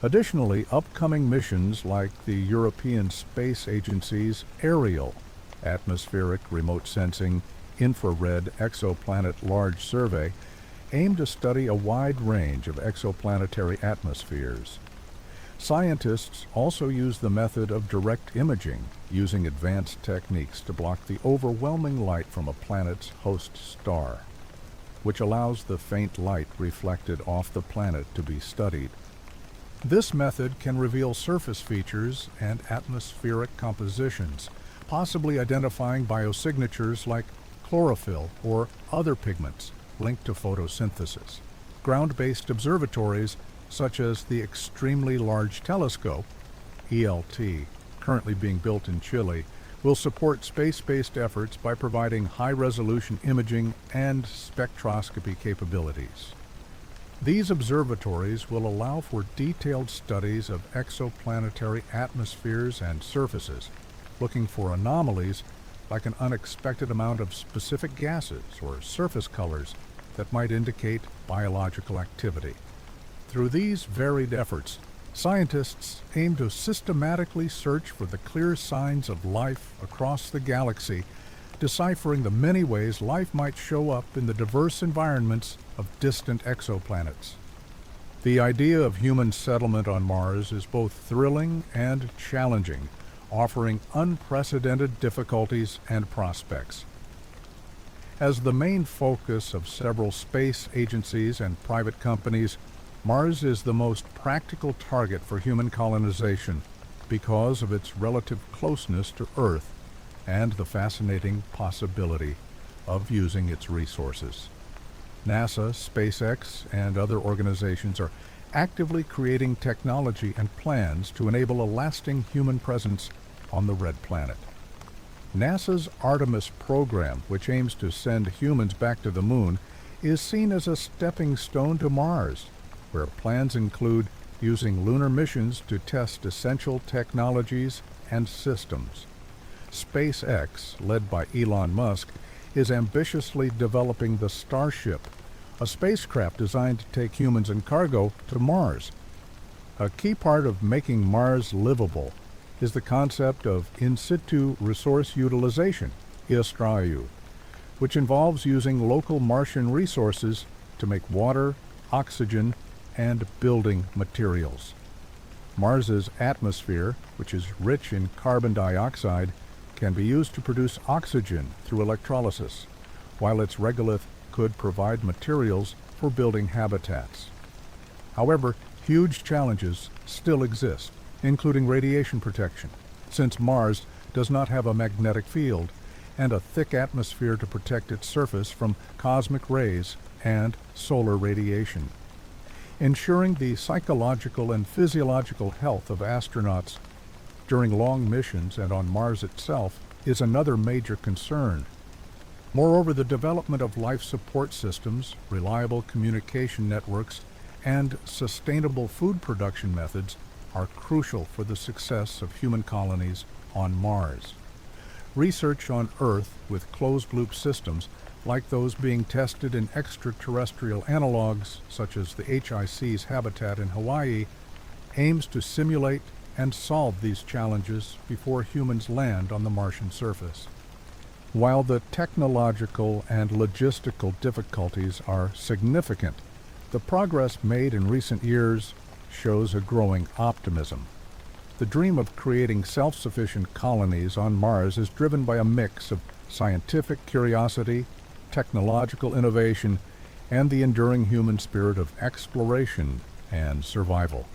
Additionally, upcoming missions like the European Space Agency's Ariel, Atmospheric Remote Sensing Infrared Exoplanet Large Survey, aim to study a wide range of exoplanetary atmospheres. Scientists also use the method of direct imaging, using advanced techniques to block the overwhelming light from a planet's host star, which allows the faint light reflected off the planet to be studied. This method can reveal surface features and atmospheric compositions, possibly identifying biosignatures like chlorophyll or other pigments linked to photosynthesis. Ground-based observatories such as the Extremely Large Telescope, ELT, currently being built in Chile, will support space-based efforts by providing high-resolution imaging and spectroscopy capabilities. These observatories will allow for detailed studies of exoplanetary atmospheres and surfaces, looking for anomalies like an unexpected amount of specific gases or surface colors that might indicate biological activity. Through these varied efforts, scientists aim to systematically search for the clear signs of life across the galaxy, deciphering the many ways life might show up in the diverse environments of distant exoplanets. The idea of human settlement on Mars is both thrilling and challenging, offering unprecedented difficulties and prospects. As the main focus of several space agencies and private companies, Mars is the most practical target for human colonization because of its relative closeness to Earth and the fascinating possibility of using its resources. NASA, SpaceX, and other organizations are actively creating technology and plans to enable a lasting human presence on the Red Planet. NASA's Artemis program, which aims to send humans back to the Moon, is seen as a stepping stone to Mars, where plans include using lunar missions to test essential technologies and systems. SpaceX, led by Elon Musk, is ambitiously developing the Starship, a spacecraft designed to take humans and cargo to Mars. A key part of making Mars livable is the concept of in situ resource utilization, ISRAU, which involves using local Martian resources to make water, oxygen, and building materials. Mars's atmosphere, which is rich in carbon dioxide, can be used to produce oxygen through electrolysis, while its regolith could provide materials for building habitats. However, huge challenges still exist, including radiation protection, since Mars does not have a magnetic field and a thick atmosphere to protect its surface from cosmic rays and solar radiation. Ensuring the psychological and physiological health of astronauts during long missions and on Mars itself is another major concern. Moreover, the development of life support systems, reliable communication networks, and sustainable food production methods are crucial for the success of human colonies on Mars. Research on Earth with closed-loop systems, like those being tested in extraterrestrial analogs such as the HIC's habitat in Hawaii, aims to simulate and solve these challenges before humans land on the Martian surface. While the technological and logistical difficulties are significant, the progress made in recent years shows a growing optimism. The dream of creating self-sufficient colonies on Mars is driven by a mix of scientific curiosity, technological innovation, and the enduring human spirit of exploration and survival.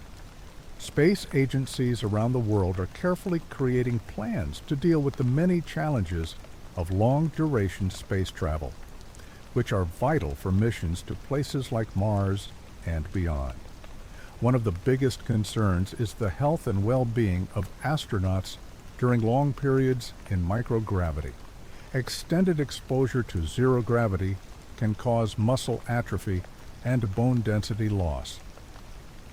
Space agencies around the world are carefully creating plans to deal with the many challenges of long-duration space travel, which are vital for missions to places like Mars and beyond. One of the biggest concerns is the health and well-being of astronauts during long periods in microgravity. Extended exposure to zero gravity can cause muscle atrophy and bone density loss.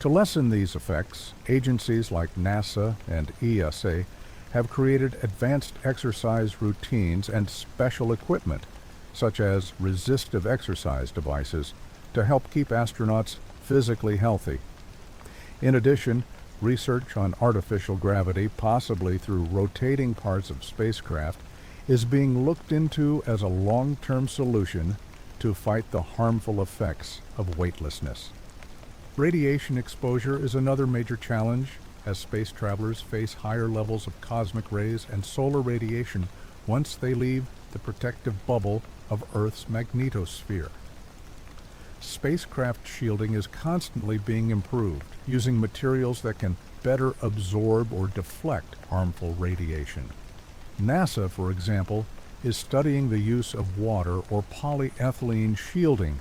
To lessen these effects, agencies like NASA and ESA have created advanced exercise routines and special equipment, such as resistive exercise devices, to help keep astronauts physically healthy. In addition, research on artificial gravity, possibly through rotating parts of spacecraft, is being looked into as a long-term solution to fight the harmful effects of weightlessness. Radiation exposure is another major challenge, as space travelers face higher levels of cosmic rays and solar radiation once they leave the protective bubble of Earth's magnetosphere. Spacecraft shielding is constantly being improved, using materials that can better absorb or deflect harmful radiation. NASA, for example, is studying the use of water or polyethylene shielding,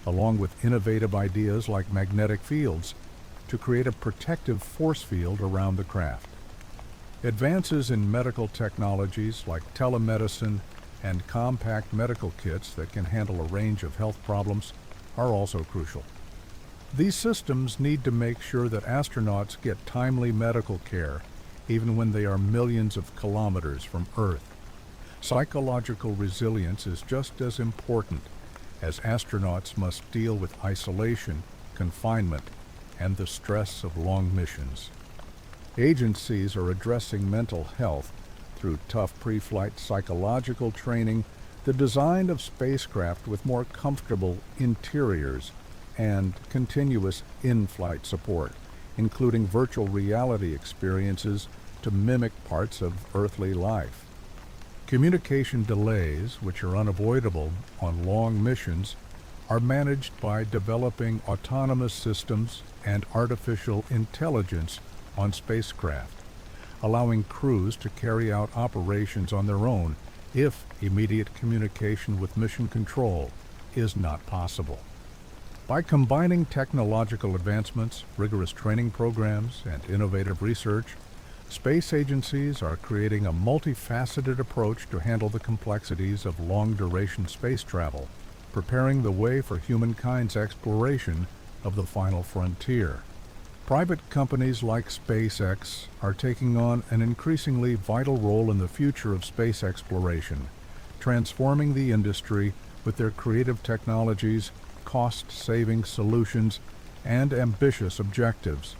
along with innovative ideas like magnetic fields, to create a protective force field around the craft. Advances in medical technologies like telemedicine and compact medical kits that can handle a range of health problems are also crucial. These systems need to make sure that astronauts get timely medical care, even when they are millions of kilometers from Earth. Psychological resilience is just as important, as astronauts must deal with isolation, confinement, and the stress of long missions. Agencies are addressing mental health through tough pre-flight psychological training, the design of spacecraft with more comfortable interiors, and continuous in-flight support, including virtual reality experiences to mimic parts of earthly life. Communication delays, which are unavoidable on long missions, are managed by developing autonomous systems and artificial intelligence on spacecraft, allowing crews to carry out operations on their own if immediate communication with mission control is not possible. By combining technological advancements, rigorous training programs, and innovative research, space agencies are creating a multifaceted approach to handle the complexities of long-duration space travel. preparing the way for humankind's exploration of the final frontier. Private companies like SpaceX are taking on an increasingly vital role in the future of space exploration, transforming the industry with their creative technologies, cost-saving solutions, and ambitious objectives.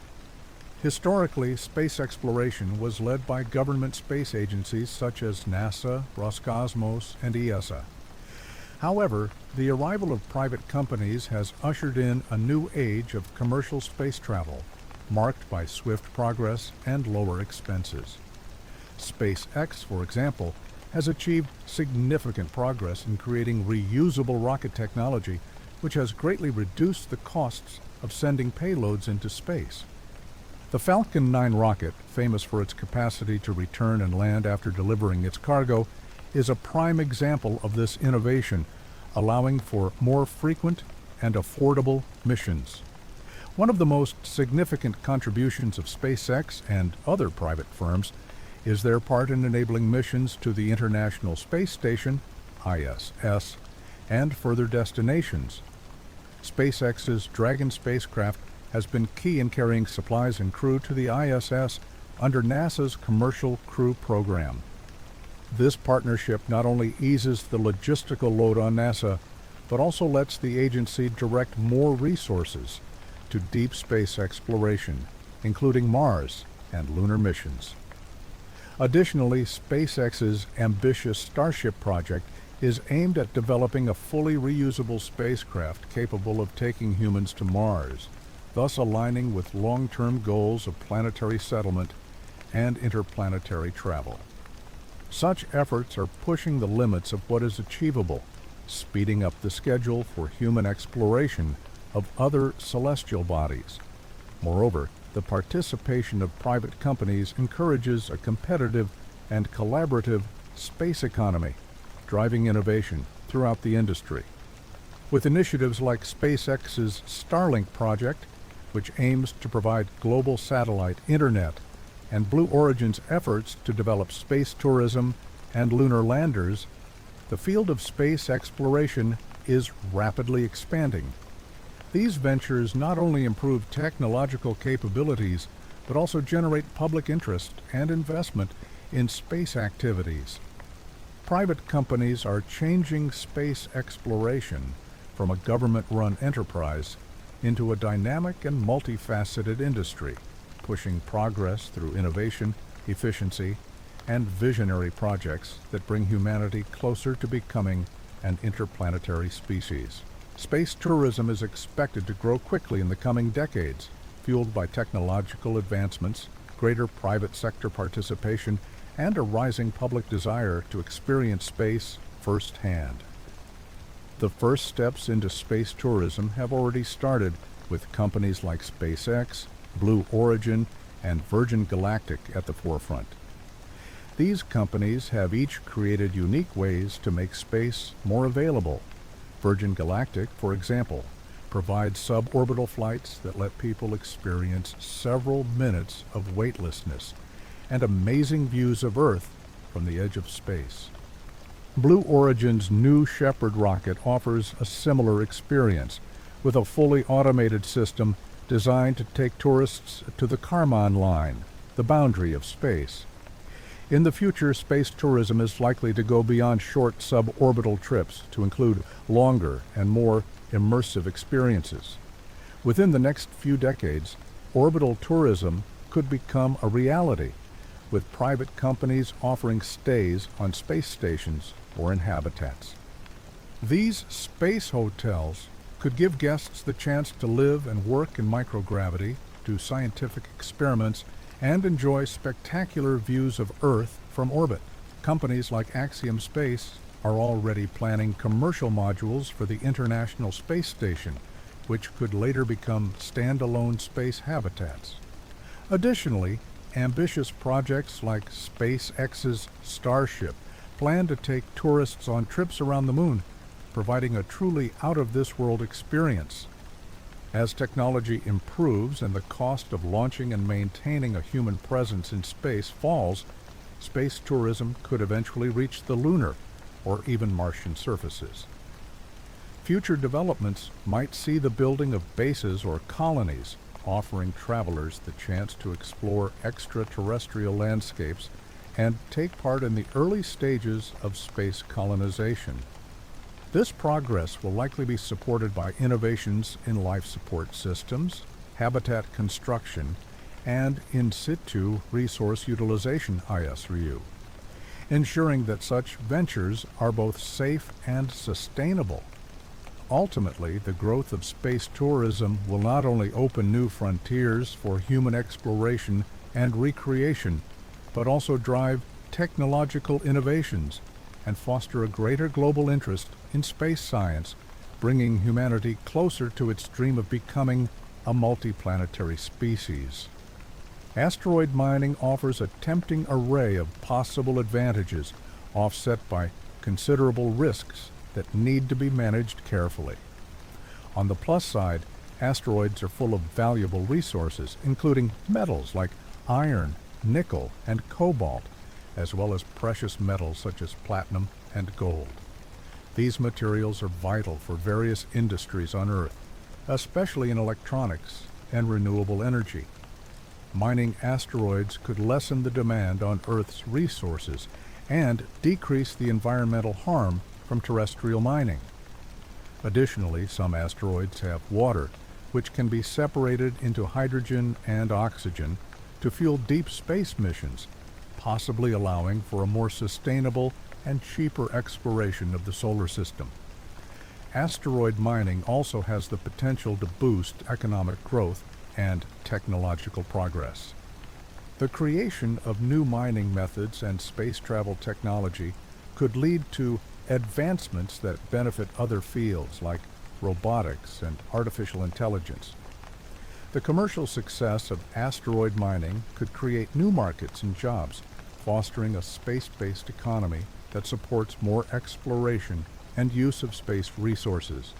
Historically, space exploration was led by government space agencies such as NASA, Roscosmos, and ESA. However, the arrival of private companies has ushered in a new age of commercial space travel, marked by swift progress and lower expenses. SpaceX, for example, has achieved significant progress in creating reusable rocket technology, which has greatly reduced the costs of sending payloads into space. The Falcon 9 rocket, famous for its capacity to return and land after delivering its cargo, is a prime example of this innovation, allowing for more frequent and affordable missions. One of the most significant contributions of SpaceX and other private firms is their part in enabling missions to the International Space Station, ISS, and further destinations. SpaceX's Dragon spacecraft has been key in carrying supplies and crew to the ISS under NASA's Commercial Crew Program. This partnership not only eases the logistical load on NASA, but also lets the agency direct more resources to deep space exploration, including Mars and lunar missions. Additionally, SpaceX's ambitious Starship project is aimed at developing a fully reusable spacecraft capable of taking humans to Mars, thus aligning with long-term goals of planetary settlement and interplanetary travel. Such efforts are pushing the limits of what is achievable, speeding up the schedule for human exploration of other celestial bodies. Moreover, the participation of private companies encourages a competitive and collaborative space economy, driving innovation throughout the industry. With initiatives like SpaceX's Starlink project, which aims to provide global satellite internet, and Blue Origin's efforts to develop space tourism and lunar landers, the field of space exploration is rapidly expanding. These ventures not only improve technological capabilities, but also generate public interest and investment in space activities. Private companies are changing space exploration from a government-run enterprise into a dynamic and multifaceted industry, pushing progress through innovation, efficiency, and visionary projects that bring humanity closer to becoming an interplanetary species. Space tourism is expected to grow quickly in the coming decades, fueled by technological advancements, greater private sector participation, and a rising public desire to experience space firsthand. The first steps into space tourism have already started, with companies like SpaceX, Blue Origin, and Virgin Galactic at the forefront. These companies have each created unique ways to make space more available. Virgin Galactic, for example, provides suborbital flights that let people experience several minutes of weightlessness and amazing views of Earth from the edge of space. Blue Origin's New Shepard rocket offers a similar experience, with a fully automated system designed to take tourists to the Kármán line, the boundary of space. In the future, space tourism is likely to go beyond short suborbital trips to include longer and more immersive experiences. Within the next few decades, orbital tourism could become a reality, with private companies offering stays on space stations or in habitats. These space hotels could give guests the chance to live and work in microgravity, do scientific experiments, and enjoy spectacular views of Earth from orbit. Companies like Axiom Space are already planning commercial modules for the International Space Station, which could later become standalone space habitats. Additionally, ambitious projects like SpaceX's Starship plan to take tourists on trips around the moon, providing a truly out-of-this-world experience. As technology improves and the cost of launching and maintaining a human presence in space falls, space tourism could eventually reach the lunar or even Martian surfaces. Future developments might see the building of bases or colonies, offering travelers the chance to explore extraterrestrial landscapes and take part in the early stages of space colonization. This progress will likely be supported by innovations in life support systems, habitat construction, and in situ resource utilization (ISRU), ensuring that such ventures are both safe and sustainable. Ultimately, the growth of space tourism will not only open new frontiers for human exploration and recreation, but also drive technological innovations and foster a greater global interest in space science, bringing humanity closer to its dream of becoming a multiplanetary species. Asteroid mining offers a tempting array of possible advantages, offset by considerable risks that need to be managed carefully. On the plus side, asteroids are full of valuable resources, including metals like iron, nickel, and cobalt, as well as precious metals such as platinum and gold. These materials are vital for various industries on Earth, especially in electronics and renewable energy. Mining asteroids could lessen the demand on Earth's resources and decrease the environmental harm from terrestrial mining. Additionally, some asteroids have water, which can be separated into hydrogen and oxygen to fuel deep space missions, possibly allowing for a more sustainable and cheaper exploration of the solar system. Asteroid mining also has the potential to boost economic growth and technological progress. The creation of new mining methods and space travel technology could lead to advancements that benefit other fields like robotics and artificial intelligence. The commercial success of asteroid mining could create new markets and jobs, fostering a space-based economy that supports more exploration and use of space resources.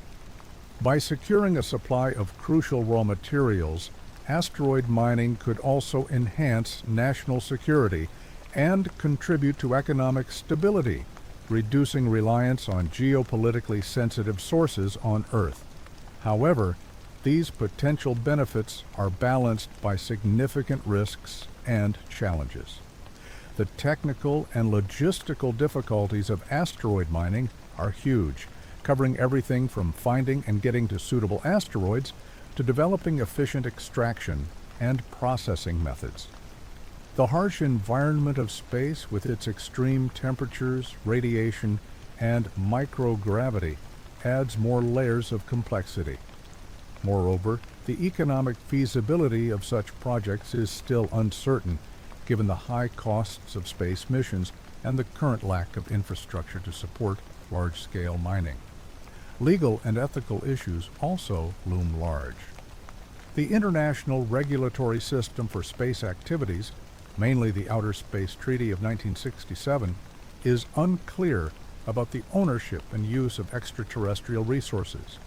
By securing a supply of crucial raw materials, asteroid mining could also enhance national security and contribute to economic stability, reducing reliance on geopolitically sensitive sources on Earth. However, these potential benefits are balanced by significant risks and challenges. The technical and logistical difficulties of asteroid mining are huge, covering everything from finding and getting to suitable asteroids to developing efficient extraction and processing methods. The harsh environment of space, with its extreme temperatures, radiation, and microgravity, adds more layers of complexity. Moreover, the economic feasibility of such projects is still uncertain, given the high costs of space missions and the current lack of infrastructure to support large-scale mining. Legal and ethical issues also loom large. The international regulatory system for space activities, mainly the Outer Space Treaty of 1967, is unclear about the ownership and use of extraterrestrial resources.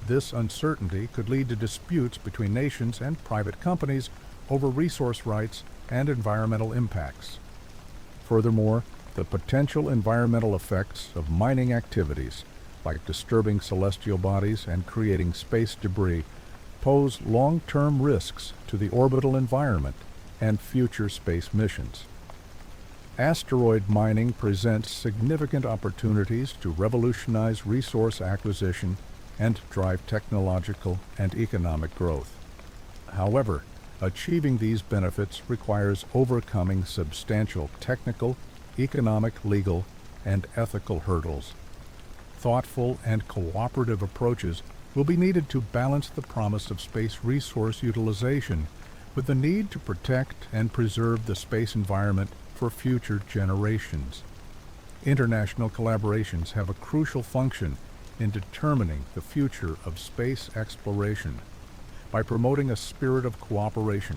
This uncertainty could lead to disputes between nations and private companies over resource rights and environmental impacts. Furthermore, the potential environmental effects of mining activities, like disturbing celestial bodies and creating space debris, pose long-term risks to the orbital environment and future space missions. Asteroid mining presents significant opportunities to revolutionize resource acquisition and drive technological and economic growth. However, achieving these benefits requires overcoming substantial technical, economic, legal, and ethical hurdles. Thoughtful and cooperative approaches will be needed to balance the promise of space resource utilization with the need to protect and preserve the space environment for future generations. International collaborations have a crucial function in determining the future of space exploration by promoting a spirit of cooperation,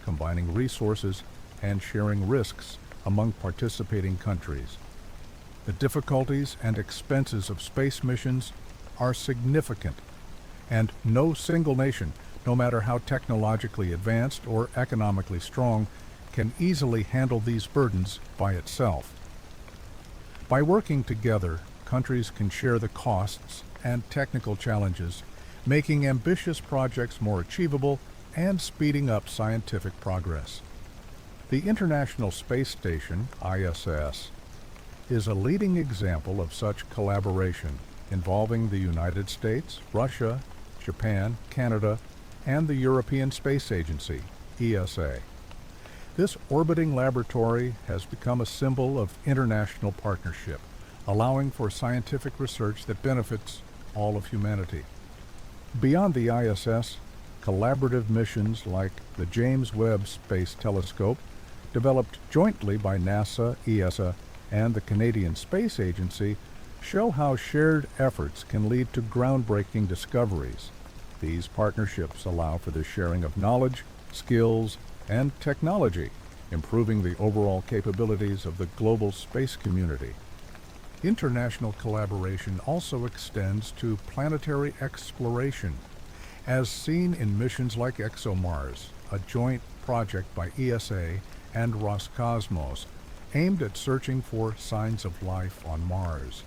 combining resources, and sharing risks among participating countries. The difficulties and expenses of space missions are significant, and no single nation, no matter how technologically advanced or economically strong, can easily handle these burdens by itself. By working together, countries can share the costs and technical challenges, making ambitious projects more achievable and speeding up scientific progress. The International Space Station, ISS, is a leading example of such collaboration involving the United States, Russia, Japan, Canada, and the European Space Agency, ESA. This orbiting laboratory has become a symbol of international partnership, allowing for scientific research that benefits all of humanity. Beyond the ISS, collaborative missions like the James Webb Space Telescope, developed jointly by NASA, ESA, and the Canadian Space Agency, show how shared efforts can lead to groundbreaking discoveries. These partnerships allow for the sharing of knowledge, skills, and technology, improving the overall capabilities of the global space community. International collaboration also extends to planetary exploration, as seen in missions like ExoMars, a joint project by ESA and Roscosmos aimed at searching for signs of life on Mars.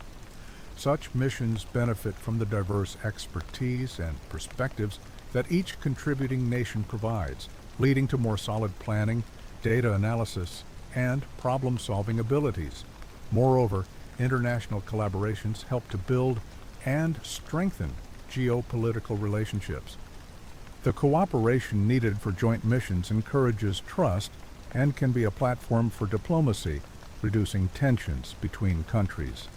Such missions benefit from the diverse expertise and perspectives that each contributing nation provides, leading to more solid planning, data analysis, and problem-solving abilities. Moreover, international collaborations help to build and strengthen geopolitical relationships. The cooperation needed for joint missions encourages trust and can be a platform for diplomacy, reducing tensions between countries.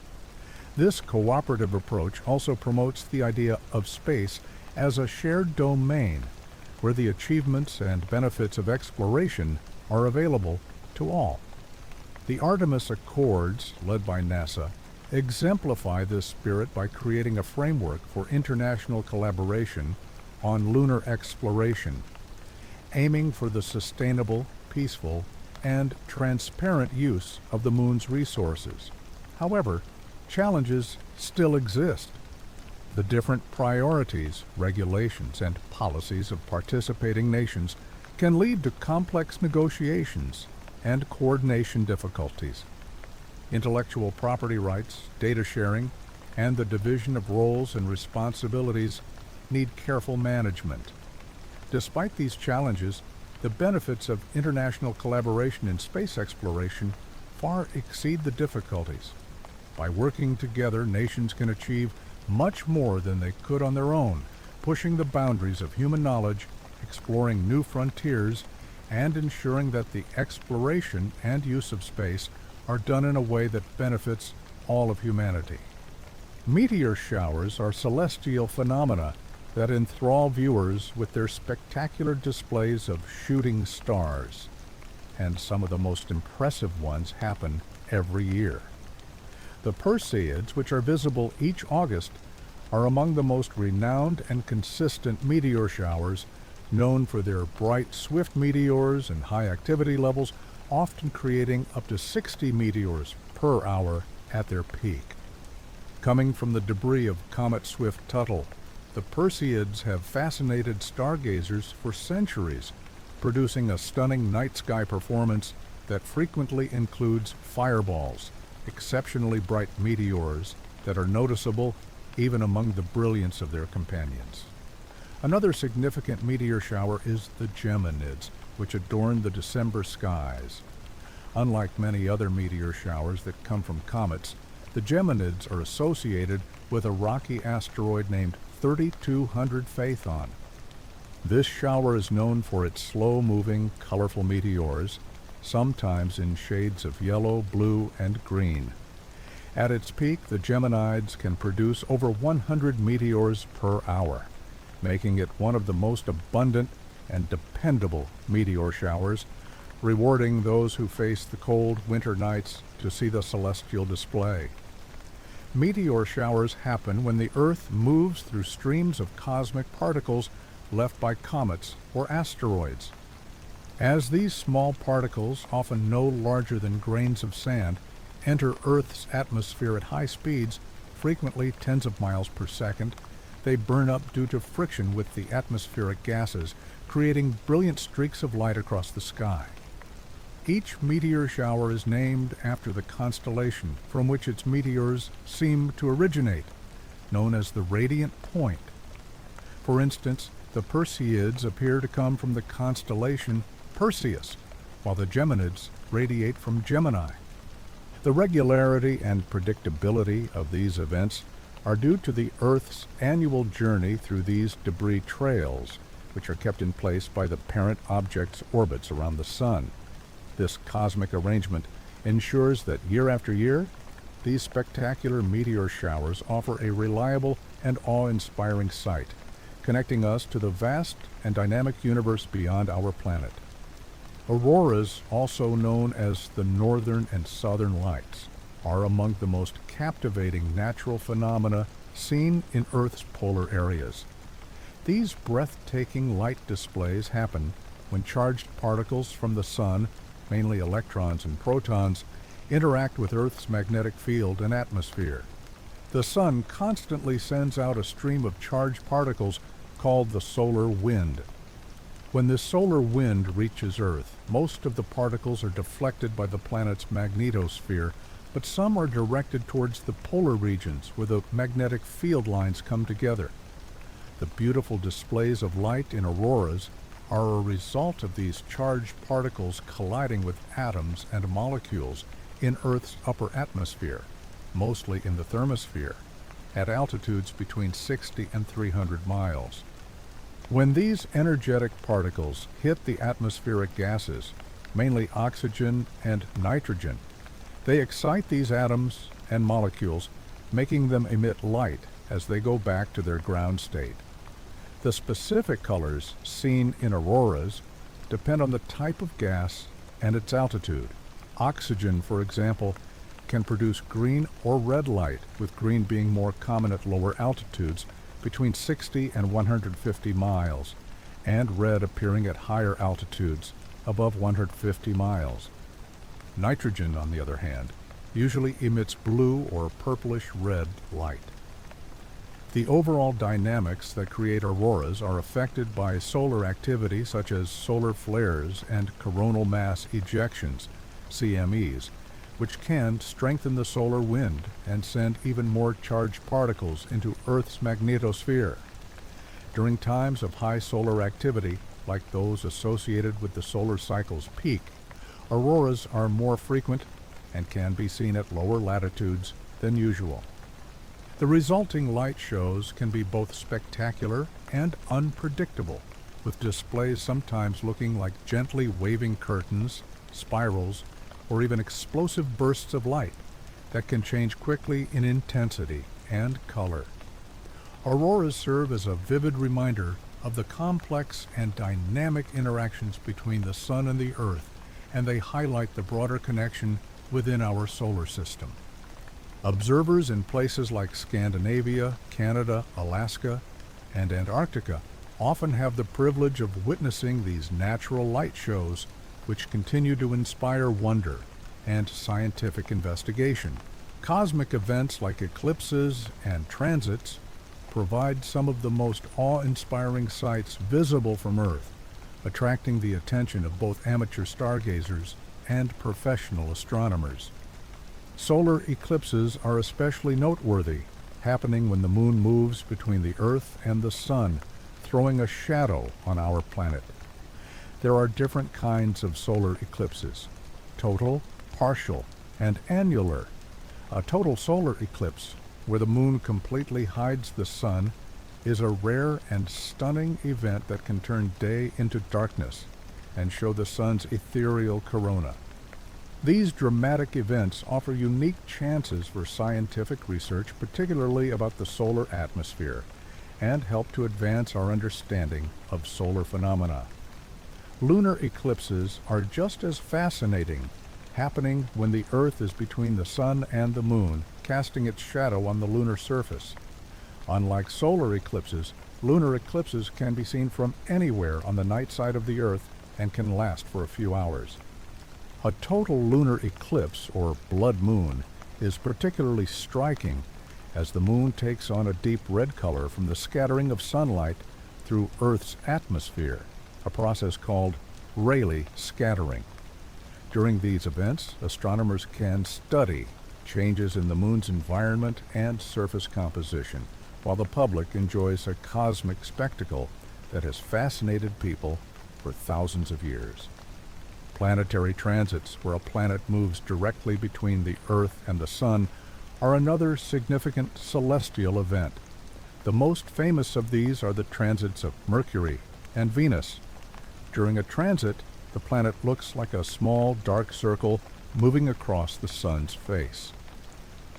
This cooperative approach also promotes the idea of space as a shared domain, where the achievements and benefits of exploration are available to all. The Artemis Accords, led by NASA, exemplify this spirit by creating a framework for international collaboration on lunar exploration, aiming for the sustainable, peaceful, and transparent use of the Moon's resources. However, challenges still exist. The different priorities, regulations, and policies of participating nations can lead to complex negotiations and coordination difficulties. Intellectual property rights, data sharing, and the division of roles and responsibilities need careful management. Despite these challenges, the benefits of international collaboration in space exploration far exceed the difficulties. By working together, nations can achieve much more than they could on their own, pushing the boundaries of human knowledge, exploring new frontiers, and ensuring that the exploration and use of space are done in a way that benefits all of humanity. Meteor showers are celestial phenomena that enthrall viewers with their spectacular displays of shooting stars, and some of the most impressive ones happen every year. The Perseids, which are visible each August, are among the most renowned and consistent meteor showers, known for their bright, swift meteors and high activity levels, often creating up to 60 meteors per hour at their peak. Coming from the debris of Comet Swift-Tuttle, the Perseids have fascinated stargazers for centuries, producing a stunning night sky performance that frequently includes fireballs, exceptionally bright meteors that are noticeable even among the brilliance of their companions. Another significant meteor shower is the Geminids, which adorn the December skies. Unlike many other meteor showers that come from comets, the Geminids are associated with a rocky asteroid named 3200 Phaethon. This shower is known for its slow-moving, colorful meteors, sometimes in shades of yellow, blue, and green. At its peak, the Geminids can produce over 100 meteors per hour, making it one of the most abundant and dependable meteor showers, rewarding those who face the cold winter nights to see the celestial display. Meteor showers happen when the Earth moves through streams of cosmic particles left by comets or asteroids. As these small particles, often no larger than grains of sand, enter Earth's atmosphere at high speeds, frequently tens of miles per second, they burn up due to friction with the atmospheric gases, creating brilliant streaks of light across the sky. Each meteor shower is named after the constellation from which its meteors seem to originate. known as the radiant point. For instance, the Perseids appear to come from the constellation Perseus, while the Geminids radiate from Gemini. The regularity and predictability of these events are due to the Earth's annual journey through these debris trails, which are kept in place by the parent object's orbits around the Sun. This cosmic arrangement ensures that year after year, these spectacular meteor showers offer a reliable and awe-inspiring sight, connecting us to the vast and dynamic universe beyond our planet. Auroras, also known as the Northern and Southern Lights, are among the most captivating natural phenomena seen in Earth's polar areas. These breathtaking light displays happen when charged particles from the Sun, mainly electrons and protons, interact with Earth's magnetic field and atmosphere. The Sun constantly sends out a stream of charged particles called the solar wind. When this solar wind reaches Earth, most of the particles are deflected by the planet's magnetosphere, but some are directed towards the polar regions where the magnetic field lines come together. The beautiful displays of light in auroras are a result of these charged particles colliding with atoms and molecules in Earth's upper atmosphere, mostly in the thermosphere, at altitudes between 60 and 300 miles. When these energetic particles hit the atmospheric gases, mainly oxygen and nitrogen, they excite these atoms and molecules, making them emit light as they go back to their ground state. The specific colors seen in auroras depend on the type of gas and its altitude. Oxygen, for example, can produce green or red light, with green being more common at lower altitudes between 60 and 150 miles, and red appearing at higher altitudes above 150 miles. Nitrogen, on the other hand, usually emits blue or purplish-red light. The overall dynamics that create auroras are affected by solar activity such as solar flares and coronal mass ejections, CMEs, which can strengthen the solar wind and send even more charged particles into Earth's magnetosphere. During times of high solar activity, like those associated with the solar cycle's peak, auroras are more frequent and can be seen at lower latitudes than usual. The resulting light shows can be both spectacular and unpredictable, with displays sometimes looking like gently waving curtains, spirals, or even explosive bursts of light that can change quickly in intensity and color. Auroras serve as a vivid reminder of the complex and dynamic interactions between the Sun and the Earth, and they highlight the broader connection within our solar system. Observers in places like Scandinavia, Canada, Alaska, and Antarctica often have the privilege of witnessing these natural light shows, which continue to inspire wonder and scientific investigation. Cosmic events like eclipses and transits provide some of the most awe-inspiring sights visible from Earth, attracting the attention of both amateur stargazers and professional astronomers. Solar eclipses are especially noteworthy, happening when the moon moves between the Earth and the Sun, throwing a shadow on our planet. There are different kinds of solar eclipses: total, partial, and annular. A total solar eclipse, where the moon completely hides the Sun, is a rare and stunning event that can turn day into darkness and show the Sun's ethereal corona. These dramatic events offer unique chances for scientific research, particularly about the solar atmosphere, and help to advance our understanding of solar phenomena. Lunar eclipses are just as fascinating, happening when the Earth is between the Sun and the Moon, casting its shadow on the lunar surface. Unlike solar eclipses, lunar eclipses can be seen from anywhere on the night side of the Earth and can last for a few hours. A total lunar eclipse, or blood moon, is particularly striking as the moon takes on a deep red color from the scattering of sunlight through Earth's atmosphere, a process called Rayleigh scattering. During these events, astronomers can study changes in the moon's environment and surface composition, while the public enjoys a cosmic spectacle that has fascinated people for thousands of years. Planetary transits, where a planet moves directly between the Earth and the Sun, are another significant celestial event. The most famous of these are the transits of Mercury and Venus. During a transit, the planet looks like a small dark circle moving across the Sun's face.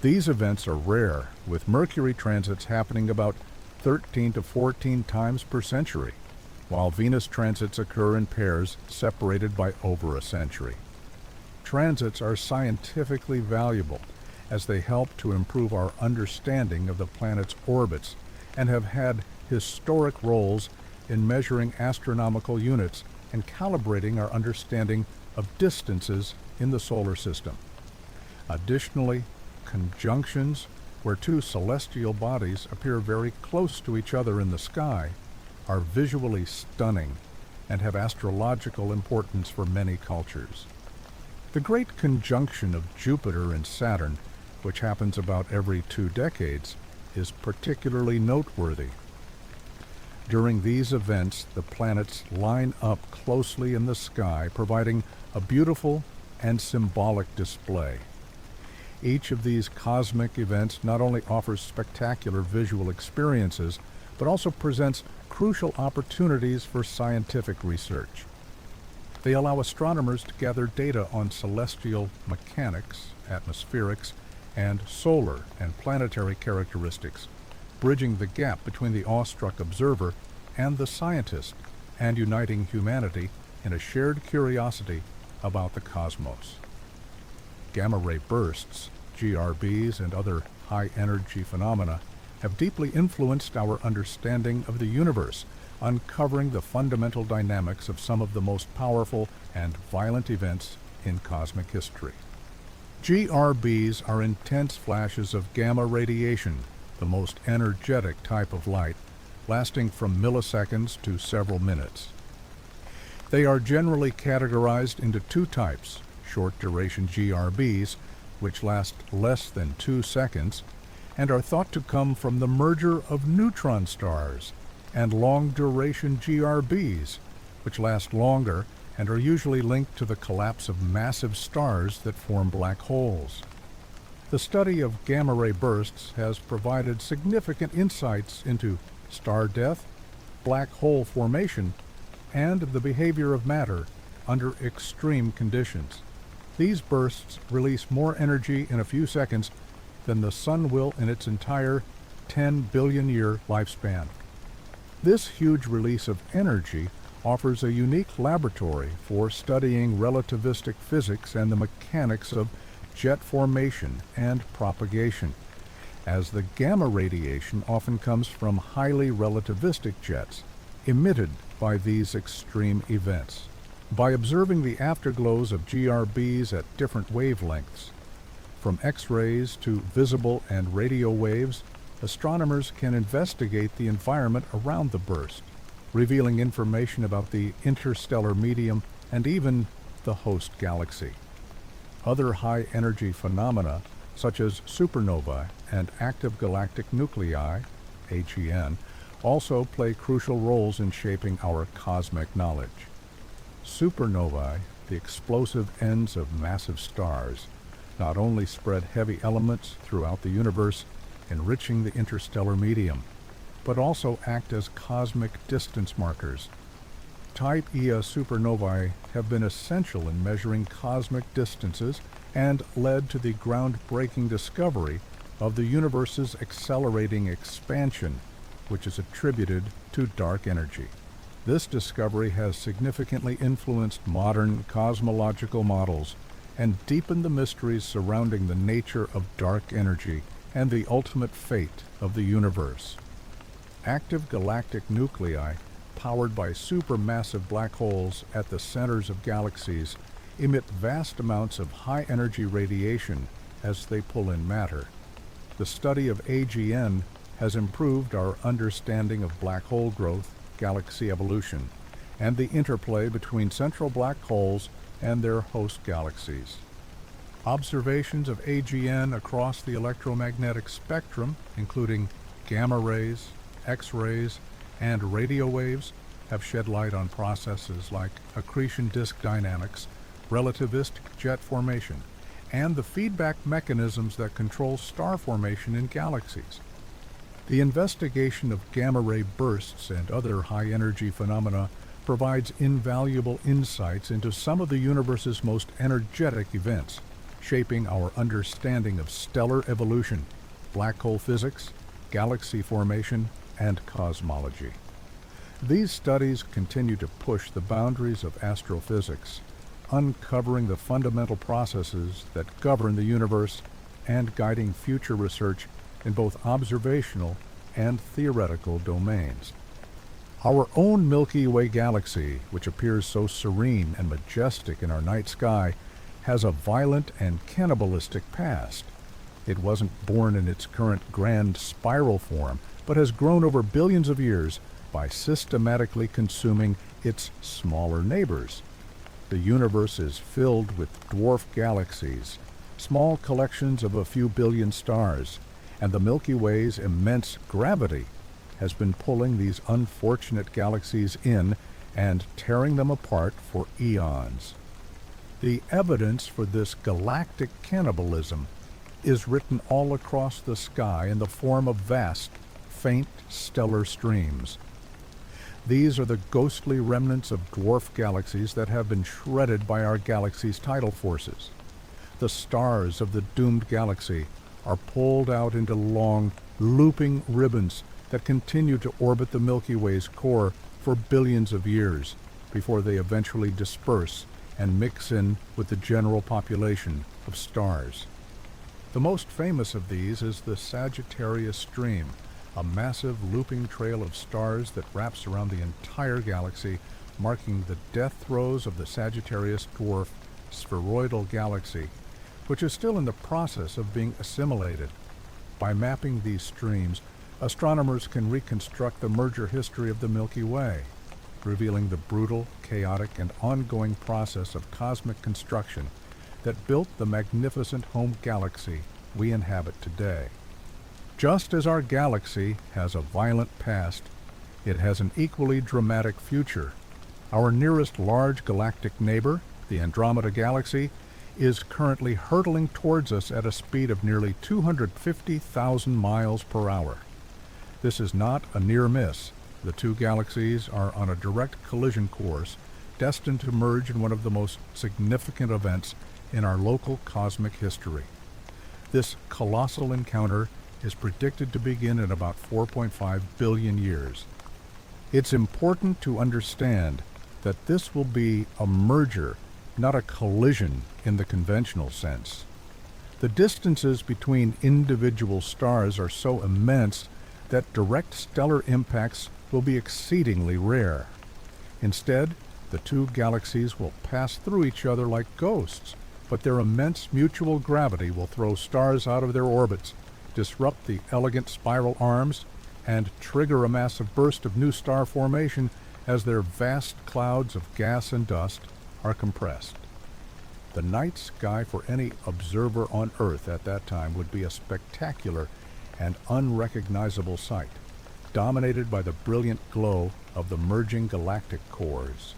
These events are rare, with Mercury transits happening about 13 to 14 times per century, while Venus transits occur in pairs separated by over a century. Transits are scientifically valuable as they help to improve our understanding of the planet's orbits and have had historic roles in measuring astronomical units and calibrating our understanding of distances in the solar system. Additionally, conjunctions, where two celestial bodies appear very close to each other in the sky, are visually stunning and have astrological importance for many cultures. The great conjunction of Jupiter and Saturn, which happens about every 2 decades, is particularly noteworthy. During these events, the planets line up closely in the sky, providing a beautiful and symbolic display. Each of these cosmic events not only offers spectacular visual experiences, but also presents crucial opportunities for scientific research. They allow astronomers to gather data on celestial mechanics, atmospherics, and solar and planetary characteristics, bridging the gap between the awestruck observer and the scientist, and uniting humanity in a shared curiosity about the cosmos. Gamma-ray bursts, GRBs, and other high-energy phenomena have deeply influenced our understanding of the universe, uncovering the fundamental dynamics of some of the most powerful and violent events in cosmic history. GRBs are intense flashes of gamma radiation, the most energetic type of light, lasting from milliseconds to several minutes. They are generally categorized into 2 types: short-duration GRBs, which last less than 2 seconds, and are thought to come from the merger of neutron stars, and long-duration GRBs, which last longer and are usually linked to the collapse of massive stars that form black holes. The study of gamma-ray bursts has provided significant insights into star death, black hole formation, and the behavior of matter under extreme conditions. These bursts release more energy in a few seconds than the Sun will in its entire 10 billion-year lifespan. This huge release of energy offers a unique laboratory for studying relativistic physics and the mechanics of jet formation and propagation, as the gamma radiation often comes from highly relativistic jets emitted by these extreme events. By observing the afterglows of GRBs at different wavelengths, from X-rays to visible and radio waves, astronomers can investigate the environment around the burst, revealing information about the interstellar medium and even the host galaxy. Other high-energy phenomena, such as supernovae and active galactic nuclei, AGN, also play crucial roles in shaping our cosmic knowledge. Supernovae, the explosive ends of massive stars, not only spread heavy elements throughout the universe, enriching the interstellar medium, but also act as cosmic distance markers. Type Ia supernovae have been essential in measuring cosmic distances and led to the groundbreaking discovery of the universe's accelerating expansion, which is attributed to dark energy. This discovery has significantly influenced modern cosmological models and deepened the mysteries surrounding the nature of dark energy and the ultimate fate of the universe. Active galactic nuclei, powered by supermassive black holes at the centers of galaxies, emit vast amounts of high-energy radiation as they pull in matter. The study of AGN has improved our understanding of black hole growth, galaxy evolution, and the interplay between central black holes and their host galaxies. Observations of AGN across the electromagnetic spectrum, including gamma rays, X-rays, and radio waves have shed light on processes like accretion disk dynamics, relativistic jet formation, and the feedback mechanisms that control star formation in galaxies. The investigation of gamma-ray bursts and other high-energy phenomena provides invaluable insights into some of the universe's most energetic events, shaping our understanding of stellar evolution, black hole physics, galaxy formation, and cosmology. These studies continue to push the boundaries of astrophysics, uncovering the fundamental processes that govern the universe and guiding future research in both observational and theoretical domains. Our own Milky Way galaxy, which appears so serene and majestic in our night sky, has a violent and cannibalistic past. It wasn't born in its current grand spiral form, but has grown over billions of years by systematically consuming its smaller neighbors. The universe is filled with dwarf galaxies, small collections of a few billion stars, and the Milky Way's immense gravity has been pulling these unfortunate galaxies in and tearing them apart for eons. The evidence for this galactic cannibalism is written all across the sky in the form of vast, faint stellar streams. These are the ghostly remnants of dwarf galaxies that have been shredded by our galaxy's tidal forces. The stars of the doomed galaxy are pulled out into long, looping ribbons that continue to orbit the Milky Way's core for billions of years before they eventually disperse and mix in with the general population of stars. The most famous of these is the Sagittarius Stream, a massive looping trail of stars that wraps around the entire galaxy, marking the death throes of the Sagittarius dwarf spheroidal galaxy, which is still in the process of being assimilated. By mapping these streams, astronomers can reconstruct the merger history of the Milky Way, revealing the brutal, chaotic, and ongoing process of cosmic construction that built the magnificent home galaxy we inhabit today. Just as our galaxy has a violent past, it has an equally dramatic future. Our nearest large galactic neighbor, the Andromeda Galaxy, is currently hurtling towards us at a speed of nearly 250,000 miles per hour. This is not a near miss. The two galaxies are on a direct collision course, destined to merge in one of the most significant events in our local cosmic history. This colossal encounter is predicted to begin in about 4.5 billion years. It's important to understand that this will be a merger, not a collision in the conventional sense. The distances between individual stars are so immense that direct stellar impacts will be exceedingly rare. Instead, the two galaxies will pass through each other like ghosts, but their immense mutual gravity will throw stars out of their orbits, disrupt the elegant spiral arms, and trigger a massive burst of new star formation as their vast clouds of gas and dust are compressed. The night sky for any observer on Earth at that time would be a spectacular and unrecognizable sight, dominated by the brilliant glow of the merging galactic cores.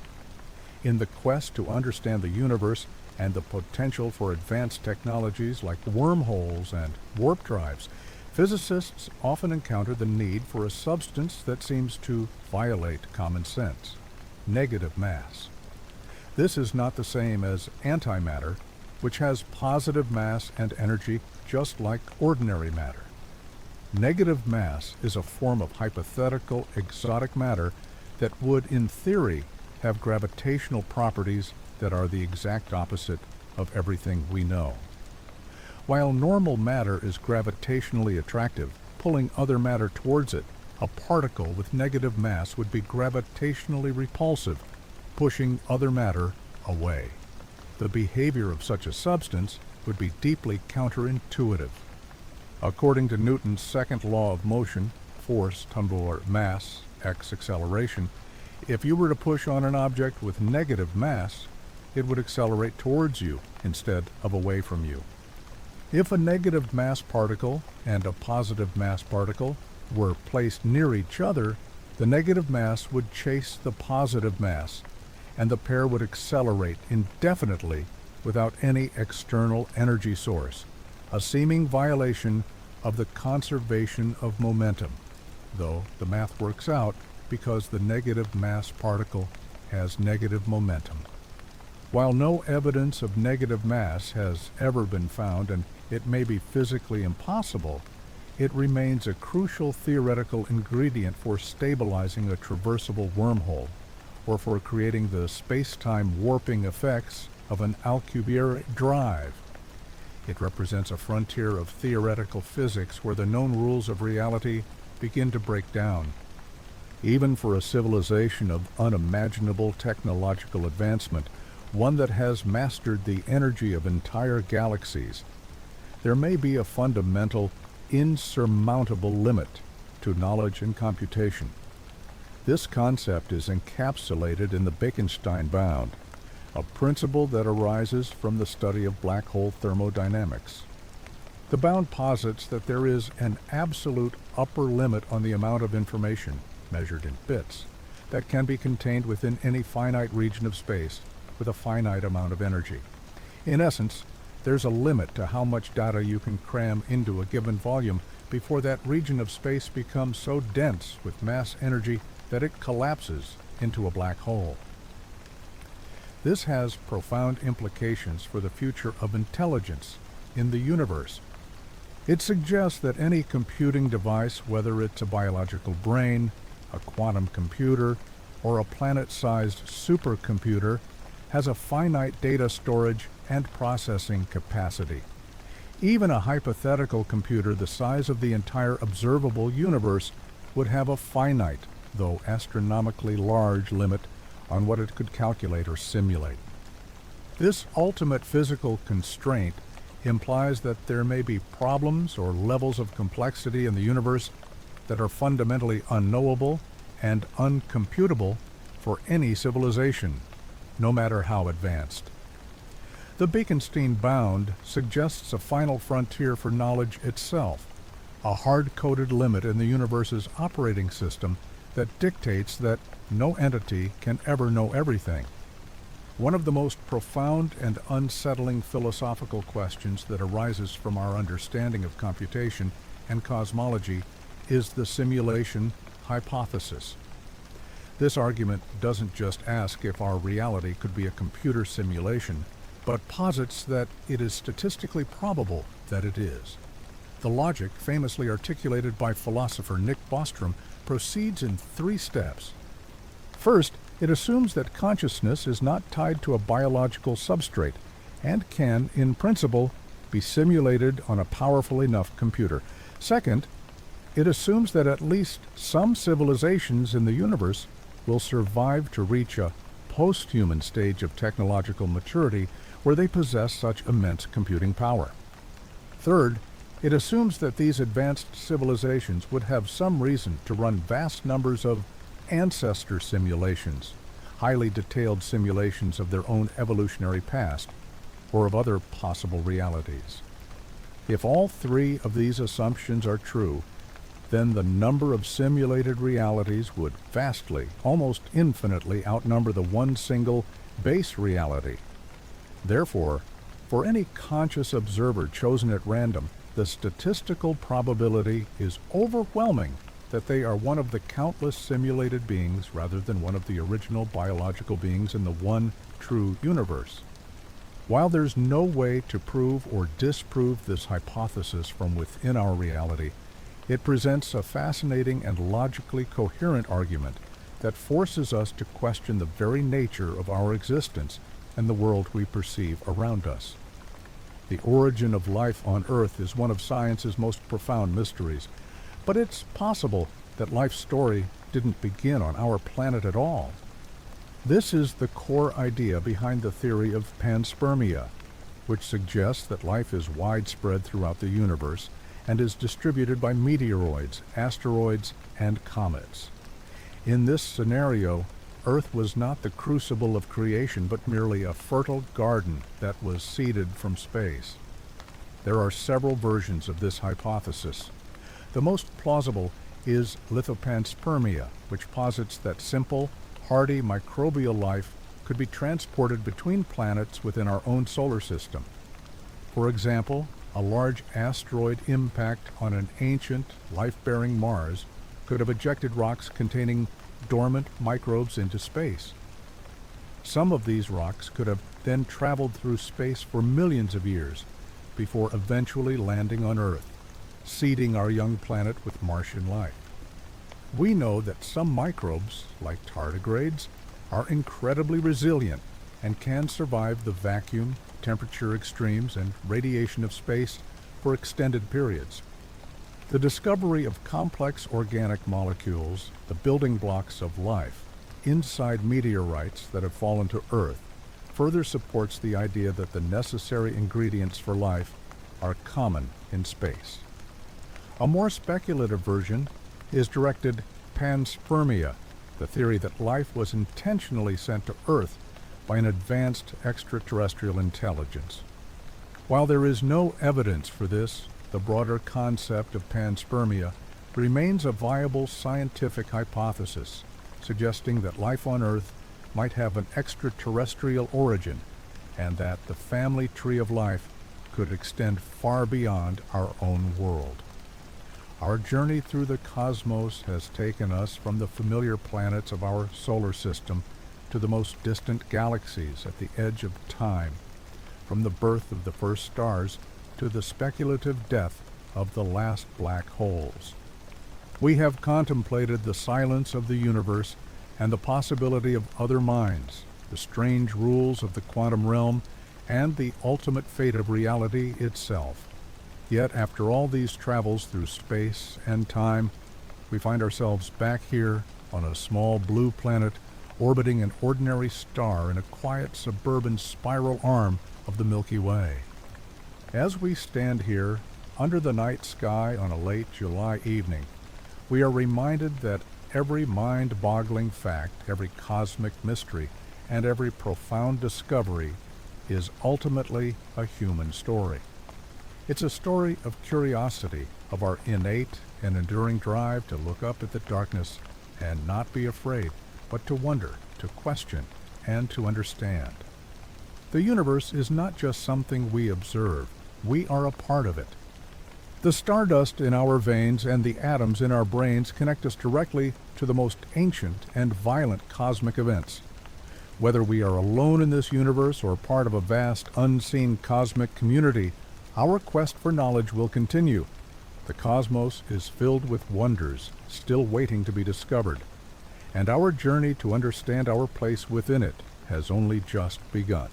In the quest to understand the universe and the potential for advanced technologies like wormholes and warp drives, physicists often encounter the need for a substance that seems to violate common sense: negative mass. This is not the same as antimatter, which has positive mass and energy just like ordinary matter. Negative mass is a form of hypothetical exotic matter that would, in theory, have gravitational properties that are the exact opposite of everything we know. While normal matter is gravitationally attractive, pulling other matter towards it, a particle with negative mass would be gravitationally repulsive, pushing other matter away. The behavior of such a substance would be deeply counterintuitive. According to Newton's second law of motion, force tumbled mass, x acceleration, if you were to push on an object with negative mass, it would accelerate towards you instead of away from you. If a negative mass particle and a positive mass particle were placed near each other, the negative mass would chase the positive mass, and the pair would accelerate indefinitely without any external energy source, a seeming violation of the conservation of momentum, though the math works out because the negative mass particle has negative momentum. While no evidence of negative mass has ever been found, and it may be physically impossible, it remains a crucial theoretical ingredient for stabilizing a traversable wormhole, or for creating the space-time warping effects of an Alcubierre drive. It represents a frontier of theoretical physics where the known rules of reality begin to break down. Even for a civilization of unimaginable technological advancement, one that has mastered the energy of entire galaxies, there may be a fundamental, insurmountable limit to knowledge and computation. This concept is encapsulated in the Bekenstein bound, a principle that arises from the study of black hole thermodynamics. The bound posits that there is an absolute upper limit on the amount of information, measured in bits, that can be contained within any finite region of space with a finite amount of energy. In essence, there's a limit to how much data you can cram into a given volume before that region of space becomes so dense with mass energy that it collapses into a black hole. This has profound implications for the future of intelligence in the universe. It suggests that any computing device, whether it's a biological brain, a quantum computer, or a planet-sized supercomputer, has a finite data storage and processing capacity. Even a hypothetical computer the size of the entire observable universe would have a finite, though astronomically large, limit on what it could calculate or simulate. This ultimate physical constraint implies that there may be problems or levels of complexity in the universe that are fundamentally unknowable and uncomputable for any civilization, no matter how advanced. The Bekenstein bound suggests a final frontier for knowledge itself, a hard-coded limit in the universe's operating system that dictates that no entity can ever know everything. One of the most profound and unsettling philosophical questions that arises from our understanding of computation and cosmology is the simulation hypothesis. This argument doesn't just ask if our reality could be a computer simulation, but posits that it is statistically probable that it is. The logic, famously articulated by philosopher Nick Bostrom, proceeds in 3 steps. First, it assumes that consciousness is not tied to a biological substrate and can, in principle, be simulated on a powerful enough computer. Second, it assumes that at least some civilizations in the universe will survive to reach a post-human stage of technological maturity where they possess such immense computing power. Third, it assumes that these advanced civilizations would have some reason to run vast numbers of ancestor simulations, highly detailed simulations of their own evolutionary past, or of other possible realities. If all 3 of these assumptions are true, then the number of simulated realities would vastly, almost infinitely, outnumber the one single base reality. Therefore, for any conscious observer chosen at random, the statistical probability is overwhelming that they are one of the countless simulated beings rather than one of the original biological beings in the one true universe. While there's no way to prove or disprove this hypothesis from within our reality, it presents a fascinating and logically coherent argument that forces us to question the very nature of our existence and the world we perceive around us. The origin of life on Earth is one of science's most profound mysteries, but it's possible that life's story didn't begin on our planet at all. This is the core idea behind the theory of panspermia, which suggests that life is widespread throughout the universe and is distributed by meteoroids, asteroids, and comets. In this scenario, Earth was not the crucible of creation, but merely a fertile garden that was seeded from space. There are several versions of this hypothesis. The most plausible is lithopanspermia, which posits that simple, hardy microbial life could be transported between planets within our own solar system. For example, a large asteroid impact on an ancient, life-bearing Mars could have ejected rocks containing dormant microbes into space. Some of these rocks could have then traveled through space for millions of years before eventually landing on Earth, seeding our young planet with Martian life. We know that some microbes, like tardigrades, are incredibly resilient and can survive the vacuum, temperature extremes, and radiation of space for extended periods. The discovery of complex organic molecules, the building blocks of life, inside meteorites that have fallen to Earth, further supports the idea that the necessary ingredients for life are common in space. A more speculative version is directed panspermia, the theory that life was intentionally sent to Earth by an advanced extraterrestrial intelligence. While there is no evidence for this, the broader concept of panspermia remains a viable scientific hypothesis, suggesting that life on Earth might have an extraterrestrial origin and that the family tree of life could extend far beyond our own world. Our journey through the cosmos has taken us from the familiar planets of our solar system to the most distant galaxies at the edge of time, from the birth of the first stars to the speculative death of the last black holes. We have contemplated the silence of the universe and the possibility of other minds, the strange rules of the quantum realm, and the ultimate fate of reality itself. Yet, after all these travels through space and time, we find ourselves back here on a small blue planet orbiting an ordinary star in a quiet suburban spiral arm of the Milky Way. As we stand here under the night sky on a late July evening, we are reminded that every mind-boggling fact, every cosmic mystery, and every profound discovery is ultimately a human story. It's a story of curiosity, of our innate and enduring drive to look up at the darkness and not be afraid, but to wonder, to question, and to understand. The universe is not just something we observe. We are a part of it. The stardust in our veins and the atoms in our brains connect us directly to the most ancient and violent cosmic events. Whether we are alone in this universe or part of a vast, unseen cosmic community, our quest for knowledge will continue. The cosmos is filled with wonders still waiting to be discovered, and our journey to understand our place within it has only just begun.